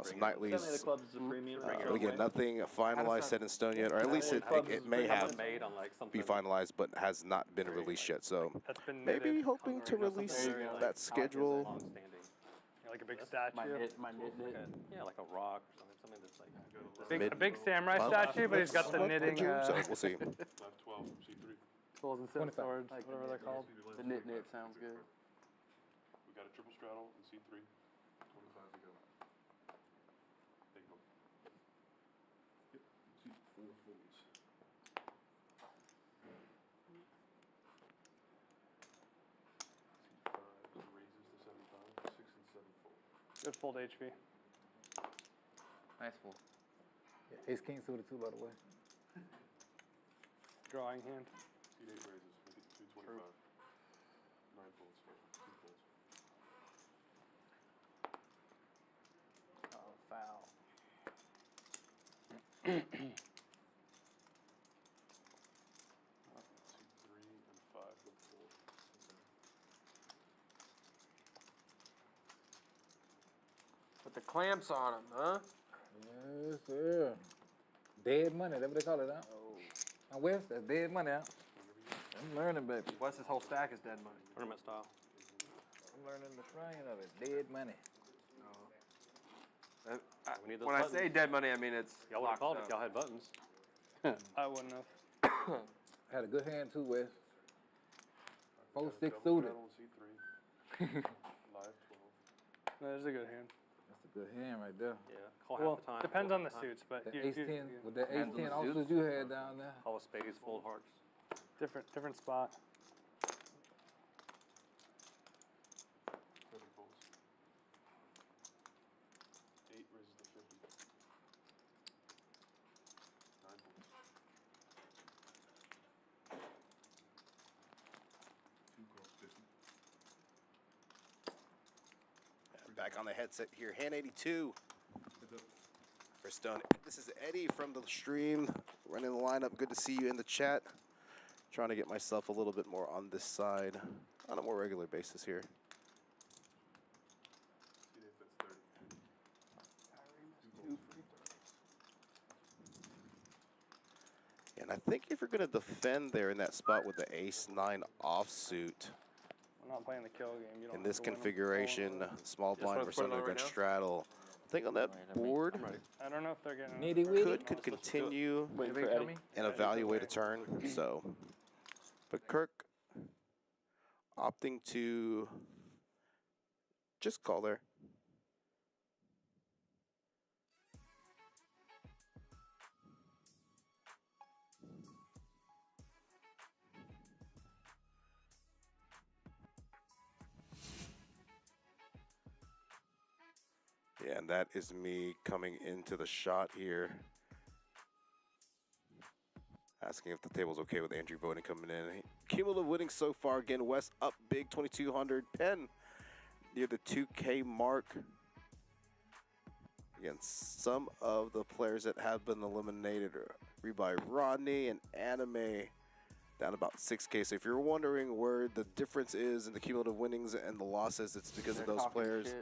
some nightlies. Certainly the club's a premium. But again, nothing finalized, set in stone yet, or at least it may have be finalized, but has not been released yet. So That's been maybe knitted. hoping to release that schedule. Like a big statue. Yeah, like a rock or something that's like A big samurai statue, but he's got the knitting. So we'll see. Left 12 from C3. Tools and silk swords, whatever they're called. The knit sounds good. We got a triple straddle in C3. 25 to go. Take one. Yep. C4 folds. C5 raises to 75. 6 and 7 fold. Good fold HV. Nice fold. Yeah, ace king suited too, by the way. Drawing hand. C8 raises. Make it 225. 9 folds. 2 folds. Oh, foul. C3 and 5 with fold. Put the clamps on him, huh? Yes, sir. Dead money, that's what they call it, huh? Oh. West, that's dead money, huh? I'm learning, baby. What's this whole stack is dead money? tournament style. I'm learning the slang of it. Dead money. We need those When I buttons. say dead money, I mean it's Y'all would have locked called it up. if y'all had buttons. I wouldn't have. Had a good hand too, Wes. 4-6 Double suited. straddle in C3. Live 12. That is a good hand. That's a good hand right there. Yeah, call Well, half the time. depends call on the half time. suits, but The you, ace you, 10 you, with the ace Handle 10 the officers suits. you had down there. Call a spades, full hearts. different spot. 7 folds. 8 raises to 50. 9 folds. 2 calls 50. Back on the headset here, hand 82. Chris Stone. This is Eddie from the stream, running the lineup. Good to see you in the chat. Trying to get myself a little bit more on this side on a more regular basis here. And I think if you're going to defend there in that spot with the ace-9 offsuit, I'm not playing the kill game. You don't in have this to win 'em. configuration, small blind versus under gun straddle. I think on that board, I don't know if they're getting. could continue and evaluate a turn. So, but Kirk opting to just call there. Yeah, and that is me coming into the shot here. Asking if the table's okay with Andrew voting coming in. Cumulative winning so far. Again, West up big, 2,200. Penn near the 2K mark. Again, some of the players that have been eliminated are Rebuy Rodney and Anime down about 6K. So if you're wondering where the difference is in the cumulative winnings and the losses, it's because of those players.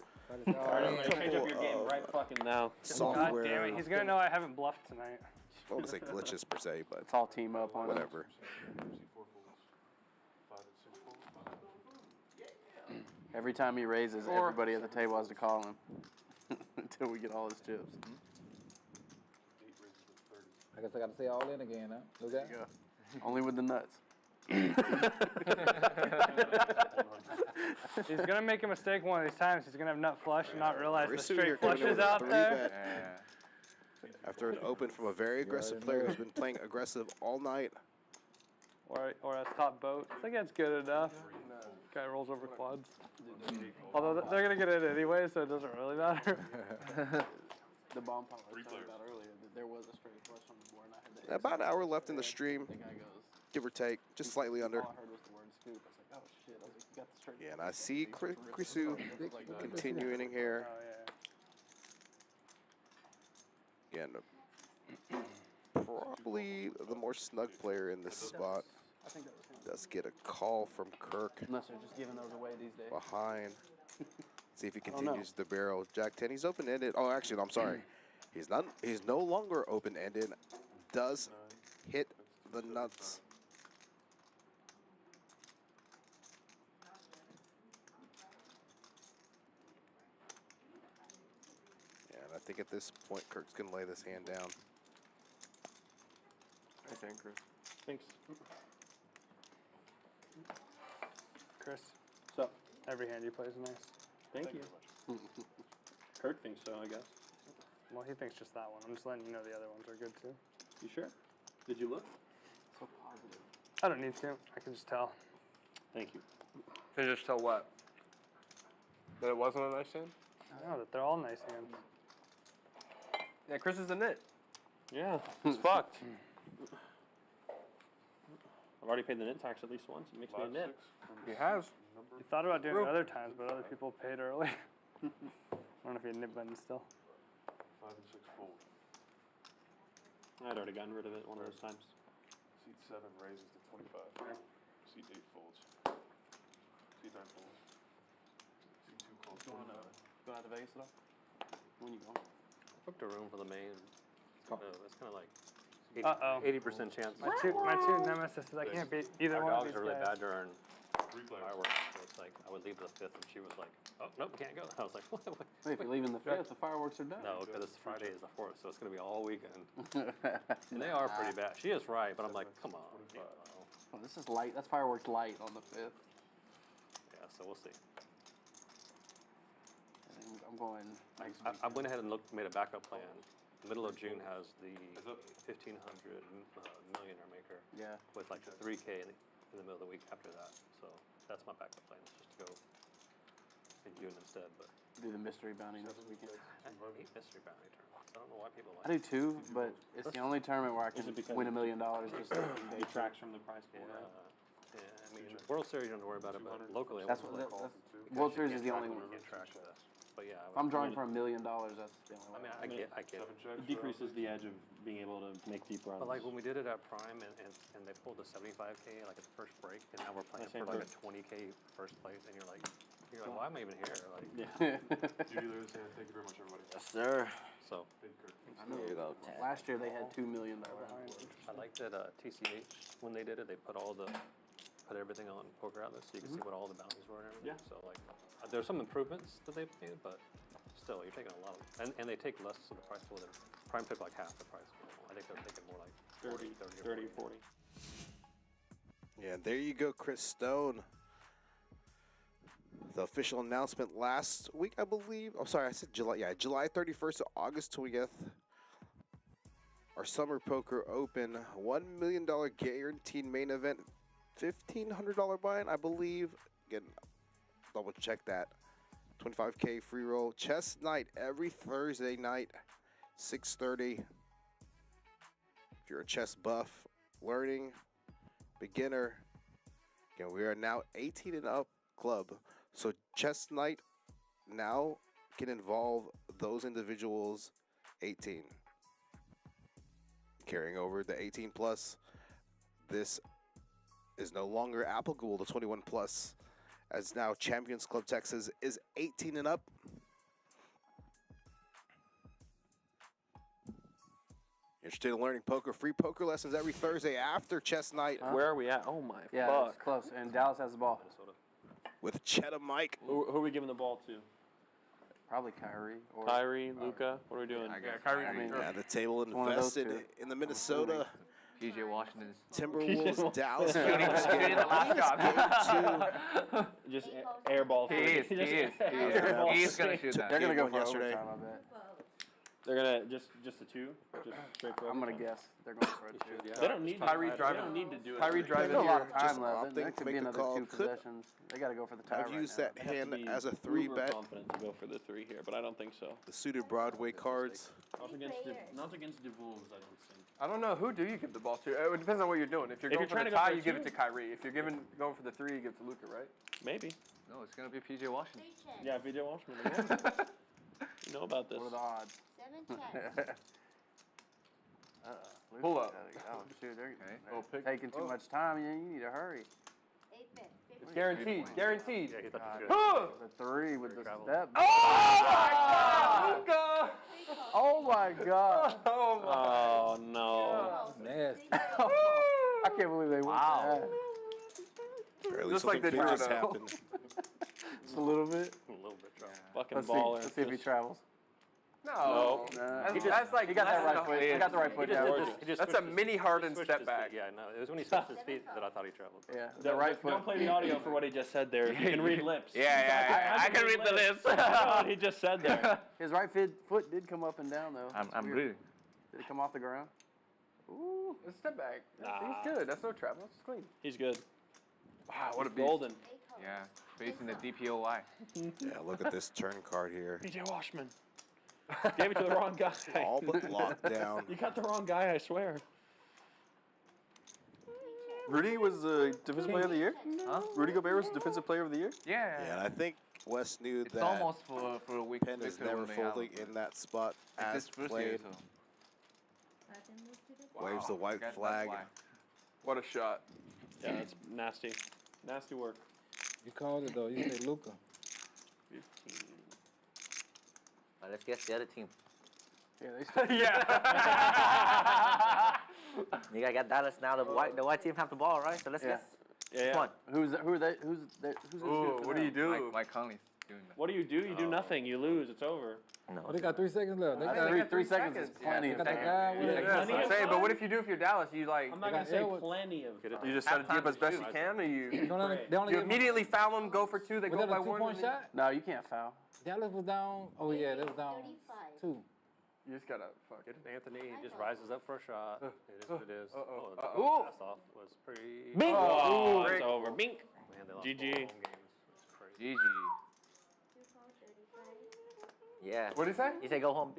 Change up your game right fucking now. Software. God damn it, he's gonna know I haven't bluffed tonight. I wouldn't say glitches per se, but It's all team up on whatever. Every time he raises, everybody at the table has to call him until we get all his chips. I guess I got to say all in again, huh? Look at Yeah. Only with the nuts. He's gonna make a mistake one of these times. He's gonna have nut flush and not realize the Risu here straight coming flush in is with a out 3 there. bet. After an open from a very aggressive player who's been playing aggressive all night. Or as top boat. I think that's good enough. Guy rolls over quads. Although they're gonna get it anyway, so it doesn't really matter. The bomb pop I was talking about earlier, that there was a straight flush on the board, and I had the About an hour left in the stream, The guy goes, give or take, just slightly under. all I heard was the word scoop. I was like, oh shit. I was like, you got the straight Yeah, and I see Krisu continuing here. Oh yeah. Again, probably the more snug player in this spot. I think that was him. Does get a call from Kirk Unless they're just giving those away these days. behind. See if he don't know. continues the barrel. Jack 10, he's open-ended. Oh, actually, no, I'm sorry. He's not. He's no longer open-ended. Does hit the nuts. Yeah, and I think at this point, Kirk's gonna lay this hand down. I think, Chris. Thanks. Chris, So, every hand you play is nice. thank you. Kurt thinks so, I guess. Well, he thinks just that one. I'm just letting you know the other ones are good too. You sure? Did you look? So positive. I don't need to. I can just tell. Thank you. Can you just tell what? That it wasn't a nice hand? I know that they're all nice hands. Yeah, Chris is a nit. Yeah, it's fucked. I've already paid the net tax at least once. It makes me a nit. He has. You thought about doing it other times, but other people paid early. I don't know if you had nib button still. 5 and 6 fold. I'd already gotten rid of it one of those times. Seat 7 raises to 25. Seat 8 folds. Seat 9 folds. Seat 2 calls 25. Going out to Vegas at all? When you go? I booked a room for the main. It's kind of like Uh-oh. 80% chance. My two nemesis, I can't beat either Our one of dogs these are really guys. bad during 3 players. fireworks. So it's like I would leave the 5th, and she was like, "Oh nope, can't go." I was like, "What?" Wait, if you're leaving the 5th, the fireworks are done. No, because Friday is the 4th, so it's gonna be all weekend. And they are pretty bad. She is right, but I'm like, come on. You know. Oh, this is light. That's fireworks light on the 5th. Yeah, so we'll see. And I'm going. I went ahead and made a backup plan. Middle of June has the 1,500 millionaire maker. Yeah. With like 3K in the middle of the week after that. So that's my backup plan, is just to go in June instead. But Do the mystery bounty next weekend. I hate mystery bounty tournaments. I don't know why people I like do too, but it's the only tournament where I can win $1 million. Just It detracts from the prize pool, Yeah, right? yeah, I mean, World Series you don't have to worry about it, but locally I That's wasn't what. like, World Series is the only one. can't track that. But yeah, If I'm drawing for $1 million, that's the only way. I get it. It decreases the edge of being able to make deep runs. But like when we did it at Prime and they pulled the 75K like at the first break, and now we're playing for like a 20K first place, and you're like, why am I even here? Like, Dealers, and thank you very much, everybody. Yes, sir. So There you go. Last year they had $2 million. I like that TCH when they did it, they put everything on Poker Atlas, so you can see what all the bounties were and everything. Yeah. So like, there's some improvements that they've made, but still, you're taking a lot of, and they take less of the price pool than Prime took like half the price pool. I think they're taking more like 30, 40. Yeah, there you go, Chris Stone. The official announcement last week, I believe. Oh, sorry, I said July. Yeah, July 31st to August 20th. Our Summer Poker Open, $1 million guaranteed main event, $1,500 buy-in, I believe. Again, double check that. 25K free roll. Chess night every Thursday night, 6:30. If you're a chess buff, learning, beginner, again, we are now 18 and up club. So chess night now can involve those individuals 18. Carrying over the 18 plus, this is no longer applicable to 21 plus, as now Champions Club Texas is 18 and up. Interested in learning poker? Free poker lessons every Thursday after chess night. Where are we at? Oh my Yeah, fuck. it's close. And Dallas has the ball. With Cheddar Mike. Who are we giving the ball to? Probably Kyrie. Or Kyrie, Luca. What are we doing? Kyrie. Yeah, the table one of those invested two. in the Minnesota PJ Washington's. Timberwolves, Dallas. Just airball. He is. Airball. He's going to shoot that. They're going to go for yesterday. overtime, I bet. They're gonna just the two, just straight for. I'm going to guess. They're going for it, too. They don't need. Kyrie They driving. don't need to do it. Kyrie There's driving a lot here. of Just time left. opting That could to be make the another call. 2 Could possessions. They got to go for the tie I've right used now. that They have to hand be as a 3 uber bet. confident to go for the 3 here, but I don't think so. The suited Broadway cards. Not against the Wolves, I don't think. I don't know. Who do you give the ball to? It depends on what you're doing. If you're If going you're for the trying to go tie, for a you give it two- to Kyrie. If you're going for the 3, you give it to Luka, right? Maybe. No, it's going to be PJ Washington. 3 checks. Yeah, PJ Washington. You know about this. What are the odds? 7 checks. Pull up. Oh, shoot. They're Oh, pick. taking too much time. You need to hurry. 8 bet. 50. It's guaranteed. Guaranteed. yeah, he thought he was God. good. The 3 with the Travel. step. Oh, Luka! Oh, my God. Oh, my. Oh no. Nasty. I can't believe they went Wow. that. Or at least Just like something they big do just now. happened. Just a little bit. A little bit trouble. Fucking Let's see. baller. Let's see if he travels. No. Nah. That's like He got that that's right not- foot. He got the right foot He just down. did this- he just That's switched a his- mini Harden switched step his back. feet. Yeah, no, it was when he switched his feet that I thought he traveled. Yeah, the right foot. Don't play the audio for what he just said there. You can read lips. I can read the lips. I know what he just said there. His right foot did come up and down, though. I'm Weird. reading. Did it come off the ground? Ooh. It's a step back. Nah. He's good. That's no travel. It's clean. He's good. Wow, what a He's beast. golden. Yeah, facing the DPOY. Yeah, look at this turn card here. PJ Washman. Gave it to the wrong guy. All but locked down. You got the wrong guy, I swear. Rudy was the defensive player of the year? Huh? Rudy Gobert was the defensive player of the year? Yeah. Yeah, and I think Wes knew It's that almost for a week. Penn is Victor never when they folding have- in that spot It's as his first year, played. so. Waves the white That's flag. why. What a shot. Yeah, that's nasty. Nasty work. You called it though. You said Luka. 15. Let's guess the other team. Yeah, they still. Yeah. You guys got Dallas now. The white team have the ball, right? So let's Yeah. guess. Yeah. Come on. Who's they? Who's gonna shoot Ooh, for what do you them? do? Mike Conley's doing that. What do? You do nothing. You lose. It's over. No. Oh, they got 3 seconds left. They I got, think they 3 seconds is plenty got of that time. guy with Yeah, it. Yeah, that's plenty what I'm of saying. But time. what if you do if you're Dallas? You like, I'm not They gonna got say Elwood. plenty of. you just try to keep as best you can, or you They only Right. gave you immediately foul them, go for 2, they Was go that by a 1. 2-point shot? No, you can't foul. Dallas was down. Oh yeah, they was down 35. 2. You just gotta fuck Get it, Anthony. He just rises up for a shot. It is what it is. uh-oh, The uh-oh. pass off was pretty. Bink. Oh, Great. it's over. Bink. Man, they lost GG. both home games. It's crazy. GG. 34, 35. Yeah. What did he say? He said go home.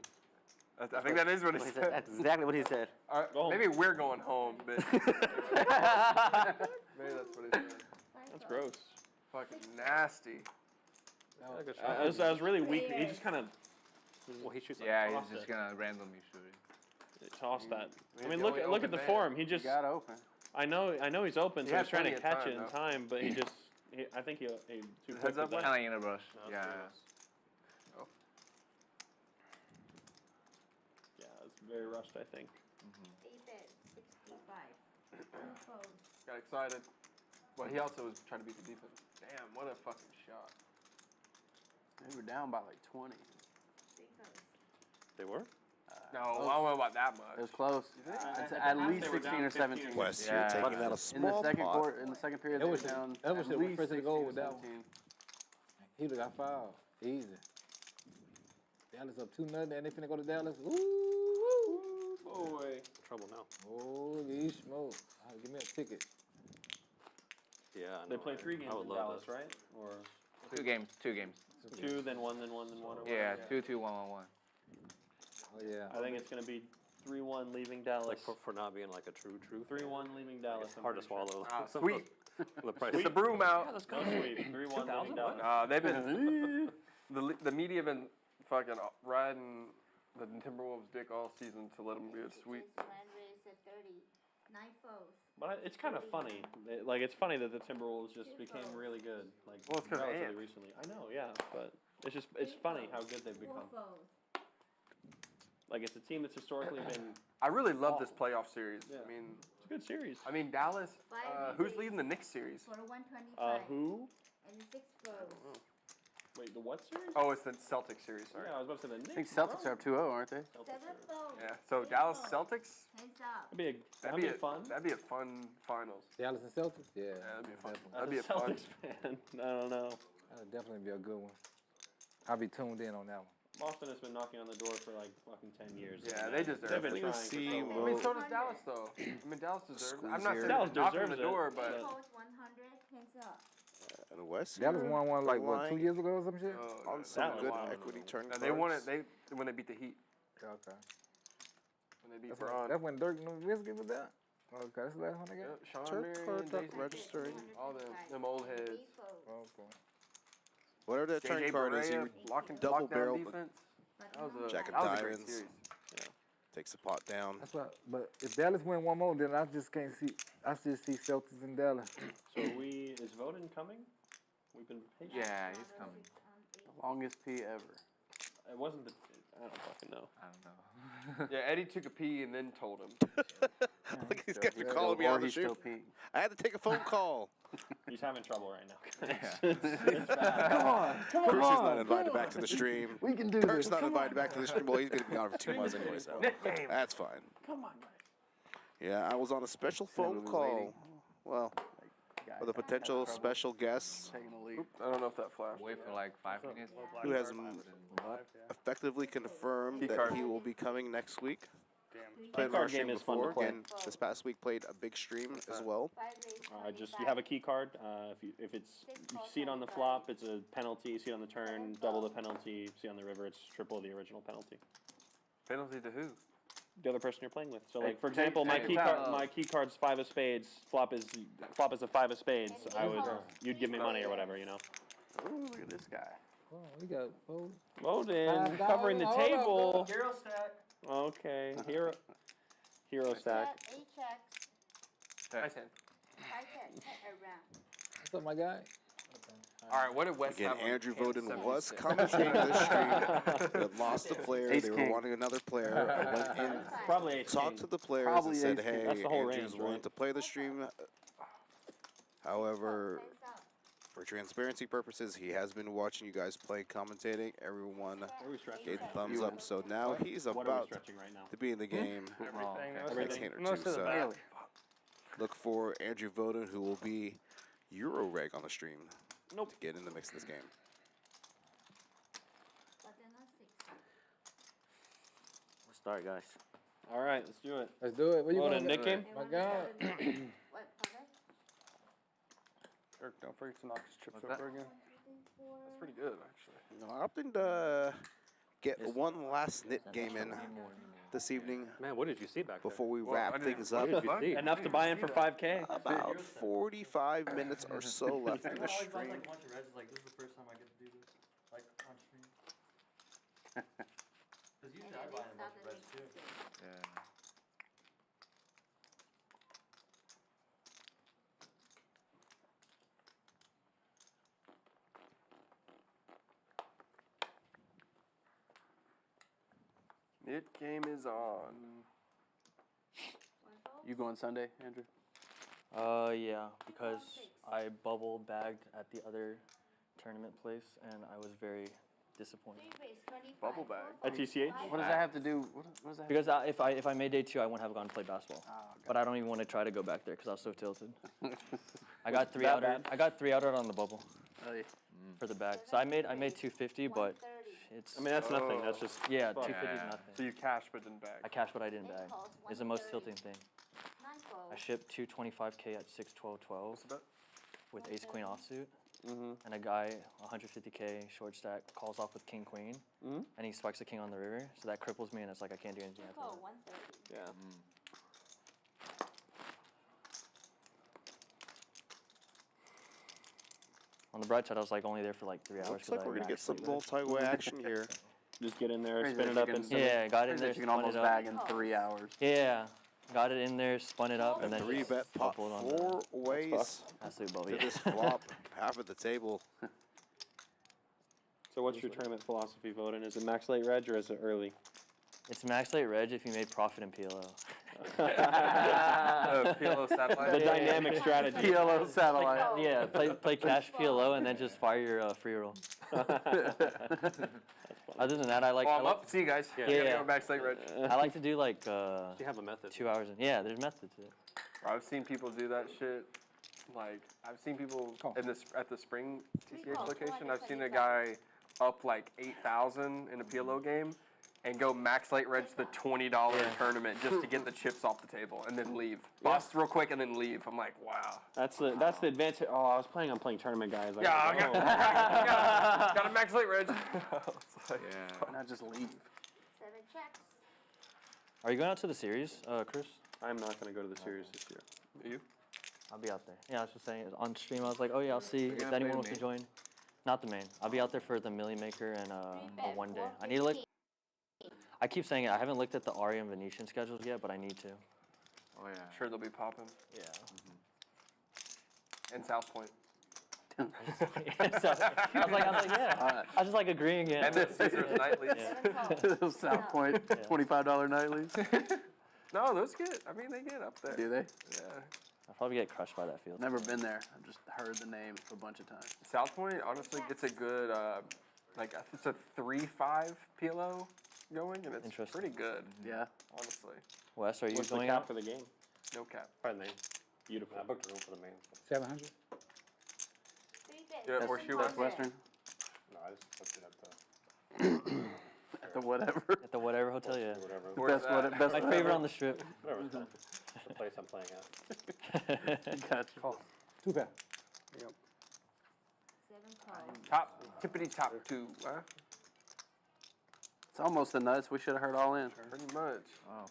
I think that is what he What he said. said. That's exactly what he said. All right, Go home. maybe we're going home, but maybe that's what he said. That's gross. Fucking nasty. Good I was really weak. He just kind of Well, he shoots like Yeah, tossed he's just it. gonna randomly shoot it. tossed that. I He's mean, the look only at open the man. form. He just. got open. I know he's open, He so had he's trying to plenty of catch time, it in though. time, but he just. I think he too quick Heads with up, that. Kind of in a rush. No, Yeah. Oh. Yeah, it's very rushed, I think. Defense 65. 2 folds. Got excited. But he also was trying to beat the defense. Damn, what a fucking shot. They were down by like 20. 3 folds. They were? No, I don't know about that much. It was close. It's at at half least they were 16 down or 15 or 17. Wes, Yeah. you're taking that a In the small second pot. quarter, in the second period, That they were was down that was at the least first to 16 go or with that one. 17. He would have got fouled. Easy. Dallas up 2-0, and they finna go to Dallas. Woo! Boy. Trouble now. Holy smoke. Give me a ticket. Yeah, I know. They play 3 I games would in love Dallas, that. right? Or 2 games. 2 games. 2, then 1, then 1, then 1. Or Yeah, whatever. 2-2, 1-1. Oh, yeah. I think it's gonna be 3-1 leaving Like Dallas. for not being like a true 3-1 leaving Dallas. It's I'm hard to pretty sure. swallow. Sweet. The price. Get the broom out. let's No sweep. 3-1 leaving Dallas. They've been the media have been fucking riding the Timberwolves' dick all season to let them get a sweep. Defense land raised at 30. 9 folds. But it's kind of funny. It's funny that the Timberwolves just became really good. Like, Well, it's 'cause of relatively Ant. recently. I know, yeah. But it's funny how good they've 4 become. folds. Like, it's a team that's historically been. I really love this playoff series. Yeah. I mean, It's a good series. Dallas. 5 Who's leading the Knicks series? For 125. Who? And the 6 folds. Wait, the what series? Oh, it's the Celtics series. Sorry. Yeah, I was about to say the Knicks. I think Celtics are up 2-0, aren't they? 7 folds. Yeah. So Dallas Celtics. Hands up. That'd be fun. That'd be a fun finals. Dallas and Celtics? Yeah. That'd be fun. Definitely. That'd be a As fun. Celtics fan, I don't know. That'll definitely be a good one. I'll be tuned in on that one. Boston has been knocking on the door for like fucking 10 years. Yeah, and they deserve They've been it. trying. See, for so I long. mean, so does Dallas though. I mean, Dallas deserves it. I'm not Squeeze saying Dallas they're knocking on the deserves it, door, 3 but folds 100. Hands up. And Wes, Dallas you're won one like what, 2 relying years ago or some shit? on some Dallas good won. equity turn no, they won it. cards. They when they beat the Heat. Okay. When they beat That's Braun. when Dirk Nowitzki was there? Okay, that's the last one I got? Yep, Sean Turn Marion, card not Jason- registering. all them old heads. 8 folds. Okay. Whatever that turn JJ card is, he Barea, would locking double lockdown barrel, defense. But That was no a Jack of that was a great diamonds. series. takes the pot down. That's right. But if Dallas win one more, then I just can't see. I still see Celtics and Dallas. So is Voden coming? We've been patient. Yeah, he's coming. The longest pee ever. It wasn't the. I don't fucking know. I don't know. Yeah, Eddie took a pee and then told him. Look, he's got to calling me or on the he's still stream. peeing. I had to take a phone call. He's having trouble right now. Come on, come Bruce is on. not invited back to the stream. We can do Kirk's this. not Come invited on. back to the stream. Well, he's going to be on for 2 months anyway, so that's fine. Come on, Yeah, I was on a special phone was call. waiting. Well, Guys, with a potential special guest taking a leak. I don't know if that flashed. Wait for like 5 minutes. who has effectively confirmed that he will be coming next week. Played on our card game stream is fun to before. play. Again, this past week played a big stream as well. Just you have a key card. If you see it on the flop, it's a penalty. You see it on the turn, double the penalty. You see it on the river, it's triple the original penalty. Penalty to who? The other person you're playing with. So, Hey, like for example, hey, my key card's 5 of spades. Flop is a 5 of spades. You'd give me money or whatever, you know. Ooh, look at this guy. Oh, we got four. Voden covering the table. Hero stack. Okay, hero stack. 8 checks. Nice hand. 5 checks. Head around. What's up, my guy? All right, what did West Again, have? on Andrew hand Voden 76? was commentating this stream. They had lost a player. Ace They were king. wanting another player. I went in, Probably ace talked to king. the players Probably and said, ace king. hey, That's the whole Andrew's range, willing right? to play the stream. However, Hands up. for transparency purposes, he has been watching you guys play, commentating. Everyone What are we stretching? gave thumbs up. So now he's What are we about stretching right now? to be in the game. Everything. Next hand or Most two. of the So back. look for Andrew Voden, who will be Euro reg on the stream. Nope. To get in the mix of this game. But they're not 6. Let's start, guys. All right, let's do it. Let's do it. Where you Voden, going? nick him? My God. What, pardon? Kirk, don't forget to knock his chips What's over that? again. 1, 2, 3, 4. That's pretty good, actually. No, I'm opting to get one last knit game in this evening Man, what did you see back before we Well, wrap I didn't- things what up. did you see? Enough to buy in for 5K. About 45 minutes or so left in the stream. bunch of reds. Like, this is the first time I get to do this. And then they start the next game. Yeah. Mid game is on. You going Sunday, Andrew? Yeah, because I bubble bagged at the other tournament place, and I was very disappointed. Bubble bag. At TCH? What does that have to do? What does that? Because if I made day 2, I wouldn't have gone to play basketball. But I don't even want to try to go back there because I was so tilted. I got 3 That outed. bad? I got 3 outed on the bubble Oh, yeah. for the bag. So I made 250, but it's. I mean, that's nothing. That's just. Yeah, fun. 250 is Yeah. nothing. So you cash but didn't bag. I cashed, but I didn't bag. It's the most tilting thing. 9 fold. I shipped 225K at 6-12-12 What's the bet? with ace queen offsuit, Mm-hmm. and a guy 150K short stack calls off with king queen, Mhm. and he spikes the king on the river, so that cripples me, and it's like I can't do anything You after call that. 130. Yeah. On the bright side, I was like only there for like 3 hours. Looks 'cause like I we're gonna get maxed some it. multi-way action here. Just get in there, Crazy spin that it you up, can- and Yeah, got in Crazy there, that you can spun almost it up. bag in 3 hours. Yeah, got it in there, spun it up, and then 3-bet pot bubbled on the 4 ways absolute to bubble. this flop. Half of the table. So what's your tournament philosophy, Voden? Is it max late reg or is it early? It's max late reg if you made profit in PLO. PLO satellite. The dynamic strategy. PLO satellite. Yeah, play cash PLO and then just fire your free roll. Other than that, I like. Well, I I'm like, up. See you guys. Yeah. I gotta Yeah. go back slate reg. I like to do like You have a method. 2 hours. Yeah, there's methods to it. I've seen people do that shit. Like I've seen people in this at the spring TCH location. I've seen a guy up like 8,000 in a PLO game, and go max late reg the $20 tournament just to get the chips off the table and then leave. Bust real quick and then leave. I'm like, wow. That's the advantage. Oh, I was planning on playing tournament guys. Like, Yeah, I got a max late reg. It's like, Yeah. why not just leave? 7 checks. Are you going out to the series, Chris? I'm not going to go to the series this year. You? I'll be out there. Yeah, I was just saying on stream. I was like, oh yeah, I'll see We're if gonna anyone play wants to main. join. Not the main. I'll be out there for the Millie Maker and a 1 day. I need to look. I keep saying it. I haven't looked at the Ari and Venetian schedules yet, but I need to. Oh yeah. Sure, they'll be popping. Yeah. And South Point. So, I was like, yeah. I was just like agreeing. Yeah. And then Caesar's nightlies. Yeah. South Point, $25 nightlies. No, those get. I mean, they get up there. Do they? Yeah. I'll probably get crushed by that field. Never been there. I've just heard the name a bunch of times. South Point honestly gets a good, like it's a 3-5 PLO going, and it's Interesting. pretty good. Yeah. Honestly. Wes, are you What's the going cap out? for the game? No cap. Probably the main. Beautiful. I booked a room for the main. 700. 3 bets. Yeah, horseshoe That's Western. No, I just booked it at the At the whatever. At the whatever hotel, yeah. whatever. Where's Best what? that? Best My favorite on the strip. Whatever's fun. The place I'm playing at. Gotcha. Two pair. 7 calls. Top, tippity top 2, huh? It's almost the nuts. We should have heard all in. Pretty much. Wow.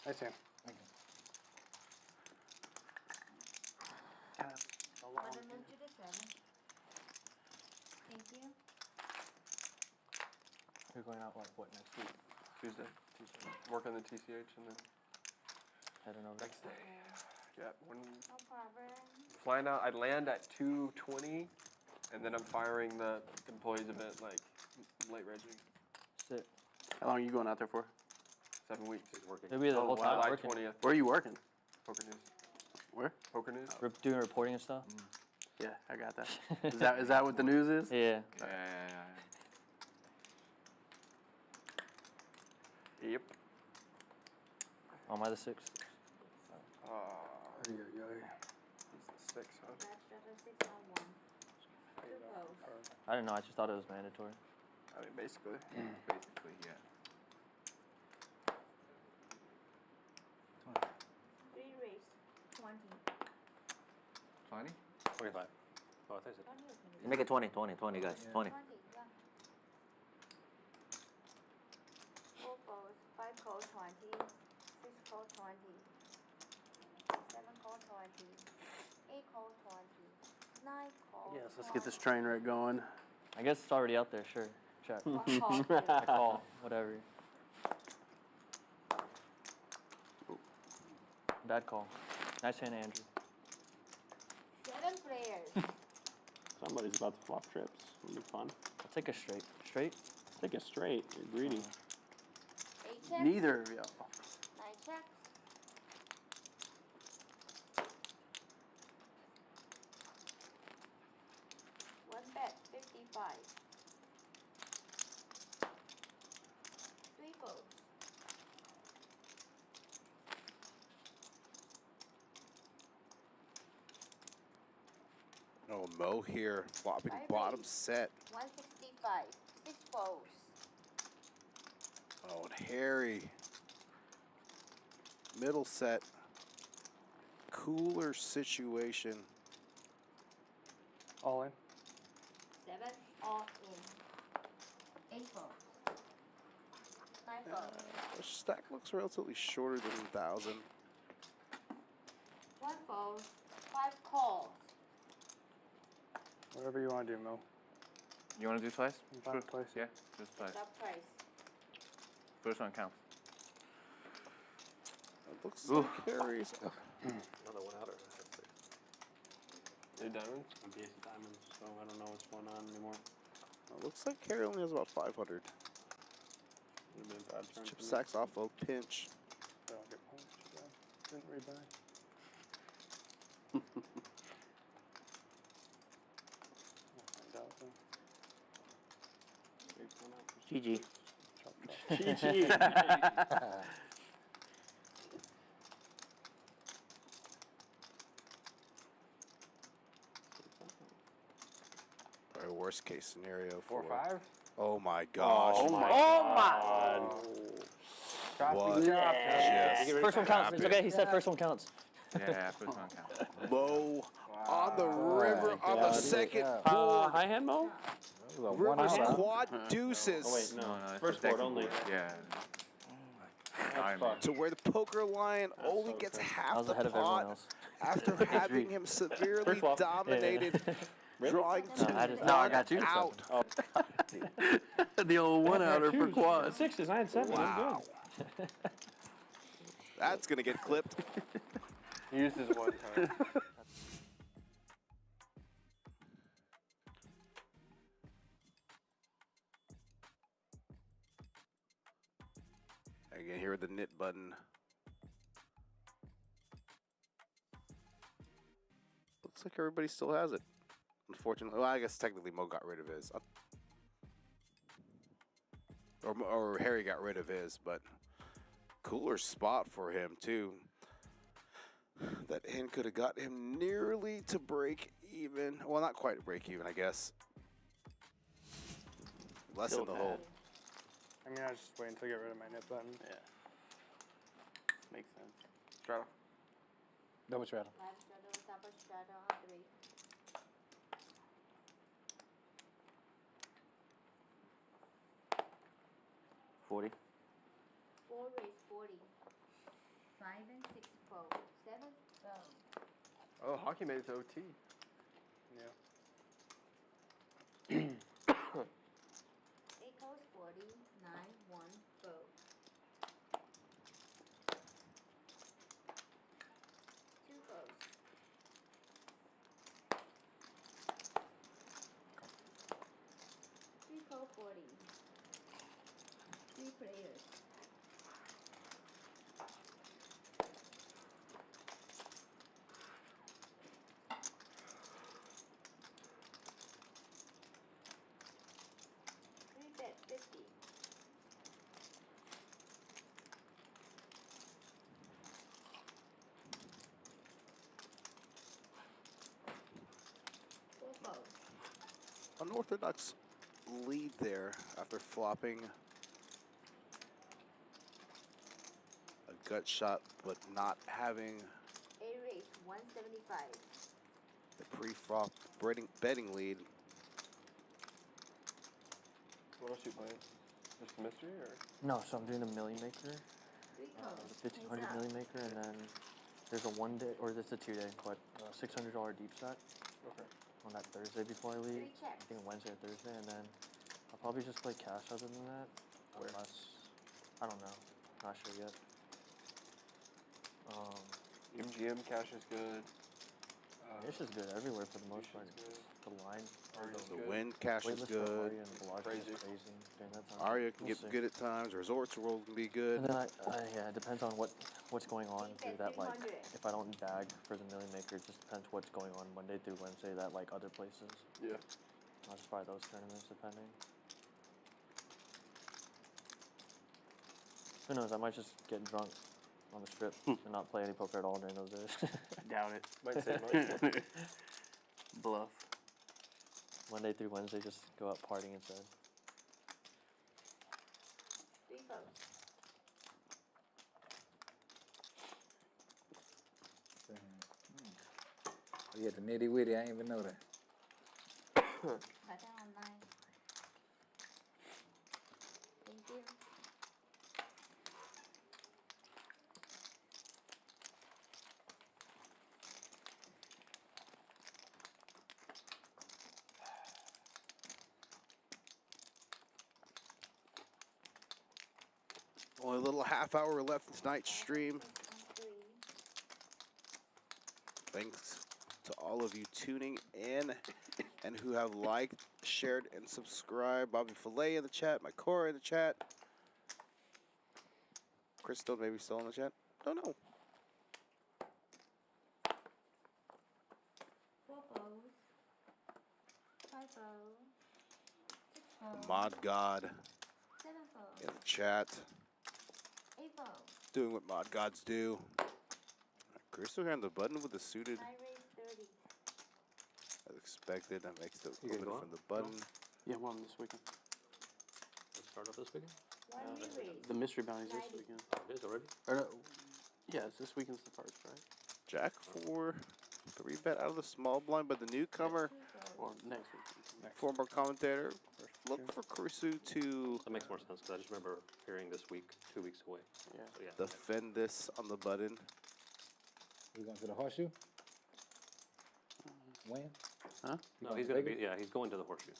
Hi, Sam. Want to move to the 7? Thank you. You're going out like what next week? Tuesday. Working the TCH and then Heading over. next day. Yeah, when No problem. flying out, I land at 2:20, and then I'm firing the employees event like late regging. Sit. How long are you going out there for? 7 weeks. It'll be the whole time July working. 20th. Where are you working? Poker News. Where? Poker News. Doing reporting and stuff. Yeah, I got that. Is that what the news is? Yeah. Yep. Am I the 6th? He's the 6, huh? That's just a 6 on 1. 2 calls. I didn't know. I just thought it was mandatory. I mean, basically. Basically, yeah. 3 raise. 20. 20? 25. Oh, I thought you said 20 or 20? Make it 20, 20, 20, guys. 20. 20, yeah. 4 calls. 5 calls 20. 6 calls 20. 7 calls 20. 8 calls 20. 9 call. Yes, let's get this train wreck going. I guess it's already out there. Sure. Check. Call. I call. Whatever. Bad call. Nice hand, Andrew. 7 players. Somebody's about to flop trips. It'll be fun. I'll take a straight. Straight? Take it straight. You're greedy. 8 checks. Neither of y'all. 9 checks. One bet, 55. 3 folds. No, Mo here, flopping Five bottom raise. set. 165. 6 folds. Oh, and Harry. Middle set. Cooler situation. All in. 7 all in. 8 folds. 9 folds. The stack looks relatively shorter than 1,000. 1 fold. 5 calls. Whatever you want to do, Mo. You want to do twice? I'm fine with twice. Yeah, just twice. Top price. First one counts. It looks like Harry's. Another one out or Two diamonds? I'm ace of diamonds, so I don't know what's going on anymore. It looks like Harry only has about 500. Would have been a bad turn. Chip for me. stacks off a pinch. I don't get punched. Didn't rebuy. GG. GG. Probably worst case scenario 4 for. 5. Oh my gosh. Oh my God. What Yeah. just First one counts. It's happened? okay. He said first one counts. Yeah, first one counts. Mo on the river on the God. second Yeah. board. High hand, Mo? That was a 1 River's out. quad deuces. Oh, wait, no. No, it's First the board second only. Yeah. That's Diamond. fucked. To where the poker lion only so gets crazy. I half was the ahead of everyone pot else. after having him severely First flop. dominated, drawing No, to I just- No, I got you. out. Oh, The old one outer for quad. Sixes. I had 7. Wow. That's gonna get clipped. He used his 1 time. Again, here with the knit button. Looks like everybody still has it. Unfortunately, well, I guess technically Mo got rid of his. Or Harry got rid of his, but cooler spot for him too. That hand could have got him nearly to break even. Well, not quite break even, I guess. Less Still in the hole. I mean, I was just waiting to get rid of my nip button. Yeah. Makes sense. Straddle. Double straddle. Last straddle, double straddle on 3. $40. 4 raise 40. 5 and 6 fold. 7 fold. Oh, hockey made it to OT. Yeah. 8 calls 40. 9, 1 fold. 2 folds. Three call 40. 3 players. Bet 50. Four folds. Unorthodox lead there after flopping a gut shot, but not having A raise 175. the pre-flop betting lead. What else you playing? Just a mystery or? No, so I'm doing a million maker, 3 the calls. 1500 million maker, and then there's a 1 day, or this is a 2 day, but $600 deep set. Okay. on that Thursday before I leave. I think Wednesday or Thursday, and then I'll probably just play cash other than that. Unless, I don't know. Not sure yet. MGM cash is good. It's just good everywhere for the most part. The line. The wind cash is waitlist for good. Aria and Polarized is crazy during that time. Aria can We'll get see. good at times. Resorts World can be good. And then yeah, it depends on what's going on through that, like, if I don't bag for the Million Maker, it just depends what's going on Monday through Wednesday that, like, other places. Yeah. I'll just buy those tournaments depending. Who knows, I might just get drunk on the strip and not play any poker at all during those days. Doubt it. Might say much. Bluff. Monday through Wednesday, just go out partying instead. 3 votes. Oh, yeah, the nitty witty. I ain't even know that. Pokeronline. Thank you. Only a little half hour left in tonight's stream. Thanks to all of you tuning in and who have liked, shared, and subscribed. Bobby Filet in the chat, Mike Cora in the chat. Crystal maybe still in the chat. Don't know. 4 votes. 5 votes. 6 votes. Mod God 7 votes. in the chat. 8 votes. Doing what mod gods do. Crystal here on the button with the suited. I raised 30. As expected, that makes the You gonna open go from on? the button. Yeah, I'm on this weekend. Let's start off this weekend? 1 re-raise. The mystery bounty's this 90. weekend. It is already? Or no, yeah, this weekend's the first, right? Jack 4, 3-bet out of the small blind, but the newcomer, 2 votes. Or next weekend. former commentator, look for Kurusu to That makes more sense because I just remember hearing this week, 2 weeks away. Yeah. So, yeah. defend this on the button. We going to the horseshoe? When? Huh? You No, going he's to gonna be. Vegas? Yeah, he's going to the horseshoe.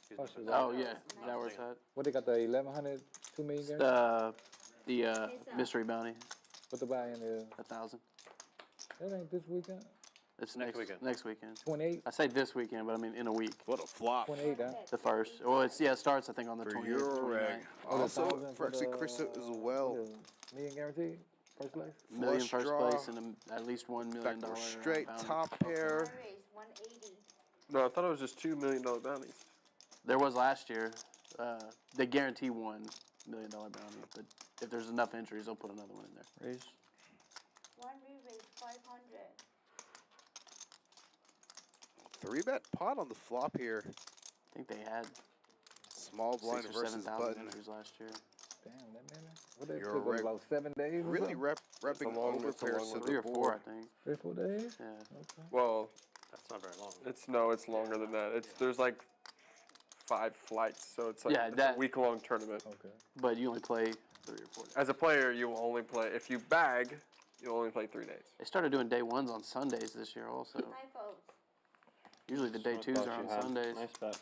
He's Horseshoe, defending. right? Oh, yeah. Is that where it's at? What they got, the 1100, 2 million guarantee? The mystery bounty, What to buy in the, 1,000. that ain't this weekend? It's Next next weekend. Next weekend. 28? I say this weekend, but I mean in a week. What a flop 28, huh? The first. Well, it starts I think on the for 28th. Euro 29th. reg. Oh, the Also 1,000 for actually the, Krista as well. what is it, million guarantee? First place? Million Flush first draw. place and at least $1 million. Backdoor straight, bounty. top pair. I raised 180. No, I thought it was just $2 million bounties. There was last year. They guarantee $1 million bounty, but if there's enough entries, they'll put another one in there. Raise. 1 re-raise 500. 3-bet pot on the flop here. I think they had Small blind 6,000 or versus 7,000 button. entries last year. Damn, that many? What they You're took, right. about 7 days or Really something? repping long- over it's a pairs long to one. the 3 or 4, board. I think. 3 or 4 days? Yeah. Okay. Well, That's not very long. it's longer than that. There's like 5 flights, so it's like Yeah, it's that- a week-long tournament. Okay. But you only play 3 or 4 days. As a player, you will only play if you bag. You'll only play 3 days. They started doing day ones on Sundays this year also. 9 votes. Usually the day twos are on Sundays. Nice bet.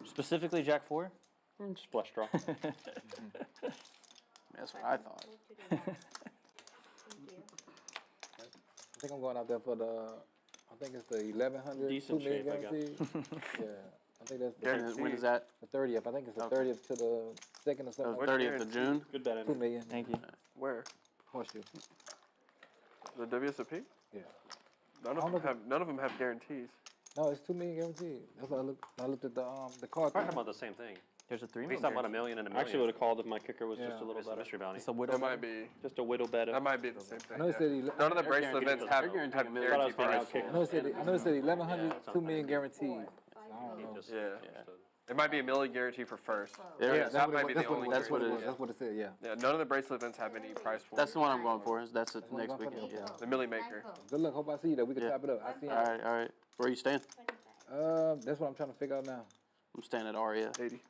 Specifically Jack 4? Just flush draw. That's what I thought. Move to the left. Thank you. I think I'm going out there for the, I think it's the 1100, Decent 2 million shape, I guess. guarantee. Yeah, I think that's And when is that? the 30th. I think it's the Okay. 30th to the 2nd or something. The like 30th of June? Good bet, 2 million. Thank you. Where? Horseshoe. The WSOP? Yeah. None I don't know of them have guarantees. No, it's 2 million guarantee. That's what I looked at the card. We're talking about the same thing. There's a 3 He's million. talking about $1 million and $1 I million. actually would have called if my kicker was just Yeah. a little It's a better. mystery bounty. It's a widow That bet. might be. Just a widow bet. That might be the same I thing. know it said None of the They're bracelet guaranteed events to- have they're guaranteed have $1 million. guaranteed I thought I was price. finding out I know it said 1100, Yeah, 2 million guaranteed. 5 I don't know. votes. Yeah. Understood. It might be a million guarantee for first. There Yeah, it is. that might be the only That's what it is. That's what it said, yeah. Yeah, none of the bracelet events have any price points. That's the one I'm going for. That's it That's what I'm next going for. weekend. Yeah. The Millie 9 Maker. votes. Good luck. Hope I see you there. We can Yeah. chop it up. I see you. All right, all right. Where are you staying? 25. That's what I'm trying to figure out now. I'm staying at Aria. 80.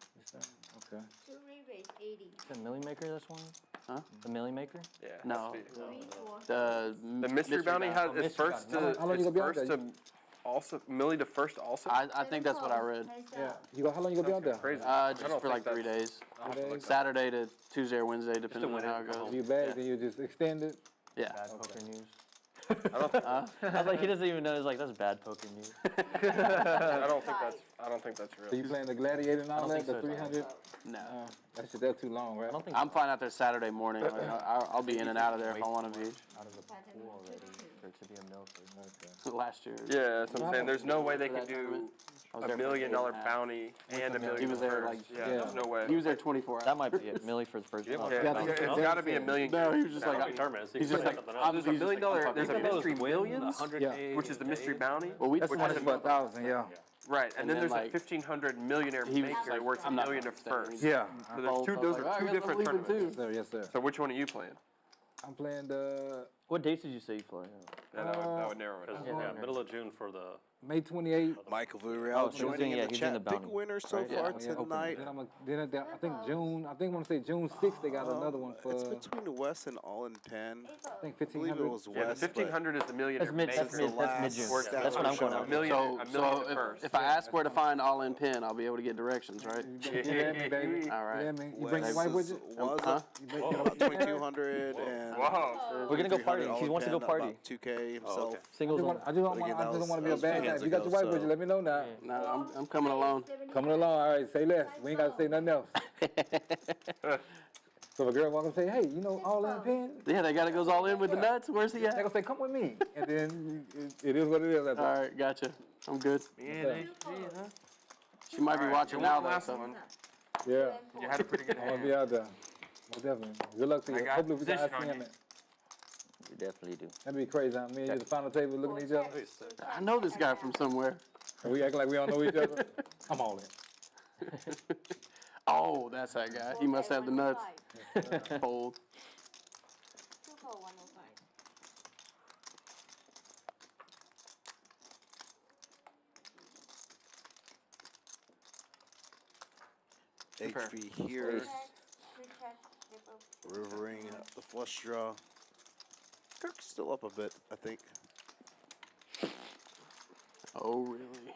Okay. 2 re-raise 80. The Millie Maker, this one? Huh? The Millie Maker? Yeah. No. 3, 4. The The mystery bounty has Oh, is mystery first bounty. to How long you it's gonna be out first there? to Also, Millie to first also. I think that's what I read. Yeah. You go. How long you gonna be out there? Crazy. Just for like 3 days. 3 days. Saturday to Tuesday or Wednesday, depending on how it goes. If you back, then you just extend it. Yeah. Bad poker news. I don't think. I was like, he doesn't even know. He's like, that's bad poker news. I don't think that's real. So you playing the gladiator and all don't that, think the so. 300? No. That's too long, right? I don't think I'm flying out there Saturday morning. Like, I'll be in and out of there if I want to be. out of the pool already for it to be a mill for Last year. Yeah, that's what I'm saying. There's no way they can do I was $1 there for million a year and a half. bounty and $1 million. He was there, first. like, yeah, there's no way. He was there 24 hours. That might be it. Millie for the first. Yeah, Yeah, it's got to be $1 million. No, he was just No, like, tournaments. he's just like, There's $1 million. There's a mystery millions, 100K. which is the mystery bounty. well, we That's just the one wanted that's to. 1,000, yeah. Right, and then then, there's like, a 1,500 millionaire he was maker like, worth I'm $1 not million to gonna stay. first. Yeah. So there's two. Those are two different tournaments. Yes, sir. So which one are you playing? I'm playing the What dates did you say you fly? Yeah, that would narrow it down. Yeah, middle of June for the. May 28th. Michael Oh, Villarreal so he's joining doing- in yeah, the he's doing chat. the Big bounty, winner so right? far Yeah. tonight. Then I think June. I think I want to say June 6th. They got another one for. It's between the West and All in 10. I think I believe it 1,500. was Yeah, West. the 1,500 is the millionaire That's mid. That's maker. mid. That's mid June. Last That's what I'm going show. on. $1 million. So, $1 million so first. if I ask where to find all in pin, I'll be able to get directions, right? You let me, baby. All right. You let me. You bring your wife with you? Was Huh? about 2,200 and Wow. We're gonna go party. 300 He wants to go All in 10, party. about 2K himself. Singles. I just don't But again, want that to was- be a that bad was guy. years If you got ago, your wife with so- you, let me know now. No, I'm coming alone. Coming along. All right, say less. We ain't got to say nothing else. So if a girl walk up and say, hey, you know, all in pin? Yeah, that guy goes all in with the nuts. Where's he They at? gonna say, come with me. And then it is what it is. That's All right, gotcha. I'm good. huh? She might be watching now, though. Last So. one. Yeah. You had a pretty good I'm gonna hand. be out there. Most definitely. Good luck to I you. got Hopefully we got position on ICM you. it. We definitely do. That'd be crazy. Huh? Me and you at the final table looking at each other. I know this guy from somewhere. And we act like we don't know each other. I'm all in. Oh, that's that guy. He must have the nuts. Fold. 24105. HB here, rivering the flush draw. Kirk's still up a bit, I think. Oh, really?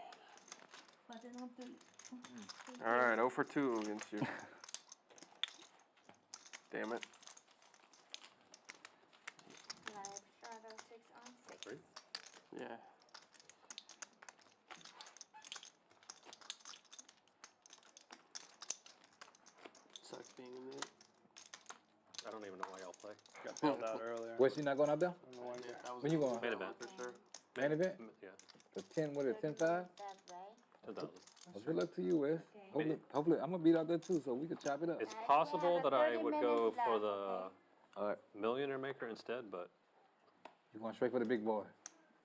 All right, 0 for 2 against you. Damn it. Yeah. Sucks being in there. I don't even know why y'all play. Got bailed out earlier. Where's she not going out there? When you going? Main event. For sure. Main event? Yeah. The 10, what is it, 10-5? 10,000. Well, good luck to you, Wes. Hopefully, I'm gonna be out there too, so we can chop it up. It's possible that I would go for the All right. millionaire maker instead, but You going straight for the big boy.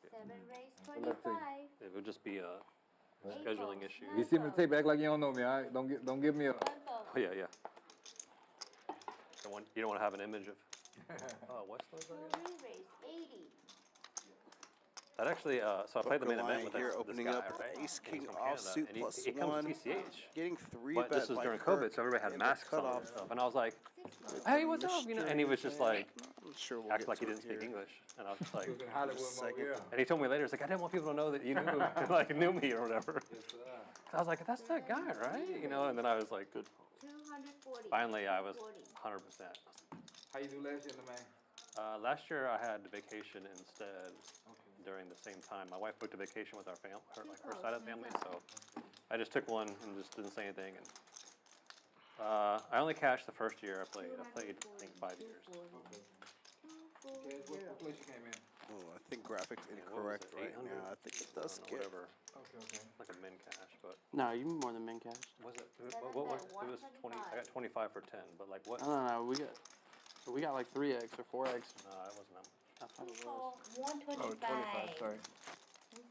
7 raise Good luck to you. 25. it would just be a scheduling issue. You see me on the tape, act like you don't know me, all right? Don't give me a. One fold. Oh, yeah, yeah. You don't want to have an image of, Westler's Two right? re-raise 80. That actually, so I played the main event with here this opening guy, up right? ace He's king from off Canada, suit and plus he comes one. PCH. Getting 3 But bet this was by during Kirk COVID, so everybody had in the masks on and cutoff. stuff. And I was like, Six hey, what's up? You know, and he was just like, I'm sure we'll acted get like he to it didn't speak here. English. And I was just like, Second. and he told me later, he's like, I didn't want people to know that you knew, like, knew me or whatever. I was like, that's that guy, right? You know, and then I was like, good. 240. Finally, I was 40. 100%. How you do last year, man? Last year, I had vacation instead during the same time. My wife booked a vacation with our family, her side of the family, so I just took one and just didn't say anything. And I only cashed the first year I played. I played, I think, 5 years. What place you came in? Oh, I think graphics incorrect What was it, right 800? now. I think it does get. Whatever, Okay. like a min cash, but No, you more than min cash. was it? What was it? It was 20. I got 25 for 10, but like what? No, we got like 3x or 4x. No, it wasn't that much. I thought it was. Fold 125. Oh, 25, sorry.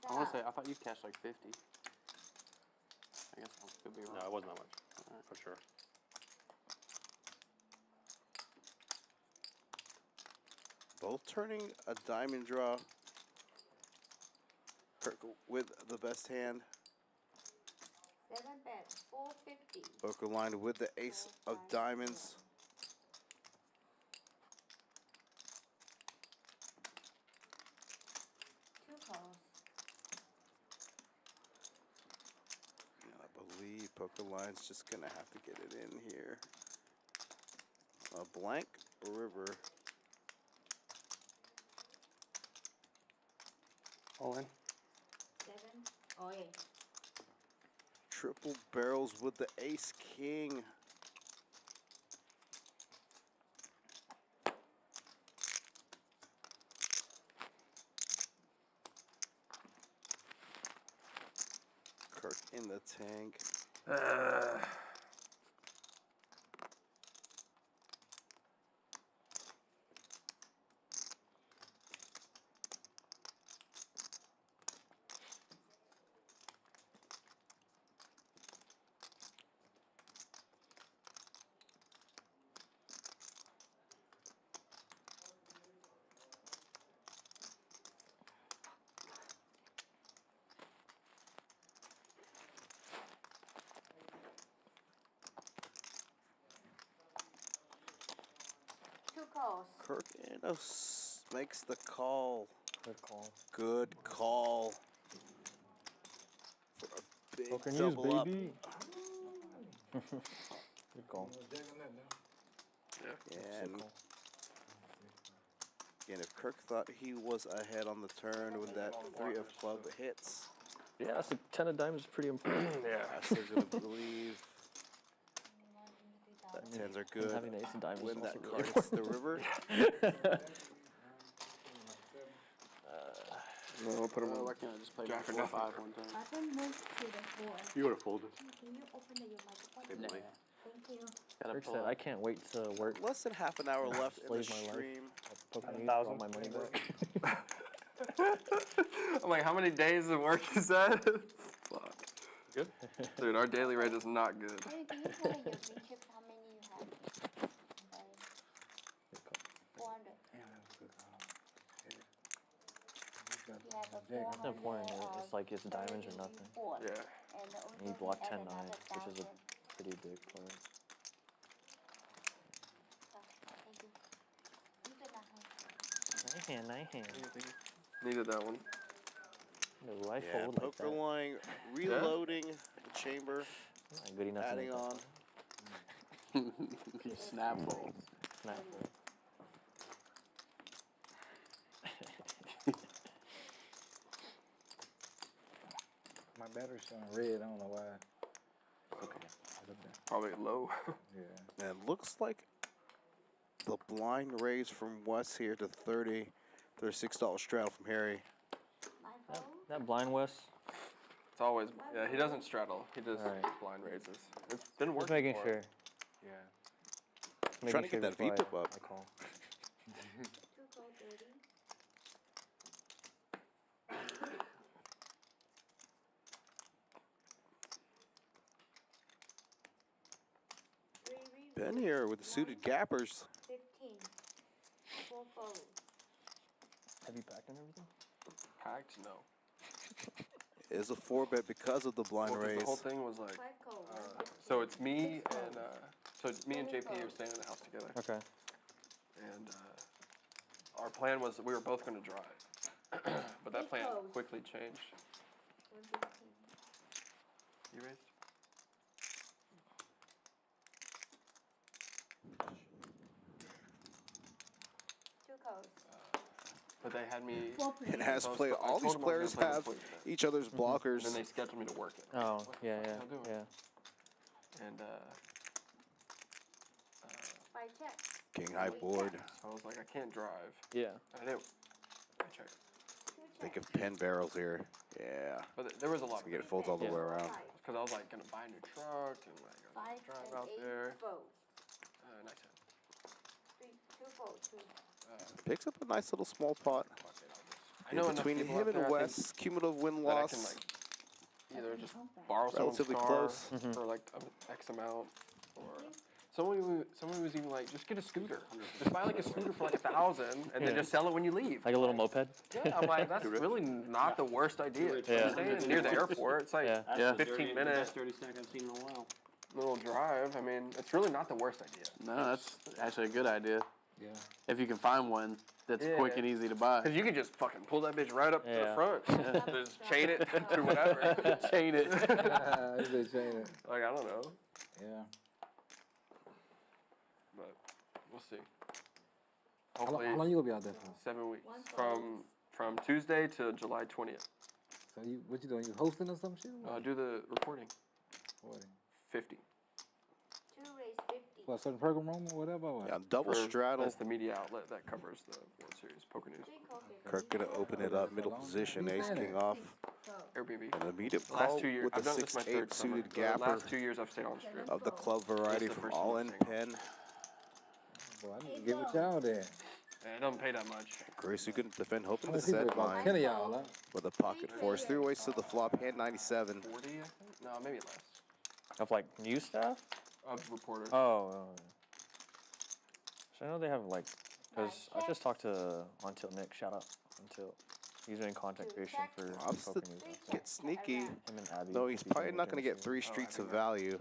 I want to say I thought you cashed like 50. I guess I could be wrong. No, it wasn't that much, for sure. Both turning a diamond draw. Kirk with the best hand. 7 bet 450. Poker line with the ace of diamonds. Two calls. Pokerline's just gonna have to get it in here. A blank river. All in. 7. Oh, yeah. Triple barrels with the ace king. Kirk in the tank. Two calls. Kirk makes the call. Good call. Good call. For a big Poker news, double up. baby. Good call. And again, if Kirk thought he was ahead on the turn with that 3 of club hits, Yeah, that's a 10 of diamonds is pretty impressive. I still gonna believe that 10s are good. Having the ace of diamonds When is that also card really hits the river. No, we'll put him Why on. can't I just play Jack or 4-5 nothing. one time? Button move to the 4. You would have folded. Can you open your microphone? Hey, boy. Thank you. Gotta Kirk pull said, up. I can't wait to work. Less than half an hour left in the Slave my life. stream. Poker news, 1,000. all my money back. I'm like, how many days of work is that? Fuck. Good. Dude, our daily rate is not good. Hey, can you tell your green chips how many you have? 400. You have a It's 400 important. of It's like it's diamonds or nothing. four. Yeah. And also And you block add 10 another 9, which is a 1,000. pretty big card. Thank you. You can not Nice hand. Needed that one. No, I Yeah, fold like poker that. line reloading the chamber, Not good enough to adding make that on. call. You snap fold. Snap fold. My battery's showing red. I don't know why. Okay. Probably low. Yeah. And it looks like the blind raise from Wes here to 30. $36 straddle from Harry. That blind West. It's always, yeah, he doesn't straddle. He just Alright. blind raises. It's been Just working making for sure. him. Yeah. Making Trying to sure get that before VPIP up. I call. 2 call 30. Ben here with the suited gappers. 15. 4 folds. Have you packed and everything? Packed? No. Is a 4-bet because of the blind Well, 'cause raise. the whole thing was like, 5 calls. so it's me and, so it's me and JP are staying in the house together. Okay. And our plan was that we were both going to drive. But that plan quickly changed. 115. You raised? Two calls. But they had me. And has I was- play. I All told these them I was players gonna play have this week, each other's blockers. And then they scheduled me to work it. Oh, What the yeah, fuck yeah, am I doing? yeah. And 5 checks. King high board. so I was like, I can't drive. Yeah. I didn't. I checked. 2 Think checks. of 10 barrels here. Yeah. But there was a lot So we get it folds all the Yeah. way around. because I was like gonna buy a new truck and like I was 5 gonna drive and out 8 there. folds. Nice hand. 2 folds. 2. Picks up a nice little small pot. I know enough between people him out and there, I think, Wes, cumulative win that I loss. can like either just borrow someone's Relatively car close. for like X amount, or someone was even like, just get a scooter. Just buy like a scooter for like $1,000 and then just sell it when you leave. Like a little moped? Yeah, I'm like, that's really not the worst idea. Yeah. I'm staying near the airport. It's like Yeah. 15 minutes. Best dirty snack I've seen in a while. Little drive. I mean, it's really not the worst idea. No, that's actually a good idea. Yeah. If you can find one that's quick and easy to buy. Because you can just fucking pull that bitch right up to the Yeah. front. Just chain it to whatever. Chain it. They chain it. Like, I don't know. Yeah. But we'll see. How Hopefully, long you gonna be out there for? 7 weeks. From Tuesday to July 20th. So what you doing? You hosting or some shit? Do the reporting. 50. 2 raise 50. For a certain program room or whatever? Or what? Yeah, double straddle. That's the media outlet that covers the World Series Poker News. Kirk gonna open it up, middle position, ace king off. Airbnb. An immediate Last call 2 years, with I've the done this my 6-8 third summer. suited The gapper last 2 years I've stayed on strip. of the club variety This is the from first all time in I've pen. Boy, I need to get with y'all then. Yeah, it doesn't pay that much. Gracie couldn't defend, hoping How to many people set about line 10 of y'all, huh? with a pocket force. 3 ways to the flop, hand 97. 40, I think? No, maybe less. Of like new staff? Of reporters. Oh. So I know they have like, because I just talked to Until Nick. Shout out Until. He's doing content creation for Wants to Poker News. get sneaky. Him and Abby. No, he's people probably were not doing going to get this 3 streets of value.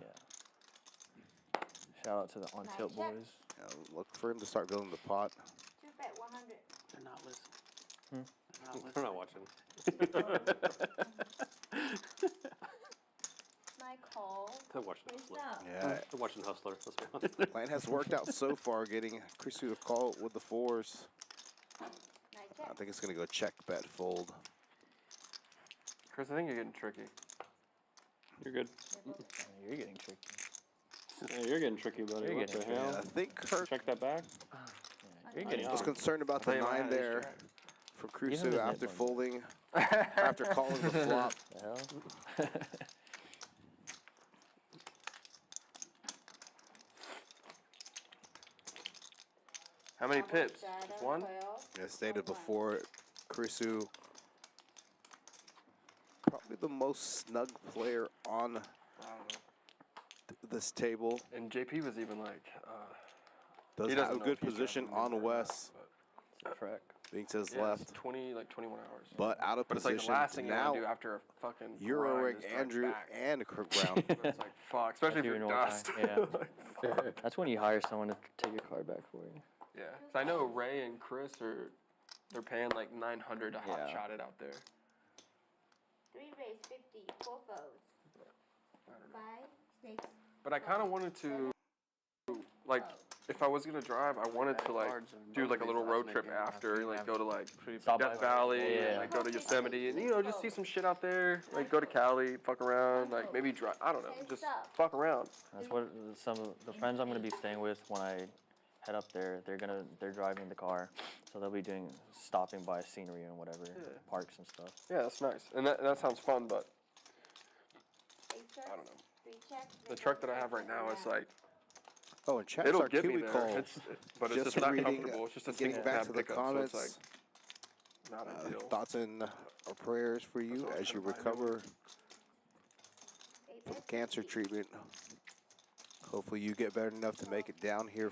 Yeah. Shout out to the Until boys. Look for him to start building the pot. 2 bet 100. They're not listening. They're not watching. My call. They're watching Raise Hustler. up. Yeah. They're watching Hustler. Let's be honest. Plan has worked out so far, getting Chrissy to call with the 4s. I think it's going to go check, bet, fold. Chris, I think you're getting tricky. You're good. You're getting tricky. Yeah, you're getting tricky, buddy. You're What getting the hell? Yeah, I think Kirk Check that back. You're getting was concerned about the 9 there for Give him Crusoe his after net folding, after calling the flop. The hell? How many pips? Just one? As stated before, Crusoe probably the most snug player on this table. And JP was even like, Does he have doesn't a know good if he's position drafting me on or not, Wes, Correct. being to his yeah, left, it's 21 hours. but out of But it's like the position last to thing you now want to do after a fucking Euro grind rig is drive Andrew back. and Kirk Brown. It's like, fuck, especially if That's you're even more dust. time, yeah. Like, fuck. That's when you hire someone to take your card back for you. Yeah, 'cause I know Ray and Chris they're paying like 900 to hot Yeah. shot it out there. 3 raise 50. 4 folds. 5, 6. But I kind of wanted to, like, if I was gonna drive, I wanted to like do like a little road trip after, like go to like Stop Death by. Valley, Yeah. and like go to Yosemite, and just see some shit out there. Like go to Cali, fuck around, like maybe drive. I don't know, just fuck around. That's what some of the friends I'm gonna be staying with when I head up there. They're driving the car, so they'll be stopping by scenery and whatever, parks and stuff. Yeah, that's nice, and that sounds fun. But I don't know. The truck that I have right now is like. Oh, and chat's It'll our get me Kiwi there. call. But it's just not reading, comfortable. It's just a getting single back cab to the pickup, comments. so it's like not ideal. Thoughts and prayers for you as you recover from cancer treatment. Hopefully you get better enough to make it down here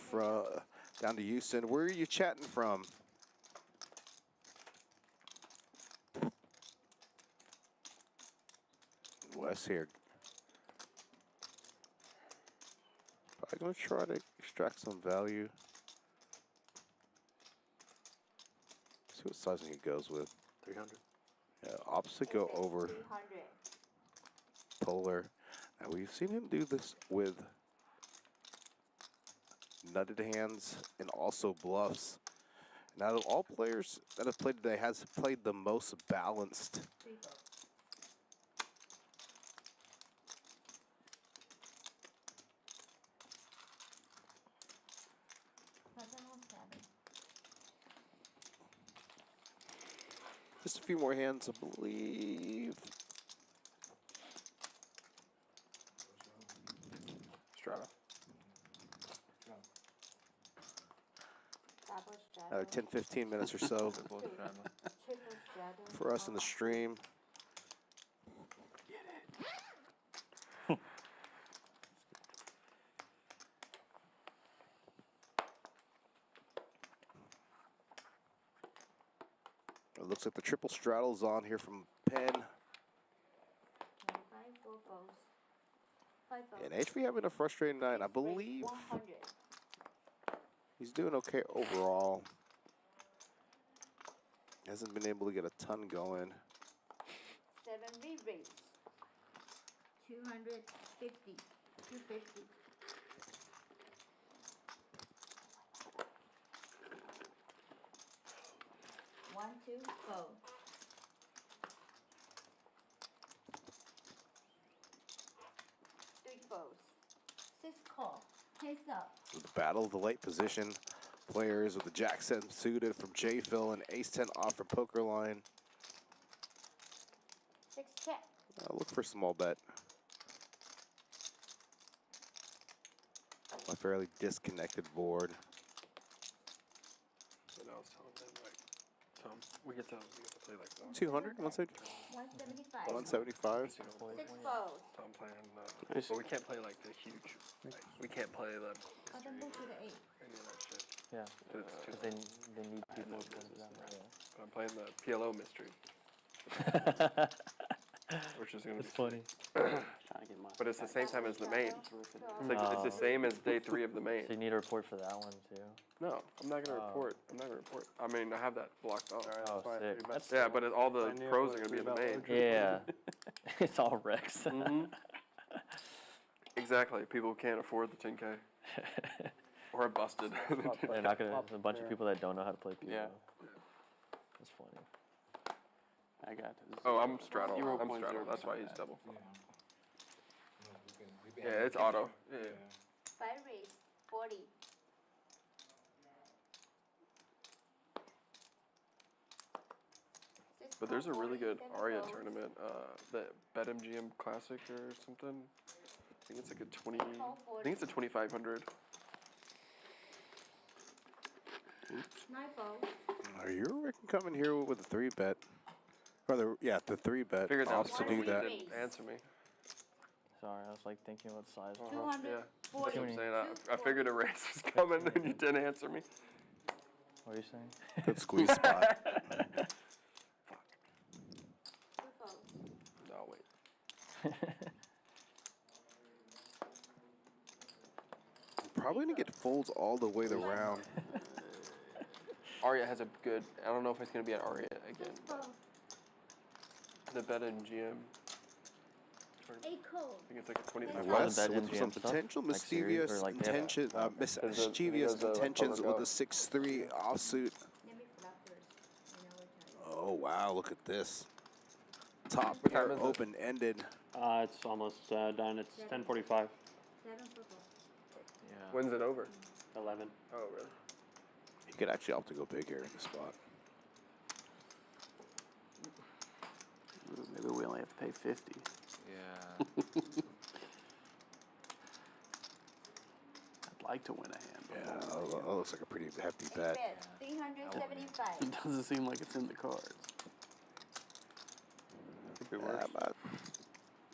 down to Houston. Where are you chatting from? Wes here. I'm gonna try to extract some value. See what sizing he goes with. 300. Yeah, opposite go over 300. polar. Now we've seen him do this with nutted hands and also bluffs. And out of all players that have played today, has played the most balanced. 3 folds. Button on 7. Just a few more hands, I believe. Strata. Double straddle. Another 10, 15 minutes or so Triple straddle. for us in the stream. It looks like the triple straddle's on here from Penn. 5, 4 folds. 5 folds. And HV having a frustrating night. I believe 100. He's doing okay overall. Hasn't been able to get a ton going. 7 re-raise. 250. 250. One, two, go. Three fours. 6 call. Heads up. The battle of the late position players with the Jack 7 suited from J Phil and Ace 10 off from Pokerline. 6 check. Look for small bet. A fairly disconnected board. And I was telling them, like, Tom, we get to play like 200, 170, 175. 175. 6 fours. Tom playing, but we can't play like the huge. Like, we can't play the Oh, then move to the 8. any of that shit. Yeah, It's too because they need people to come down. But I'm playing the PLO mystery, which is gonna be funny. But it's the same time as the main. It's like it's the same as day 3 of the main. So you need a report for that one too. No, I'm not gonna report. I'm not gonna report. I mean, I have that blocked off. Oh, sick. That's Yeah, but all the pros are gonna be in the main. Yeah, it's all Rex. Exactly. People can't afford the 10K. Or are busted. They're not gonna. There's a bunch of people that don't know how to play PLO. Yeah. That's funny. I got this. Oh, I'm straddle. I'm straddle. That's why he's double. Yeah, it's auto. Yeah. 5 raise. 40. But there's a really good Aria tournament, the BetMGM Classic or something. I think it's like a 20. I think it's a 2,500. 9 fours. You can come in here with a 3-bet. Or the 3-bet. Figured that was to something do you that. didn't answer me. Sorry, I was like thinking about the size. 200. Yeah, that's what I'm saying. I figured a race was coming and you didn't answer me. What are you saying? Good squeeze spot. 2 fours. No, wait. Probably gonna get folds all the way around. Aria has a good. I don't know if it's gonna be at Aria again. 6 fours. The BetMGM. 8 calls. I think it's like a 25. Wes that with MGM some stuff? potential Like series mischievous or like they have- intention, mischievous he does, like, intentions poker with go. a 6-3 offsuit. Let me flop first. You know what time. Oh wow, look at this. Top What pair time is it? open ended. It's almost done. It's 10:45. 7 purple. Yeah. When's it over? 11. Oh, really? You could actually opt to go big here in this spot. Ooh, maybe we only have to pay 50. Yeah. I'd like to win a hand. But Yeah, that looks like a pretty hefty bet. Bet. 375. it doesn't seem like it's in the cards. Could be worse. About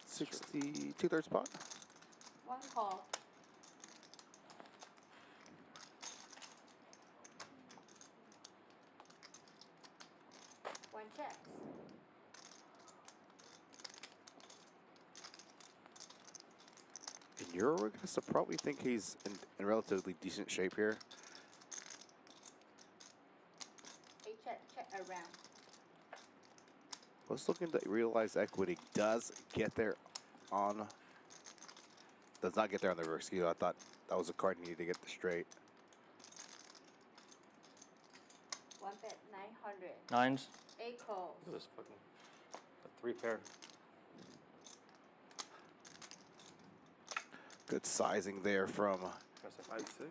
60, 2/3 pot. 1 call. One checks. In Euro, we're gonna probably think he's in relatively decent shape here. 8 check around. Let's look into realized equity. Does not get there on the river skew. I thought that was a card you needed to get the straight. 1 bet 900. Nines. 8 calls. Look at this fucking 3-pair. Good sizing there from That's a 5-6.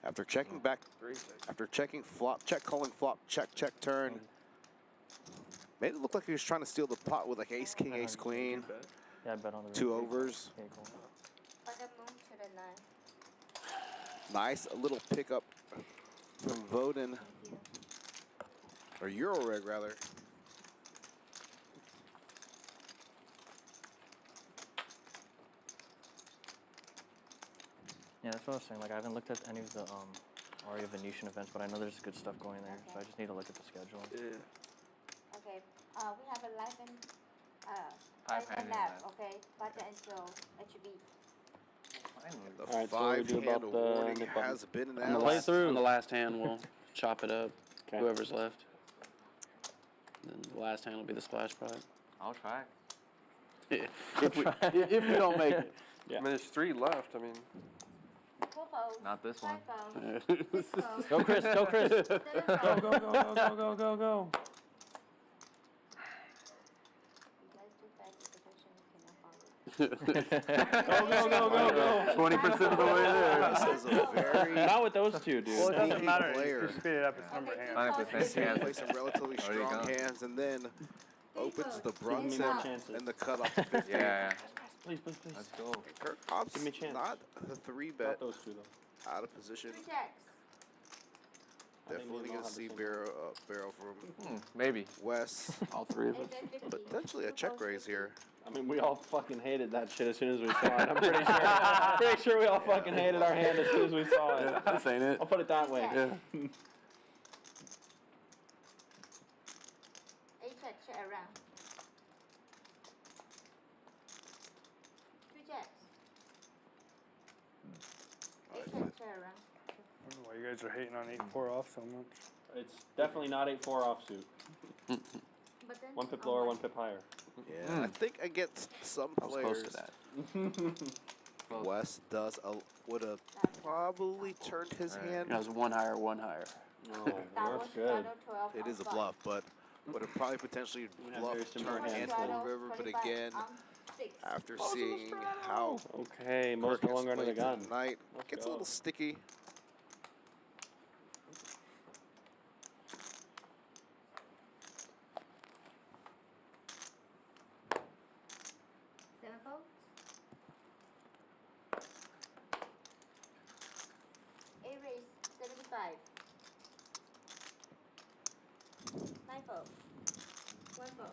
after checking back 3-6. after checking flop, check calling flop, check turn. Made it look like he was trying to steal the pot with like ace king, ace queen. Yeah, I bet on the 2 river. overs. Okay, cool. On the moon to the 9. Nice little pickup from Voden. Or Euro Reg rather. Yeah, that's what I was saying. Like, I haven't looked at any of the Aria Venetian events, but I know there's good stuff going there. So I just need to look at the schedule. Yeah. Okay. We have a live and Five live and handed lab. lab. Okay. Button and show HB. The Alright, so what do we do five-hand about the warning nip button? has been On the, announced. on the last hand, we'll chop it up. Okay. Whoever's left. Then the last hand will be the splash pot. I'll try. if we don't make it. Yeah. I mean, there's 3 left. I mean, 4 folds. Not this one. 5 folds. 6 folds. Go, Chris. Go, Chris. 7 folds. Go. You guys too fast. The perfectionist cannot follow. Go. 20% of the way there. This is a very Not with those two, dude. Well, it doesn't sneaky matter. player. If you speed it up, it's number of hands. 100% Play some relatively There you strong go. hands and then opens the Give me Brunson more chances. and the cutoff to 50. Yeah. Please. Let's go. Kirk Hobbs Give me a chance. not the 3-bet Not those two, though. out of position. 3 checks. I think Definitely we all gonna have the see same. barrel from Maybe. Wes. All 3 of us. 8 50. Potentially a check raise here. I mean, we all fucking hated that shit as soon as we saw it. I'm pretty sure we all fucking hated our hand as soon as we saw it. This ain't it. I'll put it that way. Yeah. 8 checks, check around. 3 checks. 8 checks, check around. I don't know why you guys are hating on 8-4 off so much. It's definitely not 8-4 offsuit. But then 1 pip on lower, what? 1 pip higher. Yeah, I think against some I was close players, to that. Wes would have probably turned his hand. That was 1 higher, 1 higher. No, That was that's good. straddle 12 It on is a five. bluff, but would have probably potentially We have bluffed very similar turn That was hands hands, full straddle river. But 25 again, on 6. after seeing how Okay, most Kirk no has longer under the played gun. tonight, Let's gets a go. little sticky. Seven folds. 8 raise 75. 9 folds. 1 fold.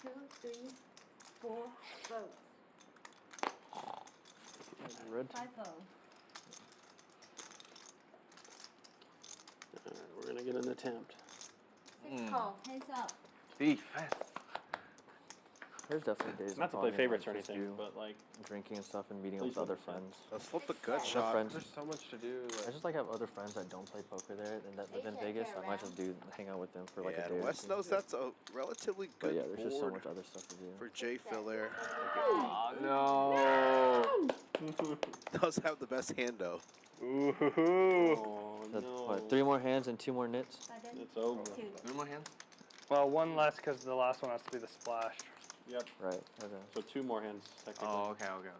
Two, three, 4 folds. Red. 5 folds. Alright, we're gonna get an attempt. 6 call. Hands up. Thief. Fast. There's definitely days. Not I'm to play talking, favorites or like, just anything, you but like, drinking and stuff and meeting Please with other don't. friends. Let's flip the gut I have shot. friends. there's so much to do. I Like, just like have other friends that don't play poker there and that live in Vegas. I might just hang out with them for like Yeah, a day. and or Wes two. knows that's a relatively But good yeah, there's just so board much other stuff to do. for J Phil there. No. Does have the best hand though. ooh, That's no. what, 3 more hands and 2 more nits. Button. It's over. 2. No more hands? Well, 1 less because the last one has to be the splash. Yep. Right. Okay. So 2 more hands, technically. Oh, okay, yeah.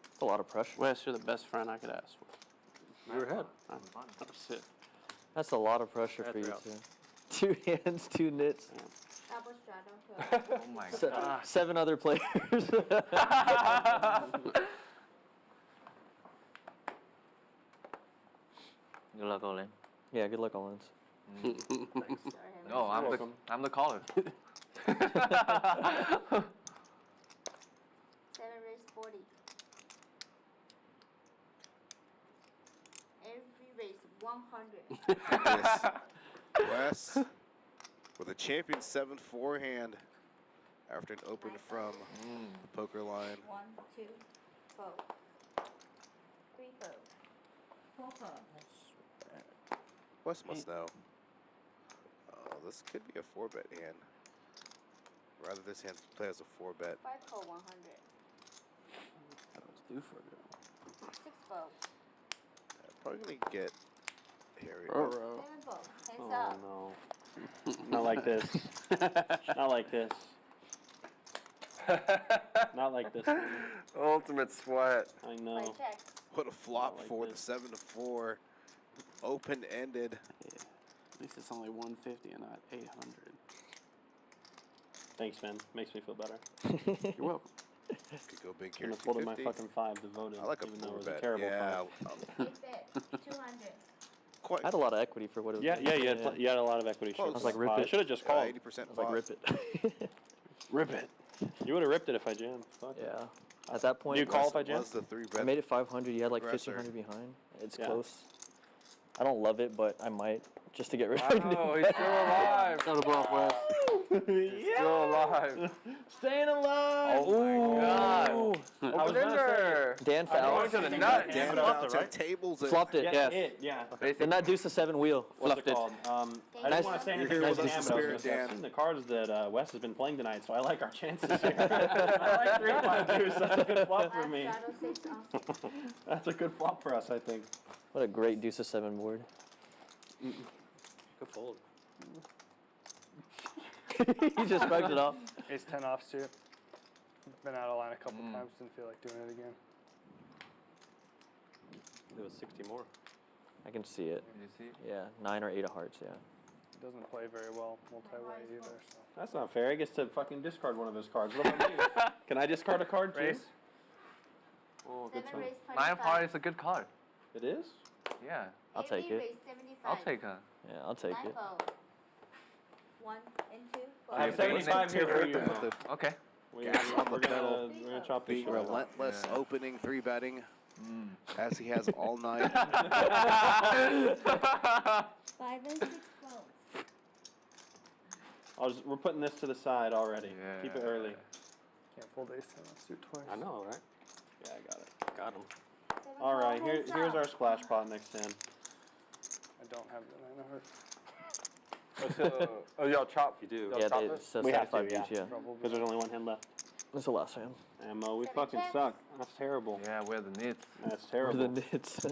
That's a lot of pressure. Wes, you're the best friend I could ask for. You're ahead. I'm sit. That's a lot of pressure for you That's too. 2 hands, 2 nits. Double straddle 12. Oh my Se- god. 7 other players. Good luck, Olin. Yeah, good luck, Owens. Sorry, No, I'm the caller. 7 raise 40. Every raise 100. Yes. Wes with a champion 7-4 hand after an open from the poker line. 1, 2, fold. 3 fold. 4 fold. Wes must know. Oh, this could be a 4-bet hand. Rather, this hand play as a 4-bet. 5 fold 100. That was due for a girl. 6 fold. Probably gonna get Harry. 7 fold. Hands Oh up. no. Not like this. Not like this. Not like this. Man. ultimate sweat. I Play know. checks. What a flop like for this. the 7-4. Open-ended. Yeah. At least it's only 150 and not 800. Thanks, man. Makes me feel better. You're welcome. Could go big here. I'm folded my 250. fucking 5 to vote in, I like a even though it was a 4-bet. terrible Yeah, 5. 8 bet. 200. quite. I had a lot of equity for what it was. Yeah, you had a lot of equity. Close. Sure. I was like, rip I it. should have just called. 80% I was like, rip it. Rip it. You would have ripped it if I jammed. Fuck it. Yeah. At that point, You call if I Was jammed? the 3-bet. I made it 500. You had like aggressor. 1,500 behind. It's Yeah. close. I don't love it, but I might just to get rid of Oh, he's still alive. Not a bluff, Wes. Still alive. Staying alive. Oh my God. was Open gonna ender. Dan Going fouled. to the nuts. Dan flopped out it, to right? tables. And Flopped it, Yeah, yes. yeah. Then that deuce to 7 wheel. What's it Fluffed it. called? I Nice. didn't want to say You're anything here about with Dan, us, but I was Spirit gonna say, I've Dan. seen the cards that Wes has been playing tonight, so I like our chances here. I like 3-5 deuce. That's a good flop for me. Shadow 6 also. That's a good flop for us, I think. What a great deuce to 7 board. Good fold. He just bugged it off. Ace 10 offsuit. Been out of line a couple times, didn't feel like doing it again. It was 60 more. I can see it. You see? Yeah, 9 or 8 of hearts, yeah. It doesn't play very well multi-way either. So. That's not fair. He gets to fucking discard one of his cards. What about me? Can I discard a card too? Raise. Oh, good 7 time. raise 9 25. probably is a good card. It is? Yeah. I'll take it. Raise 75. I'll take a. Yeah, I'll take 9 it. fold. 1 and 2. I have 75 here for you. with the Okay. We're gas on the gonna pedal. chop this being shit up. relentless, opening, 3-betting, as he has all night. 5 and 6 folds. We're putting this to the side already. Yeah. Keep it early. Can't fold ace 10 offsuit twice. I know, right? Yeah, I got it. Got him. 7 All right, fold, heads here's up. our splash pot next hand. I don't have the 9 of hearts. Oh, y'all chop. You do. Y'all Yeah, chop they, this? so We have 75 to, each, yeah. Because there's only one hand left. That's the last hand. Ammo, we 7 fucking checks. suck. That's terrible. Yeah, we're the nits. That's For terrible. the nits.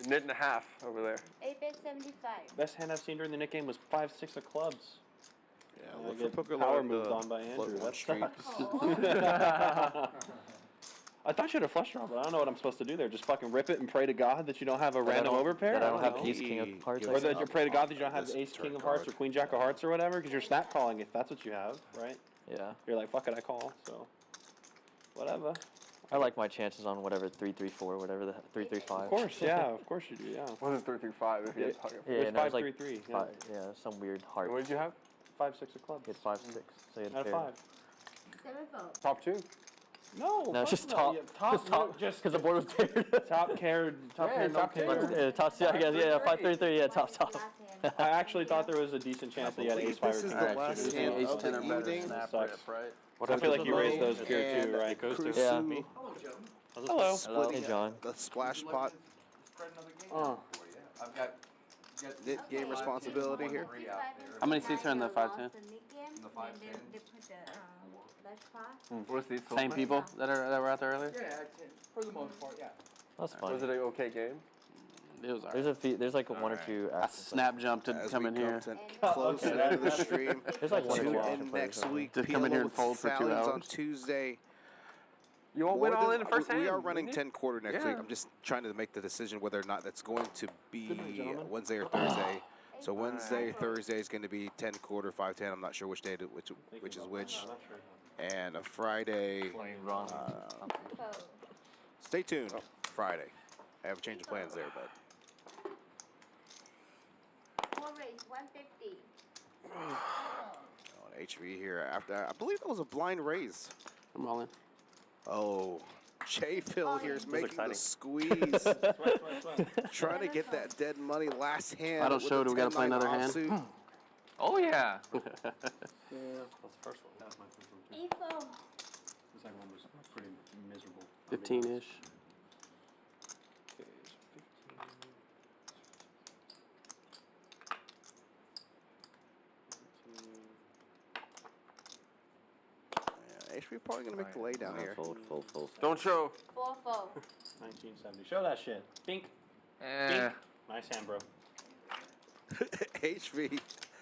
Knit and a half over there. 8 bet 75. Best hand I've seen during the Nick game was 5-6 of clubs. Yeah, I look get for Poker power Line moved to on by float Andrew. one That street. sucks. I thought you had a flush draw, but I don't know what I'm supposed to do there. Just fucking rip it and pray to God that you don't have a random overpair? That I don't have know. ace king of hearts. Or Or that you pray to God that you don't have This ace turn king of hearts or card. queen jack of hearts or whatever, because you're snap calling if that's what you have, right? Yeah. You're like, fuck it, I call, so whatever. I like my chances on whatever 3-3-4, whatever the 3-3-5. Of course, yeah, of course you do, yeah. Wasn't 3-3-5 if you had Yeah. target. Yeah, It was and I was like 5-3-3, yeah. yeah, some weird heart. What did you have? 5-6 of clubs. He had 5-6, so he had Out of pair. 5. 7 fold. Top 2. No, No, it's just fuck top. Yeah, top, Just top. just Because the board was paired. top cared, top Yeah, pair, no top pair. care. Yeah, top, yeah, I guess, yeah, 5-3-3, yeah, top, What is top. the last hand? I actually thought there was a decent chance that you had ace 5 This or is two. the Alright, last so hand ace of 10 the or better evening. sucks. I happens feel like with you the raised low those here too, and right? goes through. Yeah. Crusoe Hello. splitting Hey, John. the splash pot. Oh. Knit game responsibility here. How many seats are in the 5-10? The Nick game, and then they put the flash pot. What's these? Same people that were out there earlier? Yeah, for the most part, yeah. That's fun. Was it an okay game? It was alright. There's a few, there's like one or two. I snap jumped to As come we in here. come to close Okay, it into the that's- stream. There's like one or Tune two in option players next over there. week. Just come in here and PLO fold for 2 Sally's on hours. Tuesday. You won't More win all than- in the first hand. We are running wouldn't you? 10 quarter next Yeah. week. I'm just trying to make the decision whether or not that's going to be gentlemen. Wednesday or Thursday. So Wednesday, Thursday is going to be 10 quarter, 5-10. I'm not sure which day, which is which. I'm not sure. And a Friday. Fold. Stay tuned. Friday. I have a change of plans there, but 4 raise 150. on HV here after I believe that was a blind raise. I'm all in. Oh, J Phil here is making the exciting. squeeze, trying to get that dead money last hand. I don't with show, the do we gotta play 10-9 another hand? offsuit. Oh, yeah. That's the first one. That was my first one too. 8 fold. The second one was pretty miserable. 15-ish. Okay, so 15. Yeah, HV probably gonna make the lay down here. Fold, fold, fold. Don't show. 4 fold. 1970. Show that shit. Bink. Eh. Nice hand, bro. HV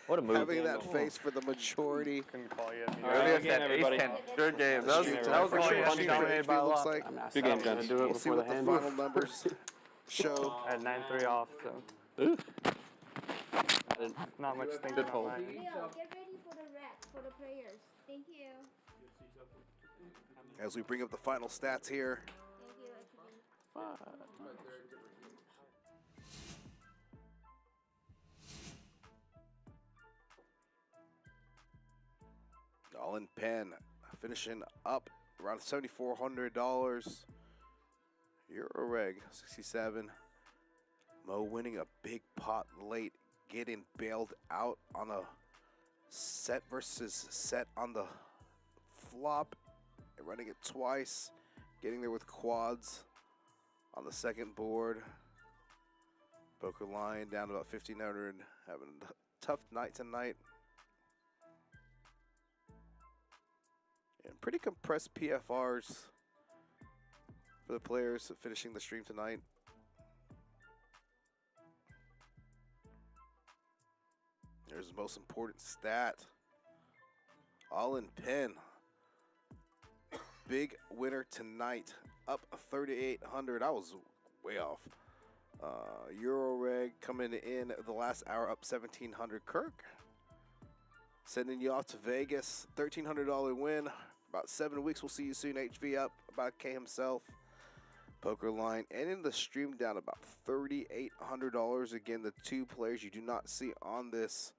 What a move. having that face for the majority. Couldn't call yet. All right, Good good game, game, everybody. Good game. That was Stream, that was everybody. a Punch game. down. dominated by a looks lot. like. I'm not Good game, gonna gents. do it We'll see before what the the hand. final numbers show. I had 9-3 off, so not much thinking on mine. Leo, get ready for the rack for the players. Thank you. As we bring up the final stats here. Thank you, HB. All in pen, finishing up around $7,400. Euro reg 67. Mo winning a big pot late, getting bailed out on a set versus set on the flop and running it twice, getting there with quads on the second board. Poker line down to about 1,500, having a tough night tonight. And pretty compressed PFRs for the players finishing the stream tonight. There's the most important stat. All in pin. Big winner tonight. Up 3,800. I was way off. Euro Reg coming in the last hour up 1,700. Kirk sending you off to Vegas. $1,300 win. About 7 weeks. We'll see you soon. HV up about K himself. Poker line ending the stream down about $3,800. Again, the two players you do not see on this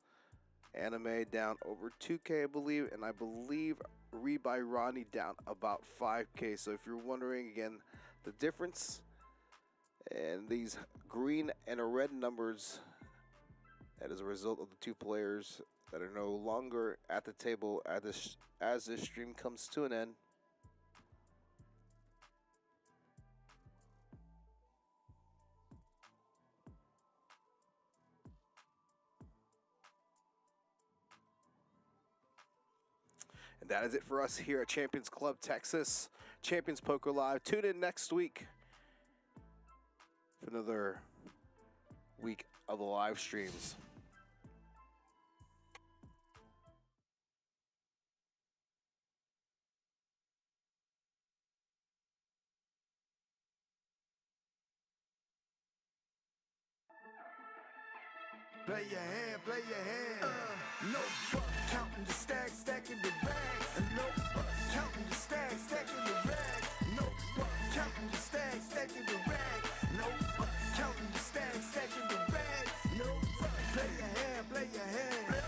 anime down over 2K, I believe, and I believe Rebuy Ronnie down about 5K. So if you're wondering, again, the difference and these green and red numbers, that is a result of the two players that are no longer at the table as this stream comes to an end. And that is it for us here at Champions Club Texas, Champions Poker Live. Tune in next week for another week of the live streams. Play your hand, play your hand. No buck, counting the stacks, stacking the bags. No buck, counting the stacks, stacking the rags. No buck, counting the stacks, stacking the rags. No buck, counting the stacks, stacking the rags. No buck, play your hand, play your hand.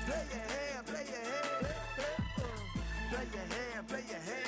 Play your hand, play your hand. Play your hand, play your hand.